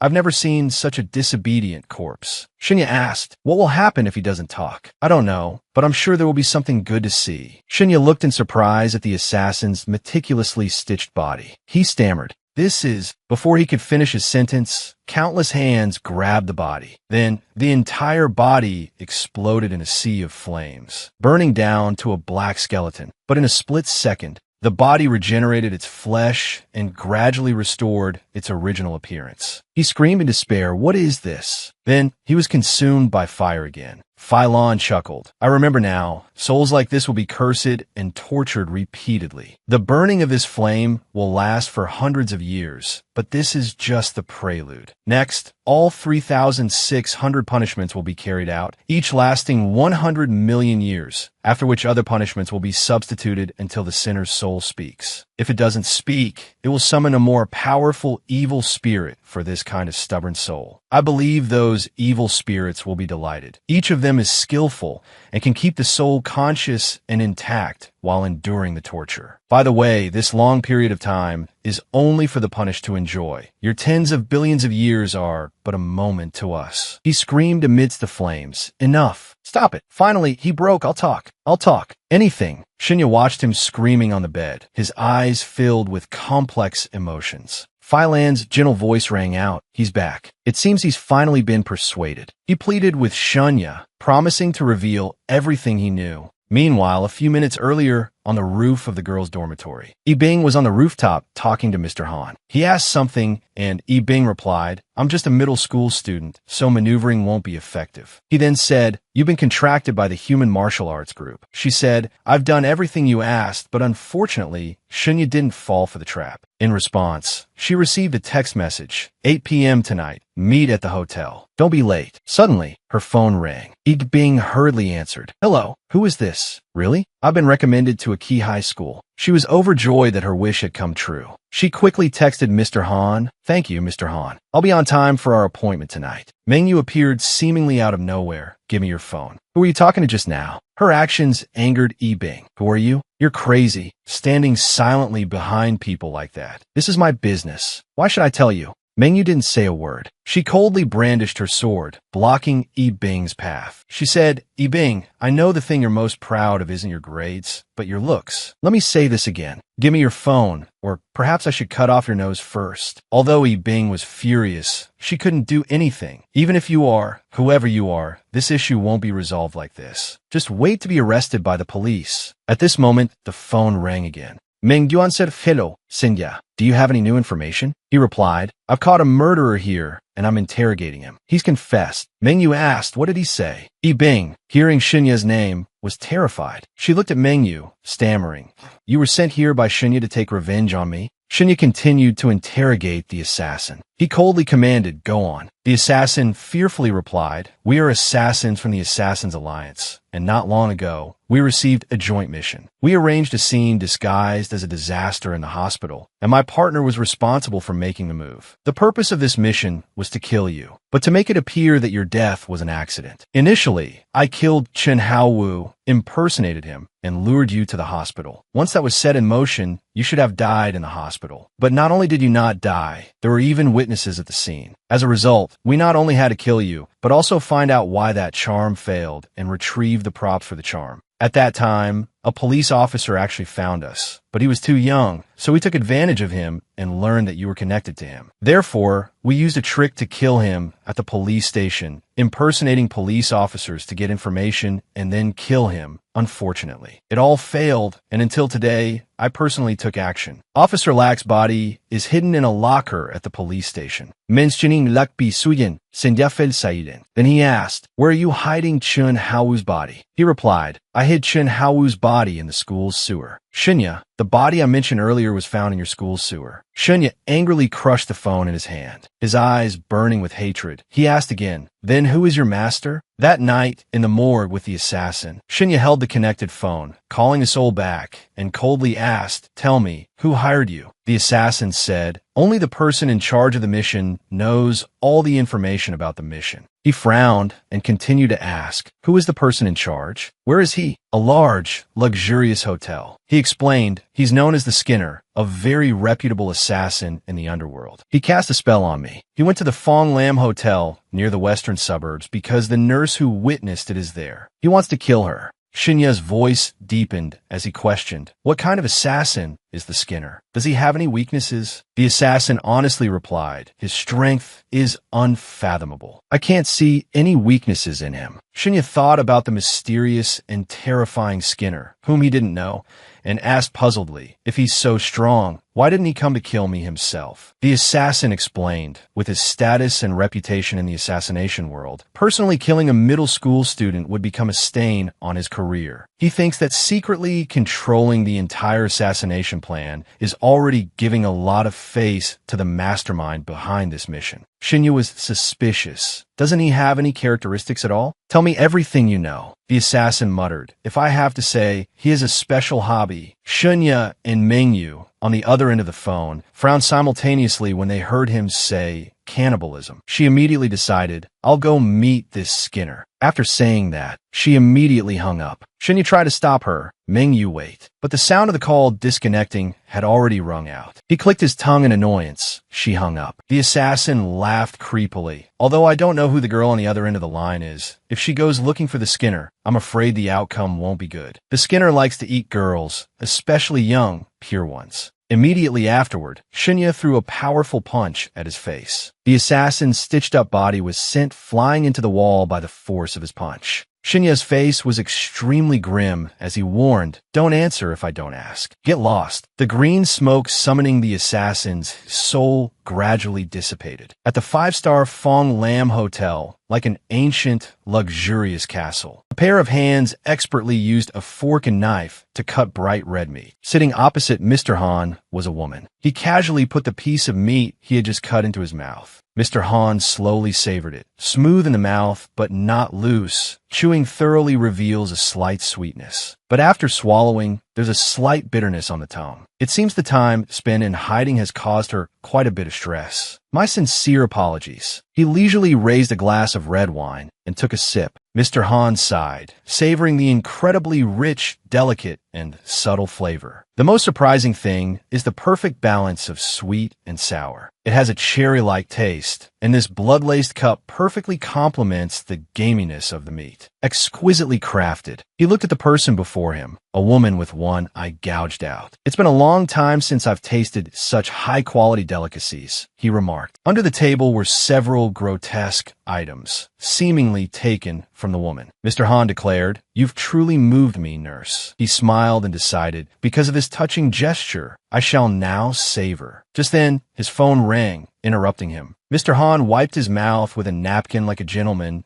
S1: "I've never seen such a disobedient corpse." Shinya asked, "What will happen if he doesn't talk?" "I don't know, but I'm sure there will be something good to see." Shinya looked in surprise at the assassin's meticulously stitched body. He stammered, "This is..." Before he could finish his sentence, countless hands grabbed the body. Then, the entire body exploded in a sea of flames, burning down to a black skeleton. But in a split second, The body regenerated its flesh and gradually restored its original appearance. He screamed in despair, "What is this?" Then he was consumed by fire again. Phylon chuckled. "I remember now. Souls like this will be cursed and tortured repeatedly. The burning of this flame will last for hundreds of years, but this is just the prelude. Next, all 3,600 punishments will be carried out, each lasting 100 million years, after which other punishments will be substituted until the sinner's soul speaks. If it doesn't speak, it will summon a more powerful evil spirit for this kind of stubborn soul. I believe those evil spirits will be delighted. Each of them is skillful and can keep the soul conscious and intact while enduring the torture. By the way, this long period of time is only for the punished to enjoy. Your tens of billions of years are but a moment to us." He screamed amidst the flames, "Enough! Stop it!" Finally, he broke. I'll talk. Anything." Shinya watched him screaming on the bed, his eyes filled with complex emotions. Phylan's gentle voice rang out, "He's back. It seems he's finally been persuaded." He pleaded with Shunya, promising to reveal everything he knew. Meanwhile, a few minutes earlier, on the roof of the girls' dormitory, Yibing was on the rooftop talking to Mr. Han. He asked something, and Yibing replied, "I'm just a middle school student, so maneuvering won't be effective." He then said, "You've been contracted by the Human Martial Arts Group." She said, "I've done everything you asked, but unfortunately, Shunya didn't fall for the trap." In response, she received a text message, 8 p.m. tonight, meet at the hotel. Don't be late. Suddenly, her phone rang. Yibing hurriedly answered, "Hello, who is this? Really? I've been recommended to a key high school." She was overjoyed that her wish had come true. She quickly texted Mr. Han, "Thank you, Mr. Han. I'll be on time for our appointment tonight." Mengyu appeared seemingly out of nowhere. "Give me your phone." "Who were you talking to just now?" Her actions angered Yibing. "Who are you? You're crazy, standing silently behind people like that. This is my business. Why should I tell you?" Mengyu didn't say a word. She coldly brandished her sword, blocking Yibing's path. She said, "Yibing, I know the thing you're most proud of isn't your grades, but your looks. Let me say this again. Give me your phone, or perhaps I should cut off your nose first." Although Yibing was furious, she couldn't do anything. "Even if you are, whoever you are, this issue won't be resolved like this. Just wait to be arrested by the police." At this moment, the phone rang again. Mengyuan said, "Hello, Senya. Do you have any new information?" He replied, "I've caught a murderer here, and I'm interrogating him. He's confessed." Mengyu asked, "What did he say?" Yibing, hearing Shinya's name, was terrified. She looked at Mengyu, stammering, "You were sent here by Shinya to take revenge on me?" Shinya continued to interrogate the assassin. He coldly commanded, "Go on." The assassin fearfully replied, "We are assassins from the Assassins Alliance, and not long ago, we received a joint mission. We arranged a scene disguised as a disaster in the hospital, and my partner was responsible for making the move. The purpose of this mission was to kill you, but to make it appear that your death was an accident. Initially, I killed Chen Haowu, impersonated him, and lured you to the hospital. Once that was set in motion, you should have died in the hospital. But not only did you not die, there were even witnesses at the scene. As a result, we not only had to kill you, but also find out why that charm failed and retrieve the props for the charm. At that time, a police officer actually found us, but he was too young, so we took advantage of him and learned that you were connected to him. Therefore, we used a trick to kill him at the police station, impersonating police officers to get information and then kill him. Unfortunately, it all failed, and until today, I personally took action. Officer Lack's body is hidden in a locker at the police station. Mentioning Lakpi Suyin, Sendyafel Saiden. Then he asked, "Where are you hiding Chun Haowu's body?" He replied, "I hid Chun Haowu's body in the school's sewer." Shinya, the body I mentioned earlier was found in your school's sewer. Shinya angrily crushed the phone in his hand, his eyes burning with hatred. He asked again, "Then who is your master?" That night, in the morgue with the assassin, Shinya held the connected phone, calling his soul back, and coldly asked, "Tell me, who hired you?" The assassin said, "Only the person in charge of the mission knows all the information about the mission." He frowned and continued to ask, "Who is the person in charge? Where is he?" "A large, luxurious hotel." He explained, "He's known as the Skinner, a very reputable assassin in the underworld. He cast a spell on me. He went to the Fong Lam Hotel near the western suburbs because the nurse who witnessed it is there. He wants to kill her." Shinya's voice deepened as he questioned, "What kind of assassin is the Skinner. Does he have any weaknesses? The assassin honestly replied, his strength is unfathomable. I can't see any weaknesses in him. Shinya thought about the mysterious and terrifying Skinner, whom he didn't know, and asked puzzledly, if he's so strong, why didn't he come to kill me himself? The assassin explained, with his status and reputation in the assassination world, personally killing a middle school student would become a stain on his career. He thinks that secretly controlling the entire assassination plan is already giving a lot of face to the mastermind behind this mission. Shinya was suspicious. Doesn't he have any characteristics at all? Tell me everything you know. The assassin muttered. If I have to say, he has a special hobby. Shinya and Mengyu, on the other end of the phone, frowned simultaneously when they heard him say cannibalism. She immediately decided, I'll go meet this Skinner. After saying that, she immediately hung up. Shinya tried to stop her. Mengyu wait. But the sound of the call disconnecting had already rung out. He clicked his tongue in annoyance. She hung up. The assassin laughed creepily. Although I don't know who the girl on the other end of the line is, if she goes looking for the Skinner, I'm afraid the outcome won't be good. The Skinner likes to eat girls, especially young, pure ones. Immediately afterward, Shinya threw a powerful punch at his face. The assassin's stitched-up body was sent flying into the wall by the force of his punch. Shinya's face was extremely grim as he warned, don't answer if I don't ask. Get lost. The green smoke summoning the assassin's soul gradually dissipated. At the 5-star Fong Lam Hotel, like an ancient, luxurious castle, a pair of hands expertly used a fork and knife to cut bright red meat. Sitting opposite Mr. Han was a woman. He casually put the piece of meat he had just cut into his mouth. Mr. Han slowly savored it, smooth in the mouth, but not loose. Chewing thoroughly reveals a slight sweetness. But after swallowing, there's a slight bitterness on the tongue. It seems the time spent in hiding has caused her quite a bit of stress. My sincere apologies. He leisurely raised a glass of red wine and took a sip. Mr. Han sighed, savoring the incredibly rich, delicate, and subtle flavor. The most surprising thing is the perfect balance of sweet and sour. It has a cherry-like taste, and this blood-laced cup perfectly complements the gaminess of the meat. Exquisitely crafted. He looked at the person before him, a woman with one eye gouged out. It's been a long time since I've tasted such high-quality delicacies, he remarked. Under the table were several grotesque items, seemingly taken from the woman. Mr. Han declared, You've truly moved me, nurse. He smiled and decided, because of this touching gesture, I shall now savor. Just then, his phone rang, interrupting him. Mr. Han wiped his mouth with a napkin like a gentleman.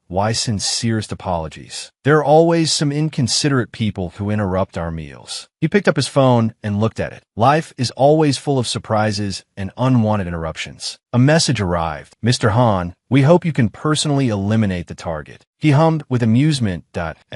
S1: Why sincerest apologies. There are always some inconsiderate people who interrupt our meals. He picked up his phone and looked at it. Life is always full of surprises and unwanted interruptions. A message arrived. Mr. Han, we hope you can personally eliminate the target. He hummed with amusement.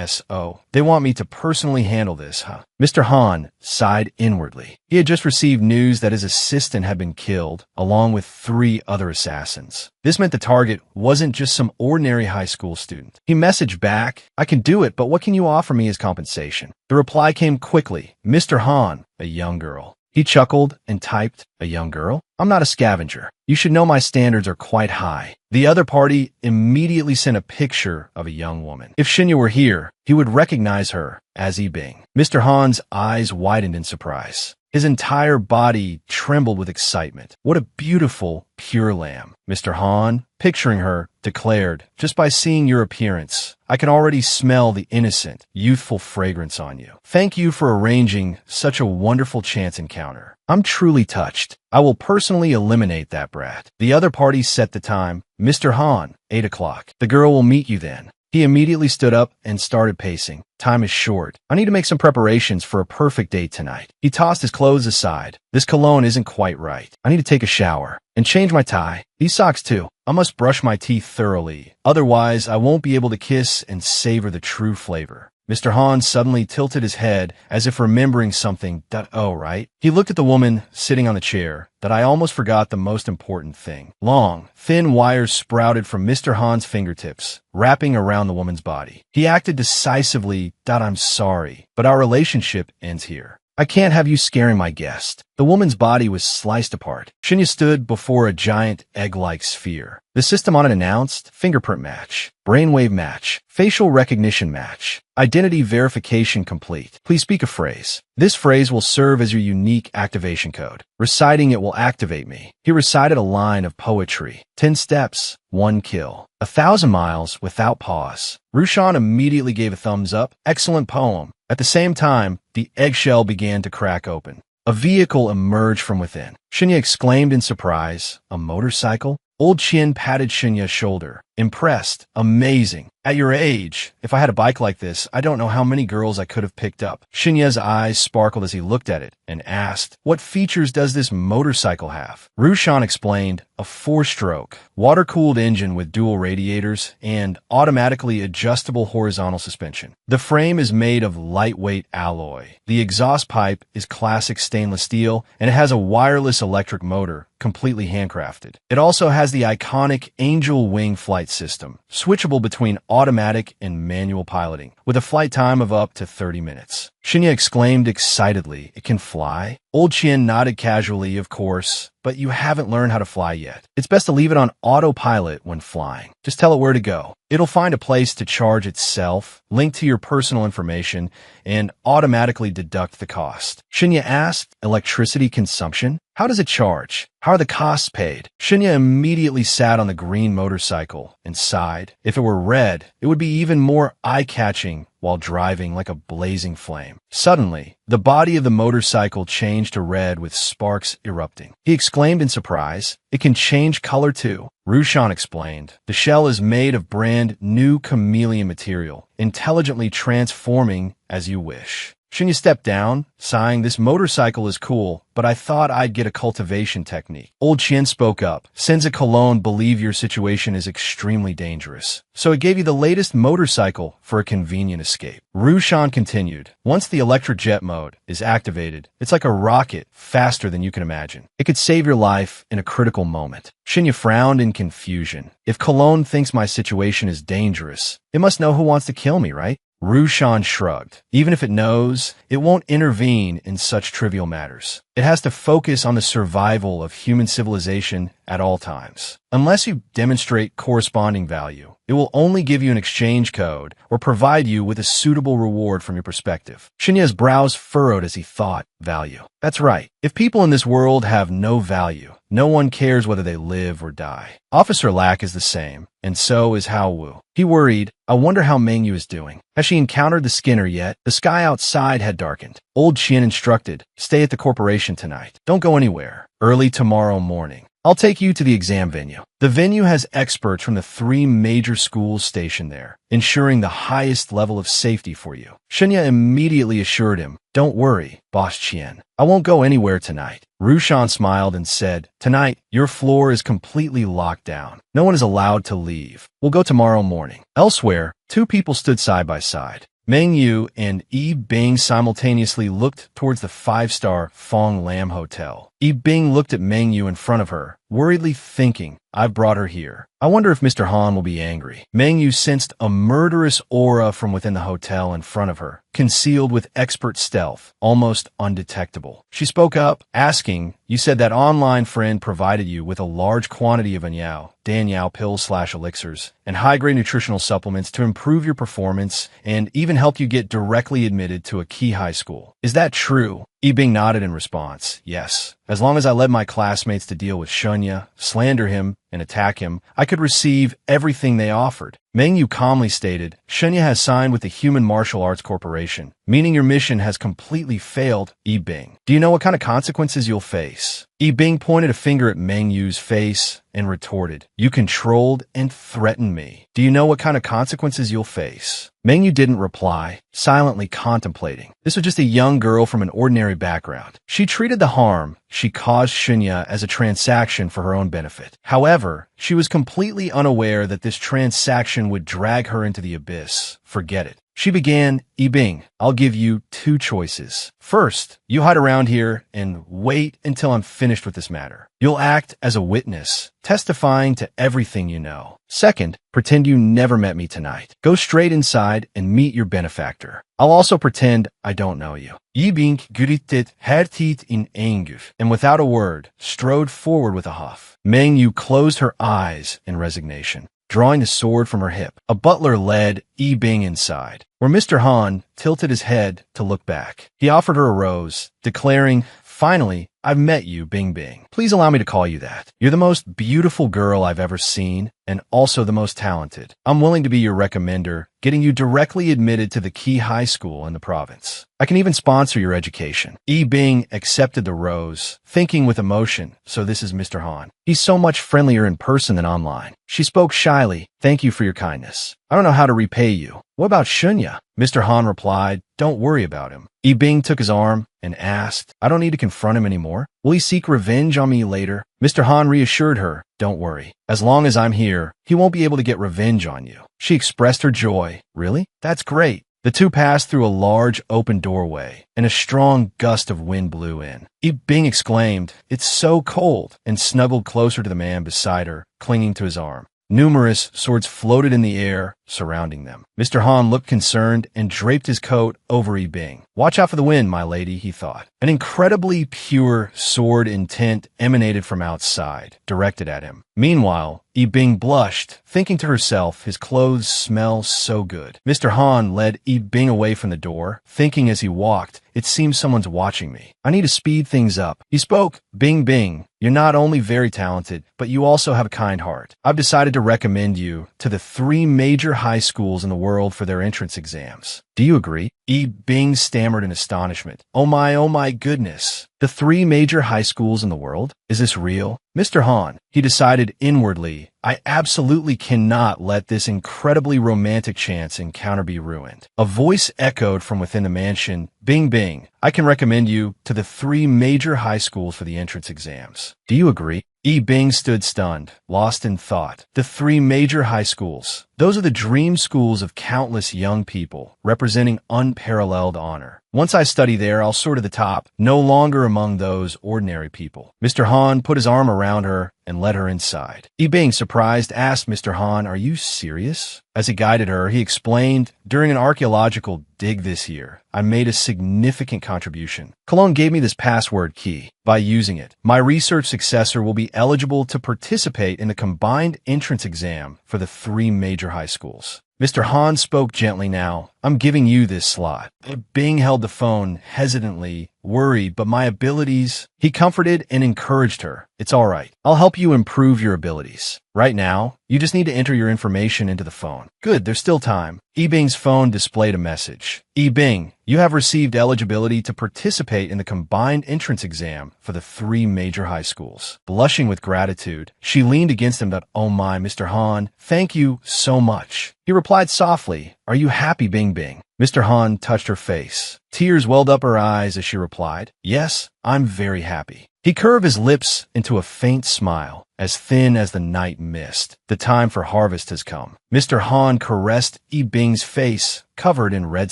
S1: So. They want me to personally handle this, huh? Mr. Han sighed inwardly. He had just received news that his assistant had been killed, along with 3 other assassins. This meant the target wasn't just some ordinary high school student. He messaged back, I can do it, but what can you offer me as compensation? The reply came quickly. Mr. Han, a young girl. He chuckled and typed, a young girl? I'm not a scavenger. You should know my standards are quite high. The other party immediately sent a picture of a young woman. If Shinya were here, he would recognize her as Bing. Mr. Han's eyes widened in surprise. His entire body trembled with excitement. What a beautiful, pure lamb. Mr. Han, picturing her, declared, just by seeing your appearance, I can already smell the innocent, youthful fragrance on you. Thank you for arranging such a wonderful chance encounter. I'm truly touched. I will personally eliminate that brat. The other party set the time. Mr. Han, 8 o'clock. The girl will meet you then. He immediately stood up and started pacing. Time is short. I need to make some preparations for a perfect date tonight. He tossed his clothes aside. This cologne isn't quite right. I need to take a shower and change my tie. These socks too. I must brush my teeth thoroughly. Otherwise, I won't be able to kiss and savor the true flavor. Mr. Han suddenly tilted his head as if remembering something. Oh, right? He looked at the woman sitting on the chair. I almost forgot the most important thing. Long, thin wires sprouted from Mr. Han's fingertips, wrapping around the woman's body. He acted decisively. I'm sorry, but our relationship ends here. I can't have you scaring my guest. The woman's body was sliced apart. Shinya stood before a giant egg-like sphere. The system on it announced fingerprint match, brainwave match, facial recognition match, identity verification complete. Please speak a phrase. This phrase will serve as your unique activation code. Reciting it will activate me. He recited a line of poetry. 10 steps, 1 kill. 1,000 miles without pause. Rushan immediately gave a thumbs up. Excellent poem. At the same time, the eggshell began to crack open. A vehicle emerged from within. Shinya exclaimed in surprise. A motorcycle? Old Chin patted Shinya's shoulder. Impressed. Amazing. At your age, if I had a bike like this, I don't know how many girls I could have picked up. Shinya's eyes sparkled as he looked at it and asked, what features does this motorcycle have? Rushan explained, a 4-stroke, water-cooled engine with dual radiators and automatically adjustable horizontal suspension. The frame is made of lightweight alloy. The exhaust pipe is classic stainless steel, and it has a wireless electric motor, completely handcrafted. It also has the iconic Angel Wing flight system, switchable between automatic and manual piloting, with a flight time of up to 30 minutes. Shinya exclaimed excitedly, it can fly? Old Chin nodded casually, of course, but you haven't learned how to fly yet. It's best to leave it on autopilot when flying. Just tell it where to go. It'll find a place to charge itself, link to your personal information, and automatically deduct the cost. Shinya asked, electricity consumption? How does it charge? How are the costs paid? Shinya immediately sat on the green motorcycle and sighed. If it were red, it would be even more eye-catching while driving like a blazing flame. Suddenly, the body of the motorcycle changed to red with sparks erupting. He exclaimed in surprise, it can change color too. Rushan explained, the shell is made of brand new chameleon material, intelligently transforming as you wish. Shinya stepped down, sighing, this motorcycle is cool, but I thought I'd get a cultivation technique. Old Chin spoke up. Senza Cologne believe your situation is extremely dangerous, so it gave you the latest motorcycle for a convenient escape. Rushan continued. Once the electric jet mode is activated, it's like a rocket, faster than you can imagine. It could save your life in a critical moment. Shinya frowned in confusion. If Cologne thinks my situation is dangerous, it must know who wants to kill me, right? Rushan shrugged. Even if it knows, it won't intervene in such trivial matters. It has to focus on the survival of human civilization at all times. Unless you demonstrate corresponding value, it will only give you an exchange code or provide you with a suitable reward from your perspective. Shinya's brows furrowed as he thought, value. That's right. If people in this world have no value, no one cares whether they live or die. Officer Lack is the same, and so is Hao Wu. He worried, I wonder how Mengyu is doing. Has she encountered the Skinner yet? The sky outside had darkened. Old Chin instructed, stay at the corporation tonight. Don't go anywhere. Early tomorrow morning, I'll take you to the exam venue. The venue has experts from the 3 major schools stationed there, ensuring the highest level of safety for you. Shinya immediately assured him, don't worry, Boss Chien. I won't go anywhere tonight. Rushan smiled and said, tonight, your floor is completely locked down. No one is allowed to leave. We'll go tomorrow morning. Elsewhere, 2 people stood side by side. Meng Yu and Yi Bing simultaneously looked towards the 5-star Fong Lam Hotel. Yi Bing looked at Meng Yu in front of her, worriedly thinking, I've brought her here. I wonder if Mr. Han will be angry. Meng Yu sensed a murderous aura from within the hotel in front of her, concealed with expert stealth, almost undetectable. She spoke up, asking, you said that online friend provided you with a large quantity of Danyao pills/elixirs, and high-grade nutritional supplements to improve your performance and even help you get directly admitted to a key high school. Is that true? Yi Bing nodded in response. Yes. As long as I led my classmates to deal with Shunya, slander him, and attack him, I could receive everything they offered. Meng Yu calmly stated, Shunya has signed with the Human Martial Arts Corporation, meaning your mission has completely failed, Yi Bing. Do you know what kind of consequences you'll face? Yi Bing pointed a finger at Meng Yu's face and retorted, you controlled and threatened me. Do you know what kind of consequences you'll face? Meng Yu didn't reply, silently contemplating. This was just a young girl from an ordinary background. She treated the harm she caused Shunya as a transaction for her own benefit. However, She was completely unaware that this transaction would drag her into the abyss. Forget it. She began, Yibing, I'll give you two choices. First, you hide around here and wait until I'm finished with this matter. You'll act as a witness, testifying to everything you know. Second, pretend you never met me tonight. Go straight inside and meet your benefactor. I'll also pretend I don't know you. Yibing gritted her teeth in anger, and without a word, strode forward with a huff. Meng Yu closed her eyes in resignation. Drawing the sword from her hip, a butler led Yibing inside, where Mr. Han tilted his head to look back. He offered her a rose, declaring, finally, I've met you, Bing Bing. Please allow me to call you that. You're the most beautiful girl I've ever seen, and also the most talented. I'm willing to be your recommender, getting you directly admitted to the key high school in the province. I can even sponsor your education. Yibing accepted the rose, thinking with emotion, so this is Mr. Han. He's so much friendlier in person than online. She spoke shyly, thank you for your kindness. I don't know how to repay you. What about Shunya? Mr. Han replied, don't worry about him. Yibing took his arm and asked, I don't need to confront him anymore. Will he seek revenge on me later? Mr. Han reassured her, don't worry. As long as I'm here, he won't be able to get revenge on you. She expressed her joy. Really? That's great. The two passed through a large open doorway, and a strong gust of wind blew in. Yibing exclaimed, it's so cold, and snuggled closer to the man beside her, clinging to his arm. Numerous swords floated in the air, surrounding them. Mr. Han looked concerned and draped his coat over Yibing. Watch out for the wind, my lady, he thought. An incredibly pure sword intent emanated from outside, directed at him. Meanwhile, Yibing blushed, thinking to herself, his clothes smell so good. Mr. Han led Yibing away from the door, thinking as he walked, it seems someone's watching me. I need to speed things up. He spoke, Bing Bing, you're not only very talented, but you also have a kind heart. I've decided to recommend you to the 3 major high schools in the world for their entrance exams. Do you agree? Yibing stammered in astonishment. Oh my goodness. The 3 major high schools in the world? Is this real? Mr. Han, he decided inwardly, I absolutely cannot let this incredibly romantic chance encounter be ruined. A voice echoed from within the mansion, Bing Bing, I can recommend you to the 3 major high schools for the entrance exams. Do you agree? Yibing stood stunned, lost in thought. The 3 major high schools. Those are the dream schools of countless young people, representing unparalleled honor. Once I study there, I'll soar to the top, no longer among those ordinary people. Mr. Han put his arm around her and led her inside. Yibing, surprised, asked Mr. Han, are you serious? As he guided her, he explained, during an archaeological dig this year, I made a significant contribution. Cologne gave me this password key. By using it, my research successor will be eligible to participate in the combined entrance exam for the 3 major high schools. Mr. Han spoke gently now. I'm giving you this slot. Bing held the phone hesitantly, worried, but my abilities... He comforted and encouraged her. It's all right. I'll help you improve your abilities. Right now, you just need to enter your information into the phone. Good, there's still time. Yibing's phone displayed a message. Yibing, you have received eligibility to participate in the combined entrance exam for the 3 major high schools. Blushing with gratitude, she leaned against him that, oh my, Mr. Han, thank you so much. He replied softly, are you happy, Bing Bing? Mr. Han touched her face. Tears welled up her eyes as she replied, yes, I'm very happy. He curved his lips into a faint smile, as thin as the night mist. The time for harvest has come. Mr. Han caressed Yibing's face, covered in red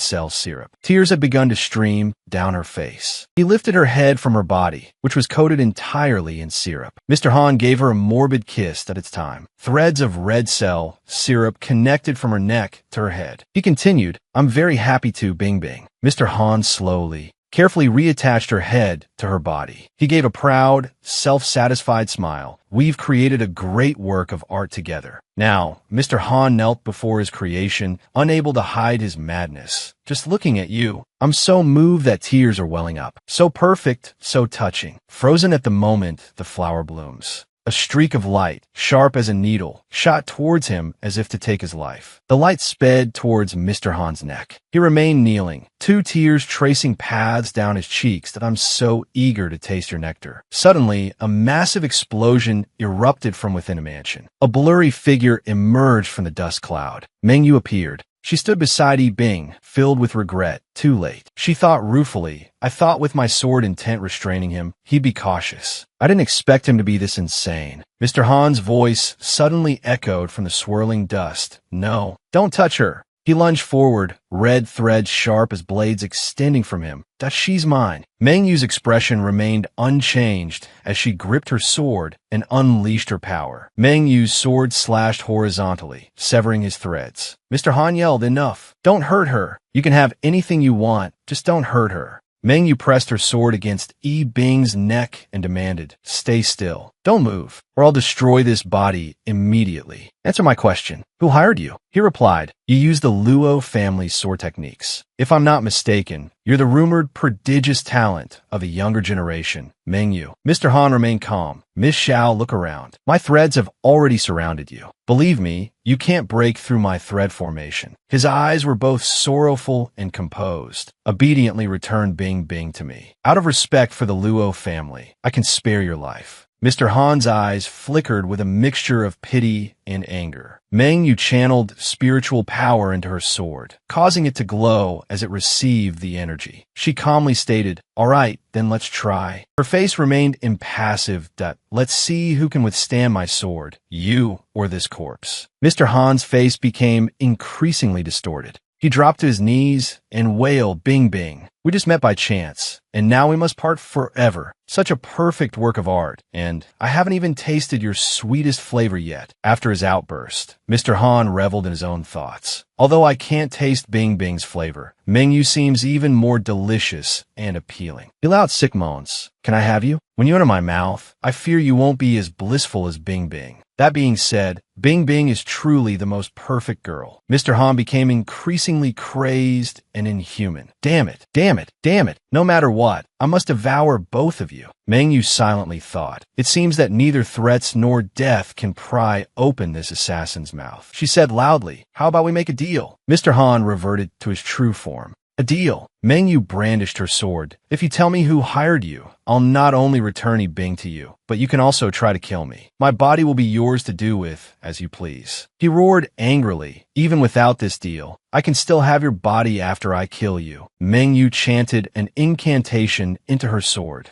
S1: cell syrup. Tears had begun to stream down her face. He lifted her head from her body, which was coated entirely in syrup. Mr. Han gave her a morbid kiss at its time. Threads of red cell syrup connected from her neck to her head. He continued, I'm very happy to, Bing Bing. Mr. Han slowly, carefully reattached her head to her body. He gave a proud, self-satisfied smile. We've created a great work of art together. Now, Mr. Han knelt before his creation, unable to hide his madness. Just looking at you, I'm so moved that tears are welling up. So perfect, so touching. Frozen at the moment the flower blooms. A streak of light, sharp as a needle, shot towards him as if to take his life. The light sped towards Mr. Han's neck. He remained kneeling, 2 tears tracing paths down his cheeks that I'm so eager to taste your nectar. Suddenly, a massive explosion erupted from within a mansion. A blurry figure emerged from the dust cloud. Meng Yu appeared. She stood beside Yi Bing, filled with regret. Too late. She thought ruefully. I thought with my sword intent restraining him, he'd be cautious. I didn't expect him to be this insane. Mr. Han's voice suddenly echoed from the swirling dust. No, don't touch her. He lunged forward, red threads sharp as blades extending from him. She's mine. Meng Yu's expression remained unchanged as she gripped her sword and unleashed her power. Meng Yu's sword slashed horizontally, severing his threads. Mr. Han yelled, "Enough! Don't hurt her! You can have anything you want, just don't hurt her." Meng Yu pressed her sword against Yi Bing's neck and demanded, "Stay still. Don't move, or I'll destroy this body immediately. Answer my question. Who hired you?" He replied, "You use the Luo family's sword techniques. If I'm not mistaken, you're the rumored prodigious talent of a younger generation, Meng Yu." Mr. Han remained calm. "Miss Xiao, look around. My threads have already surrounded you. Believe me, you can't break through my thread formation." His eyes were both sorrowful and composed. "Obediently return Bing Bing to me. Out of respect for the Luo family, I can spare your life." Mr. Han's eyes flickered with a mixture of pity and anger. Meng Yu channeled spiritual power into her sword, causing it to glow as it received the energy. She calmly stated, "All right, then let's try." Her face remained impassive. "Let's see who can withstand my sword, you or this corpse." Mr. Han's face became increasingly distorted. He dropped to his knees and wailed, "Bing Bing, we just met by chance, and now we must part forever. Such a perfect work of art, and I haven't even tasted your sweetest flavor yet." After his outburst, Mr. Han reveled in his own thoughts. "Although I can't taste Bing Bing's flavor, Meng Yu seems even more delicious and appealing." He allowed sick moans. "Can I have you? When you enter my mouth, I fear you won't be as blissful as Bing Bing." That being said, Bing Bing is truly the most perfect girl. Mr. Han became increasingly crazed and inhuman. Damn it, damn it, damn it. No matter what, I must devour both of you." Meng Yu silently thought. It seems that neither threats nor death can pry open this assassin's mouth. She said loudly, "How about we make a deal?" Mr. Han reverted to his true form. "A deal." Meng Yu brandished her sword. "If you tell me who hired you, I'll not only return Yi Bing to you, but you can also try to kill me. My body will be yours to do with as you please." He roared angrily. "Even without this deal, I can still have your body after I kill you." Meng Yu chanted an incantation into her sword.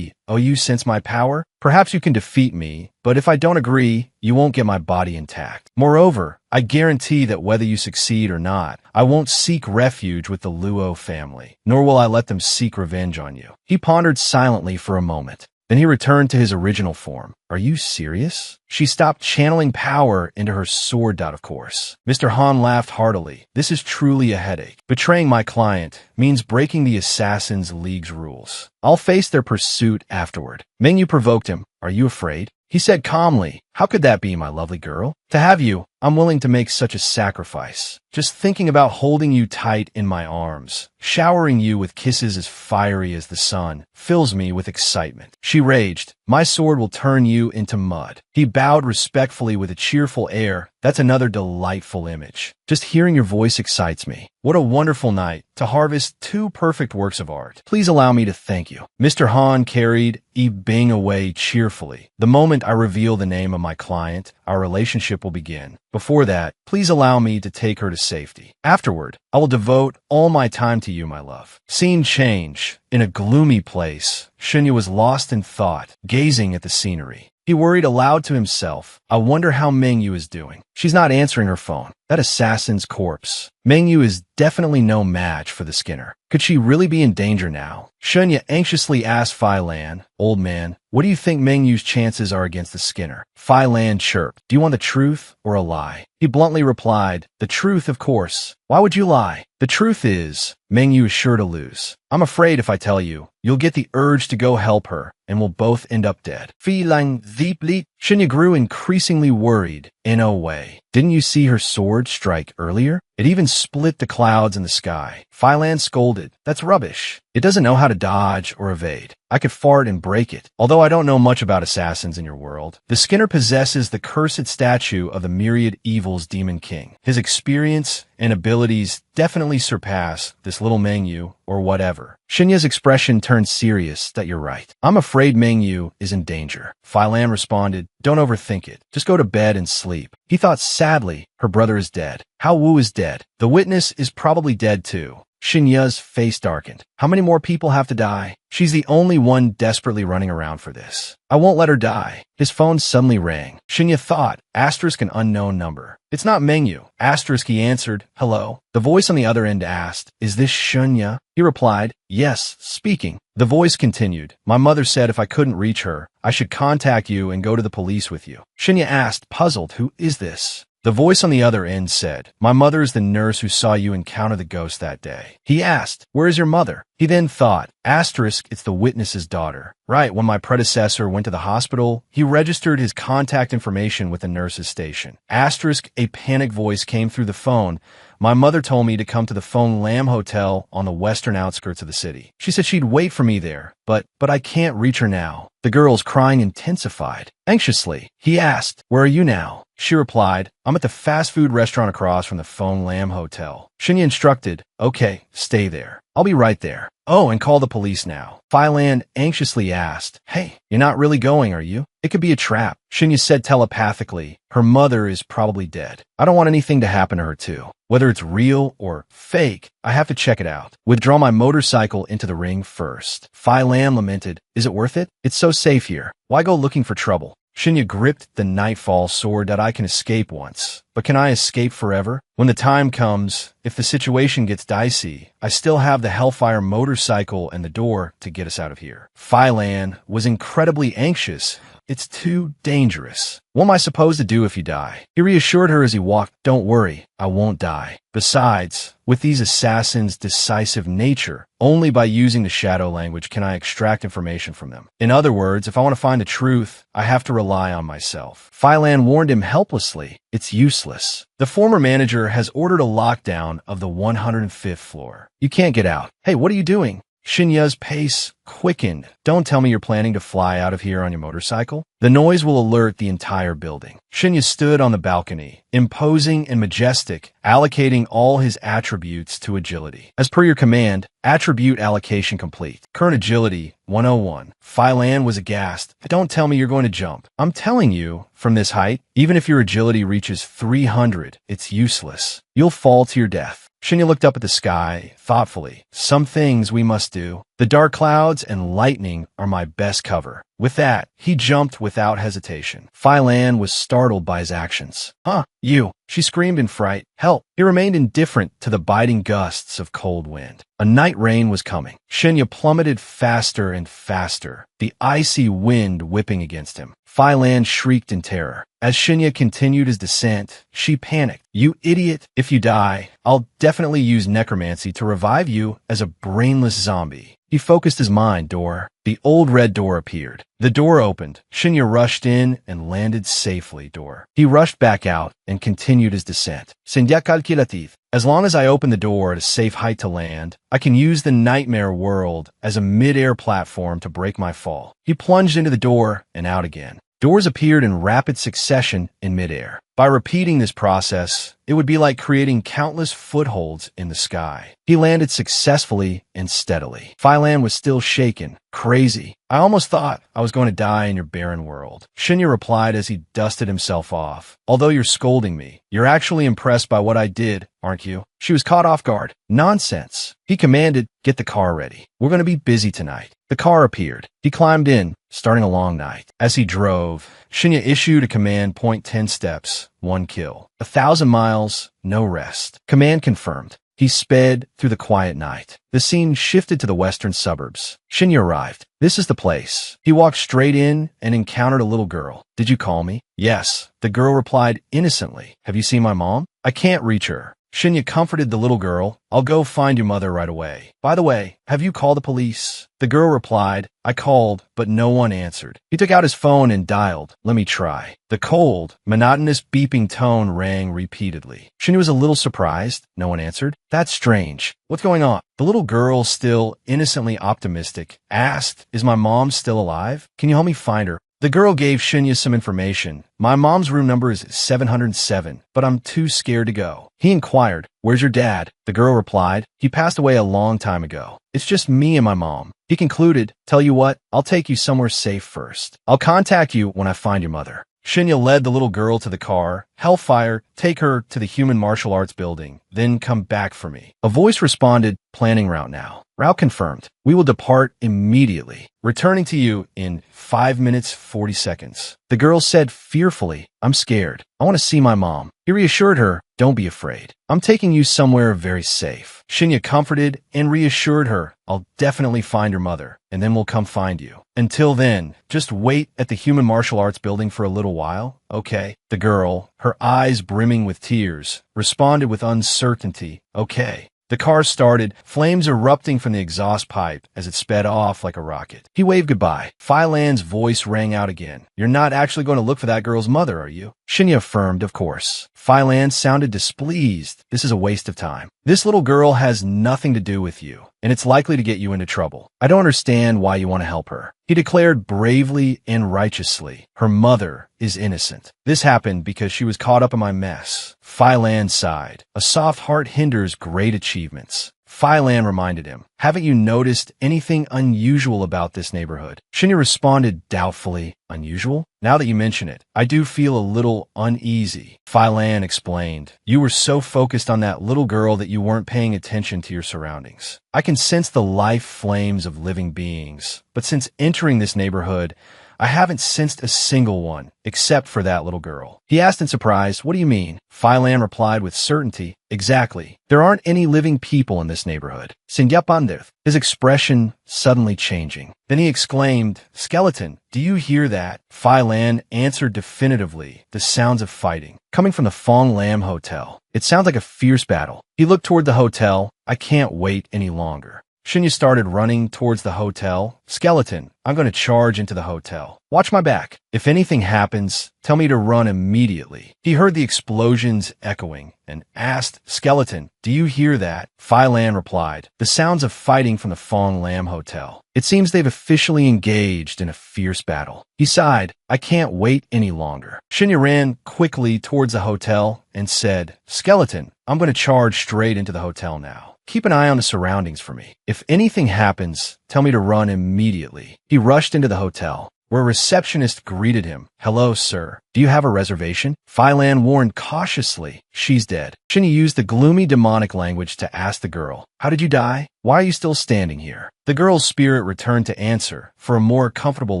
S1: "Oh, you sense my power? Perhaps you can defeat me, but if I don't agree, you won't get my body intact. Moreover, I guarantee that whether you succeed or not, I won't seek refuge with the Luo family, nor will I let them seek revenge on you." He pondered silently for a moment. Then he returned to his original form. "Are you serious?" She stopped channeling power into her sword. Of course. Mr. Han laughed heartily. "This is truly a headache. Betraying my client means breaking the Assassin's League's rules. I'll face their pursuit afterward." Meng Yu provoked him. "Are you afraid?" He said calmly, "How could that be, my lovely girl? To have you, I'm willing to make such a sacrifice. Just thinking about holding you tight in my arms, showering you with kisses as fiery as the sun, fills me with excitement." She raged, "My sword will turn you into mud." He bowed respectfully with a cheerful air. "That's another delightful image. Just hearing your voice excites me. What a wonderful night to harvest two perfect works of art. Please allow me to thank you." Mr. Han carried Yi Bing away cheerfully. "The moment I reveal the name of my client, our relationship will begin. Before that, please allow me to take her to safety. Afterward, I will devote all my time to you, my love." Scene change. In a gloomy place, Shunya was lost in thought, gazing at the scenery. He worried aloud to himself, "I wonder how Meng Yu is doing. She's not answering her phone. That assassin's corpse. Meng Yu is definitely no match for the Skinner. Could she really be in danger now?" Shunya anxiously asked Fai Lan, "Old man, what do you think Meng Yu's chances are against the Skinner?" Fai Lan chirped, "Do you want the truth or a lie?" He bluntly replied, "The truth, of course. Why would you lie?" "The truth is, Meng Yu is sure to lose. I'm afraid if I tell you, you'll get the urge to go help her, and we'll both end up dead." Fai Lan deeply. Shunya grew increasingly worried. "In a way. Didn't you see her sword strike earlier? It even split the clouds in the sky." Fai Lan scolded, "That's rubbish. It doesn't know how to dodge or evade. I could fart and break it. Although I don't know much about assassins in your world, the Skinner possesses the cursed statue of the myriad evils Demon King. His experience and abilities definitely surpass this little Meng Yu or whatever." Shunya's expression turned serious. "That you're right. I'm afraid Meng Yu is in danger." Fai Lan responded, Don't overthink it. Just go to bed and sleep. He thought sadly, her brother is dead. Hao Wu is dead. The witness is probably dead too. Shinya's face darkened. How many more people have to die? She's the only one desperately running around for this. I won't let her die. His phone suddenly rang. Shinya thought, asterisk an unknown number. It's not Mengyu. Asterisk he answered, hello. The voice on the other end asked, is this Shinya? He replied, yes, speaking. The voice continued, my mother said if I couldn't reach her, I should contact you and go to the police with you. Shinya asked, puzzled, who is this? The voice on the other end said, my mother is the nurse who saw you encounter the ghost that day. He asked, where is your mother? He then thought, asterisk, it's the witness's daughter. Right, when my predecessor went to the hospital, he registered his contact information with the nurse's station. Asterisk, a panicked voice came through the phone. My mother told me to come to the Feng Lam Hotel on the western outskirts of the city. She said she'd wait for me there, but I can't reach her now. The girl's crying intensified. Anxiously, he asked, where are you now? She replied, I'm at the fast food restaurant across from the Feng Lam Hotel. Shinya instructed, okay, stay there. I'll be right there. Oh, and call the police now. Filan anxiously asked, hey, you're not really going, are you? It could be a trap. Shinya said telepathically, her mother is probably dead. I don't want anything to happen to her too. Whether it's real or fake, I have to check it out. Withdraw my motorcycle into the ring first. Filan lamented, is it worth it? It's so safe here. Why go looking for trouble? Shinya gripped the nightfall sword that I can escape once. But can I escape forever? When the time comes, if the situation gets dicey, I still have the Hellfire motorcycle and the door to get us out of here. Filan was incredibly anxious. It's too dangerous. What am I supposed to do if you die? He reassured her as he walked, don't worry, I won't die. Besides, with these assassins' decisive nature, only by using the shadow language can I extract information from them. In other words, if I want to find the truth, I have to rely on myself. Filan warned him helplessly, it's useless. The former manager has ordered a lockdown of the 105th floor. You can't get out. Hey, what are you doing? Shinya's pace quickened. Don't tell me you're planning to fly out of here on your motorcycle. The noise will alert the entire building. Shinya stood on the balcony, imposing and majestic, allocating all his attributes to agility. As per your command, attribute allocation complete. Current agility, 101. Filan was aghast. Don't tell me you're going to jump. I'm telling you, from this height, even if your agility reaches 300, it's useless. You'll fall to your death. Shinya looked up at the sky, thoughtfully. Some things we must do. The dark clouds and lightning are my best cover. With that, he jumped without hesitation. Filan was startled by his actions. Huh, you, she screamed in fright. Help! He remained indifferent to the biting gusts of cold wind. A night rain was coming. Shinya plummeted faster and faster, the icy wind whipping against him. Filan shrieked in terror. As Shinya continued his descent, she panicked. You idiot! If you die, I'll definitely use necromancy to revive you as a brainless zombie. He focused his mind. Door. The old red door appeared. The door opened. Shinya rushed in and landed safely. Door. He rushed back out and continued his descent. Syndic calculatif. As long as I open the door at a safe height to land, I can use the nightmare world as a mid-air platform to break my fall. He plunged into the door and out again. Doors appeared in rapid succession in midair. By repeating this process, it would be like creating countless footholds in the sky. He landed successfully and steadily. Filan was still shaken. Crazy. I almost thought I was going to die in your barren world. Shinya replied as he dusted himself off. Although you're scolding me, you're actually impressed by what I did, aren't you? She was caught off guard. Nonsense. He commanded, get the car ready. We're going to be busy tonight. The car appeared. He climbed in, starting a long night. As he drove, Shinya issued a command, point 10 steps, 1 kill. 1,000 miles, no rest. Command confirmed. He sped through the quiet night. The scene shifted to the western suburbs. Shinya arrived. This is the place. He walked straight in and encountered a little girl. Did you call me? Yes. The girl replied innocently. Have you seen my mom? I can't reach her. Shinya comforted the little girl. I'll go find your mother right away. By the way, have you called the police? The girl replied, I called, but no one answered. He took out his phone and dialed. Let me try. The cold, monotonous beeping tone rang repeatedly. Shinya was a little surprised. No one answered. That's strange. What's going on? The little girl, still innocently optimistic, asked, is my mom still alive? Can you help me find her? The girl gave Shinya some information. My mom's room number is 707, but I'm too scared to go. He inquired, where's your dad? The girl replied, he passed away a long time ago. It's just me and my mom. He concluded, tell you what, I'll take you somewhere safe first. I'll contact you when I find your mother. Shinya led the little girl to the car. Hellfire, take her to the human martial arts building, then come back for me. A voice responded, planning route now. Route confirmed. We will depart immediately, returning to you in 5 minutes 40 seconds. The girl said fearfully, I'm scared. I want to see my mom. He reassured her, don't be afraid. I'm taking you somewhere very safe. Shinya comforted and reassured her, I'll definitely find your mother, and then we'll come find you. Until then, just wait at the human martial arts building for a little while, okay? The girl, her eyes brimming with tears, responded with uncertainty, okay. The car started, flames erupting from the exhaust pipe as it sped off like a rocket. He waved goodbye. Phi Lan's voice rang out again. You're not actually going to look for that girl's mother, are you? Shinya affirmed, of course. Phi Lan sounded displeased. This is a waste of time. This little girl has nothing to do with you, and it's likely to get you into trouble. I don't understand why you want to help her. He declared bravely and righteously, her mother is innocent. This happened because she was caught up in my mess. Phi Lan sighed. A soft heart hinders great achievements. Phi Lan reminded him, haven't you noticed anything unusual about this neighborhood? Shinya responded doubtfully, unusual? Now that you mention it, I do feel a little uneasy. Phi Lan explained, you were so focused on that little girl that you weren't paying attention to your surroundings. I can sense the life flames of living beings, but since entering this neighborhood, I haven't sensed a single one, except for that little girl. He asked in surprise, what do you mean? Phi Lan replied with certainty, exactly. There aren't any living people in this neighborhood. Sinyapandirth, his expression suddenly changing. Then he exclaimed, skeleton, do you hear that? Phi Lan answered definitively, the sounds of fighting, coming from the Fong Lam Hotel. It sounds like a fierce battle. He looked toward the hotel. I can't wait any longer. Shinya started running towards the hotel. Skeleton, I'm going to charge into the hotel. Watch my back. If anything happens, tell me to run immediately. He heard the explosions echoing and asked, Skeleton, do you hear that? Phi Lan replied, the sounds of fighting from the Fong Lam Hotel. It seems they've officially engaged in a fierce battle. He sighed, I can't wait any longer. Shinya ran quickly towards the hotel and said, Skeleton, I'm going to charge straight into the hotel now. Keep an eye on the surroundings for me. If anything happens, tell me to run immediately. He rushed into the hotel, where a receptionist greeted him. Hello, sir. Do you have a reservation? Phi Lan warned cautiously. She's dead. Shinya used the gloomy demonic language to ask the girl, how did you die? Why are you still standing here? The girl's spirit returned to answer, for a more comfortable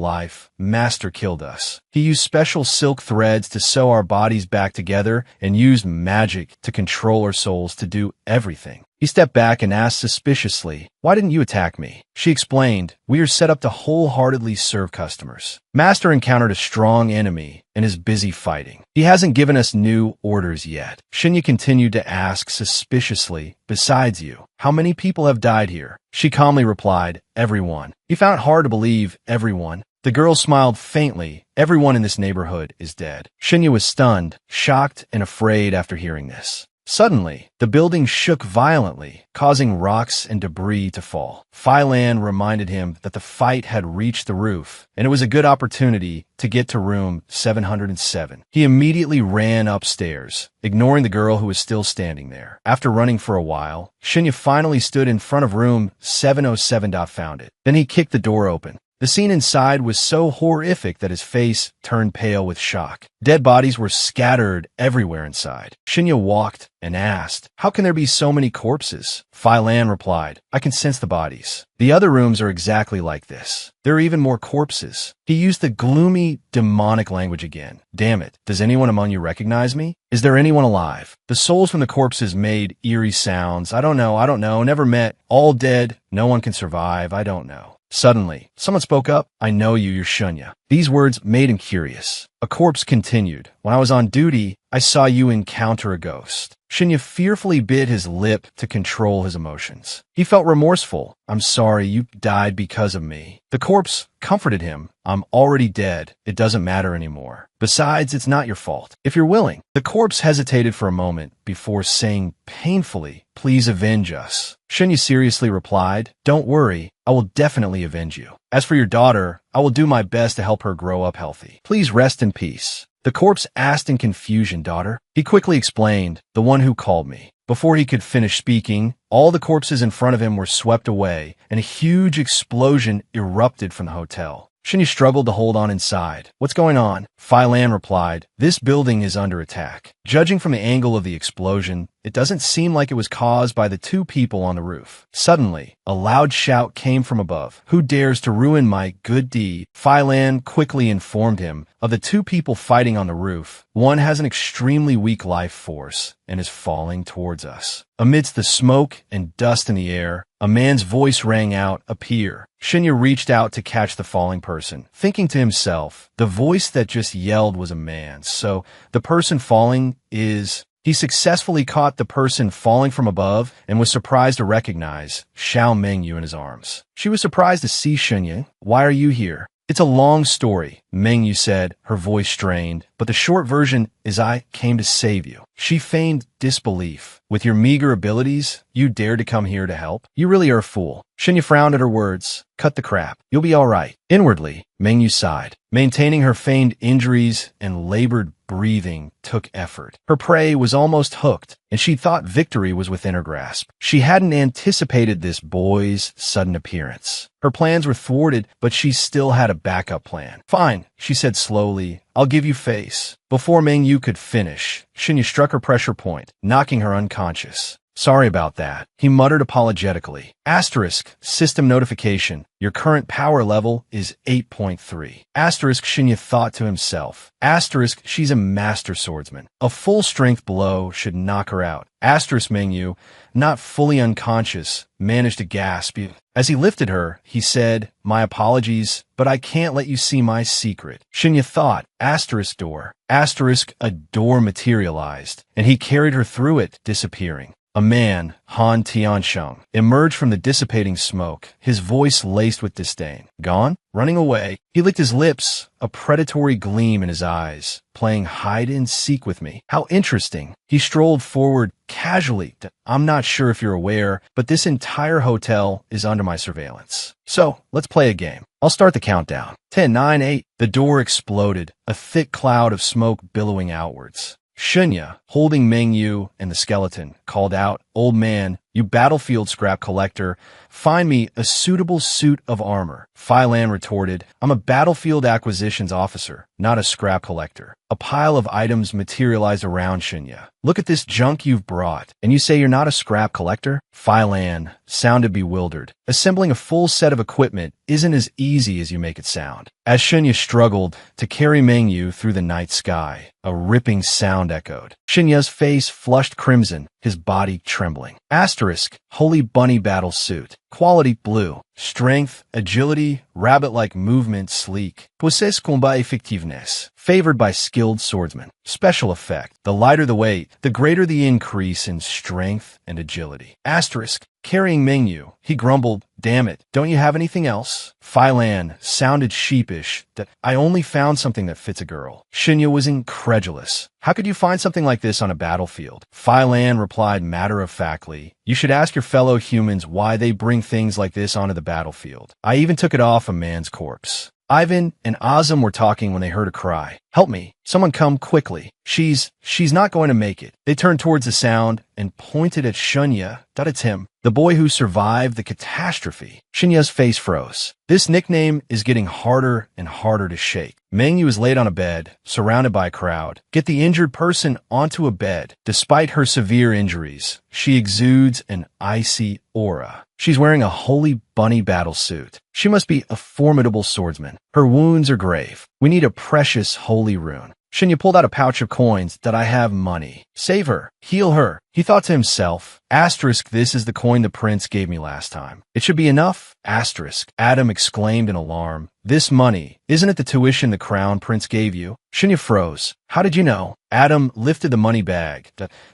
S1: life, Master killed us. He used special silk threads to sew our bodies back together and used magic to control our souls to do everything. He stepped back and asked suspiciously, why didn't you attack me? She explained, we are set up to wholeheartedly serve customers. Master encountered a strong enemy and is busy fighting. He hasn't given us new orders yet. Shinya continued to ask suspiciously, besides you, how many people have died here? She calmly replied, everyone. He found it hard to believe everyone. The girl smiled faintly. Everyone in this neighborhood is dead. Shinya was stunned, shocked, and afraid after hearing this. Suddenly, the building shook violently, causing rocks and debris to fall. Phi Lan reminded him that the fight had reached the roof, and it was a good opportunity to get to room 707. He immediately ran upstairs, ignoring the girl who was still standing there. After running for a while, Shinya finally stood in front of room 707. Found it. Then he kicked the door open. The scene inside was so horrific that his face turned pale with shock. Dead bodies were scattered everywhere inside. Shinya walked and asked, how can there be so many corpses? Phi Lan replied, I can sense the bodies. The other rooms are exactly like this. There are even more corpses. He used the gloomy, demonic language again. Damn it, does anyone among you recognize me? Is there anyone alive? The souls from the corpses made eerie sounds. I don't know, never met. All dead, no one can survive, I don't know. Suddenly, someone spoke up. I know you, you're Shinya. These words made him curious. A corpse continued. When I was on duty, I saw you encounter a ghost. Shinya fearfully bit his lip to control his emotions. He felt remorseful. I'm sorry, you died because of me. The corpse comforted him. I'm already dead. It doesn't matter anymore. Besides, it's not your fault. If you're willing. The corpse hesitated for a moment before saying painfully, please avenge us. Shinya seriously replied, don't worry, I will definitely avenge you. As for your daughter, I will do my best to help her grow up healthy. Please rest in peace. The corpse asked in confusion, daughter. He quickly explained, the one who called me. Before he could finish speaking, all the corpses in front of him were swept away, and a huge explosion erupted from the hotel. Shinya struggled to hold on inside. What's going on? Fai Lan replied, this building is under attack. Judging from the angle of the explosion, it doesn't seem like it was caused by the two people on the roof. Suddenly, a loud shout came from above. Who dares to ruin my good deed? Fai Lan quickly informed him of the two people fighting on the roof. One has an extremely weak life force and is falling towards us. Amidst the smoke and dust in the air, a man's voice rang out, appear. Shinya reached out to catch the falling person, thinking to himself, the voice that just yelled was a man, so the person falling is... He successfully caught the person falling from above and was surprised to recognize Xiao Mengyu in his arms. She was surprised to see Shinya. Why are you here? It's a long story, Mengyu said, her voice strained, but the short version is I came to save you. She feigned disbelief. With your meager abilities, you dare to come here to help? You really are a fool. Shinya frowned at her words. Cut the crap. You'll be all right. Inwardly, Mengyu sighed. Maintaining her feigned injuries and labored breathing took effort. Her prey was almost hooked, and she thought victory was within her grasp. She hadn't anticipated this boy's sudden appearance. Her plans were thwarted, but she still had a backup plan. Fine, she said slowly. I'll give you face. Before Mengyu could finish, Shinya struck her pressure point, knocking her unconscious. Sorry about that, he muttered apologetically. Asterisk, system notification. Your current power level is 8.3. Asterisk, Shinya thought to himself. Asterisk, she's a master swordsman. A full-strength blow should knock her out. Asterisk, Mengyu, not fully unconscious, managed to gasp. As he lifted her, he said, my apologies, but I can't let you see my secret. Shinya thought. Asterisk door. Asterisk, a door materialized, and he carried her through it, disappearing. A man, Han Tiansheng, emerged from the dissipating smoke, his voice laced with disdain. Gone? Running away. He licked his lips, a predatory gleam in his eyes, playing hide-and-seek with me. How interesting. He strolled forward casually. I'm not sure if you're aware, but this entire hotel is under my surveillance. So, let's play a game. I'll start the countdown. 10, 9, 8. The door exploded, a thick cloud of smoke billowing outwards. Shinya, holding Mengyu and the skeleton, called out, Old man, you battlefield scrap collector, find me a suitable suit of armor. Fai Lan retorted, I'm a battlefield acquisitions officer, not a scrap collector. A pile of items materialized around Shinya. Look at this junk you've brought, and you say you're not a scrap collector? Fai Lan sounded bewildered. Assembling a full set of equipment isn't as easy as you make it sound. As Shinya struggled to carry Mengyu through the night sky, a ripping sound echoed. Shinya's face flushed crimson, his body trembling. Asterisk, Holy Bunny battle suit. Quality blue. Strength, agility, rabbit-like movement, sleek. Possess combat effectiveness. Favored by skilled swordsmen. Special effect. The lighter the weight, the greater the increase in strength and agility. Asterisk, carrying Mengyu. He grumbled, damn it, don't you have anything else? Fai Lan sounded sheepish that I only found something that fits a girl. Shinya was incredulous. How could you find something like this on a battlefield? Fai Lan replied matter-of-factly, you should ask your fellow humans why they bring things like this onto the battlefield. I even took it off a man's corpse. Ivan and Azam were talking when they heard a cry. Help me. Someone come quickly. She's not going to make it. They turned towards the sound and pointed at Shinya. It's him, the boy who survived the catastrophe. Shinya's face froze. This nickname is getting harder and harder to shake. Mengyu is laid on a bed, surrounded by a crowd. Get the injured person onto a bed. Despite her severe injuries, she exudes an icy aura. She's wearing a Holy Bunny battle suit. She must be a formidable swordsman. Her wounds are grave. We need a precious holy rune. Shinya pulled out a pouch of coins. That I have money. Save her. Heal her. He thought to himself, asterisk, this is the coin the prince gave me last time. It should be enough? Asterisk. Adam exclaimed in alarm. This money, isn't it the tuition the crown prince gave you? Shinya froze. How did you know? Adam lifted the money bag.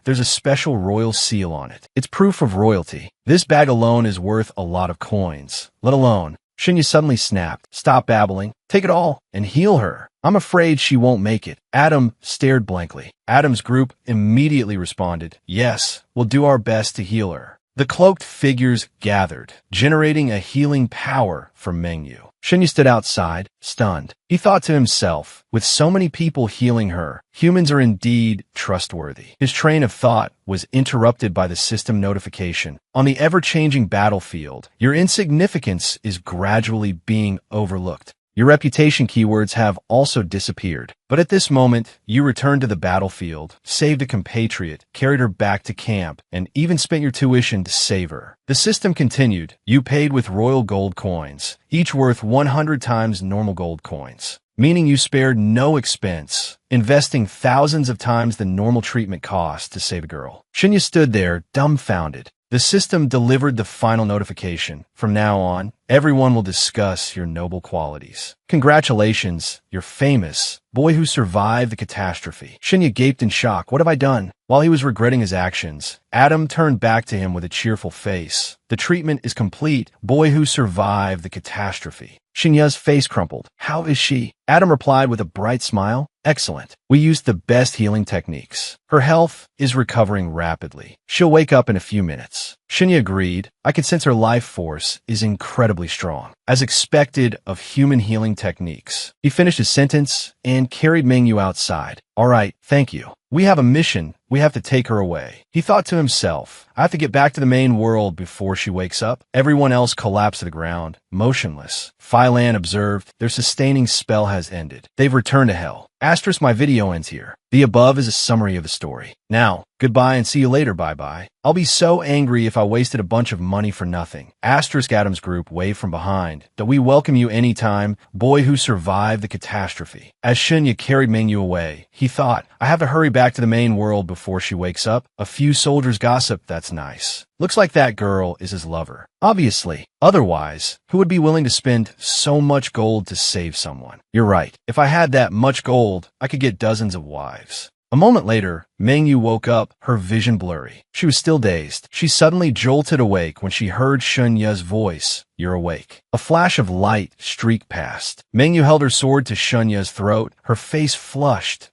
S1: There's a special royal seal on it. It's proof of royalty. This bag alone is worth a lot of coins. Let alone. Shinya suddenly snapped. Stop babbling. Take it all and heal her. I'm afraid she won't make it. Adam stared blankly. Adam's group immediately responded. Yes, we'll do our best to heal her. The cloaked figures gathered, generating a healing power for Mengyu. Shinya stood outside, stunned. He thought to himself, with so many people healing her, humans are indeed trustworthy. His train of thought was interrupted by the system notification. On the ever-changing battlefield, your insignificance is gradually being overlooked. Your reputation keywords have also disappeared. But at this moment, you returned to the battlefield, saved a compatriot, carried her back to camp, and even spent your tuition to save her. The system continued. You paid with royal gold coins, each worth 100 times normal gold coins, meaning you spared no expense, investing thousands of times the normal treatment cost to save a girl. Shinya stood there, dumbfounded. The system delivered the final notification. From now on, everyone will discuss your noble qualities. Congratulations, you're famous. Boy who survived the catastrophe. Shinya gaped in shock. What have I done? While he was regretting his actions, Adam turned back to him with a cheerful face. The treatment is complete. Boy who survived the catastrophe. Shinya's face crumpled. How is she? Adam replied with a bright smile. Excellent. We used the best healing techniques. Her health is recovering rapidly. She'll wake up in a few minutes. Shinya agreed. I could sense her life force is incredibly strong, as expected of human healing techniques. He finished his sentence and carried Mengyu outside. All right, thank you. We have a mission. We have to take her away. He thought to himself, I have to get back to the main world before she wakes up. Everyone else collapsed to the ground, motionless. Phylan observed, their sustaining spell has ended. They've returned to hell. Asterisk, my video ends here. The above is a summary of the story. Now, goodbye and see you later, bye-bye. I'll be so angry if I wasted a bunch of money for nothing. Asterisk Adam's group waved from behind. That we welcome you anytime, boy who survived the catastrophe. As Shinya carried Mengyu away, he thought, I have to hurry back to the main world before she wakes up. A few soldiers gossip, that's nice. Looks like that girl is his lover. Obviously. Otherwise, who would be willing to spend so much gold to save someone? You're right. If I had that much gold, I could get dozens of wives. A moment later, Mengyu woke up, her vision blurry. She was still dazed. She suddenly jolted awake when she heard Shunya's voice. You're awake. A flash of light streaked past. Mengyu held her sword to Shunya's throat, her face flushed.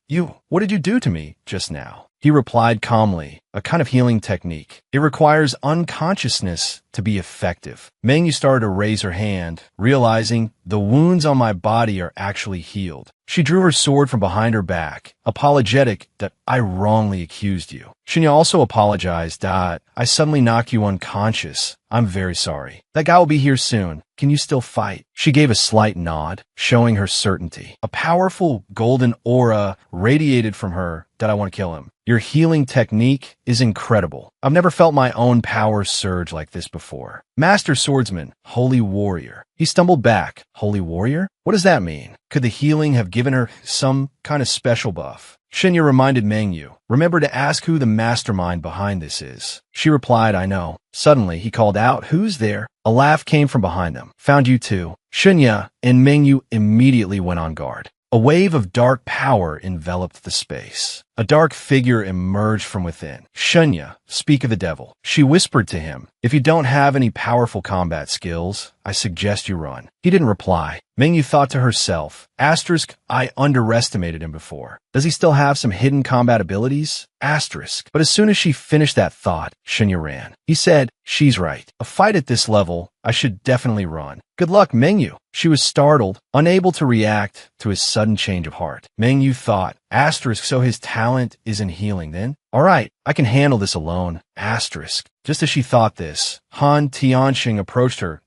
S1: What did you do to me just now? He replied calmly, a kind of healing technique. It requires unconsciousness to be effective. Mengyu started to raise her hand, realizing the wounds on my body are actually healed. She drew her sword from behind her back, apologetic that I wrongly accused you. Shinya also apologized. I suddenly knocked you unconscious. I'm very sorry. That guy will be here soon. Can you still fight? She gave a slight nod, showing her certainty. A powerful golden aura radiated from her that I want to kill him. Your healing technique is incredible. I've never felt my own power surge like this before. Master Swordsman, Holy Warrior. He stumbled back. Holy Warrior? What does that mean? Could the healing have given her some kind of special buff? Shinya reminded Mengyu, remember to ask who the mastermind behind this is. She replied, I know. Suddenly, he called out, who's there? A laugh came from behind them. Found you too. Shinya and Mengyu immediately went on guard. A wave of dark power enveloped the space. A dark figure emerged from within. Shinya, speak of the devil. She whispered to him, if you don't have any powerful combat skills, I suggest you run. He didn't reply. Mengyu thought to herself, asterisk, I underestimated him before. Does he still have some hidden combat abilities? Asterisk. But as soon as she finished that thought, Shinya ran. He said, she's right. A fight at this level, I should definitely run. Good luck, Mengyu. She was startled, unable to react to his sudden change of heart. Mengyu thought, asterisk, so his talent is in healing then? All right, I can handle this alone. Asterisk. Just as she thought this, Han Tianxing approached her.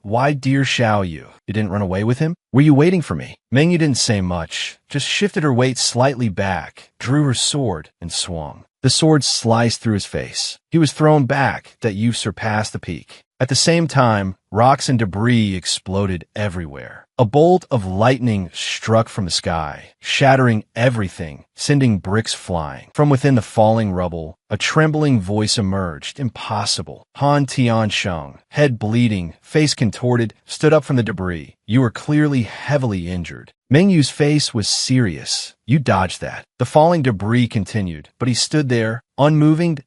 S1: Why dear Xiao Yu? You didn't run away with him? Were you waiting for me? Mengyu didn't say much, just shifted her weight slightly back, drew her sword, and swung. The sword sliced through his face. He was thrown back that you surpassed the peak. At the same time, rocks and debris exploded everywhere. A bolt of lightning struck from the sky, shattering everything, sending bricks flying. From within the falling rubble, a trembling voice emerged. Impossible. Han Tianxing, head bleeding, face contorted, stood up from the debris. You were clearly heavily injured. Mengyu's face was serious. You dodged that. The falling debris continued, but he stood there, unmoving.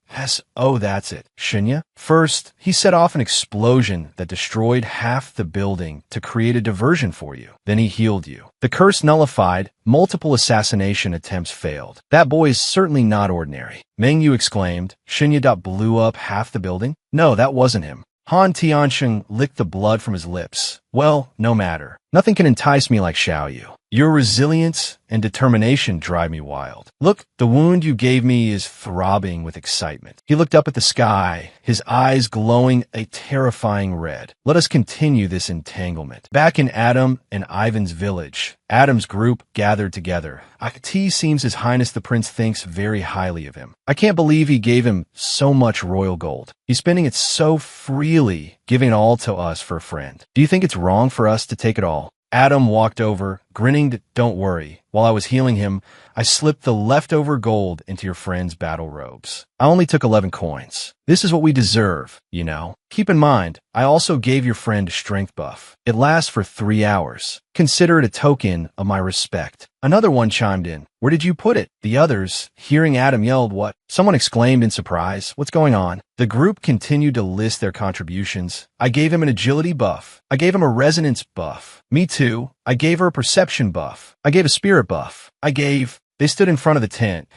S1: Oh, that's it. Shinya? First, he set off an explosion that destroyed half the building to create a diversion for you. Then he healed you. The curse nullified, multiple assassination attempts failed. That boy is certainly not ordinary. Mengyu exclaimed. Shinya blew up half the building? No, that wasn't him. Han Tianxing licked the blood from his lips. Well, no matter. Nothing can entice me like Xiao Yu. Your resilience and determination drive me wild. Look, the wound you gave me is throbbing with excitement. He looked up at the sky, his eyes glowing a terrifying red. Let us continue this entanglement. Back in Adam and Ivan's village, Adam's group gathered together. T seems His Highness the Prince thinks very highly of him. I can't believe he gave him so much royal gold. He's spending it so freely, giving it all to us for a friend. Do you think it's wrong for us to take it all? Adam walked over, grinning. Don't worry. While I was healing him, I slipped the leftover gold into your friend's battle robes. I only took 11 coins. This is what we deserve, you know. Keep in mind, I also gave your friend a strength buff. It lasts for 3 hours. Consider it a token of my respect. Another one chimed in. Where did you put it? The others, hearing Adam, yelled, what? Someone exclaimed in surprise. What's going on? The group continued to list their contributions. I gave him an agility buff. I gave him a resonance buff. Me too. I gave her a perception buff. I gave a spirit buff. They stood in front of the tent.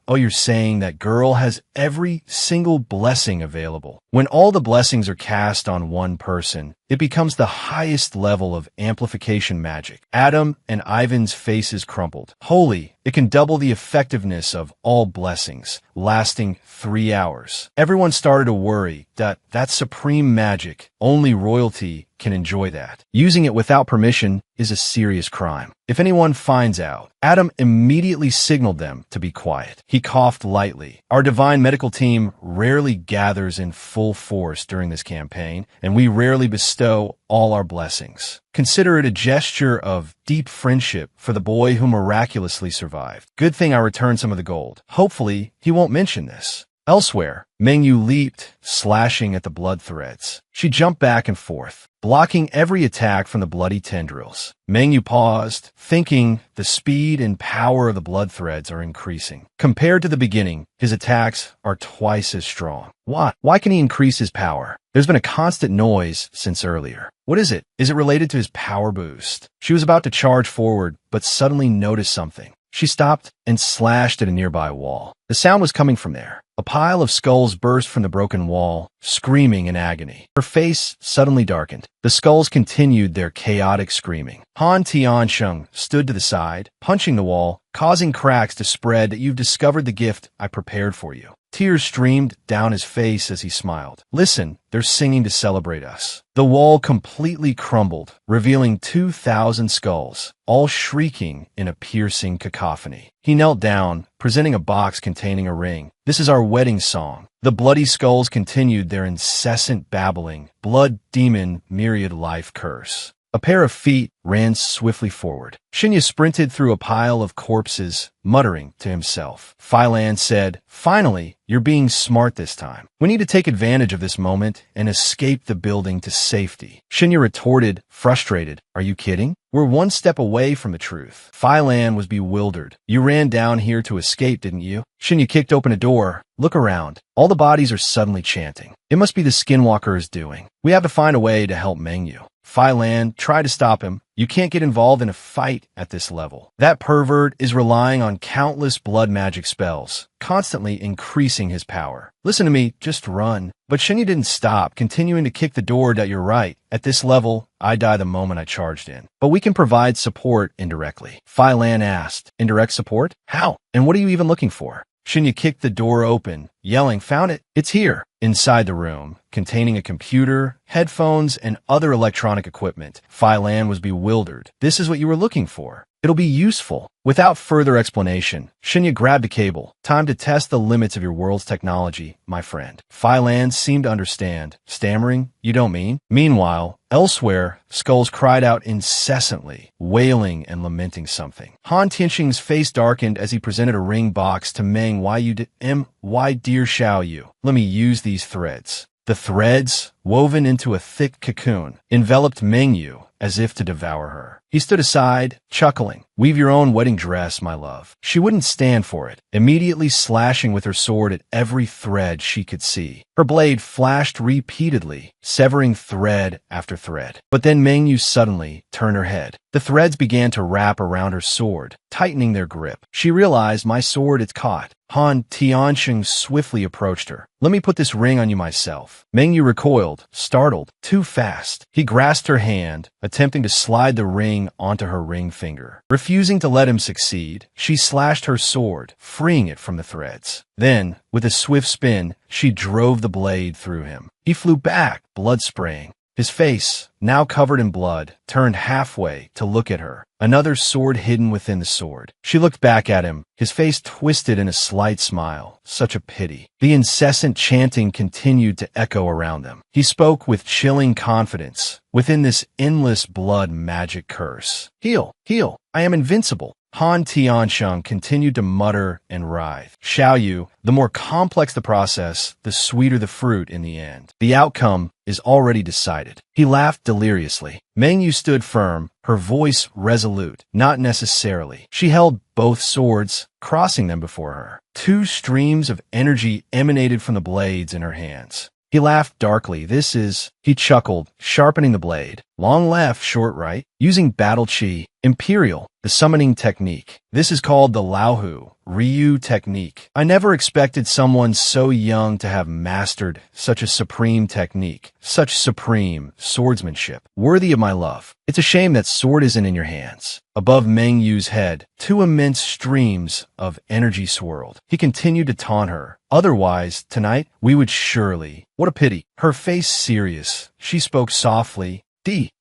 S1: Oh, you're saying that girl has every single blessing available. When all the blessings are cast on one person, it becomes the highest level of amplification magic. Adam and Ivan's faces crumpled. Holy, it can double the effectiveness of all blessings, lasting 3 hours. Everyone started to worry that that's supreme magic. Only royalty can enjoy that. Using it without permission is a serious crime. If anyone finds out, Adam immediately signaled them to be quiet. He coughed lightly. Our divine medical team rarely gathers in full force during this campaign, and we rarely bestow all our blessings. Consider it a gesture of deep friendship for the boy who miraculously survived. Good thing I returned some of the gold. Hopefully, he won't mention this. Elsewhere, Mengyu leaped, slashing at the blood threads. She jumped back and forth, blocking every attack from the bloody tendrils. Mengyu paused, thinking the speed and power of the blood threads are increasing. Compared to the beginning, his attacks are twice as strong. Why? Why can he increase his power? There's been a constant noise since earlier. What is it? Is it related to his power boost? She was about to charge forward, but suddenly noticed something. She stopped and slashed at a nearby wall. The sound was coming from there. A pile of skulls burst from the broken wall, screaming in agony. Her face suddenly darkened. The skulls continued their chaotic screaming. Han Tiansheng stood to the side, punching the wall, causing cracks to spread. That you've discovered the gift I prepared for you. Tears streamed down his face as he smiled. Listen, they're singing to celebrate us. The wall completely crumbled, revealing 2,000 skulls, all shrieking in a piercing cacophony. He knelt down, presenting a box containing a ring. This is our wedding song. The bloody skulls continued their incessant babbling, blood demon myriad life curse. A pair of feet ran swiftly forward. Shinya sprinted through a pile of corpses, muttering to himself. Phylan said, finally, you're being smart this time. We need to take advantage of this moment and escape the building to safety. Shinya retorted, frustrated. Are you kidding? We're one step away from the truth. Phylan was bewildered. You ran down here to escape, didn't you? Shinya kicked open a door. Look around. All the bodies are suddenly chanting. It must be the Skinwalker's doing. We have to find a way to help Mengyu. Phylan, try to stop him. You can't get involved in a fight at this level. That pervert is relying on countless blood magic spells, constantly increasing his power. Listen to me, just run. But Shinya didn't stop, continuing to kick the door. You're right. At this level, I die the moment I charged in. But we can provide support indirectly. Phylan asked. Indirect support? How? And what are you even looking for? Shinya kicked the door open, yelling, found it. It's here. Inside the room, containing a computer, headphones, and other electronic equipment, Phylan was bewildered. This is what you were looking for. It'll be useful. Without further explanation, Shinya grabbed a cable. Time to test the limits of your world's technology, my friend. Phylan seemed to understand, stammering, you don't mean? Meanwhile, elsewhere, skulls cried out incessantly, wailing and lamenting something. Han Tianxing's face darkened as he presented a ring box to Meng. Why dear shall you? Let me use these threads. The threads, woven into a thick cocoon, enveloped Mengyu as if to devour her. He stood aside, chuckling. Weave your own wedding dress, my love. She wouldn't stand for it, immediately slashing with her sword at every thread she could see. Her blade flashed repeatedly, severing thread after thread. But then Mengyu suddenly turned her head. The threads began to wrap around her sword, tightening their grip. She realized, my sword, it's caught. Han Tianxing swiftly approached her. Let me put this ring on you myself. Mengyu recoiled, startled, too fast. He grasped her hand, attempting to slide the ring clinging onto her ring finger. Refusing to let him succeed, she slashed her sword, freeing it from the threads. Then, with a swift spin, she drove the blade through him. He flew back, blood spraying. His face, now covered in blood, turned halfway to look at her, another sword hidden within the sword. She looked back at him, his face twisted in a slight smile. Such a pity. The incessant chanting continued to echo around them. He spoke with chilling confidence, within this endless blood magic curse. Heal, heal, I am invincible. Han Tiansheng continued to mutter and writhe. Xiao Yu, the more complex the process, the sweeter the fruit in the end. The outcome is already decided. He laughed deliriously. Meng Yu stood firm, her voice resolute. Not necessarily. She held both swords, crossing them before her. Two streams of energy emanated from the blades in her hands. He laughed darkly. He chuckled, sharpening the blade. Long left, short right, using battle chi, imperial, the summoning technique. This is called the Laohu, Ryu technique. I never expected someone so young to have mastered such a supreme technique, such supreme swordsmanship, worthy of my love. It's a shame that sword isn't in your hands. Above Meng Yu's head, two immense streams of energy swirled. He continued to taunt her. Otherwise, tonight, we would surely. What a pity. Her face serious. She spoke softly.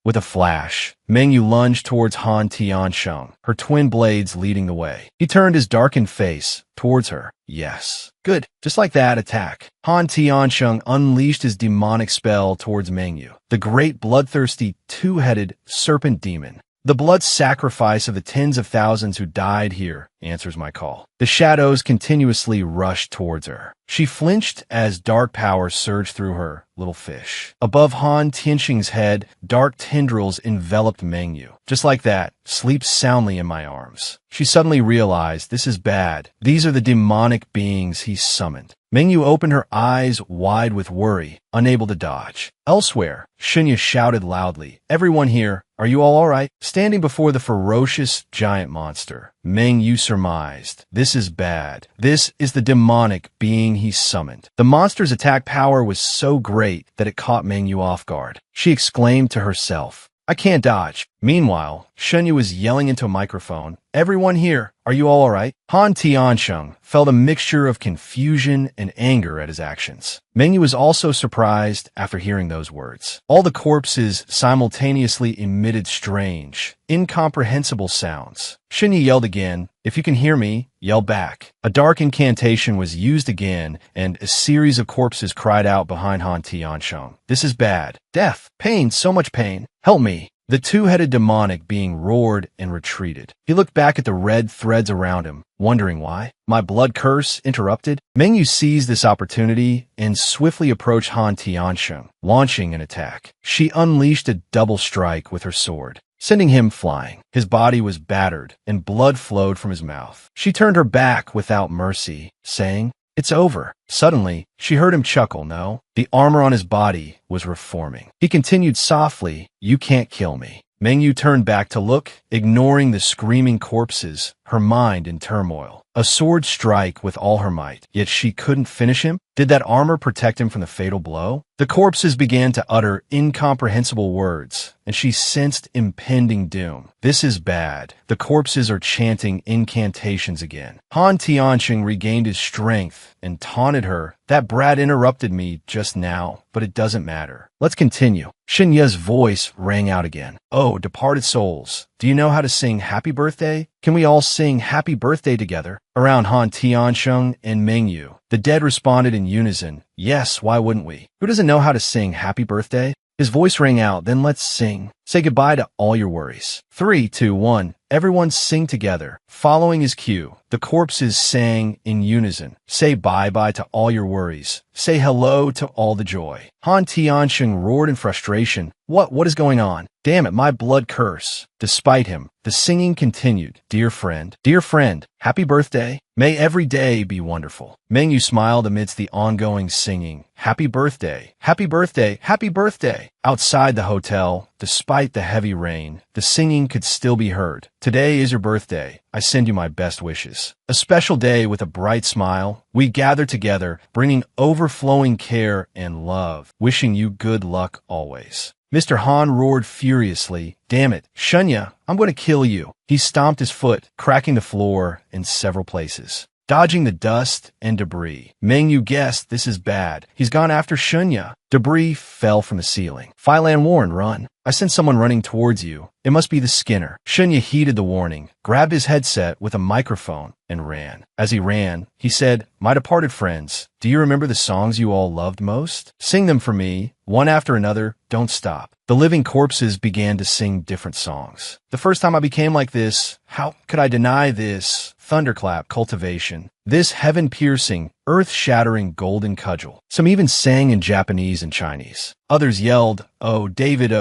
S1: With a flash, Meng Yu lunged towards Han Tiansheng, her twin blades leading the way. He turned his darkened face towards her. Yes. Good. Just like that, attack. Han Tiansheng unleashed his demonic spell towards Meng Yu, the great bloodthirsty two-headed serpent demon. The blood sacrifice of the tens of thousands who died here answers my call. The shadows continuously rushed towards her. She flinched as dark power surged through her, little fish. Above Han Tiansheng's head, dark tendrils enveloped Meng Yu. Just like that, sleep soundly in my arms. She suddenly realized this is bad. These are the demonic beings he summoned. Meng Yu opened her eyes wide with worry, unable to dodge. Elsewhere, Shinya shouted loudly, "Everyone here, are you all right?" Standing before the ferocious giant monster, Meng Yu surmised, this is bad. This is the demonic being he summoned. The monster's attack power was so great that it caught Meng Yu off guard. She exclaimed to herself, I can't dodge. Meanwhile, Shinya was yelling into a microphone, "Everyone here, are you all alright?" Han Tiansheng felt a mixture of confusion and anger at his actions. Meng Yu was also surprised after hearing those words. All the corpses simultaneously emitted strange, incomprehensible sounds. Shinya yelled again, "If you can hear me, yell back." A dark incantation was used again, and a series of corpses cried out behind Han Tiansheng. "This is bad. Death. Pain, so much pain. Help me." The two-headed demonic being roared and retreated. He looked back at the red threads around him, wondering why. My blood curse interrupted. Meng Yu seized this opportunity and swiftly approached Han Tiansheng, launching an attack. She unleashed a double strike with her sword, sending him flying. His body was battered, and blood flowed from his mouth. She turned her back without mercy, saying, "It's over." Suddenly, she heard him chuckle. No, the armor on his body was reforming. He continued softly, "You can't kill me." Meng Yu turned back to look, ignoring the screaming corpses, her mind in turmoil. A sword strike with all her might, yet she couldn't finish him? Did that armor protect him from the fatal blow? The corpses began to utter incomprehensible words, and she sensed impending doom. This is bad. The corpses are chanting incantations again. Han Tiansheng regained his strength and taunted her. "That brat interrupted me just now, but it doesn't matter. Let's continue." Shinya's voice rang out again. "Oh, departed souls, do you know how to sing Happy Birthday? Can we all sing Happy Birthday together?" Around Han Tiansheng and Meng Yu, the dead responded in unison, "Yes, why wouldn't we? Who doesn't know how to sing Happy Birthday?" His voice rang out, "Then let's sing. Say goodbye to all your worries. 3, 2, 1. Everyone sing together." Following his cue, the corpses sang in unison. "Say bye-bye to all your worries. Say hello to all the joy." Han Tiansheng roared in frustration. What is going on? Damn it, my blood curse." Despite him, the singing continued. Dear friend, happy birthday. May every day be wonderful." Meng Yu smiled amidst the ongoing singing. Happy birthday, happy birthday, happy birthday. Outside the hotel, despite the heavy rain, the singing could still be heard. "Today is your birthday. I send you my best wishes." A special day with a bright smile. We gather together, bringing overflowing care and love, wishing you good luck always. Mr. Han roared furiously. Damn it, Shunya, I'm going to kill you. He stomped his foot, cracking the floor in several places, dodging the dust and debris. Meng, you guessed, this is bad. He's gone after Shunya. Debris fell from the ceiling. Phylan warned, run. I sent someone running towards you. It must be the Skinner. Shunya heeded the warning, grabbed his headset with a microphone, and ran. As he ran, he said, My departed friends, do you remember the songs you all loved most? Sing them for me, one after another, don't stop. The living corpses began to sing different songs. The first time I became like this, how could I deny this? Thunderclap, cultivation. This heaven-piercing, earth-shattering golden cudgel. Some even sang in Japanese and Chinese. Others yelled, oh, David,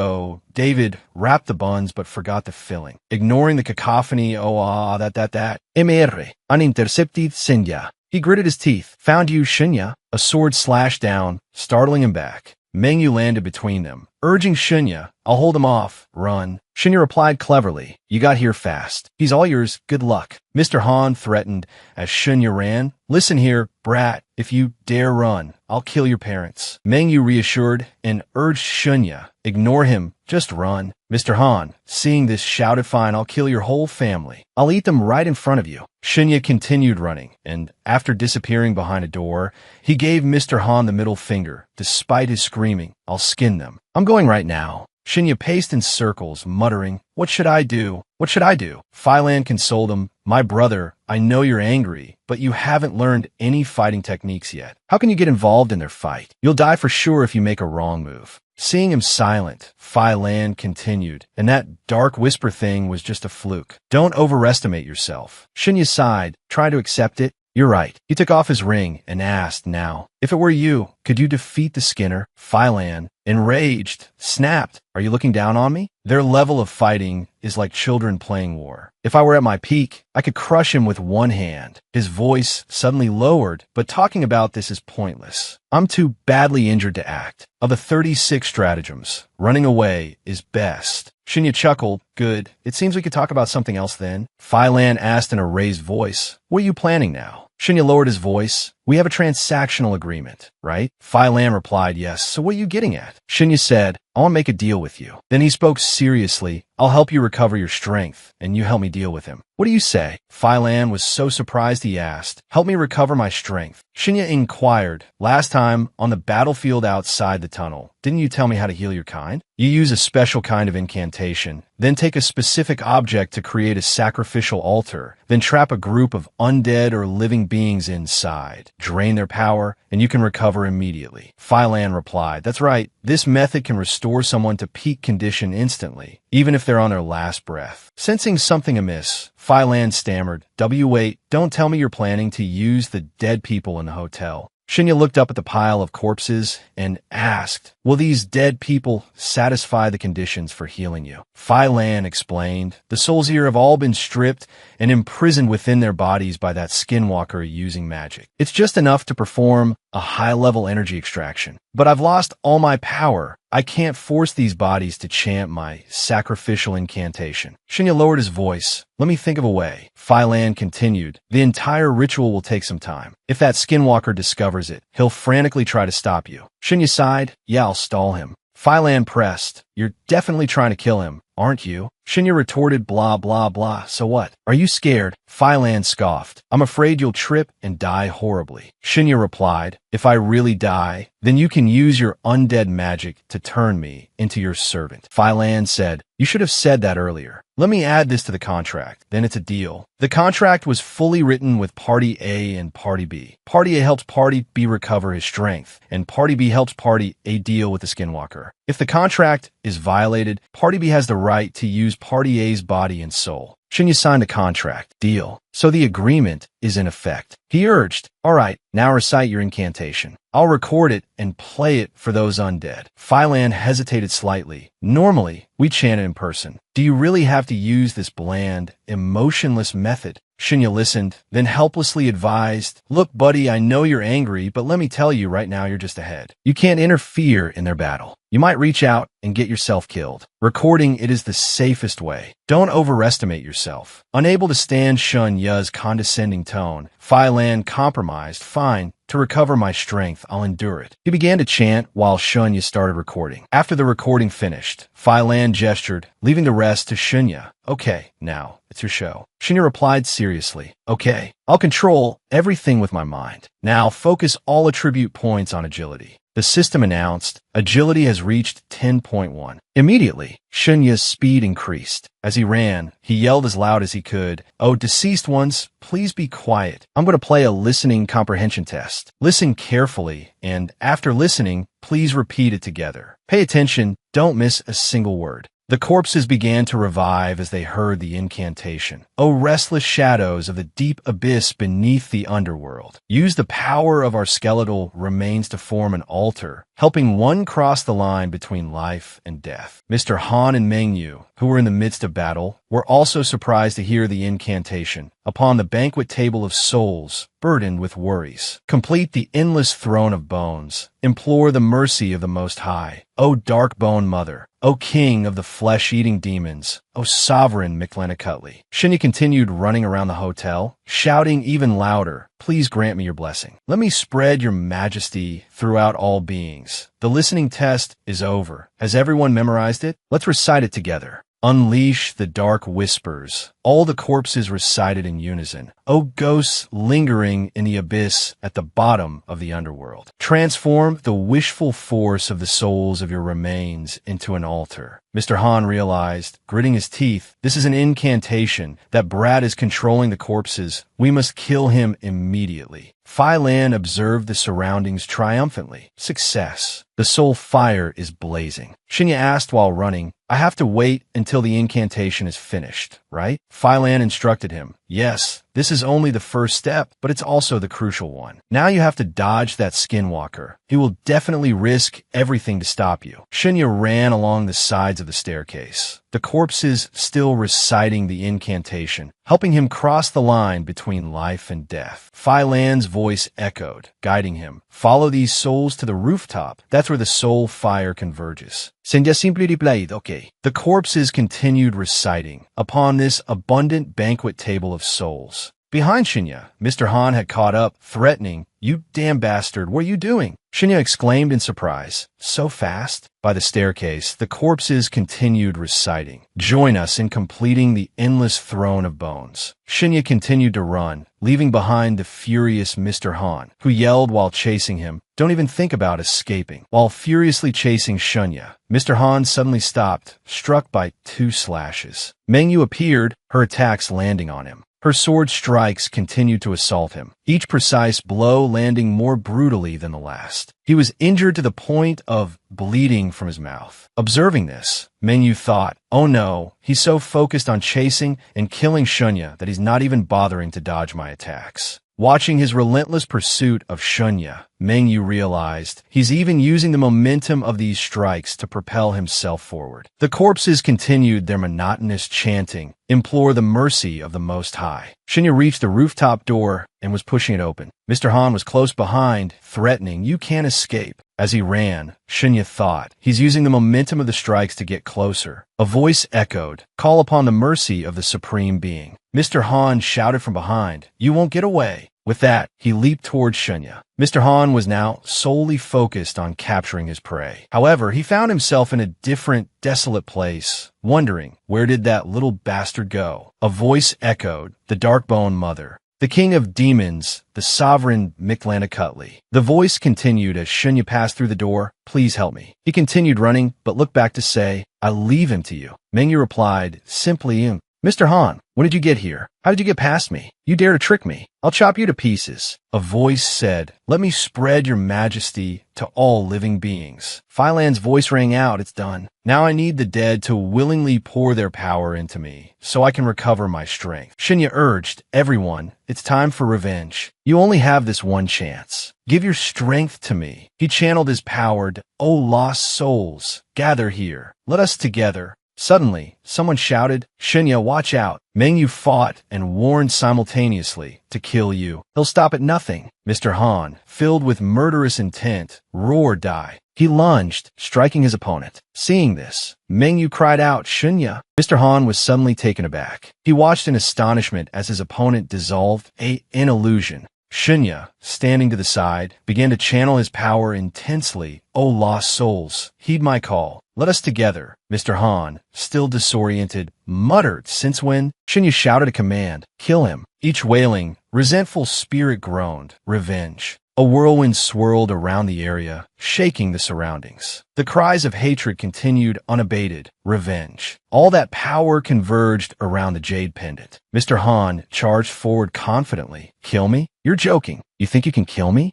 S1: wrapped the buns but forgot the filling. Ignoring the cacophony, that. MR, unintercepted Senya. He gritted his teeth. Found you, Shunya. A sword slashed down, startling him back. Mengyu landed between them, urging Shunya, I'll hold him off. Run. Shunya replied cleverly, you got here fast. He's all yours. Good luck. Mr. Han threatened as Shunya ran. Listen here, brat. If you dare run, I'll kill your parents. Mengyu reassured and urged Shunya, ignore him. Just run. Mr. Han, seeing this, shouted, fine, I'll kill your whole family. I'll eat them right in front of you. Shunya continued running, and after disappearing behind a door, he gave Mr. Han the middle finger. Despite his screaming, I'll skin them. I'm going right now. Shunya paced in circles, muttering, what should I do? What should I do? Phylan consoled him, my brother, I know you're angry, but you haven't learned any fighting techniques yet. How can you get involved in their fight? You'll die for sure if you make a wrong move. Seeing him silent, Phylan continued, and that dark whisper thing was just a fluke. Don't overestimate yourself. Shunya sighed, try to accept it. You're right. He took off his ring and asked, now, if it were you, could you defeat the Skinner? Phylan, enraged, snapped, are you looking down on me? Their level of fighting is like children playing war. If I were at my peak, I could crush him with one hand. His voice suddenly lowered, but talking about this is pointless. I'm too badly injured to act. Of the 36 stratagems, running away is best. Shunya chuckled. Good. It seems we could talk about something else then. Phylan asked in a raised voice, what are you planning now? Shunya lowered his voice. We have a transactional agreement, right? Phylan replied, yes. So what are you getting at? Shunya said, I want to make a deal with you. Then he spoke seriously. I'll help you recover your strength, and you help me deal with him. What do you say? Phylan was so surprised he asked, help me recover my strength. Shunya inquired, last time, on the battlefield outside the tunnel, didn't you tell me how to heal your kind? You use a special kind of incantation, then take a specific object to create a sacrificial altar, then trap a group of undead or living beings inside, drain their power, and you can recover immediately. Phylan replied, that's right, this method can restore someone to peak condition instantly, even if they're on their last breath. Sensing something amiss, Phylan stammered, wait, don't tell me you're planning to use the dead people in the hotel. Shunya looked up at the pile of corpses and asked, will these dead people satisfy the conditions for healing you? Phylan explained, the souls here have all been stripped and imprisoned within their bodies by that skinwalker using magic. It's just enough to perform a high-level energy extraction. But I've lost all my power. I can't force these bodies to chant my sacrificial incantation. Shunya lowered his voice. Let me think of a way. Phylan continued. The entire ritual will take some time. If that skinwalker discovers it, he'll frantically try to stop you. Shunya sighed. Yeah, I'll stall him. Phylan pressed. You're definitely trying to kill him, aren't you? Shunya retorted, blah, blah, blah. So what? Are you scared? Phylan scoffed. I'm afraid you'll trip and die horribly. Shunya replied, if I really die, then you can use your undead magic to turn me into your servant. Phylan said, you should have said that earlier. Let me add this to the contract, then it's a deal. The contract was fully written with Party A and Party B. Party A helps Party B recover his strength, and Party B helps Party A deal with the Skinwalker. If the contract is violated, Party B has the right to use Party A's body and soul. Shunya signed a contract. Deal. So the agreement is in effect. He urged, all right, now recite your incantation. I'll record it and play it for those undead. Phylan hesitated slightly. Normally, we chant it in person. Do you really have to use this bland, emotionless method? Shunya listened, then helplessly advised, look, buddy, I know you're angry, but let me tell you right now you're just ahead. You can't interfere in their battle. You might reach out and get yourself killed. Recording it is the safest way. Don't overestimate yourself. Unable to stand Shunya, Shunyu's condescending tone, Phi Lan compromised. Fine. To recover my strength, I'll endure it. He began to chant while Shunya started recording. After the recording finished, Phi Lan gestured, leaving the rest to Shunya. Okay, now, it's your show. Shunya replied seriously. Okay, I'll control everything with my mind. Now, focus all attribute points on agility. The system announced, agility has reached 10.1. Immediately, Shunya's speed increased. As he ran, he yelled as loud as he could, "Oh, deceased ones, please be quiet. I'm going to play a listening comprehension test. Listen carefully, and after listening, please repeat it together. Pay attention, don't miss a single word." The corpses began to revive as they heard the incantation. O restless shadows of the deep abyss beneath the underworld, use the power of our skeletal remains to form an altar, helping one cross the line between life and death. Mr. Han and Mengyu, who were in the midst of battle, were also surprised to hear the incantation. Upon the banquet table of souls, burdened with worries, complete the endless throne of bones. Implore the mercy of the Most High. O dark bone mother, O king of the flesh-eating demons, O sovereign Mictlantecuhtli. Shunya continued running around the hotel, shouting even louder, "Please grant me your blessing. Let me spread your majesty throughout all beings." The listening test is over. Has everyone memorized it? Let's recite it together. Unleash the dark whispers. All the corpses recited in unison. O ghosts lingering in the abyss at the bottom of the underworld, transform the wishful force of the souls of your remains into an altar. Mr. Han realized, gritting his teeth, this is an incantation. That brat is controlling the corpses. We must kill him immediately. Phi Lan observed the surroundings triumphantly. Success. The soul fire is blazing. Shunya asked while running, I have to wait until the incantation is finished, right? Phi Lan instructed him, yes, this is only the first step, but it's also the crucial one. Now you have to dodge that skinwalker. He will definitely risk everything to stop you. Shunya ran along the sides of the staircase, the corpses still reciting the incantation, helping him cross the line between life and death. Phi Lan's voice echoed, guiding him. Follow these souls to the rooftop. That's where the soul fire converges. Sendya simply replied, okay. The corpses continued reciting, upon this abundant banquet table of souls. Behind Shunya, Mr. Han had caught up, threatening, you damn bastard, what are you doing? Shunya exclaimed in surprise. So fast? By the staircase, the corpses continued reciting. Join us in completing the endless throne of bones. Shunya continued to run, leaving behind the furious Mr. Han, who yelled while chasing him, don't even think about escaping. While furiously chasing Shunya, Mr. Han suddenly stopped, struck by 2 slashes. Mengyu appeared, her attacks landing on him. Her sword strikes continued to assault him, each precise blow landing more brutally than the last. He was injured to the point of bleeding from his mouth. Observing this, Mengyu thought, oh no, he's so focused on chasing and killing Shunya that he's not even bothering to dodge my attacks. Watching his relentless pursuit of Shunya, Mengyu realized he's even using the momentum of these strikes to propel himself forward. The corpses continued their monotonous chanting, implore the mercy of the Most High. Shunya reached the rooftop door and was pushing it open. Mr. Han was close behind, threatening, you can't escape. As he ran, Shunya thought, he's using the momentum of the strikes to get closer. A voice echoed, call upon the mercy of the Supreme Being. Mr. Han shouted from behind, you won't get away. With that, he leaped towards Shunya. Mr. Han was now solely focused on capturing his prey. However, he found himself in a different, desolate place, wondering, where did that little bastard go? A voice echoed, the Darkbone Mother. The king of demons, the sovereign Mictlantecuhtli. The voice continued as Shunya passed through the door, please help me. He continued running, but looked back to say, I'll leave him to you. Mengyu replied, simply, Mr. Han, when did you get here? How did you get past me? You dare to trick me. I'll chop you to pieces. A voice said, let me spread your majesty to all living beings. Phi Lan's voice rang out, it's done. Now I need the dead to willingly pour their power into me, so I can recover my strength. Shunya urged, everyone, it's time for revenge. You only have this one chance. Give your strength to me. He channeled his power, O lost souls, gather here. Let us together Suddenly, someone shouted, Shinya, watch out. Mengyu fought and warned simultaneously, to kill you. He'll stop at nothing. Mr. Han, filled with murderous intent, roared die. He lunged, striking his opponent. Seeing this, Mengyu cried out, Shinya. Mr. Han was suddenly taken aback. He watched in astonishment as his opponent dissolved in illusion. Shinya, standing to the side, began to channel his power intensely. O lost souls, heed my call. Let us together. Mr. Han, still disoriented, muttered, Since when? Shinya shouted a command. Kill him. Each wailing, resentful spirit groaned. Revenge. A whirlwind swirled around the area, shaking the surroundings. The cries of hatred continued unabated. Revenge. All that power converged around the jade pendant. Mr. Han charged forward confidently. Kill me? You're joking. You think you can kill me?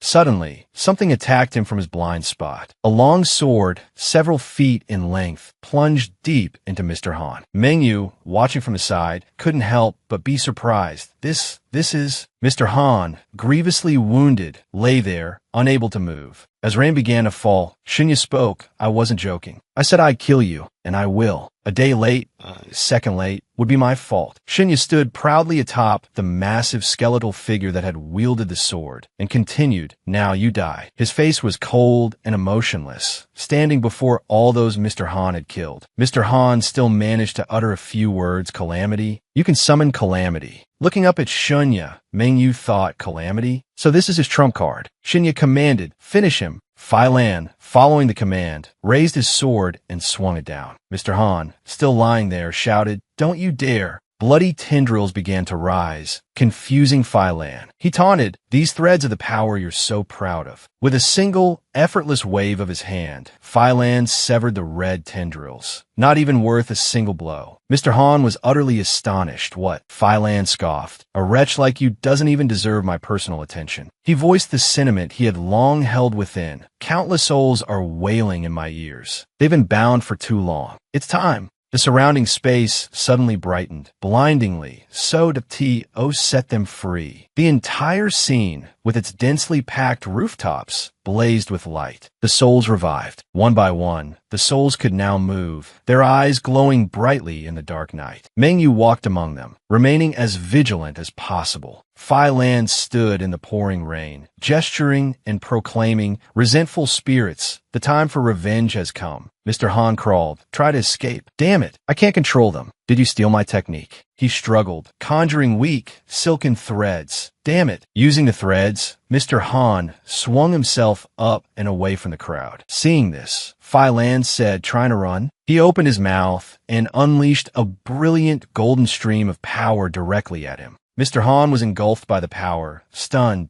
S1: Suddenly, something attacked him from his blind spot. A long sword, several feet in length, plunged deep into Mr. Han. Mengyu, watching from the side, couldn't help but be surprised. This is... Mr. Han, grievously wounded, lay there, unable to move. As rain began to fall, Shinya spoke. I wasn't joking. I said I'd kill you, and I will. A day late, a second late, would be my fault. Shinya stood proudly atop the massive skeletal figure that had wielded the sword, and continued, Now you die. His face was cold and emotionless, standing before all those Mr. Han had killed. Mr. Han still managed to utter a few words. Calamity? You can summon calamity. Looking up at Shinya, Mengyu thought, Calamity? So this is his trump card. Shinya commanded, Finish him. Fai Lan, following the command, raised his sword and swung it down. Mr. Han, still lying there, shouted, Don't you dare. Bloody tendrils began to rise, confusing Fai Lan. He taunted, These threads are the power you're so proud of. With a single, effortless wave of his hand, Fai Lan severed the red tendrils. Not even worth a single blow. Mr. Han was utterly astonished. What? Fai Lan scoffed. A wretch like you doesn't even deserve my personal attention. He voiced the sentiment he had long held within. Countless souls are wailing in my ears. They've been bound for too long. It's time. The surrounding space suddenly brightened, blindingly. So T.O. set them free. The entire scene, with its densely packed rooftops, blazed with light. The souls revived. One by one, the souls could now move, their eyes glowing brightly in the dark night. Mengyu walked among them, remaining as vigilant as possible. Fai Lan stood in the pouring rain, gesturing and proclaiming, Resentful spirits, the time for revenge has come. Mr. Han crawled. Try to escape. Damn it, I can't control them. Did you steal my technique? He struggled, conjuring weak, silken threads. Damn it. Using the threads, Mr. Han swung himself up and away from the crowd. Seeing this, Fai Lan said, Trying to run? He opened his mouth and unleashed a brilliant golden stream of power directly at him. Mr. Han was engulfed by the power, stunned.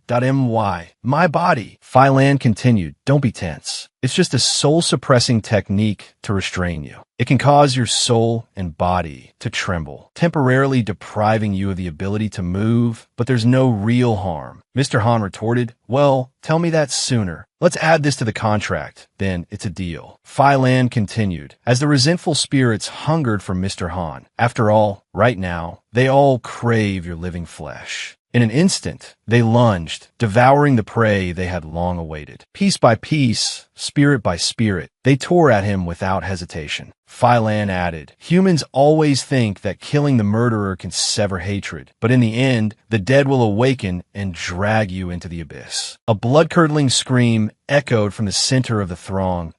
S1: My body. Fai Lan continued, Don't be tense. It's just a soul-suppressing technique to restrain you. It can cause your soul and body to tremble, temporarily depriving you of the ability to move, but there's no real harm. Mr. Han retorted, Well, tell me that sooner. Let's add this to the contract. Then it's a deal. Fai Lan continued, as the resentful spirits hungered for Mr. Han. After all, right now, they all crave your living flesh. In an instant, they lunged, devouring the prey they had long awaited. Piece by piece, spirit by spirit, they tore at him without hesitation. Fai Lan added, Humans always think that killing the murderer can sever hatred, but in the end, the dead will awaken and drag you into the abyss. A blood-curdling scream echoed from the center of the throng.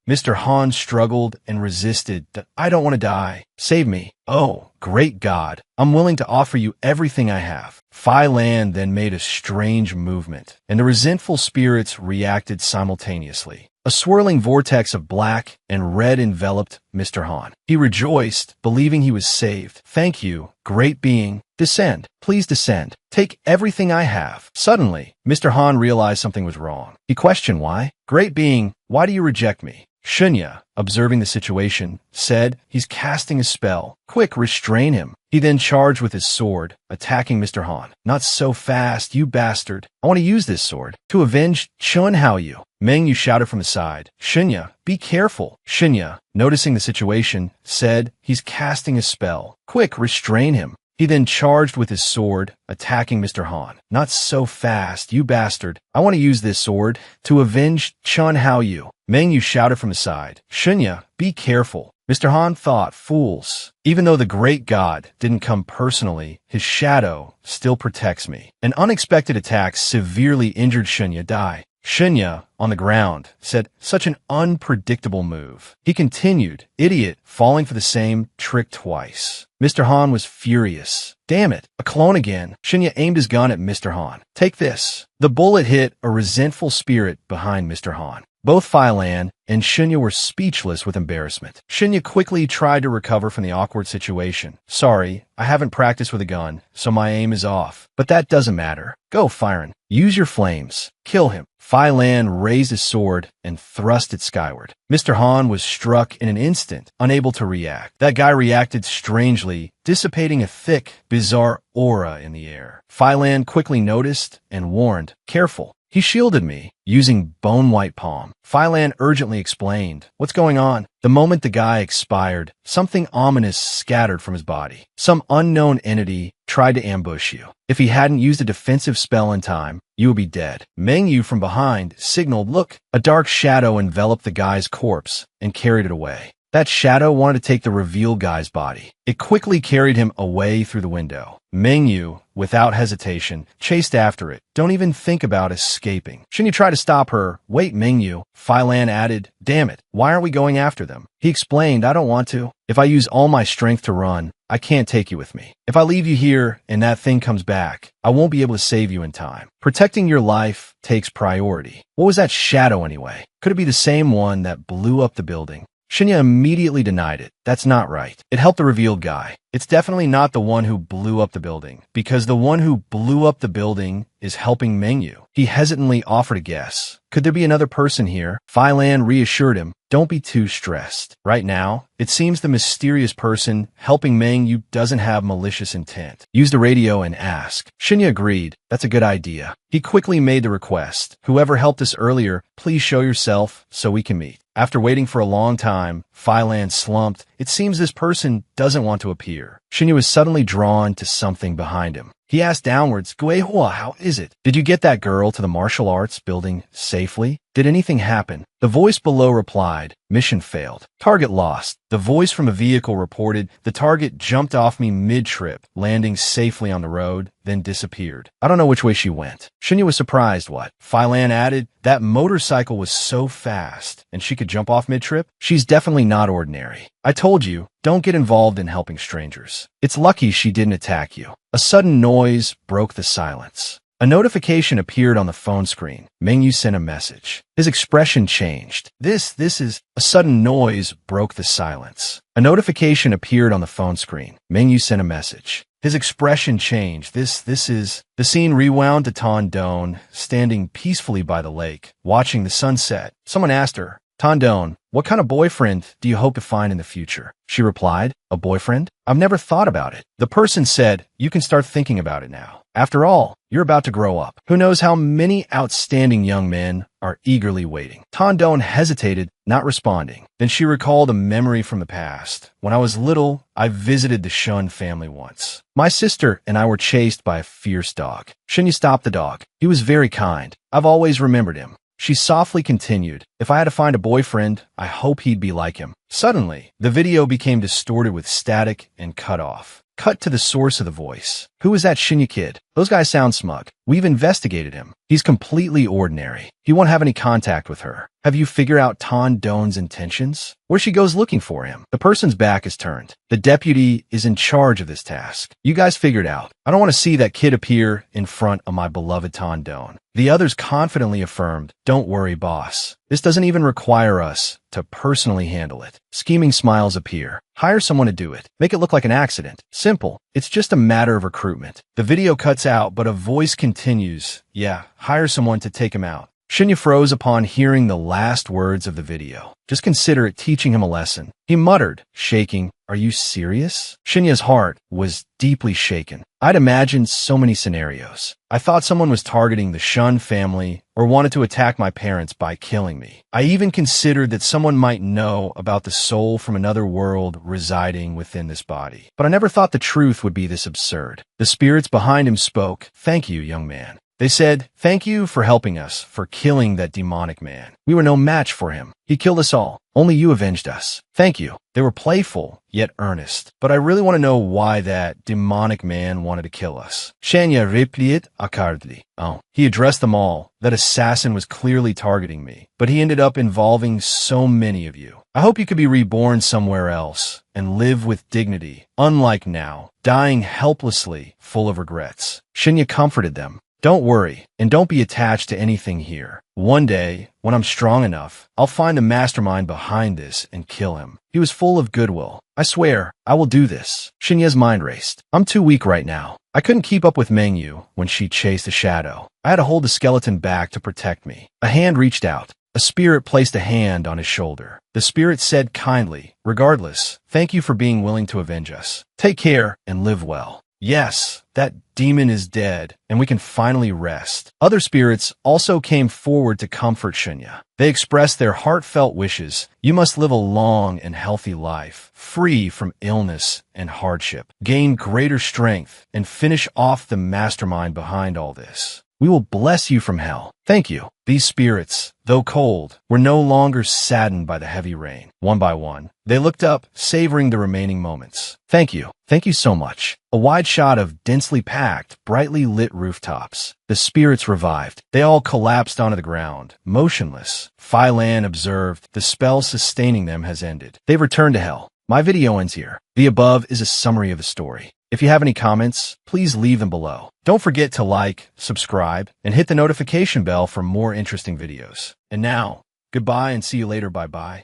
S1: Mr. Han struggled and resisted. I don't want to die. Save me. Oh, great God. I'm willing to offer you everything I have. Fai Lan then made a strange movement, and the resentful spirits reacted simultaneously. A swirling vortex of black and red enveloped Mr. Han. He rejoiced, believing he was saved. Thank you, great being. Descend. Please descend. Take everything I have. Suddenly, Mr. Han realized something was wrong. He questioned why. Great being, why do you reject me? Shinya, observing the situation, said, He's casting a spell. Quick, restrain him. He then charged with his sword, attacking Mr. Han. Not so fast, you bastard. I want to use this sword to avenge Chun Hao Yu. Mengyu shouted from the side, Shinya, be careful. Shinya, noticing the situation, said, He's casting a spell. Quick, restrain him. He then charged with his sword, attacking Mr. Han. Not so fast, you bastard. I want to use this sword to avenge Chun Hao Yu. Mengyu shouted from the side, Shinya, be careful. Mr. Han thought, fools. Even though the great god didn't come personally, his shadow still protects me. An unexpected attack severely injured Shunya Dai. Shunya, on the ground, said, such an unpredictable move. He continued, idiot, falling for the same trick twice. Mr. Han was furious. Damn it, a clone again. Shunya aimed his gun at Mr. Han. Take this. The bullet hit a resentful spirit behind Mr. Han. Both Fai Lan and Shunya were speechless with embarrassment. Shunya quickly tried to recover from the awkward situation. Sorry, I haven't practiced with a gun, so my aim is off. But that doesn't matter. Go, Firen. Use your flames. Kill him. Fai Lan raised his sword and thrust it skyward. Mr. Han was struck in an instant, unable to react. That guy reacted strangely, dissipating a thick, bizarre aura in the air. Fai Lan quickly noticed and warned, careful. He shielded me, using bone-white palm. Fai Lan urgently explained, what's going on? The moment the guy expired, something ominous scattered from his body. Some unknown entity tried to ambush you. If he hadn't used a defensive spell in time, you would be dead. Meng Yu from behind signaled, look. A dark shadow enveloped the guy's corpse and carried it away. That shadow wanted to take the revealed guy's body. It quickly carried him away through the window. Meng Yu, without hesitation, chased after it. Don't even think about escaping. Shouldn't you try to stop her? Wait, Meng Yu. Fai Lan added, damn it, why aren't we going after them? He explained, I don't want to. If I use all my strength to run, I can't take you with me. If I leave you here and that thing comes back, I won't be able to save you in time. Protecting your life takes priority. What was that shadow anyway? Could it be the same one that blew up the building? Shunya immediately denied it. That's not right. It helped the revealed guy. It's definitely not the one who blew up the building, because the one who blew up the building is helping Meng Yu. He hesitantly offered a guess. Could there be another person here? Fai Lan reassured him, don't be too stressed. Right now, it seems the mysterious person helping Meng Yu doesn't have malicious intent. Use the radio and ask. Shunya agreed. That's a good idea. He quickly made the request. Whoever helped us earlier, please show yourself so we can meet. After waiting for a long time, Fai Lan slumped. It seems this person doesn't want to appear. Shunya was suddenly drawn to something behind him. He asked downwards, Guihua, how is it? Did you get that girl to the martial arts building safely? Did anything happen? The voice below replied, mission failed. Target lost. The voice from a vehicle reported, the target jumped off me mid-trip, landing safely on the road, then disappeared. I don't know which way she went. Shunya was surprised, what? Fai Lan added, that motorcycle was so fast, and she could jump off mid-trip? She's definitely not ordinary. I told you, don't get involved in helping strangers. It's lucky she didn't attack you. A sudden noise broke the silence. A notification appeared on the phone screen. Meng Yu sent a message. His expression changed. This is... A sudden noise broke the silence. A notification appeared on the phone screen. Meng Yu sent a message. His expression changed. This is... The scene rewound to Tan Don, standing peacefully by the lake, watching the sunset. Someone asked her, Tan Don, what kind of boyfriend do you hope to find in the future? She replied, a boyfriend? I've never thought about it. The person said, you can start thinking about it now. After all, you're about to grow up. Who knows how many outstanding young men are eagerly waiting. Tan Don hesitated, not responding. Then she recalled a memory from the past. When I was little, I visited the Shun family once. My sister and I were chased by a fierce dog. Shunya stopped the dog. He was very kind. I've always remembered him. She softly continued, if I had to find a boyfriend, I hope he'd be like him. Suddenly, the video became distorted with static and cut off. Cut to the source of the voice. Who is that Shunya kid? Those guys sound smug. We've investigated him. He's completely ordinary. He won't have any contact with her. Have you figured out Tan Don's intentions? Where she goes looking for him? The person's back is turned. The deputy is in charge of this task. You guys figured out. I don't want to see that kid appear in front of my beloved Tan Don. The others confidently affirmed, don't worry, boss. This doesn't even require us to personally handle it. Scheming smiles appear. Hire someone to do it. Make it look like an accident. Simple. It's just a matter of recruitment. The video cuts out, but a voice continues. Yeah, hire someone to take him out. Shunya froze upon hearing the last words of the video. Just consider it teaching him a lesson. He muttered, shaking, are you serious? Shunya's heart was deeply shaken. I'd imagined so many scenarios. I thought someone was targeting the Shun family or wanted to attack my parents by killing me. I even considered that someone might know about the soul from another world residing within this body. But I never thought the truth would be this absurd. The spirits behind him spoke, thank you, young man. They said, "Thank you for helping us, for killing that demonic man. We were no match for him. He killed us all. Only you avenged us. Thank you." They were playful, yet earnest. But I really want to know why that demonic man wanted to kill us. Shanya replied accordingly. Oh, he addressed them all. That assassin was clearly targeting me, but he ended up involving so many of you. I hope you could be reborn somewhere else and live with dignity, unlike now, dying helplessly, full of regrets. Shinya comforted them. Don't worry, and don't be attached to anything here. One day, when I'm strong enough, I'll find the mastermind behind this and kill him. He was full of goodwill. I swear, I will do this. Shinya's mind raced. I'm too weak right now. I couldn't keep up with Mengyu when she chased a shadow. I had to hold the skeleton back to protect me. A hand reached out. A spirit placed a hand on his shoulder. The spirit said kindly, "Regardless, thank you for being willing to avenge us. Take care and live well." Yes, that demon is dead, and we can finally rest. Other spirits also came forward to comfort Shinya. They expressed their heartfelt wishes. You must live a long and healthy life, free from illness and hardship. Gain greater strength, and finish off the mastermind behind all this. We will bless you from hell. Thank you. These spirits, though cold, were no longer saddened by the heavy rain. One by one, they looked up, savoring the remaining moments. Thank you. Thank you so much. A wide shot of densely packed, brightly lit rooftops. The spirits revived. They all collapsed onto the ground, motionless. Phi Lan observed, the spell sustaining them has ended. They returned to hell. My video ends here. The above is a summary of the story. If you have any comments, please leave them below. Don't forget to like, subscribe, and hit the notification bell for more interesting videos. And now, goodbye and see you later. Bye-bye.